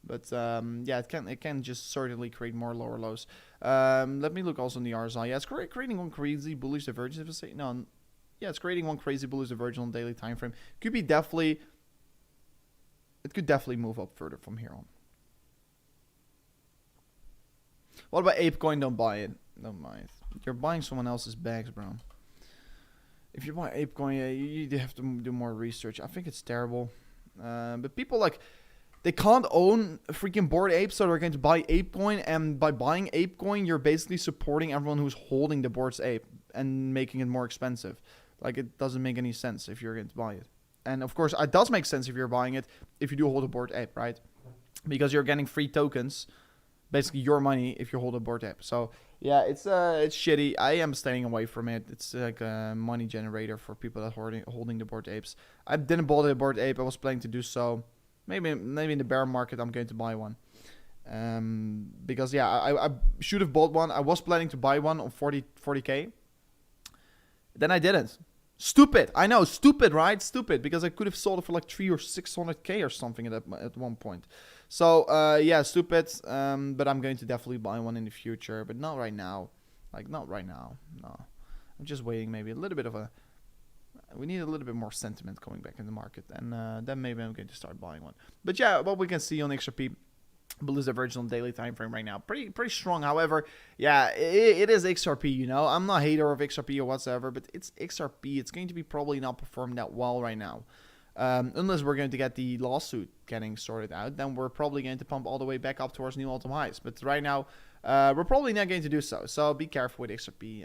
But yeah, it can just certainly create more lower lows. Let me look also on the RSI. Yeah, it's creating one crazy bullish divergence. No, yeah, it's creating one crazy bullish divergence on daily time frame. It could definitely move up further from here on. What about ApeCoin? Don't buy it. Don't buy it. You're buying someone else's bags, bro. If you buy ApeCoin, yeah, you have to do more research. I think it's terrible. But people like, they can't own a freaking Bored Ape, so they're going to buy ApeCoin. And by buying ApeCoin, you're basically supporting everyone who's holding the Bored Ape and making it more expensive. Like, it doesn't make any sense if you're going to buy it. And of course, it does make sense if you're buying it, if you do hold a Bored Ape, right? Because you're getting free tokens, basically your money, if you hold a Bored Ape. So yeah, it's shitty. I am staying away from it. It's like a money generator for people that are holding the Bored Apes. I didn't buy the Bored Ape. I was planning to do so. Maybe in the bear market, I'm going to buy one. Because yeah, I should have bought one. I was planning to buy one on 40k. Then I didn't. Stupid. I know, stupid, right? Stupid, because I could have sold it for like 300 or 600k or something at one point. So yeah, stupid. But I'm going to definitely buy one in the future, but not right now. Like, not right now. No, I'm just waiting. Maybe a little bit of a. We need a little bit more sentiment coming back in the market, and then maybe I'm going to start buying one. But yeah, what we can see on XRP. Bullish divergence on daily time frame right now, pretty strong. However, yeah, it is XRP. You know, I'm not a hater of XRP or whatsoever, but it's XRP. It's going to be probably not performing that well right now, unless we're going to get the lawsuit getting sorted out. Then we're probably going to pump all the way back up towards new all-time highs. But right now, we're probably not going to do so. So be careful with XRP.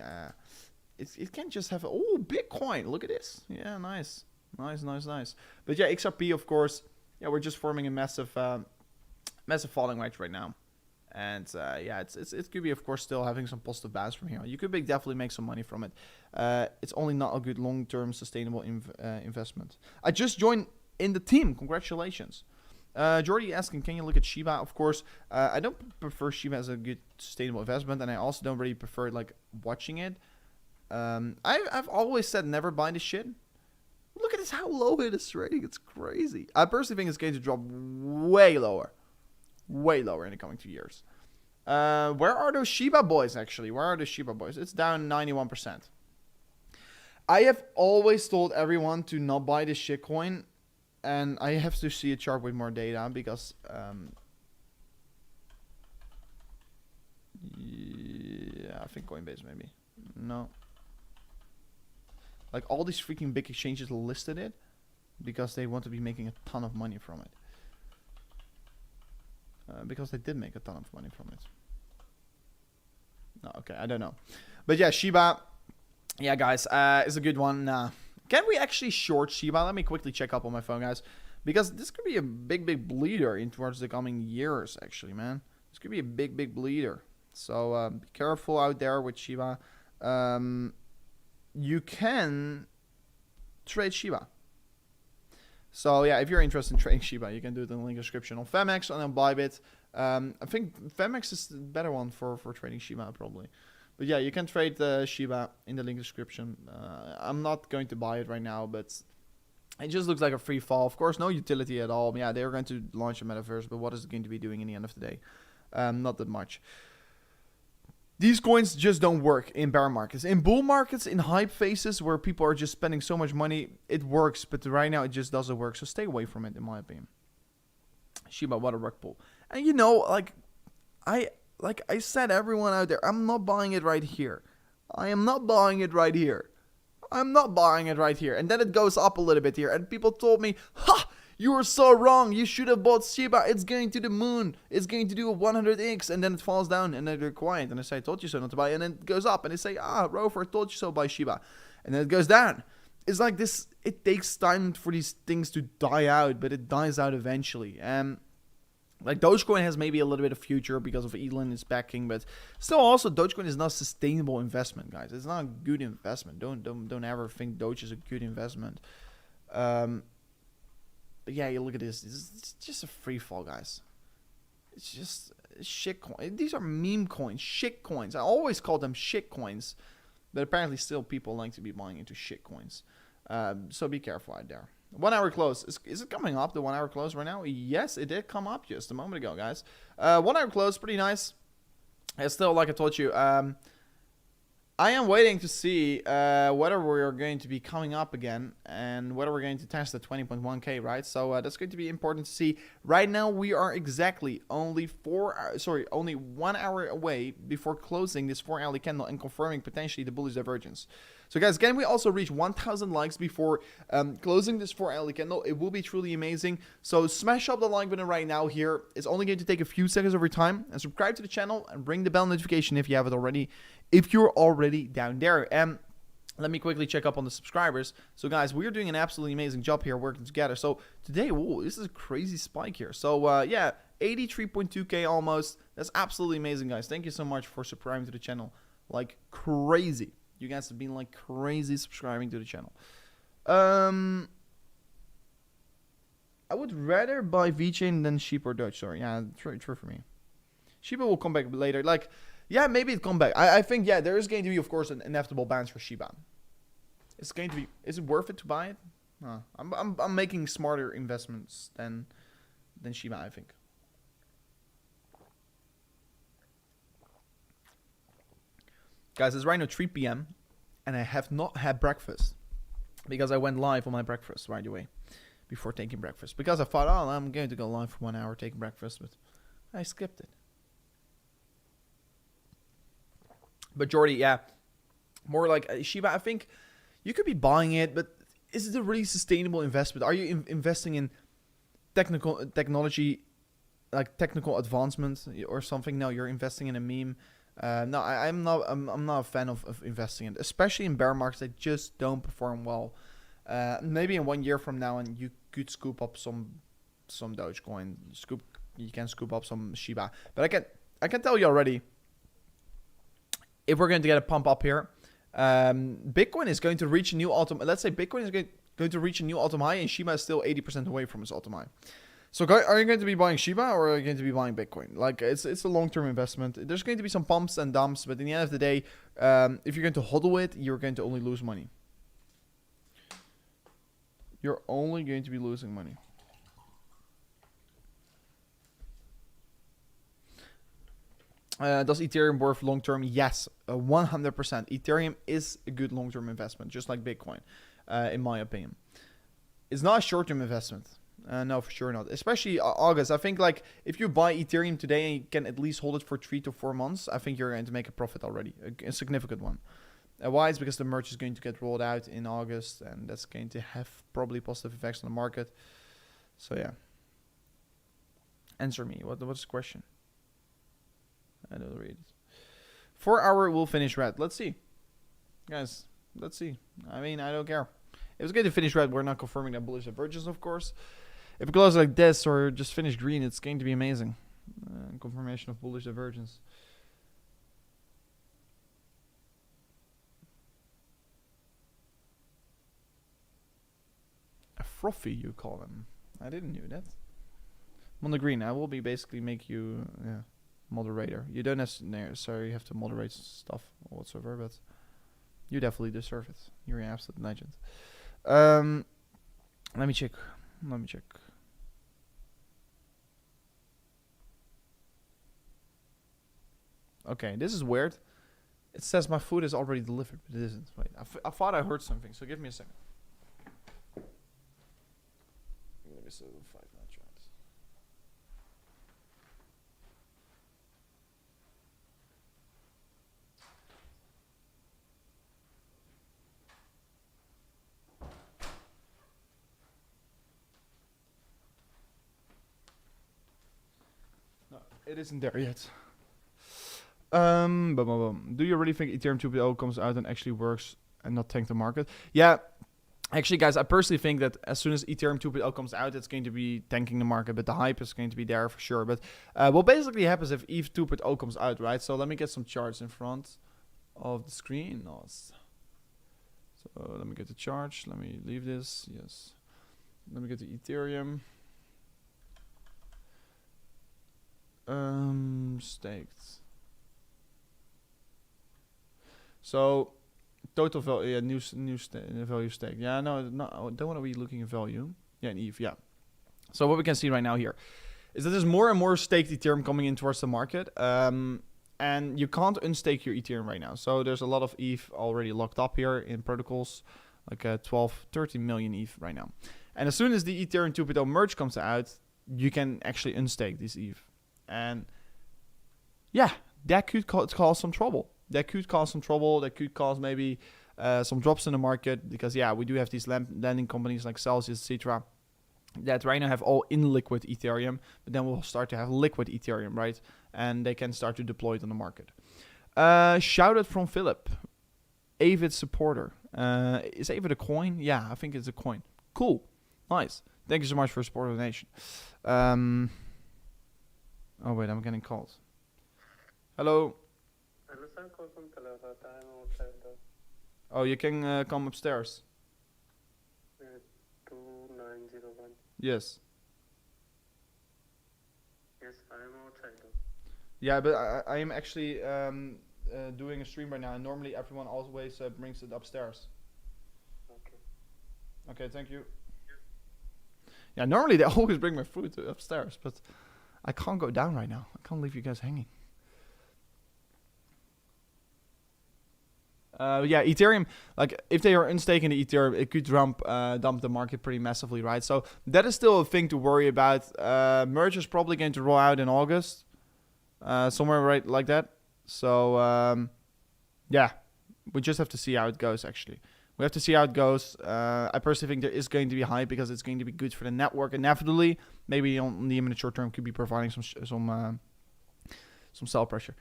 It can't just have Bitcoin. Look at this. Yeah, nice. But yeah, XRP, of course. Yeah, we're just forming a massive falling wedge right now, and yeah, it could be, of course, still having some positive bounce from here. You could definitely make some money from it. It's only not a good long-term sustainable investment. I just joined in the team. Congratulations. Jordy asking, can you look at Shiba? Of course, I don't prefer Shiba as a good sustainable investment, and I also don't really prefer like watching it. I've always said never buy this shit. Look at this, how low it is trading. It's crazy. I personally think it's going to drop way lower in the coming 2 years. Where are those Shiba boys, actually? Where are the Shiba boys? It's down 91%. I have always told everyone to not buy this shitcoin, and I have to see a chart with more data because yeah, I think Coinbase maybe. No. Like, all these freaking big exchanges listed it because they want to be making a ton of money from it. Because they did make a ton of money from it. No, okay, I don't know. But yeah, Shiba, yeah, guys, is a good one. Can we actually short Shiba? Let me quickly check up on my phone, guys. Because this could be a big bleeder in towards the coming years, actually, man. This could be a big bleeder. So be careful out there with Shiba. You can trade Shiba. So yeah, if you're interested in trading Shiba, you can do it in the link description on Femex and on Bybit. I think Femex is the better one for trading Shiba probably. But yeah, you can trade Shiba in the link description. I'm not going to buy it right now, but it just looks like a free fall. Of course, no utility at all. Yeah, they're going to launch a metaverse, but what is it going to be doing in the end of the day? Not that much. These coins just don't work in bear markets. In bull markets, in hype phases where people are just spending so much money, it works. But right now, it just doesn't work. So stay away from it, in my opinion. Shiba, what a rug pull. And you know, like I said, everyone out there, I'm not buying it right here. I am not buying it right here. I'm not buying it right here. And then it goes up a little bit here. And people told me, ha! You were so wrong. You should have bought Shiba. It's going to the moon. It's going to do a 100x. And then it falls down. And then they're quiet. And I say, I told you so not to buy. And then it goes up. And they say, Rover, I told you so, buy Shiba. And then it goes down. It's like this. It takes time for these things to die out. But it dies out eventually. Like Dogecoin has maybe a little bit of future because of Elon is backing. But still also, Dogecoin is not a sustainable investment, guys. It's not a good investment. Don't ever think Doge is a good investment. But yeah, you look at this. It's just a free fall, guys. It's just shit coin. These are meme coins, shit coins. I always call them shit coins, but apparently still people like to be buying into shit coins. So be careful out there. 1 hour close. Is it coming up, the 1 hour close right now? Yes, it did come up just a moment ago, guys. 1 hour close, pretty nice. It's still, like I told you, I am waiting to see whether we're going to be coming up again and whether we're going to test the 20.1k, right? So that's going to be important to see. Right now we are exactly only 1 hour away before closing this 4-hourly candle and confirming potentially the bullish divergence. So guys, can we also reach 1,000 likes before closing this 4-hourly candle? It will be truly amazing. So smash up the like button right now here. It's only going to take a few seconds of your time. And subscribe to the channel and ring the bell notification if you have it already. If you're already down there. And let me quickly check up on the subscribers. So guys, we're doing an absolutely amazing job here working together. So today, whoa, this is a crazy spike here. So yeah, 83.2k almost. That's absolutely amazing, guys. Thank you so much for subscribing to the channel like crazy. You guys have been like crazy subscribing to the channel. I would rather buy VeChain than Sheep or Doge. Sorry, yeah, true for me. Shiba will come back later. Like, yeah, maybe it come back. I think, yeah, there is going to be, of course, an inevitable bounce for Shiba. It's going to be. Is it worth it to buy it? No, I'm making smarter investments than Shiba, I think. Guys, it's right now 3 p.m. and I have not had breakfast because I went live on my breakfast right away before taking breakfast. Because I thought, oh, I'm going to go live for 1 hour taking breakfast, but I skipped it. But Jordy, yeah, more like Shiba. I think you could be buying it, but is it a really sustainable investment? Are you investing in technology, like technical advancement or something? No, you're investing in a meme. No, I'm not a fan of investing in, especially in bear markets that just don't perform well. Maybe in 1 year from now, and you could scoop up some Dogecoin. You can scoop up some Shiba. But I can tell you already, if we're going to get a pump up here, Bitcoin is going to reach a new all-time. Let's say Bitcoin is going to reach a new all-time high, and Shiba is still 80% away from its all-time high. So are you going to be buying Shiba or are you going to be buying Bitcoin? Like, it's a long-term investment. There's going to be some pumps and dumps, but in the end of the day, if you're going to hodl it, you're going to only lose money. You're only going to be losing money. Does Ethereum worth long-term? Yes, 100%. Ethereum is a good long-term investment, just like Bitcoin, in my opinion. It's not a short-term investment. No, for sure not. Especially August. I think like if you buy Ethereum today and you can at least hold it for 3 to 4 months, I think you're going to make a profit already, a significant one. Why? It's because the merch is going to get rolled out in August, and that's going to have probably positive effects on the market. So yeah. Answer me. What's the question? I don't read it. 4 hour will finish red. Let's see, guys. Let's see. I mean, I don't care. If it's going to finish red, we're not confirming that bullish divergence, of course. If it goes like this or just finish green, it's going to be amazing. Confirmation of bullish divergence. A frothy, you call them. I didn't know that. On the green, I will be basically make you moderator. You don't necessarily have to moderate stuff whatsoever, but you definitely deserve it. You're an absolute legend. Let me check. Okay, this is weird. It says my food is already delivered, but it isn't. Wait, I thought I heard something, so give me a second. Let me see 5-minute chance. No, it isn't there yet. Do you really think Ethereum 2.0 comes out and actually works and not tank the market? Yeah, actually, guys, I personally think that as soon as Ethereum 2.0 comes out, it's going to be tanking the market, but the hype is going to be there for sure. But what basically happens if ETH 2.0 comes out, right? So let me get some charts in front of the screen. So let me get the charts. Let me leave this. Yes. Let me get the Ethereum. Staked. So total value, new value stake. Yeah, no, I don't want to be looking at value. Yeah, in ETH, yeah. So what we can see right now here is that there's more and more staked Ethereum coming in towards the market. And you can't unstake your Ethereum right now. So there's a lot of ETH already locked up here in protocols, like 12, 13 million ETH right now. And as soon as the Ethereum 2.0 merge comes out, you can actually unstake this ETH. And yeah, that could cause some trouble. That could cause maybe some drops in the market, because yeah, we do have these lending companies like Celsius, etc., that right now have all illiquid Ethereum, but then we'll start to have liquid Ethereum, right? And they can start to deploy it on the market. Shout out from Philip, Avid supporter. Is Avid a coin? Yeah, I think it's a coin. Cool, nice. Thank you so much for supporting the nation. Oh wait, I'm getting calls. Hello. Oh, you can come upstairs.
2901.
Yes.
Yes, I am outside.
Yeah, but I am actually doing a stream right now, and normally everyone always brings it upstairs.
Okay.
Okay, thank you. Yeah, normally they always bring my food upstairs, but I can't go down right now. I can't leave you guys hanging. Yeah, Ethereum, like if they are unstaking the Ethereum, it could dump the market pretty massively, right? So that is still a thing to worry about. Merge is probably going to roll out in August, somewhere right like that. So yeah, we just have to see how it goes. Actually, we have to see how it goes. I personally think there is going to be hype because it's going to be good for the network. Inevitably, maybe on the imminent short term, could be providing some sell pressure.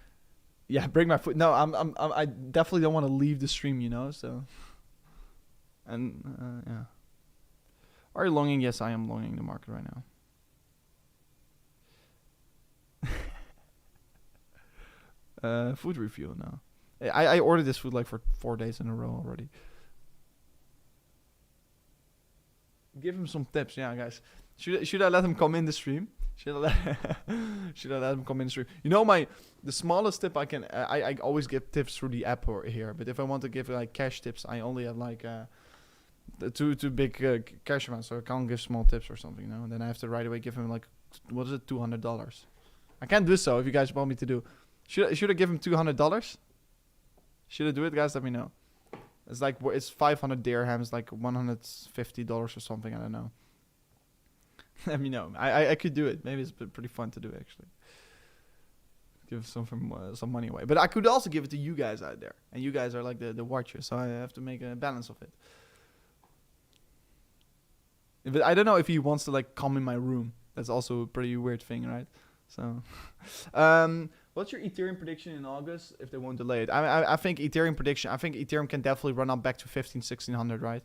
Yeah, bring my food. No, I definitely don't want to leave the stream, you know. So, and yeah. Are you longing? Yes, I am longing the market right now. Food review now. I ordered this food like for 4 days in a row already. Give him some tips, yeah, guys. Should I let him come in the stream? Should I let him come in the stream? You know, the smallest tip I can, I always give tips through the app here. But if I want to give like cash tips, I only have like the too big cash amounts, so I can't give small tips or something. You know, and then I have to right away give him like, what is it, $200? I can't do so. If you guys want me to do, should I give him $200? Should I do it, guys? Let me know. It's like it's 500 dirhams, like $150 or something. I don't know. Let me know. I could do it. Maybe it's pretty fun to do, actually. Give some money away. But I could also give it to you guys out there. And you guys are like the watchers, so I have to make a balance of it. But I don't know if he wants to like come in my room. That's also a pretty weird thing, right? So, what's your Ethereum prediction in August if they won't delay it? I think Ethereum prediction. I think Ethereum can definitely run up back to 1600, right?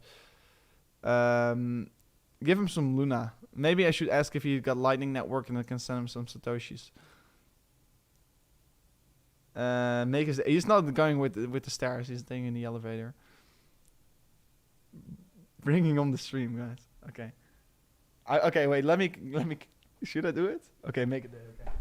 Give him some Luna. Maybe I should ask if he got Lightning Network and I can send him some Satoshis. He's not going with the stairs. He's staying in the elevator. Bringing on the stream, guys. Okay. Okay, wait. Let me. Should I do it? Okay, make it there. Okay.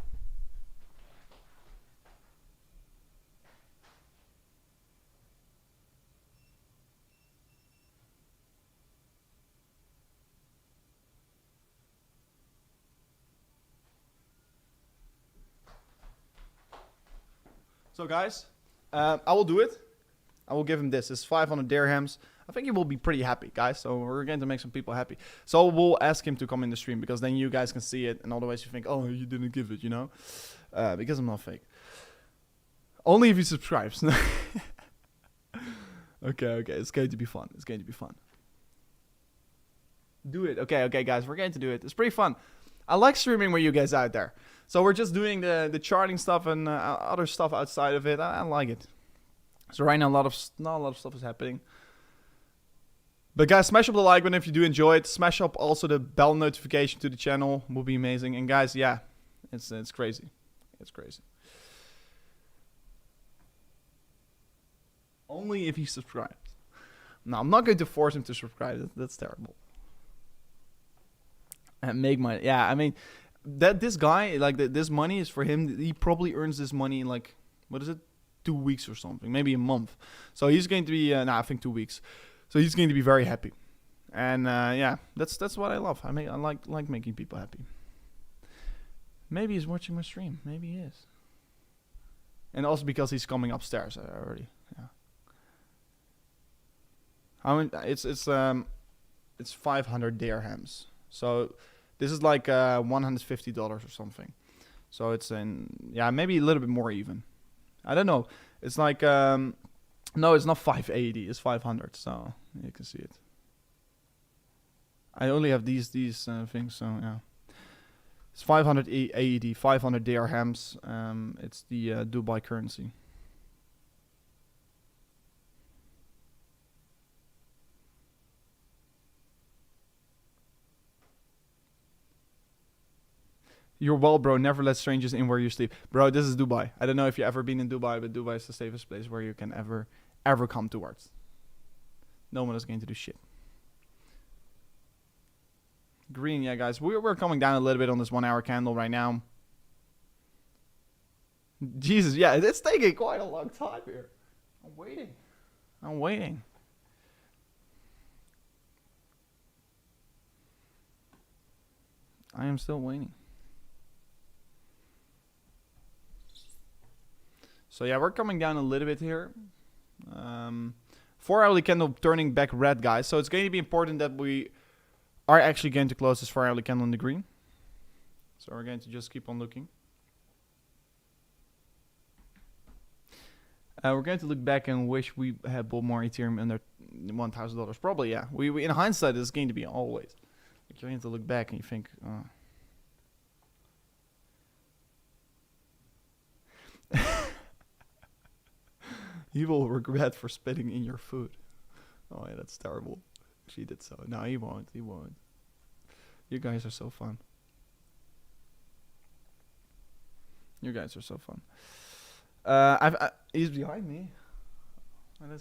So guys, I will do it. I will give him this. It's 500 dirhams. I think he will be pretty happy, guys. So we're going to make some people happy. So we'll ask him to come in the stream because then you guys can see it. And otherwise you think, oh, you didn't give it, you know? Because I'm not fake. Only if he subscribes. Okay. It's going to be fun. Do it. Okay, guys. We're going to do it. It's pretty fun. I like streaming with you guys out there. So we're just doing the charting stuff and other stuff outside of it. I like it. So right now, not a lot of stuff is happening. But guys, smash up the like button if you do enjoy it. Smash up also the bell notification to the channel. Will be amazing. And guys, yeah, it's crazy. It's crazy. Only if he subscribes. No, I'm not going to force him to subscribe. That's terrible. And make money. Yeah, I mean, this guy, like this money is for him. He probably earns this money in like, what is it, 2 weeks or something, maybe a month. So he's going to be, I think 2 weeks. So he's going to be very happy. And yeah, that's what I love. I like making people happy. Maybe he's watching my stream. Maybe he is. And also because he's coming upstairs already. Yeah. I mean, it's 500 dirhams. So this is like $150 or something. So it's maybe a little bit more even. I don't know. It's like no, it's not 580. It's 500. So you can see it. I only have these things. So yeah, it's 580, 500 dirhams. It's the Dubai currency. You're well, bro. Never let strangers in where you sleep. Bro, this is Dubai. I don't know if you've ever been in Dubai, but Dubai is the safest place where you can ever come towards. No one is going to do shit. Green, yeah, guys. We're coming down a little bit on this 1 hour candle right now. Jesus, yeah, it's taking quite a long time here. I'm waiting. I am still waiting. So yeah, we're coming down a little bit here. 4 hourly candle turning back red, guys. So it's going to be important that we are actually going to close this 4 hourly candle in the green. So we're going to just keep on looking. We're going to look back and wish we had bought more Ethereum under $1,000. Probably, yeah. We in hindsight, it's going to be always. Like you're going to look back and you think, You will regret for spitting in your food. Oh yeah, that's terrible. She did so. No, he won't. He won't. You guys are so fun. You guys are so fun. He's behind me. I don't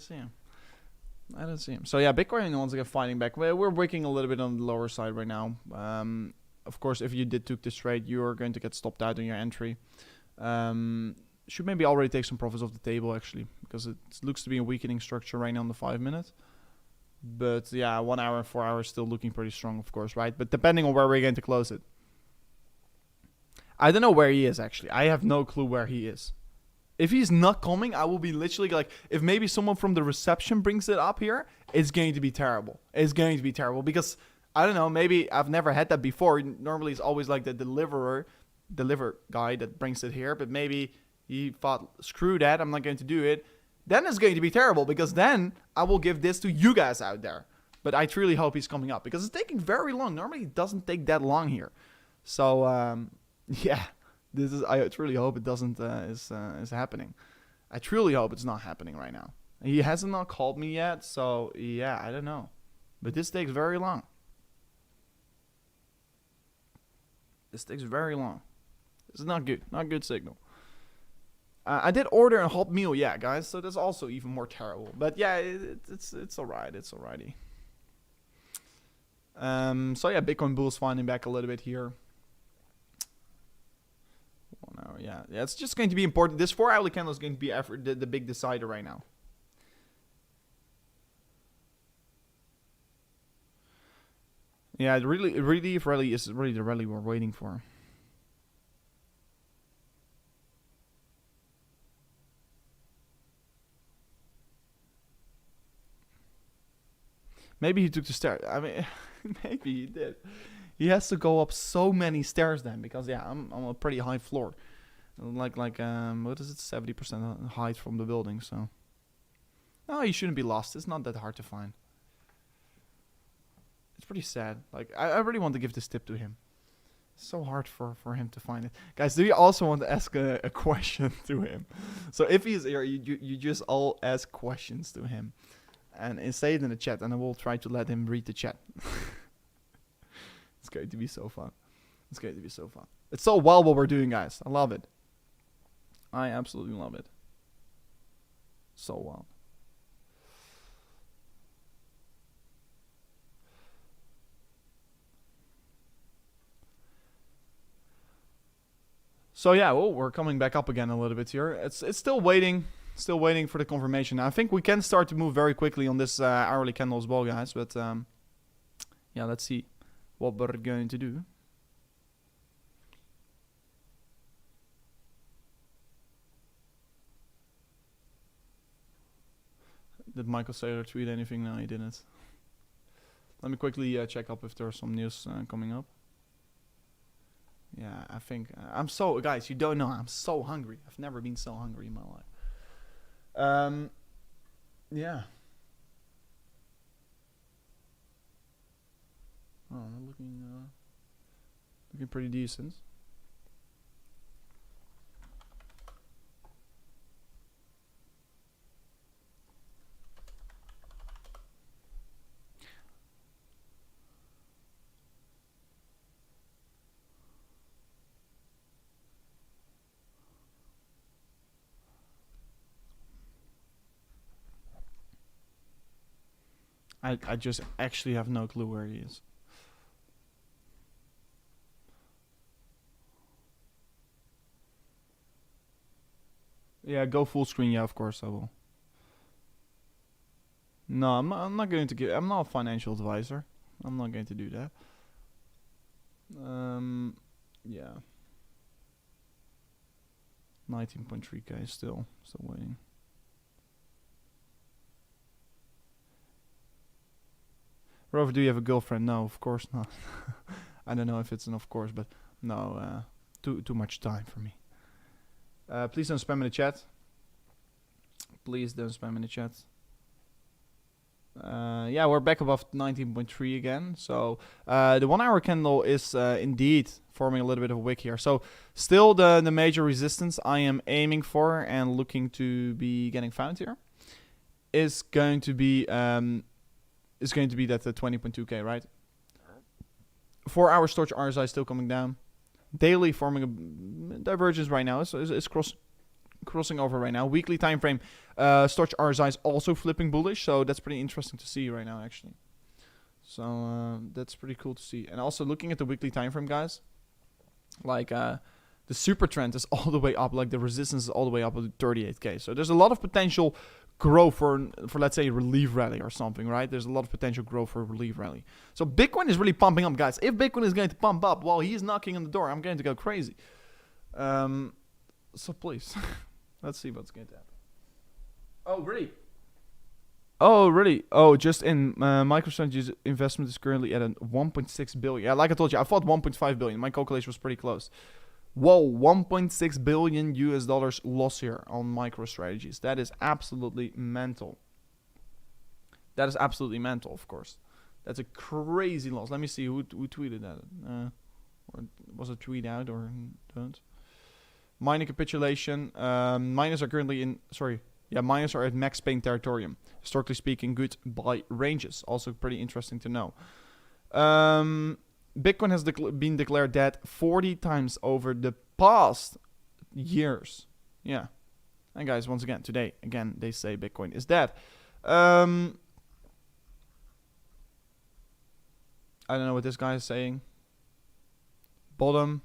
see him. So yeah, Bitcoin once again fighting back. We're wicking a little bit on the lower side right now. Of course, if you took this trade, you are going to get stopped out on your entry. Should maybe already take some profits off the table actually, because it looks to be a weakening structure right now on the 5 minute. But yeah, 1 hour and 4 hours still looking pretty strong, of course, right? But depending on where we're going to close it. I don't know where he is actually. I have no clue where he is. If he's not coming, I will be literally like, if maybe someone from the reception brings it up here, it's going to be terrible. It's going to be terrible because, I don't know, maybe I've never had that before. Normally it's always like the deliver guy that brings it here, but maybe he thought, screw that, I'm not going to do it. Then it's going to be terrible because then I will give this to you guys out there. But I truly hope he's coming up because it's taking very long. Normally it doesn't take that long here. So, yeah. I truly hope it doesn't is happening. I truly hope it's not happening right now. He hasn't not called me yet, so yeah, I don't know. But this takes very long. This takes very long. This is not good. Not good signal. I did order a hot meal, yeah, guys. So that's also even more terrible. But yeah, it's alright. It's alrighty. So yeah, Bitcoin bull's finding back a little bit here. 1 hour, yeah. It's just going to be important. This 4 hourly candle is going to be the big decider right now. Yeah, it really is really the rally we're waiting for. Maybe he took the stairs. I mean, maybe he did. He has to go up so many stairs then because yeah, I'm on a pretty high floor, like what is it, 70% height from the building. So no, he shouldn't be lost. It's not that hard to find. It's pretty sad. Like I really want to give this tip to him. It's so hard for him to find it. Guys, do you also want to ask a question to him? So if he's here, you just all ask questions to him, and say it in the chat, and I will try to let him read the chat. It's going to be so fun. It's going to be so fun. It's so well what we're doing, guys. I love it. I absolutely love it. So well. So yeah, well, we're coming back up again a little bit here. It's still waiting for the confirmation. I think we can start to move very quickly on this hourly candle as well, guys. But yeah, let's see what we're going to do. Did Michael Saylor tweet anything? No, he didn't. Let me quickly check up if there's some news coming up. Yeah, I think I'm so guys. You don't know. I'm so hungry. I've never been so hungry in my life. Yeah. Oh, looking pretty decent. I just actually have no clue where he is. Yeah, go full screen. Yeah, of course I will. No, I'm not going to give. I'm not a financial advisor. I'm not going to do that. Yeah. 19.3k still waiting. Rover, do you have a girlfriend? No, of course not. I don't know if it's an of course, but no, too much time for me. Please don't spam in the chat. Please don't spam in the chat. Yeah, we're back above 19.3 again. So the 1 hour candle is indeed forming a little bit of a wick here. So still the major resistance I am aiming for and looking to be getting found here is going to be that the 20.2k, right? 4 hour storage RSI still coming down. Daily forming a divergence right now. It's crossing over right now. Weekly time frame, storage RSI is also flipping bullish, so that's pretty interesting to see right now, actually. So that's pretty cool to see. And also looking at the weekly time frame, guys, like the super trend is all the way up, like the resistance is all the way up to 38k. So there's a lot of potential growth for let's say relief rally or something, right? There's a lot of potential growth for a relief rally. So Bitcoin is really pumping up, guys. If Bitcoin is going to pump up while he's knocking on the door, I'm going to go crazy. So please, let's see what's going to happen. Oh, really? Oh, really? Oh, just in MicroStrategy's investment is currently at 1.6 billion. Yeah, like I told you, I thought 1.5 billion. My calculation was pretty close. Whoa, 1.6 billion US dollars loss here on MicroStrategies. That is absolutely mental. That is absolutely mental, of course. That's a crazy loss. Let me see who tweeted that. Or was it tweet out or don't? Mining capitulation. Miners are currently in... Sorry. Yeah, miners are at max pain territorium. Historically speaking, good buy ranges. Also pretty interesting to know. Bitcoin has been declared dead 40 times over the past years. Yeah. And guys, once again, today, again, they say Bitcoin is dead. I don't know what this guy is saying. Bottom.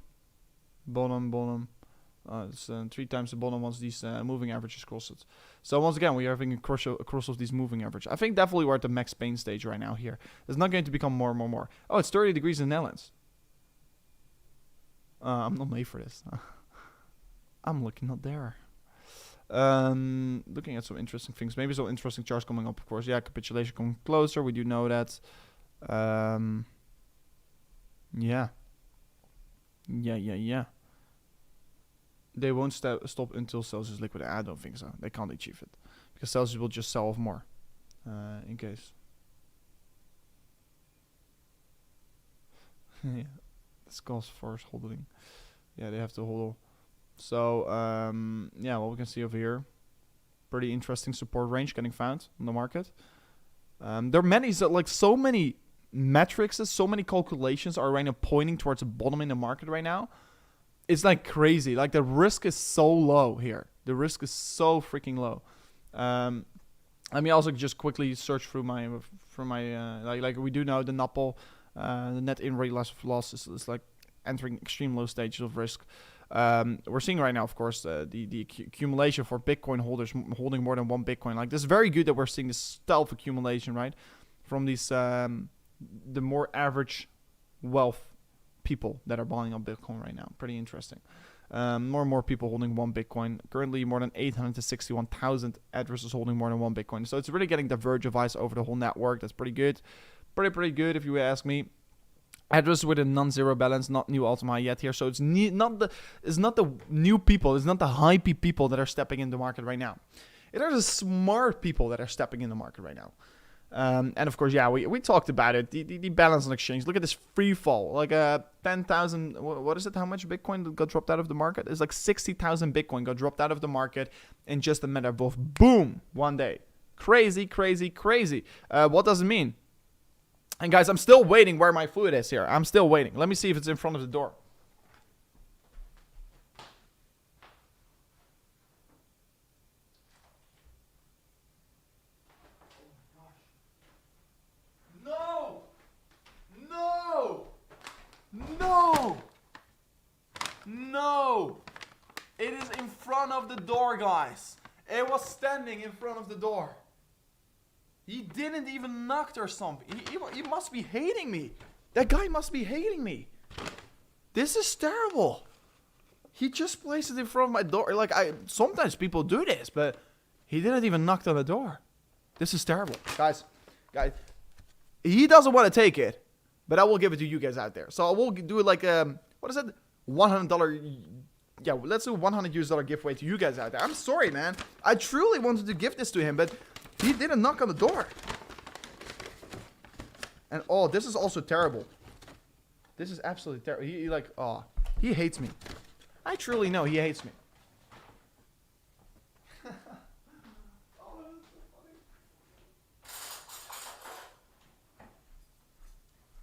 It's 3 times the bottom once these moving averages cross it. So once again, we are having a cross of these moving average. I think definitely we're at the max pain stage right now here. It's not going to become more and more. Oh, it's 30 degrees in the Netherlands. I'm not made for this. I'm looking up there. Looking at some interesting things. Maybe some interesting charts coming up, of course. Yeah, capitulation coming closer. We do know that. Yeah. They won't stop until Celsius liquid. I don't think so. They can't achieve it. Because Celsius will just sell off more. In case. Yeah. This calls for holding. Yeah, they have to hold. So, yeah, what we can see over here. Pretty interesting support range getting found on the market. There are many, so many metrics, so many calculations are right now pointing towards a bottom in the market right now. It's like crazy. Like the risk is so low here. The risk is so freaking low. Let me also just quickly search through my like we do know the NAPL, the net in rate loss is like entering extreme low stages of risk. We're seeing right now, of course, the accumulation for Bitcoin holders holding more than one Bitcoin. Like this is very good that we're seeing this stealth accumulation, right, from these the more average wealth people that are buying up Bitcoin right now. Pretty interesting. More and more people holding one Bitcoin. Currently, more than 861,000 addresses holding more than one Bitcoin. So it's really getting diversified over the whole network. That's pretty good. Pretty good if you ask me. Address with a non-zero balance, not new all-time high yet here. So it's not the new people, it's not the hypey people that are stepping in the market right now. It are the smart people that are stepping in the market right now. And of course, yeah, we talked about it. The balance on exchange. Look at this free fall, like 10,000. What is it? How much Bitcoin got dropped out of the market? It's like 60,000 Bitcoin got dropped out of the market in just a matter of boom, one day. Crazy. What does it mean? And guys, I'm still waiting where my food is here. I'm still waiting. Let me see if it's in front of the door. No! It is in front of the door, guys. It was standing in front of the door. He didn't even knock or something. He must be hating me. That guy must be hating me. This is terrible. He just placed it in front of my door. Like, sometimes people do this, but he didn't even knock on the door. This is terrible. Guys, he doesn't want to take it, but I will give it to you guys out there. So I will do it like, what is it? $100. Yeah, let's do $100 giveaway to you guys out there. I'm sorry, man. I truly wanted to give this to him, but he didn't knock on the door. And oh, this is also terrible. This is absolutely terrible. He hates me. I truly know he hates me.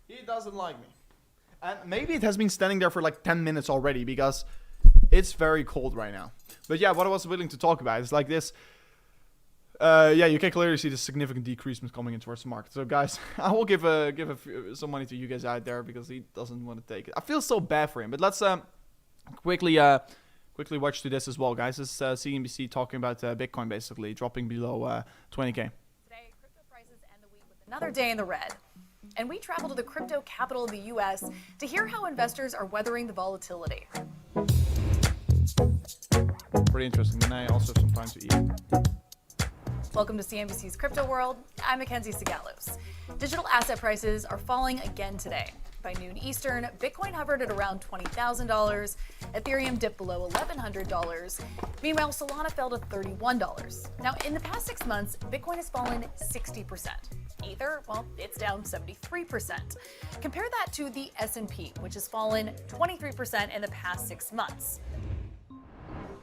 He doesn't like me. And maybe it has been standing there for like 10 minutes already because it's very cold right now. But yeah, what I was willing to talk about is like this. Yeah, you can clearly see the significant decrease coming in towards the market. So guys, I will give some money to you guys out there because he doesn't want to take it. I feel so bad for him. But let's quickly watch to this as well, guys. This is CNBC talking about Bitcoin basically dropping below 20K.
Today, crypto prices end the week with another day in the red. And we travel to the crypto capital of the U.S. to hear how investors are weathering the volatility.
Pretty interesting. And I also have some time to eat.
Welcome to CNBC's Crypto World. I'm Mackenzie Sigalos. Digital asset prices are falling again today. By noon Eastern, Bitcoin hovered at around $20,000. Ethereum dipped below $1,100. Meanwhile, Solana fell to $31. Now, in the past 6 months, Bitcoin has fallen 60%. Ether, well, it's down 73%. Compare that to the S&P, which has fallen 23% in the past 6 months.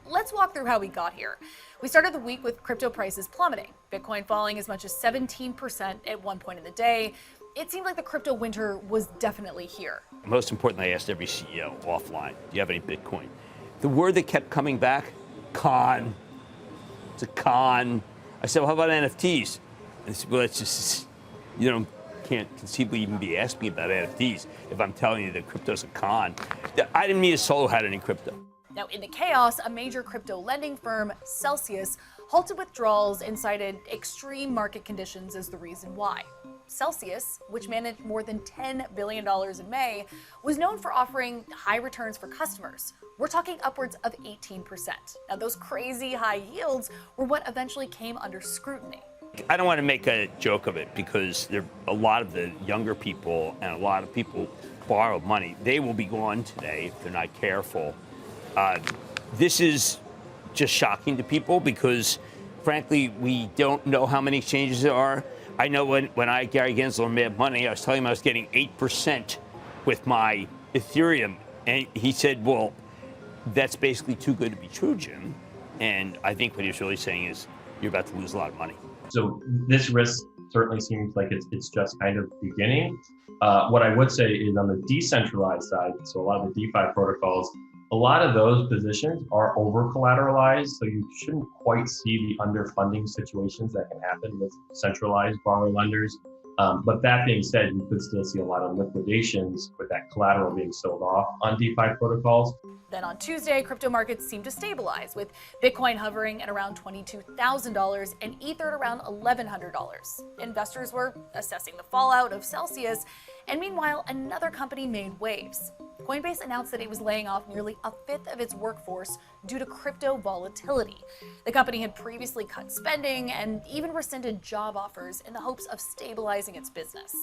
Let's walk through how we got here. We started the week with crypto prices plummeting, Bitcoin falling as much as 17% at one point in the day. It seemed like the crypto winter was definitely here.
Most importantly, I asked every CEO offline, do you have any Bitcoin? The word that kept coming back, con. It's a con. I said, well, how about NFTs? And they said, well, it's just, can't conceivably even be asking about NFTs if I'm telling you that crypto's a con. I didn't meet a soul who had any crypto.
Now, in the chaos, a major crypto lending firm, Celsius, halted withdrawals and cited extreme market conditions as the reason why. Celsius, which managed more than $10 billion in May, was known for offering high returns for customers. We're talking upwards of 18%. Now, those crazy high yields were what eventually came under scrutiny.
I don't want to make a joke of it because a lot of the younger people and a lot of people borrow money. They will be gone today if they're not careful. This is just shocking to people because, frankly, we don't know how many exchanges there are. I know when Gary Gensler made money, I was telling him I was getting 8% with my Ethereum. And he said, well, that's basically too good to be true, Jim. And I think what he was really saying is you're about to lose a lot of money.
So this risk certainly seems like it's just kind of beginning. What I would say is on the decentralized side, so a lot of the DeFi protocols, a lot of those positions are over collateralized, so you shouldn't quite see the underfunding situations that can happen with centralized borrower lenders. But that being said, you could still see a lot of liquidations with that collateral being sold off on DeFi protocols.
Then on Tuesday, crypto markets seemed to stabilize, with Bitcoin hovering at around $22,000 and Ether at around $1,100. Investors were assessing the fallout of Celsius And meanwhile, another company made waves. Coinbase announced that it was laying off nearly a fifth of its workforce due to crypto volatility. The company had previously cut spending and even rescinded job offers in the hopes of stabilizing its business.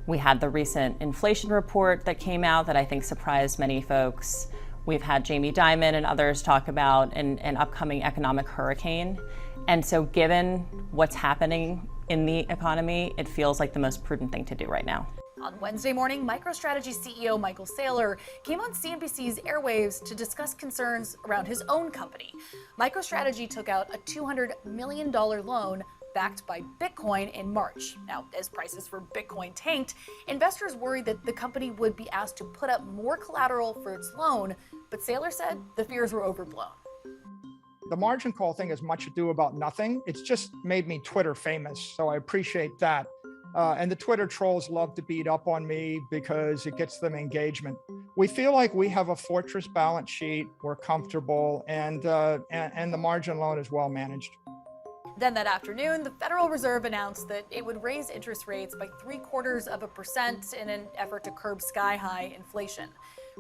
We had the recent inflation report that came out that I think surprised many folks. We've had Jamie Dimon and others talk about an upcoming economic hurricane. And so given what's happening in the economy, it feels like the most prudent thing to do right now.
On Wednesday morning, MicroStrategy CEO Michael Saylor came on CNBC's airwaves to discuss concerns around his own company. MicroStrategy took out a $200 million loan backed by Bitcoin in March. Now, as prices for Bitcoin tanked, investors worried that the company would be asked to put up more collateral for its loan, but Saylor said the fears were overblown.
The margin call thing is much ado about nothing. It's just made me Twitter famous, so I appreciate that. And the Twitter trolls love to beat up on me because it gets them engagement. We feel like we have a fortress balance sheet, we're comfortable, and the margin loan is well managed.
Then that afternoon, the Federal Reserve announced that it would raise interest rates by 0.75% in an effort to curb sky-high inflation.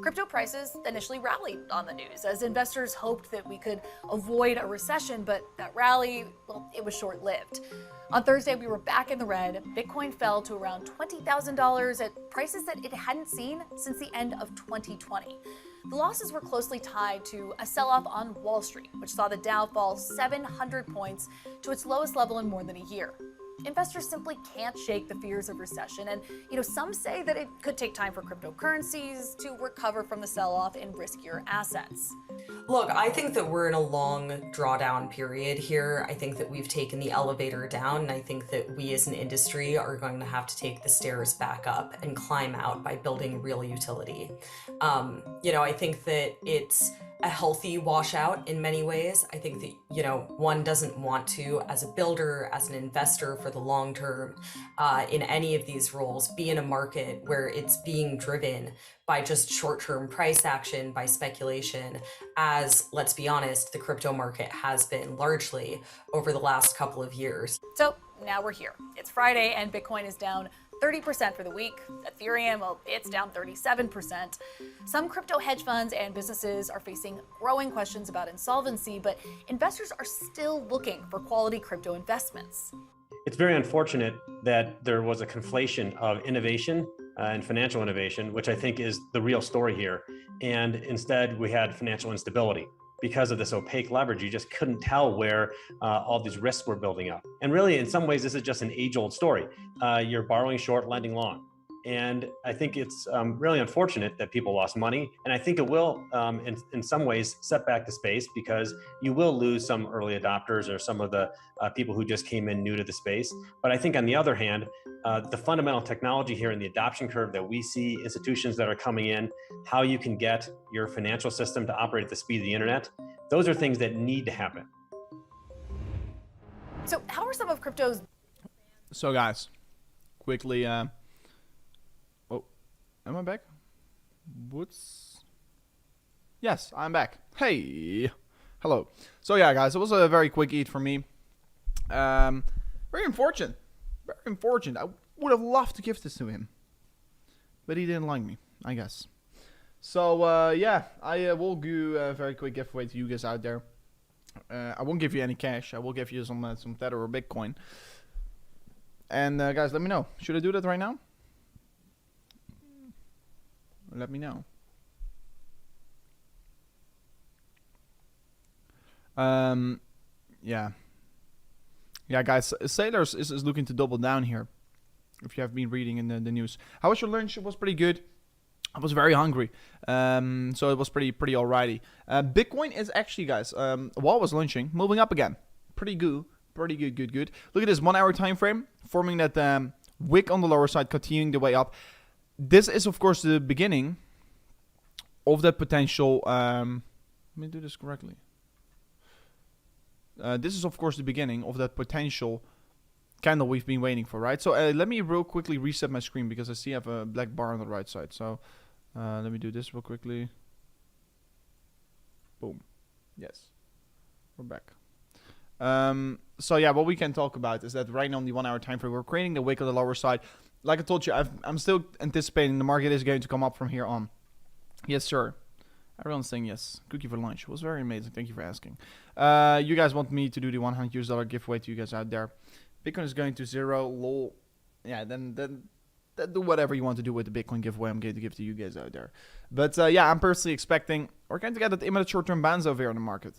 Crypto prices initially rallied on the news as investors hoped that we could avoid a recession, but that rally, well, it was short-lived. On Thursday, we were back in the red. Bitcoin fell to around $20,000 at prices that it hadn't seen since the end of 2020. The losses were closely tied to a sell-off on Wall Street, which saw the Dow fall 700 points to its lowest level in more than a year. Investors simply can't shake the fears of recession, and some say that it could take time for cryptocurrencies to recover from the sell-off in riskier assets.
Look, I think that we're in a long drawdown period here. I think that we've taken the elevator down, and I think that we as an industry are going to have to take the stairs back up and climb out by building real utility. I think that it's a healthy washout in many ways. I think that, one doesn't want to, as a builder, as an investor for the long term, in any of these roles, be in a market where it's being driven by just short-term price action, by speculation, as, let's be honest, the crypto market has been largely over the last couple of years.
So now we're here. It's Friday and Bitcoin is down 30% for the week. Ethereum, well, it's down 37%. Some crypto hedge funds and businesses are facing growing questions about insolvency, but investors are still looking for quality crypto investments.
It's very unfortunate that there was a conflation of innovation and financial innovation, which I think is the real story here. And instead, we had financial instability. Because of this opaque leverage, you just couldn't tell where all these risks were building up. And really, in some ways, this is just an age-old story. You're borrowing short, lending long. And I think it's really unfortunate that people lost money. And I think it will, in some ways, set back the space because you will lose some early adopters or some of the people who just came in new to the space. But I think on the other hand, the fundamental technology here and the adoption curve that we see, institutions that are coming in, how you can get your financial system to operate at the speed of the internet, those are things that need to happen.
So how are some of crypto's...
So guys, quickly... Am I back? Yes, I'm back. Hey. Hello. So yeah, guys, it was a very quick eat for me. Very unfortunate. Very unfortunate. I would have loved to give this to him. But he didn't like me, I guess. So, yeah, I will do a very quick giveaway to you guys out there. I won't give you any cash. I will give you some tether or Bitcoin. And, guys, let me know. Should I do that right now? Let me know. Yeah, guys, Sailors is looking to double down here. If you have been reading in the news. How was your lunch? It was pretty good. I was very hungry. So it was pretty alrighty. Bitcoin is actually, guys, while I was lunching, moving up again. Pretty good. Good. Look at this 1 hour time frame, forming that wick on the lower side, continuing the way up. This is, of course, the beginning of that potential... let me do this correctly. This is, of course, the beginning of that potential candle we've been waiting for, right? So let me real quickly reset my screen because I see I have a black bar on the right side. So let me do this real quickly. Boom. Yes. We're back. So yeah, what we can talk about is that right now on the 1 hour time frame, we're creating the wick on the lower side. like I told you, I'm still anticipating the market is going to come up from here on. Yes, sir. Everyone's saying yes. Cookie for lunch. It was very amazing. Thank you for asking. You guys want me to do the $100 giveaway to you guys out there. Bitcoin is going to 0. Lol. Yeah, then do whatever you want to do with the Bitcoin giveaway I'm going to give to you guys out there. But yeah, I'm personally expecting we're going to get that imminent short-term bounce over here in the market.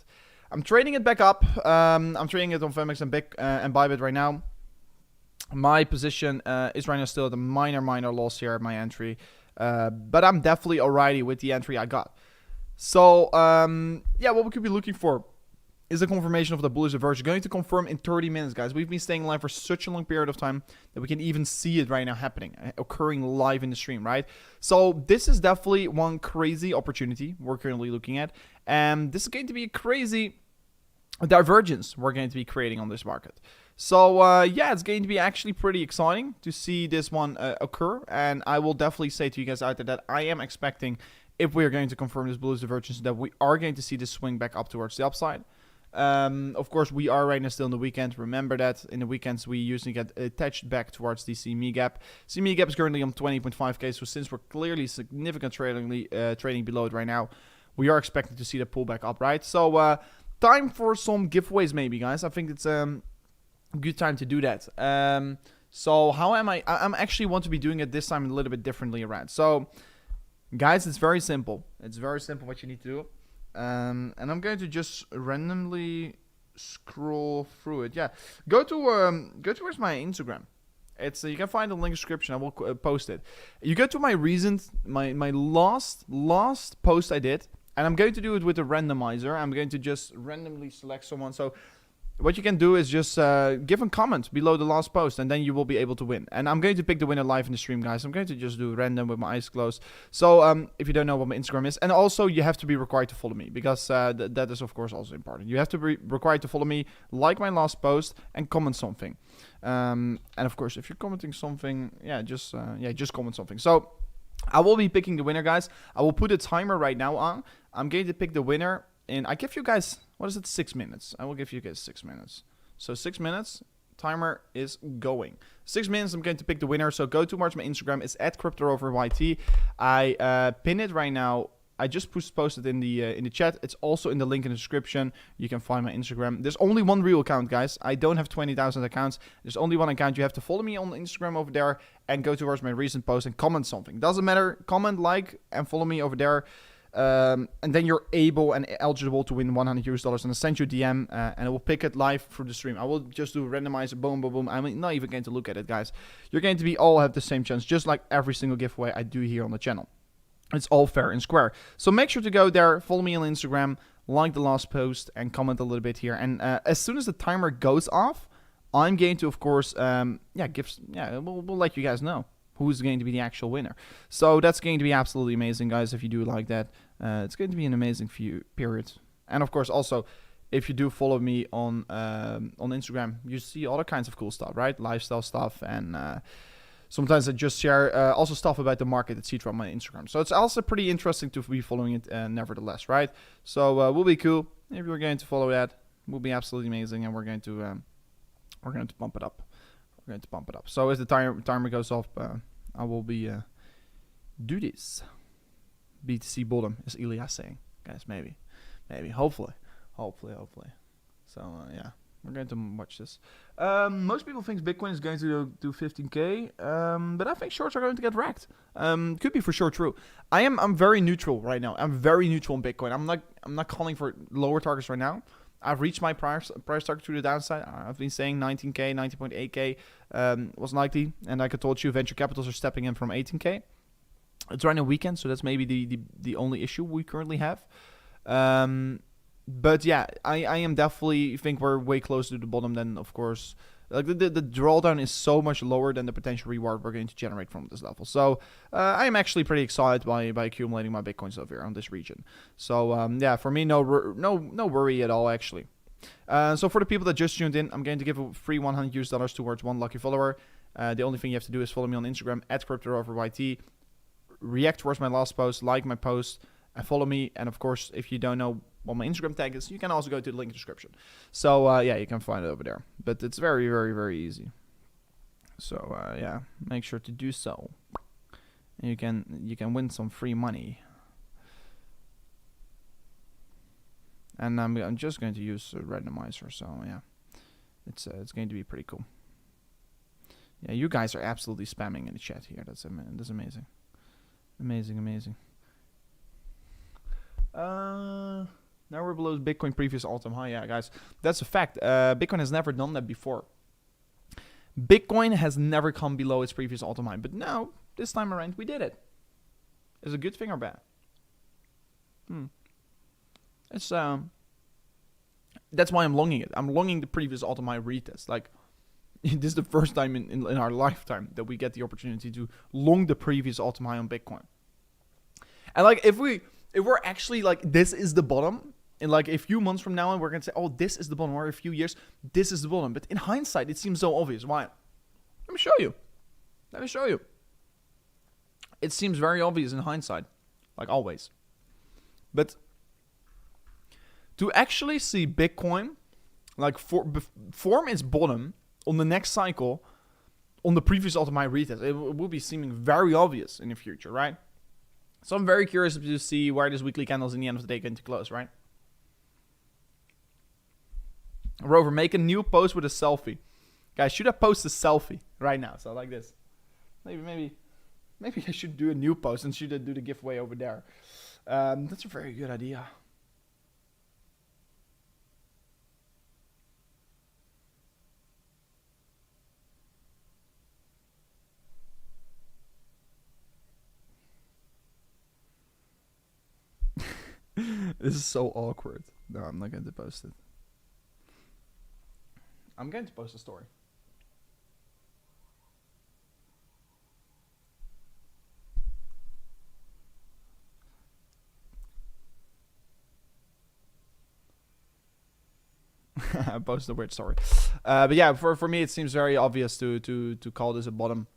I'm trading it back up. I'm trading it on Femex and Bybit right now. My position is right now still at a minor loss here at my entry. But I'm definitely alrighty with the entry I got. So, yeah, what we could be looking for is a confirmation of the bullish reversion. Going to confirm in 30 minutes, guys. We've been staying live for such a long period of time that we can even see it right now happening, occurring live in the stream, right? So this is definitely one crazy opportunity we're currently looking at. And this is going to be a crazy divergence we're going to be creating on this market. So, yeah, it's going to be actually pretty exciting to see this one occur. And I will definitely say to you guys out there that I am expecting, if we are going to confirm this bullish divergence, that we are going to see this swing back up towards the upside. Of course, we are right now still in the weekend. Remember that in the weekends, we usually get attached back towards the CME Gap. CME Gap is currently on 20.5K. So since we're clearly significantly trading below it right now, we are expecting to see that pull back up, right? So, time for some giveaways maybe, guys. I think it's good time to do that. So how am I? I'm actually want to be doing it this time a little bit differently around. So, guys, it's very simple. It's very simple what you need to do. And I'm going to just randomly scroll through it. Yeah, go towards my Instagram. It's you can find the link in the description. I will post it. You go to my recent, my last post I did, and I'm going to do it with a randomizer. I'm going to just randomly select someone. So what you can do is just give a comment below the last post, and then you will be able to win. And I'm going to pick the winner live in the stream, guys. I'm going to just do random with my eyes closed. So if you don't know what my Instagram is, and also you have to be required to follow me, because that is of course also important. You have to be required to follow me, like my last post, and comment something. And of course, if you're commenting something, just comment something. So I will be picking the winner, guys. I will put a timer right now on. I'm going to pick the winner. And I give you guys, 6 minutes? I will give you guys 6 minutes. So 6 minutes, timer is going. 6 minutes, I'm going to pick the winner. So go towards my Instagram. It's at cryptooveryt. I pin it right now. I just posted in the chat. It's also in the link in the description. You can find my Instagram. There's only one real account, guys. I don't have 20,000 accounts. There's only one account. You have to follow me on Instagram over there and go towards my recent post and comment something. Doesn't matter. Comment, like, and follow me over there. And then you're able and eligible to win $100, and I'll send you a DM, and I will pick it live through the stream. I will just do randomizer, boom, boom, boom. I'm not even going to look at it, guys. You're going to be all have the same chance, just like every single giveaway I do here on the channel. It's all fair and square. So make sure to go there, follow me on Instagram, like the last post, and comment a little bit here. And as soon as the timer goes off, I'm going to, of course, we'll let you guys know who's going to be the actual winner. So that's going to be absolutely amazing, guys, if you do like that. It's going to be an amazing period. And of course, also, if you do follow me on Instagram, you see other kinds of cool stuff, right? Lifestyle stuff, and sometimes I just share also stuff about the market, etc. on my Instagram. So it's also pretty interesting to be following it, nevertheless, right? So will be cool if you're going to follow that. Will be absolutely amazing, and we're going to pump it up. We're going to pump it up. So as the timer goes off, I will be do this. BTC bottom, is Elias saying, guys. Maybe, hopefully. So yeah, we're going to watch this. Most people think Bitcoin is going to do 15K, but I think shorts are going to get wrecked. Could be for sure true. I'm very neutral right now. I'm very neutral on Bitcoin. I'm not calling for lower targets right now. I've reached my price target to the downside. I've been saying 19K, 19.8K was likely. And like I told you, venture capitals are stepping in from 18K. It's right now weekend, so that's maybe the only issue we currently have. But yeah, I am definitely think we're way closer to the bottom than, of course, like the drawdown is so much lower than the potential reward we're going to generate from this level. So I am actually pretty excited by accumulating my Bitcoins over here on this region. So yeah, for me, no worry at all, actually. So for the people that just tuned in, I'm going to give a free $100 towards one lucky follower. The only thing you have to do is follow me on Instagram at cryptooveryt. React towards my last post, like my post, and follow me. And of course, if you don't know what my Instagram tag is, you can also go to the link in the description. So yeah, you can find it over there. But it's very, very, very easy. So yeah, make sure to do so. And you can win some free money. And I'm just going to use a randomizer. So yeah, it's going to be pretty cool. Yeah, you guys are absolutely spamming in the chat here. That's amazing. Amazing. Now we're below Bitcoin previous all-time high. Yeah, guys, that's a fact. Bitcoin has never done that before. Bitcoin has never come below its previous all-time high, but now this time around we did it. Is it a good thing or bad? It's that's why I'm longing it. I'm longing the previous all-time high retest. Like, this is the first time in our lifetime that we get the opportunity to long the previous all-time high on Bitcoin. And like, if we're actually like, this is the bottom, in like a few months from now on, we're gonna say, oh, this is the bottom, or a few years, this is the bottom. But in hindsight, it seems so obvious. Why? Let me show you. It seems very obvious in hindsight, like always. But to actually see Bitcoin like form its bottom on the next cycle, on the previous all-time high retest, it will be seeming very obvious in the future, right? So I'm very curious to see where this weekly candles in the end of the day going to close, right? Rover, make a new post with a selfie. Guys, should I post a selfie right now? So like this. Maybe I should do a new post and should I do the giveaway over there. That's a very good idea. This is so awkward. No, I'm not going to post it. I'm going to post a story. I posted a weird story. But yeah, for me, it seems very obvious to call this a bottom.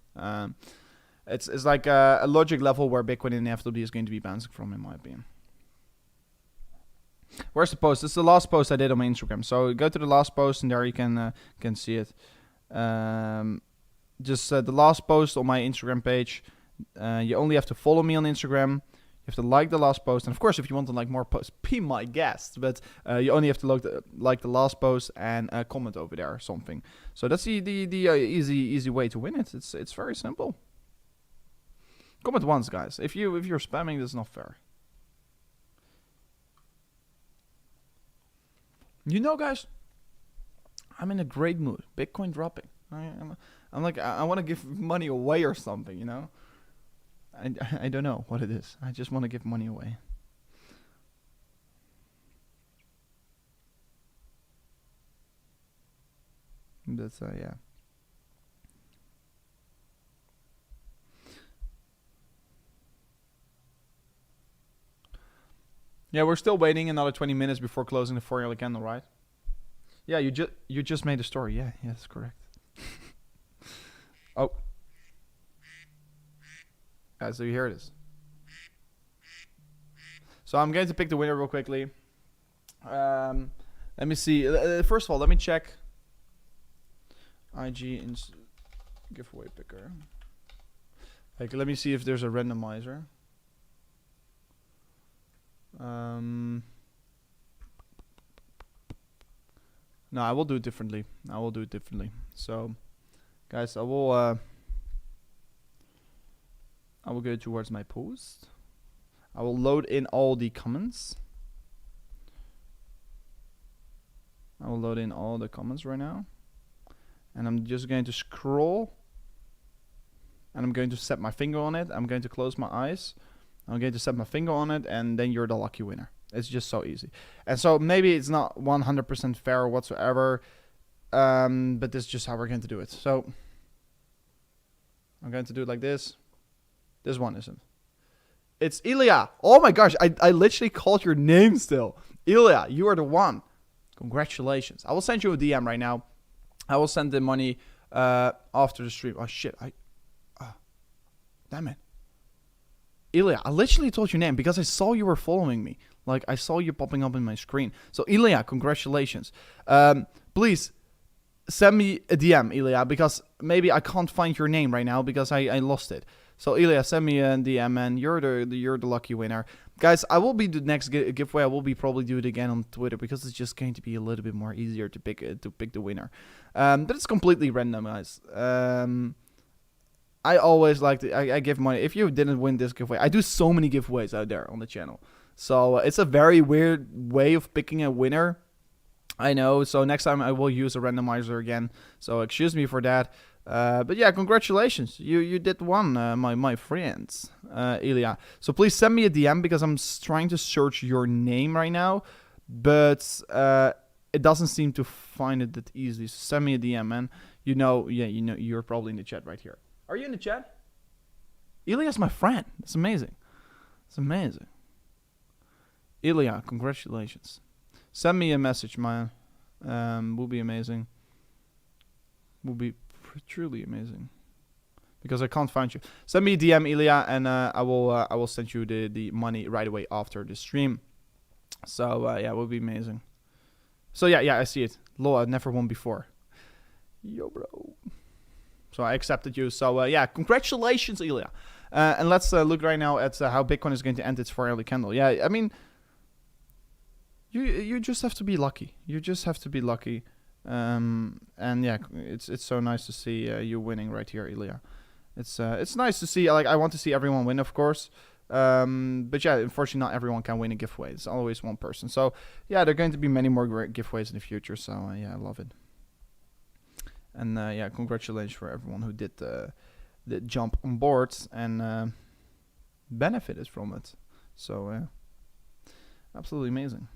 It's like a logic level where Bitcoin inevitably is going to be bouncing from, in my opinion. Where's the post? This is the last post I did on my Instagram. So go to the last post and there you can see it. Just the last post on my Instagram page. You only have to follow me on Instagram. You have to like the last post. And of course, if you want to like more posts, be my guest. But you only have to like the last post and comment over there or something. So that's the easy way to win it. It's very simple. Comment once, guys. If you're spamming, this is not fair. You know, guys, I'm in a great mood. Bitcoin dropping. I'm like, I want to give money away or something, you know? I don't know what it is. I just want to give money away. That's, yeah. Yeah, we're still waiting another 20 minutes before closing the 4-hour candle, right? Yeah, you just made a story. Yeah, that's correct. Oh. Guys, so you hear this? So I'm going to pick the winner real quickly. Let me see. First of all, let me check. IG giveaway picker. Like, let me see if there's a randomizer. No, I will do it differently. So, guys, I will go towards my post. I will load in all the comments. I will load in all the comments right now. And I'm just going to scroll. And I'm going to set my finger on it. I'm going to close my eyes. I'm going to set my finger on it, and then you're the lucky winner. It's just so easy. And so maybe it's not 100% fair whatsoever, but this is just how we're going to do it. So I'm going to do it like this. This one isn't. It's Ilya. Oh my gosh, I literally called your name still. Ilya, you are the one. Congratulations. I will send you a DM right now. I will send the money after the stream. Oh shit, damn it. Ilya, I literally told your name because I saw you were following me. Like, I saw you popping up in my screen. So, Ilya, congratulations. Please, send me a DM, Ilya, because maybe I can't find your name right now because I lost it. So Ilya, send me a DM, and you're the lucky winner, guys. I will be the next giveaway. I will be probably do it again on Twitter because it's just going to be a little bit more easier to pick the winner. But it's completely random, guys. I always like to I give money. If you didn't win this giveaway, I do so many giveaways out there on the channel. So it's a very weird way of picking a winner. I know. So next time I will use a randomizer again. So excuse me for that. But yeah, congratulations. You did one, my friends, Ilya. So please send me a DM because I'm trying to search your name right now, but it doesn't seem to find it that easily. So send me a DM, man. You're probably in the chat right here. Are you in the chat? Ilya's my friend. It's amazing. It's amazing. Ilya, congratulations. Send me a message, man. Will be amazing. Will be truly amazing. Because I can't find you. Send me a DM, Ilya, and I will send you the money right away after the stream. So yeah, it will be amazing. So yeah, I see it. Lol, I've never won before. Yo, bro. So I accepted you. So yeah, congratulations, Ilya. And let's look right now at how Bitcoin is going to end its 4-hourly candle. Yeah, I mean, you just have to be lucky. You just have to be lucky. And yeah, it's so nice to see you winning right here, Ilya. It's nice to see. Like, I want to see everyone win, of course. But yeah, unfortunately, not everyone can win a giveaway. It's always one person. So yeah, there are going to be many more great giveaways in the future. So yeah, I love it. And yeah, congratulations for everyone who did jump on board and benefited from it. So absolutely amazing.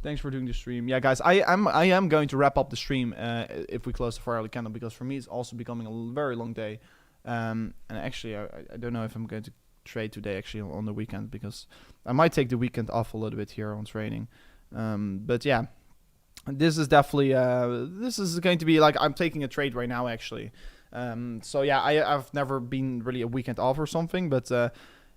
Thanks for doing the stream. Yeah, guys, I am going to wrap up the stream if we close the 4-hourly candle, because for me it's also becoming a very long day. And actually, I don't know if I'm going to trade today actually on the weekend, because I might take the weekend off a little bit here on trading. But yeah, this is definitely this is going to be like, I'm taking a trade right now actually. So yeah, I've never been really a weekend off or something, but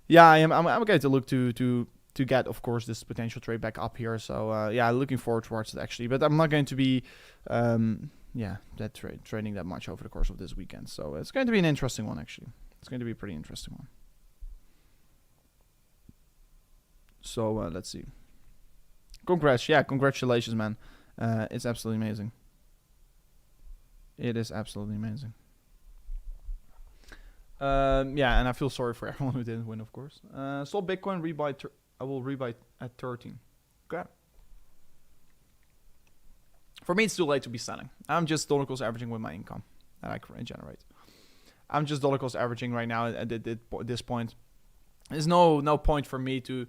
yeah, I'm going to look to get, of course, this potential trade back up here. So yeah, looking forward towards it actually, but I'm not going to be yeah, trading that much over the course of this weekend. So it's going to be an interesting one actually. It's going to be a pretty interesting one. So let's see. Congratulations, man. It's absolutely amazing. It is absolutely amazing. Yeah, and I feel sorry for everyone who didn't win, of course. Sold Bitcoin, rebuy. I will rebuy at 13. Okay. For me, it's too late to be selling. I'm just dollar cost averaging with my income that I generate. I'm just dollar cost averaging right now at this point. There's no point for me to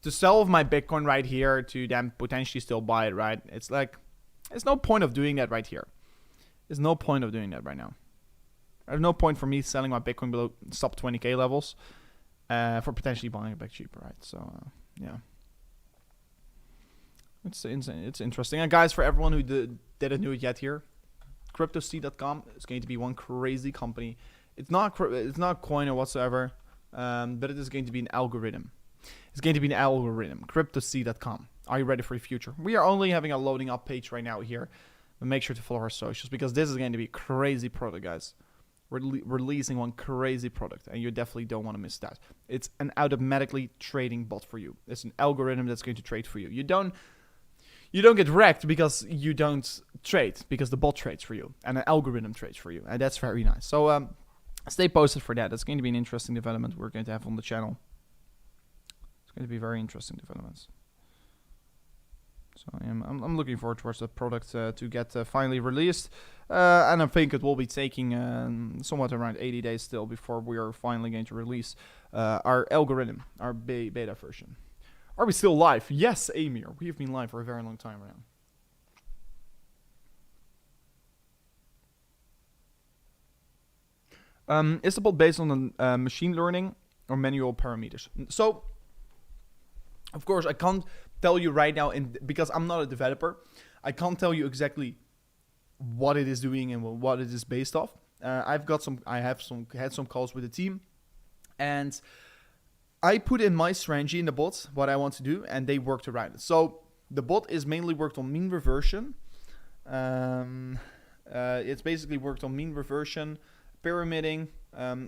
sell my Bitcoin right here to then potentially still buy it, right? It's like, there's no point of doing that right here. There's no point of doing that right now. There's no point for me selling my Bitcoin below sub 20k levels for potentially buying it back cheaper, right? So yeah, it's interesting. And guys, for everyone who didn't know it yet here, cryptocme is going to be one crazy company. It's not coin or whatsoever, but it is going to be an algorithm. It's going to be an algorithm, cryptocme. Are you ready for the future? We are only having a loading up page right now here, but make sure to follow our socials, because this is going to be a crazy product, guys. We're releasing one crazy product, and you definitely don't want to miss that. It's an automatically trading bot for you. It's an algorithm that's going to trade for you. You don't get wrecked because you don't trade, because the bot trades for you and an algorithm trades for you, and that's very nice. So stay posted for that. That's going to be an interesting development we're going to have on the channel. It's going to be very interesting developments. So I'm looking forward towards the product to get finally released, and I think it will be taking somewhat around 80 days still before we are finally going to release our algorithm, our beta version. Are we still live? Yes, Amir. We have been live for a very long time now. Is the bot based on machine learning or manual parameters? So, of course, I can't tell you right now, because I'm not a developer, I can't tell you exactly what it is doing and what it is based off. I had some calls with the team, and I put in my strategy in the bot, what I want to do, and they worked around it. So the bot is mainly worked on mean reversion. It's basically worked on mean reversion, pyramiding,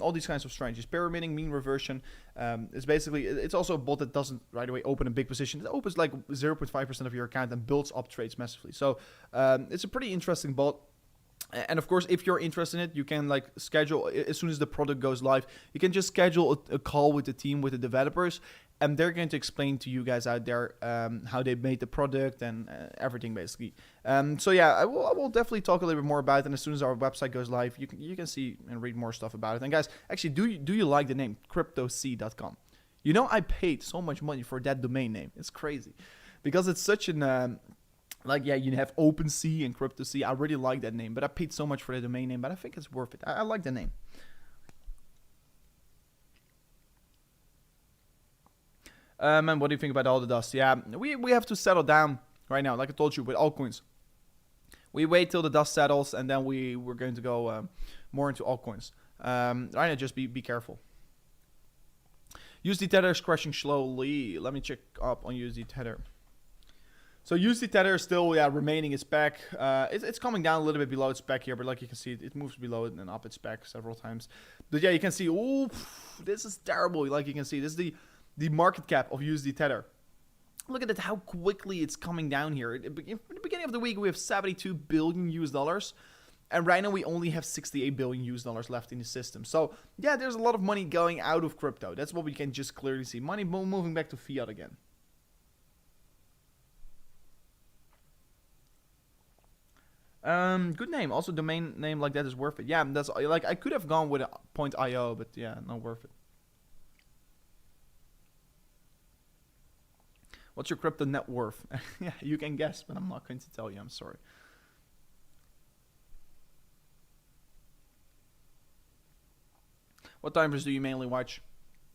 all these kinds of strategies. Pyramiding, mean reversion. It's also a bot that doesn't right away open a big position. It opens like 0.5% of your account and builds up trades massively. So it's a pretty interesting bot. And of course, if you're interested in it, you can like schedule, as soon as the product goes live, you can just schedule a call with the team, with the developers, and they're going to explain to you guys out there how they made the product and everything basically. So yeah, I will definitely talk a little bit more about it. And as soon as our website goes live, you can see and read more stuff about it. And guys, actually, do you like the name cryptoc.com? You know, I paid so much money for that domain name. It's crazy because it's such an like, yeah, you have OpenSea and CryptoC. I really like that name, but I paid so much for the domain name, but I think it's worth it. I like the name. And what do you think about all the dust? Yeah, we have to settle down right now, like I told you, with altcoins. We wait till the dust settles, and then we're going to go more into altcoins. Right now, just be careful. USD Tether is crashing slowly. Let me check up on USD Tether. So USD Tether is still remaining its spec. It's coming down a little bit below its spec here, but like you can see, it moves below it and up its spec several times. But yeah, you can see, oh, this is terrible. Like you can see, this is the market cap of USD Tether. Look at it, how quickly it's coming down here. In the beginning of the week, we have 72 billion US dollars. And right now, we only have 68 billion US dollars left in the system. So yeah, there's a lot of money going out of crypto. That's what we can just clearly see. Money moving back to fiat again. Good name. Also, domain name like that is worth it. Yeah, that's like I could have gone with a .io, but yeah, not worth it. What's your crypto net worth? Yeah, you can guess, but I'm not going to tell you. I'm sorry. What timers do you mainly watch?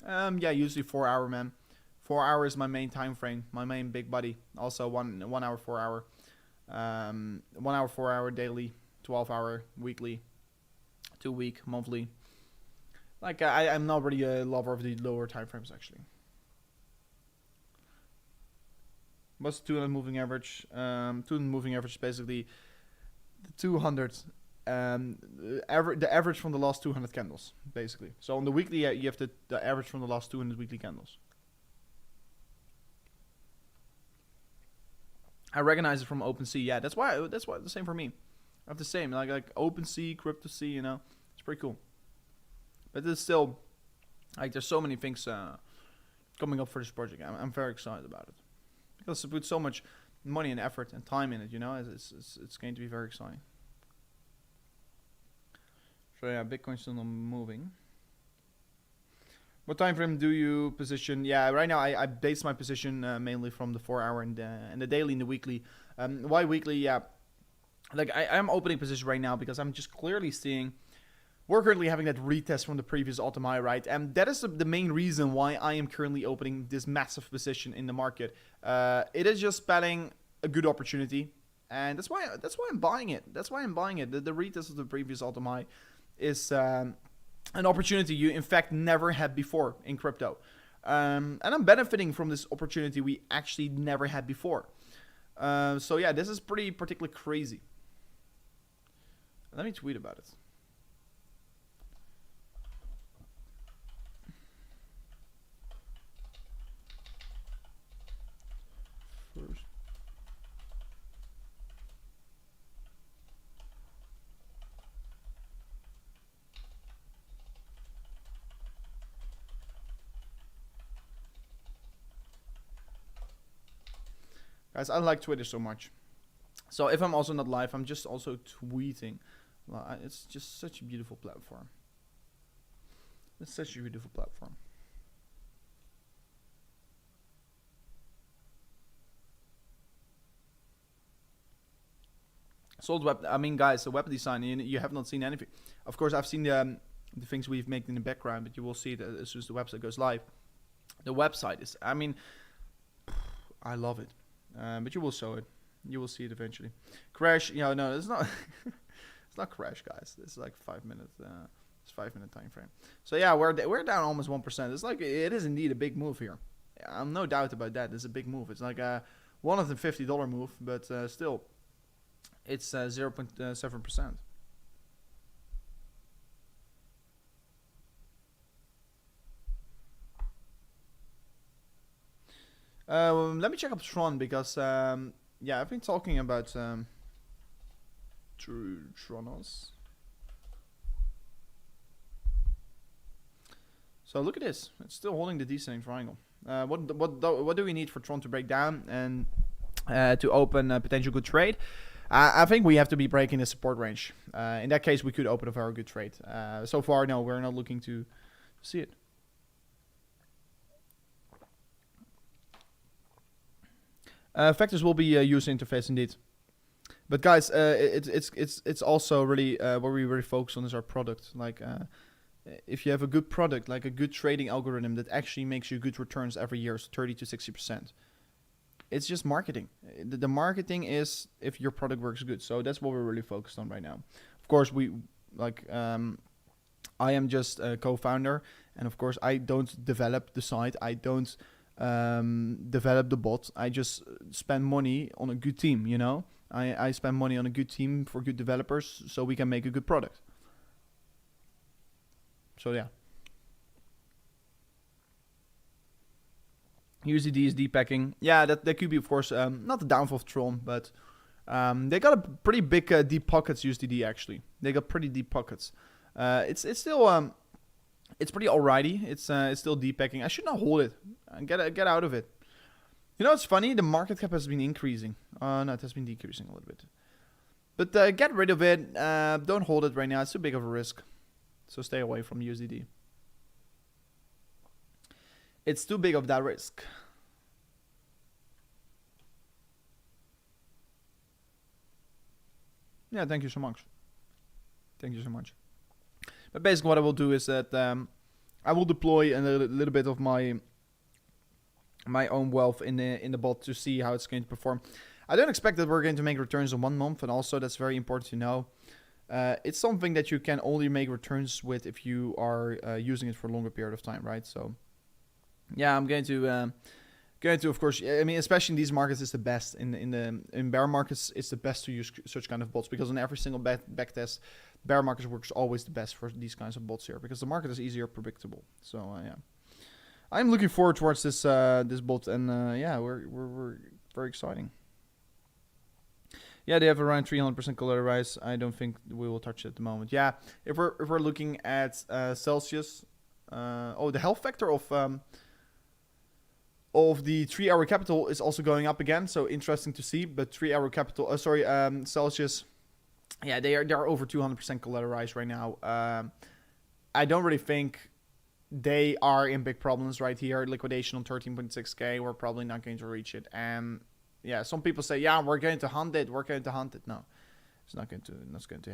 Yeah, usually 4 hour, man. 4 hours is my main time frame, my main big buddy. Also 1 hour, 4 hour. 1 hour, 4 hour daily, 12 hour weekly, 2 week, monthly. Like I'm not really a lover of the lower time frames actually. What's the 200 moving average? 200 moving average is basically the 200, the average from the last 200 candles, basically. So on the weekly, you have the average from the last 200 weekly candles. I recognize it from OpenSea. Yeah, that's why the same for me. I have the same like OpenSea, CryptoC. You know, it's pretty cool. But it's still like there's so many things coming up for this project. I'm very excited about it because I put so much money and effort and time in it. You know, it's going to be very exciting. So yeah, Bitcoin's still not moving. What time frame do you position? Yeah, right now I base my position mainly from the 4 hour and the daily and the weekly. Why weekly? Yeah, like I'm opening position right now because I'm just clearly seeing we're currently having that retest from the previous all-time high, right? And that is the main reason why I am currently opening this massive position in the market. It is just spelling a good opportunity, and that's why I'm buying it. That's why I'm buying it. The retest of the previous all-time high is an opportunity you in fact never had before in crypto, and I'm benefiting from this opportunity we actually never had before. So yeah, this is pretty particularly crazy. Let me tweet about it. First. Guys, I like Twitter so much. So if I'm also not live, I'm just also tweeting. It's just such a beautiful platform. It's such a beautiful platform. Sold web. I mean, guys, the web design. You have not seen anything. Of course, I've seen the things we've made in the background, but you will see it as soon as the website goes live. The website is. I mean, I love it. But you will show it. You will see it eventually. Crash. No, it's not. It's not crash, guys. This is like 5 minutes. It's 5-minute time frame. So yeah, we're down almost 1%. It's like it is indeed a big move here. I'm no doubt about that. It's a big move. It's like a $150 move, but still, it's 0.7%. Let me check up Tron because yeah, I've been talking about Tronos. So look at this. It's still holding the descending triangle. What do we need for Tron to break down and to open a potential good trade? I think we have to be breaking the support range. In that case, we could open a very good trade. So far, no, we're not looking to see it. Factors will be user interface indeed. But guys, it's also really what we really focus on is our product. Like if you have a good product, like a good trading algorithm that actually makes you good returns every year, so 30 to 60%. It's just marketing. The marketing is if your product works good. So that's what we're really focused on right now. Of course, we like I am just a co-founder, and of course I don't develop the site. I don't develop the bot. I just spend money on a good team. You know, I spend money on a good team for good developers, so we can make a good product. So yeah. USD is depacking. Yeah, that could be, of course, not the downfall of Tron, but they got a pretty big deep pockets, USDD, actually. They got pretty deep pockets. It's still, it's pretty alrighty. It's still depacking. I should not hold it. Get out of it. You know, it's funny. The market cap has been increasing. No, it has been decreasing a little bit. But get rid of it. Don't hold it right now. It's too big of a risk. So stay away from USDD. It's too big of that risk. Yeah, thank you so much. Thank you so much. But basically what I will do is that I will deploy a little bit of my own wealth in the bot to see how it's going to perform. I don't expect that we're going to make returns in 1 month, and also that's very important to know. It's something that you can only make returns with if you are using it for a longer period of time, right? So yeah, I'm going to of course, I mean, especially in these markets, it's the best. In bear markets, it's the best to use such kind of bots, because on every single back test, bear markets works always the best for these kinds of bots here, because the market is easier predictable. So yeah, I'm looking forward towards this this bot, and yeah, we're very exciting. Yeah, they have around 300% collateralized. I don't think we will touch it at the moment. Yeah, if we're looking at Celsius, oh, the health factor of the 3-hour capital is also going up again. So interesting to see. But 3-hour capital, Celsius, yeah, they are over 200% collateralized right now. I don't really think they are in big problems right here. Liquidation on 13.6k. We're probably not going to reach it. And yeah, some people say, yeah, we're going to hunt it. We're going to hunt it. No, it's not going to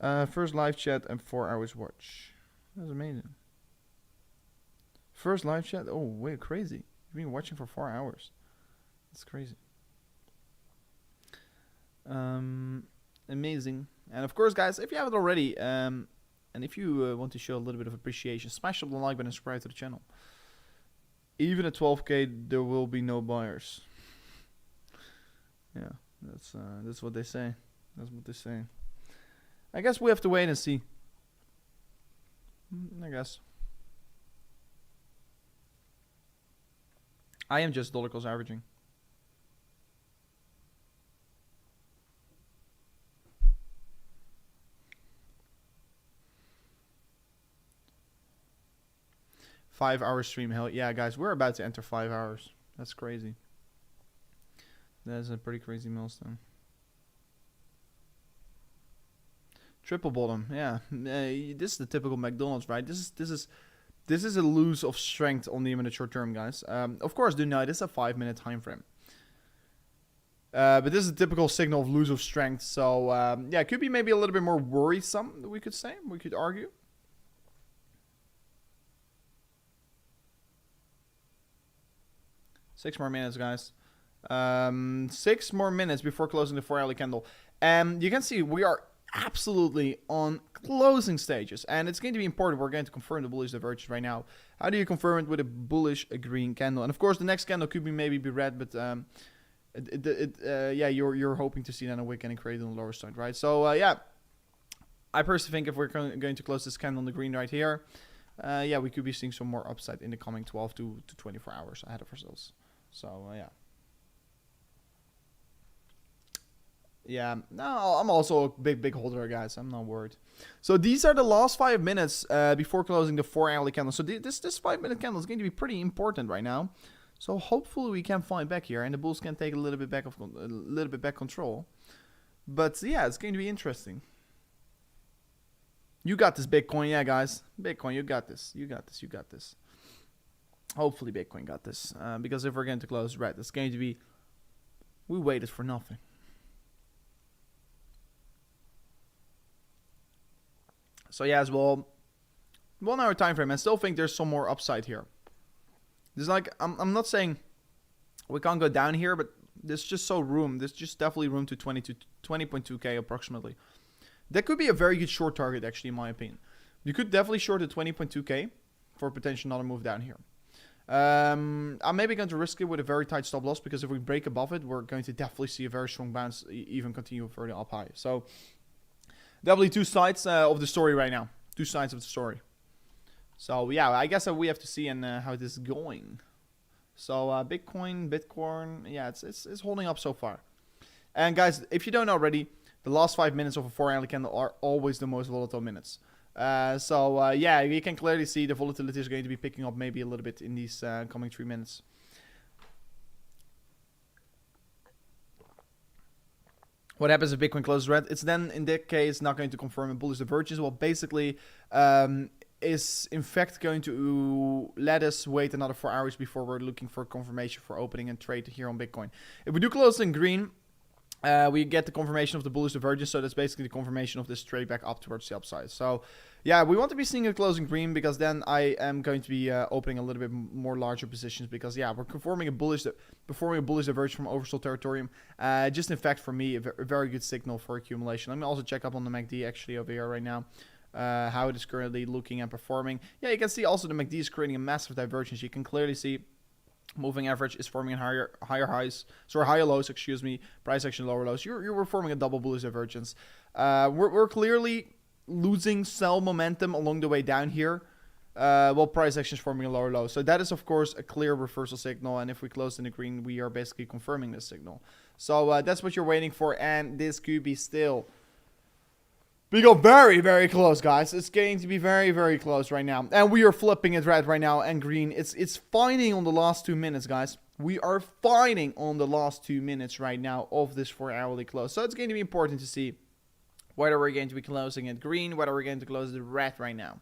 happen. First live chat and 4 hours watch. That's amazing. First live chat. Oh, wait, crazy. You've been watching for 4 hours. That's crazy. Amazing. And of course, guys, if you haven't already, and if you want to show a little bit of appreciation, smash up the like button and subscribe to the channel. Even at 12k, there will be no buyers. Yeah, that's what they say. That's what they say. I guess we have to wait and see. I guess. I am just dollar cost averaging. Five-hour stream, hell yeah, guys, we're about to enter 5 hours. That's crazy. That's a pretty crazy milestone. Triple bottom, yeah. This is the typical McDonald's, right? This is a lose of strength on the imminent short term, guys. Of course, do know this is a 5-minute time frame. But this is a typical signal of lose of strength. So yeah, it could be maybe a little bit more worrisome, we could say. We could argue. Six more minutes, guys. 6 more minutes before closing the 4-hourly candle. And you can see we are absolutely on closing stages, and it's going to be important. We're going to confirm the bullish divergence right now. How do you confirm it with a bullish green candle? And of course, the next candle could be maybe be red, but yeah, you're hoping to see then a wick and create on the lower side, right? So yeah, I personally think if we're going to close this candle on the green right here, yeah, we could be seeing some more upside in the coming 12 to 24 hours ahead of ourselves. So yeah. Yeah, no, I'm also a big holder, guys. I'm not worried. So these are the last 5 minutes before closing the 4-hourly candle. So this 5-minute candle is going to be pretty important right now. So hopefully we can find back here, and the bulls can take a little bit back control. But yeah, it's going to be interesting. You got this, Bitcoin, yeah, guys. Bitcoin, you got this. You got this. You got this. Hopefully Bitcoin got this, because if we're going to close red, it's going to be. We waited for nothing. So yeah, as well, 1 hour time frame. I still think there's some more upside here. There's like I'm not saying we can't go down here, but there's just room. There's just definitely room to 20.2k approximately. That could be a very good short target, actually, in my opinion. You could definitely short at 20.2k for potential another move down here. I'm maybe going to risk it with a very tight stop loss, because if we break above it, we're going to definitely see a very strong bounce, even continue further up high. So definitely two sides of the story right now. Two sides of the story. So yeah, I guess we have to see how this is going. So Bitcoin, yeah, it's holding up so far. And guys, if you don't already, the last 5 minutes of a 4-hourly candle are always the most volatile minutes. So yeah, you can clearly see the volatility is going to be picking up maybe a little bit in these coming 3 minutes. What happens if Bitcoin closes red? It's then, in that case, not going to confirm a bullish divergence. Well, basically, is in fact going to let us wait another 4 hours before we're looking for confirmation for opening and trade here on Bitcoin. If we do close in green, we get the confirmation of the bullish divergence. So that's basically the confirmation of this trade back up towards the upside. So yeah, we want to be seeing a closing green, because then I am going to be opening a little bit more larger positions, because yeah, we're performing a bullish divergence from oversold territory. Just in fact, for me, a very good signal for accumulation. Let me also check up on the MACD actually over here right now, how it is currently looking and performing. Yeah, you can see also the MACD is creating a massive divergence. You can clearly see moving average is forming higher lows, excuse me, price action lower lows. You're forming a double bullish divergence. We're clearly losing sell momentum along the way down here, while price action is forming a lower low. So that is of course a clear reversal signal, and if we close in the green, we are basically confirming this signal. So that's what you're waiting for, and this could be still. We go very, very close, guys. It's going to be very, very close right now. And we are flipping it red right now and green. It's fighting on the last 2 minutes, guys. We are fighting on the last 2 minutes right now of this 4-hourly close. So it's going to be important to see whether we're going to be closing it green, whether we're going to close it red right now.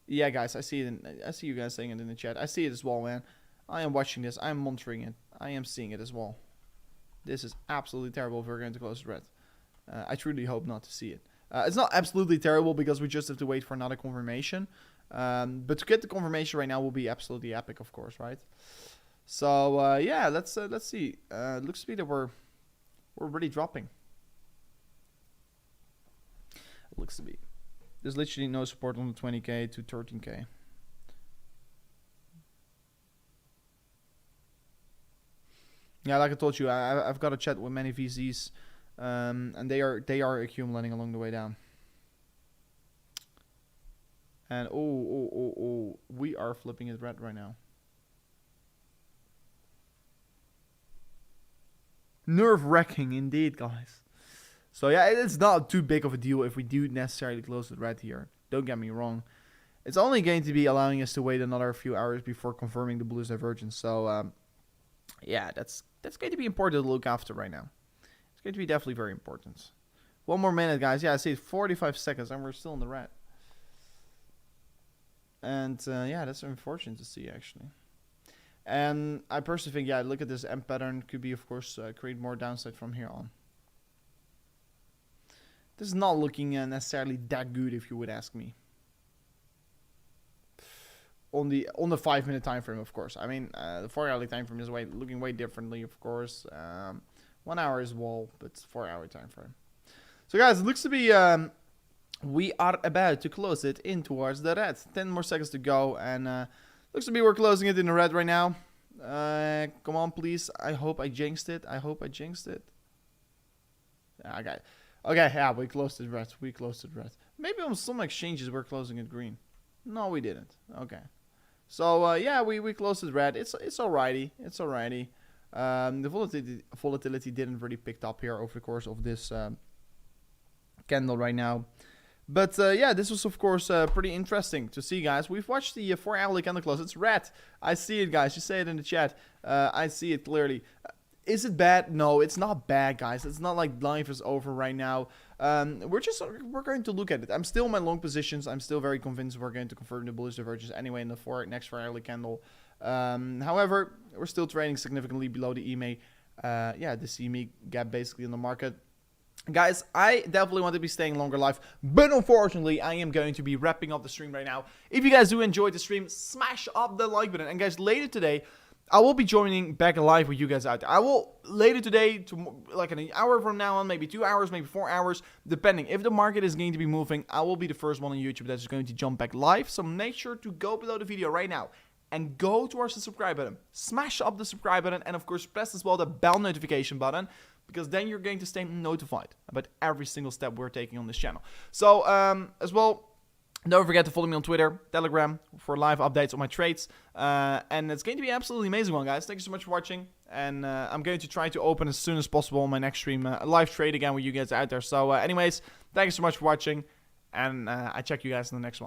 Yeah, guys, I see it. I see you guys saying it in the chat. I see it as well, man. I am watching this. I am monitoring it. I am seeing it as well. This is absolutely terrible if we're going to close it red. I truly hope not to see it. It's not absolutely terrible, because we just have to wait for another confirmation. But to get the confirmation right now will be absolutely epic, of course, right? So yeah, let's see. It looks to be that we're really dropping. It looks to be. There's literally no support on the 20k to 13k. Yeah, like I told you, I've got a chat with many VCs. And they are accumulating along the way down. And oh, we are flipping it red right now. Nerve-wracking indeed, guys. So yeah, it's not too big of a deal if we do necessarily close it red here. Don't get me wrong. It's only going to be allowing us to wait another few hours before confirming the bullish divergence. So yeah, that's going to be important to look after right now. Going to be definitely very important. 1 more minute, guys. Yeah, I see 45 seconds and we're still in the red. And yeah, that's unfortunate to see, actually. And I personally think, yeah, look at this M pattern. Could be, of course, create more downside from here on. This is not looking necessarily that good, if you would ask me. On the 5-minute time frame, of course. I mean, the 4-hourly time frame is looking way differently, of course. 1 hour is wall, but it's 4 hour time frame. So guys, it looks to be we are about to close it in towards the red. 10 more seconds to go, and looks to be we're closing it in the red right now. Come on, please. I hope I jinxed it. I hope I jinxed it. Okay. Okay, yeah, we closed it red. We closed it red. Maybe on some exchanges we're closing it green. No, we didn't. Okay. So, yeah, we closed it red. It's alrighty. It's alrighty. The volatility didn't really pick up here over the course of this candle right now. But yeah, this was of course pretty interesting to see, guys. We've watched the 4 hourly candle close. It's red. I see it, guys. You say it in the chat. I see it clearly. Is it bad? No, it's not bad, guys. It's not like life is over right now. We're going to look at it. I'm still in my long positions. I'm still very convinced we're going to confirm the bullish divergence anyway in the next 4 hourly candle. However, we're still trading significantly below the EMA. Yeah, the CME gap basically in the market. Guys, I definitely want to be staying longer live, but unfortunately, I am going to be wrapping up the stream right now. If you guys do enjoy the stream, smash up the like button. And guys, later today, I will be joining back live with you guys out there. I will, later today, like an hour from now on, maybe 2 hours, maybe 4 hours, depending. If the market is going to be moving, I will be the first one on YouTube that's going to jump back live. So make sure to go below the video right now and go towards the subscribe button. Smash up the subscribe button, and of course, press as well the bell notification button, because then you're going to stay notified about every single step we're taking on this channel. So, as well, don't forget to follow me on Twitter, Telegram, for live updates on my trades. And it's going to be absolutely amazing one, guys. Thank you so much for watching. And I'm going to try to open as soon as possible on my next stream a live trade again with you guys out there. So, anyways, thank you so much for watching. And I check you guys in the next one.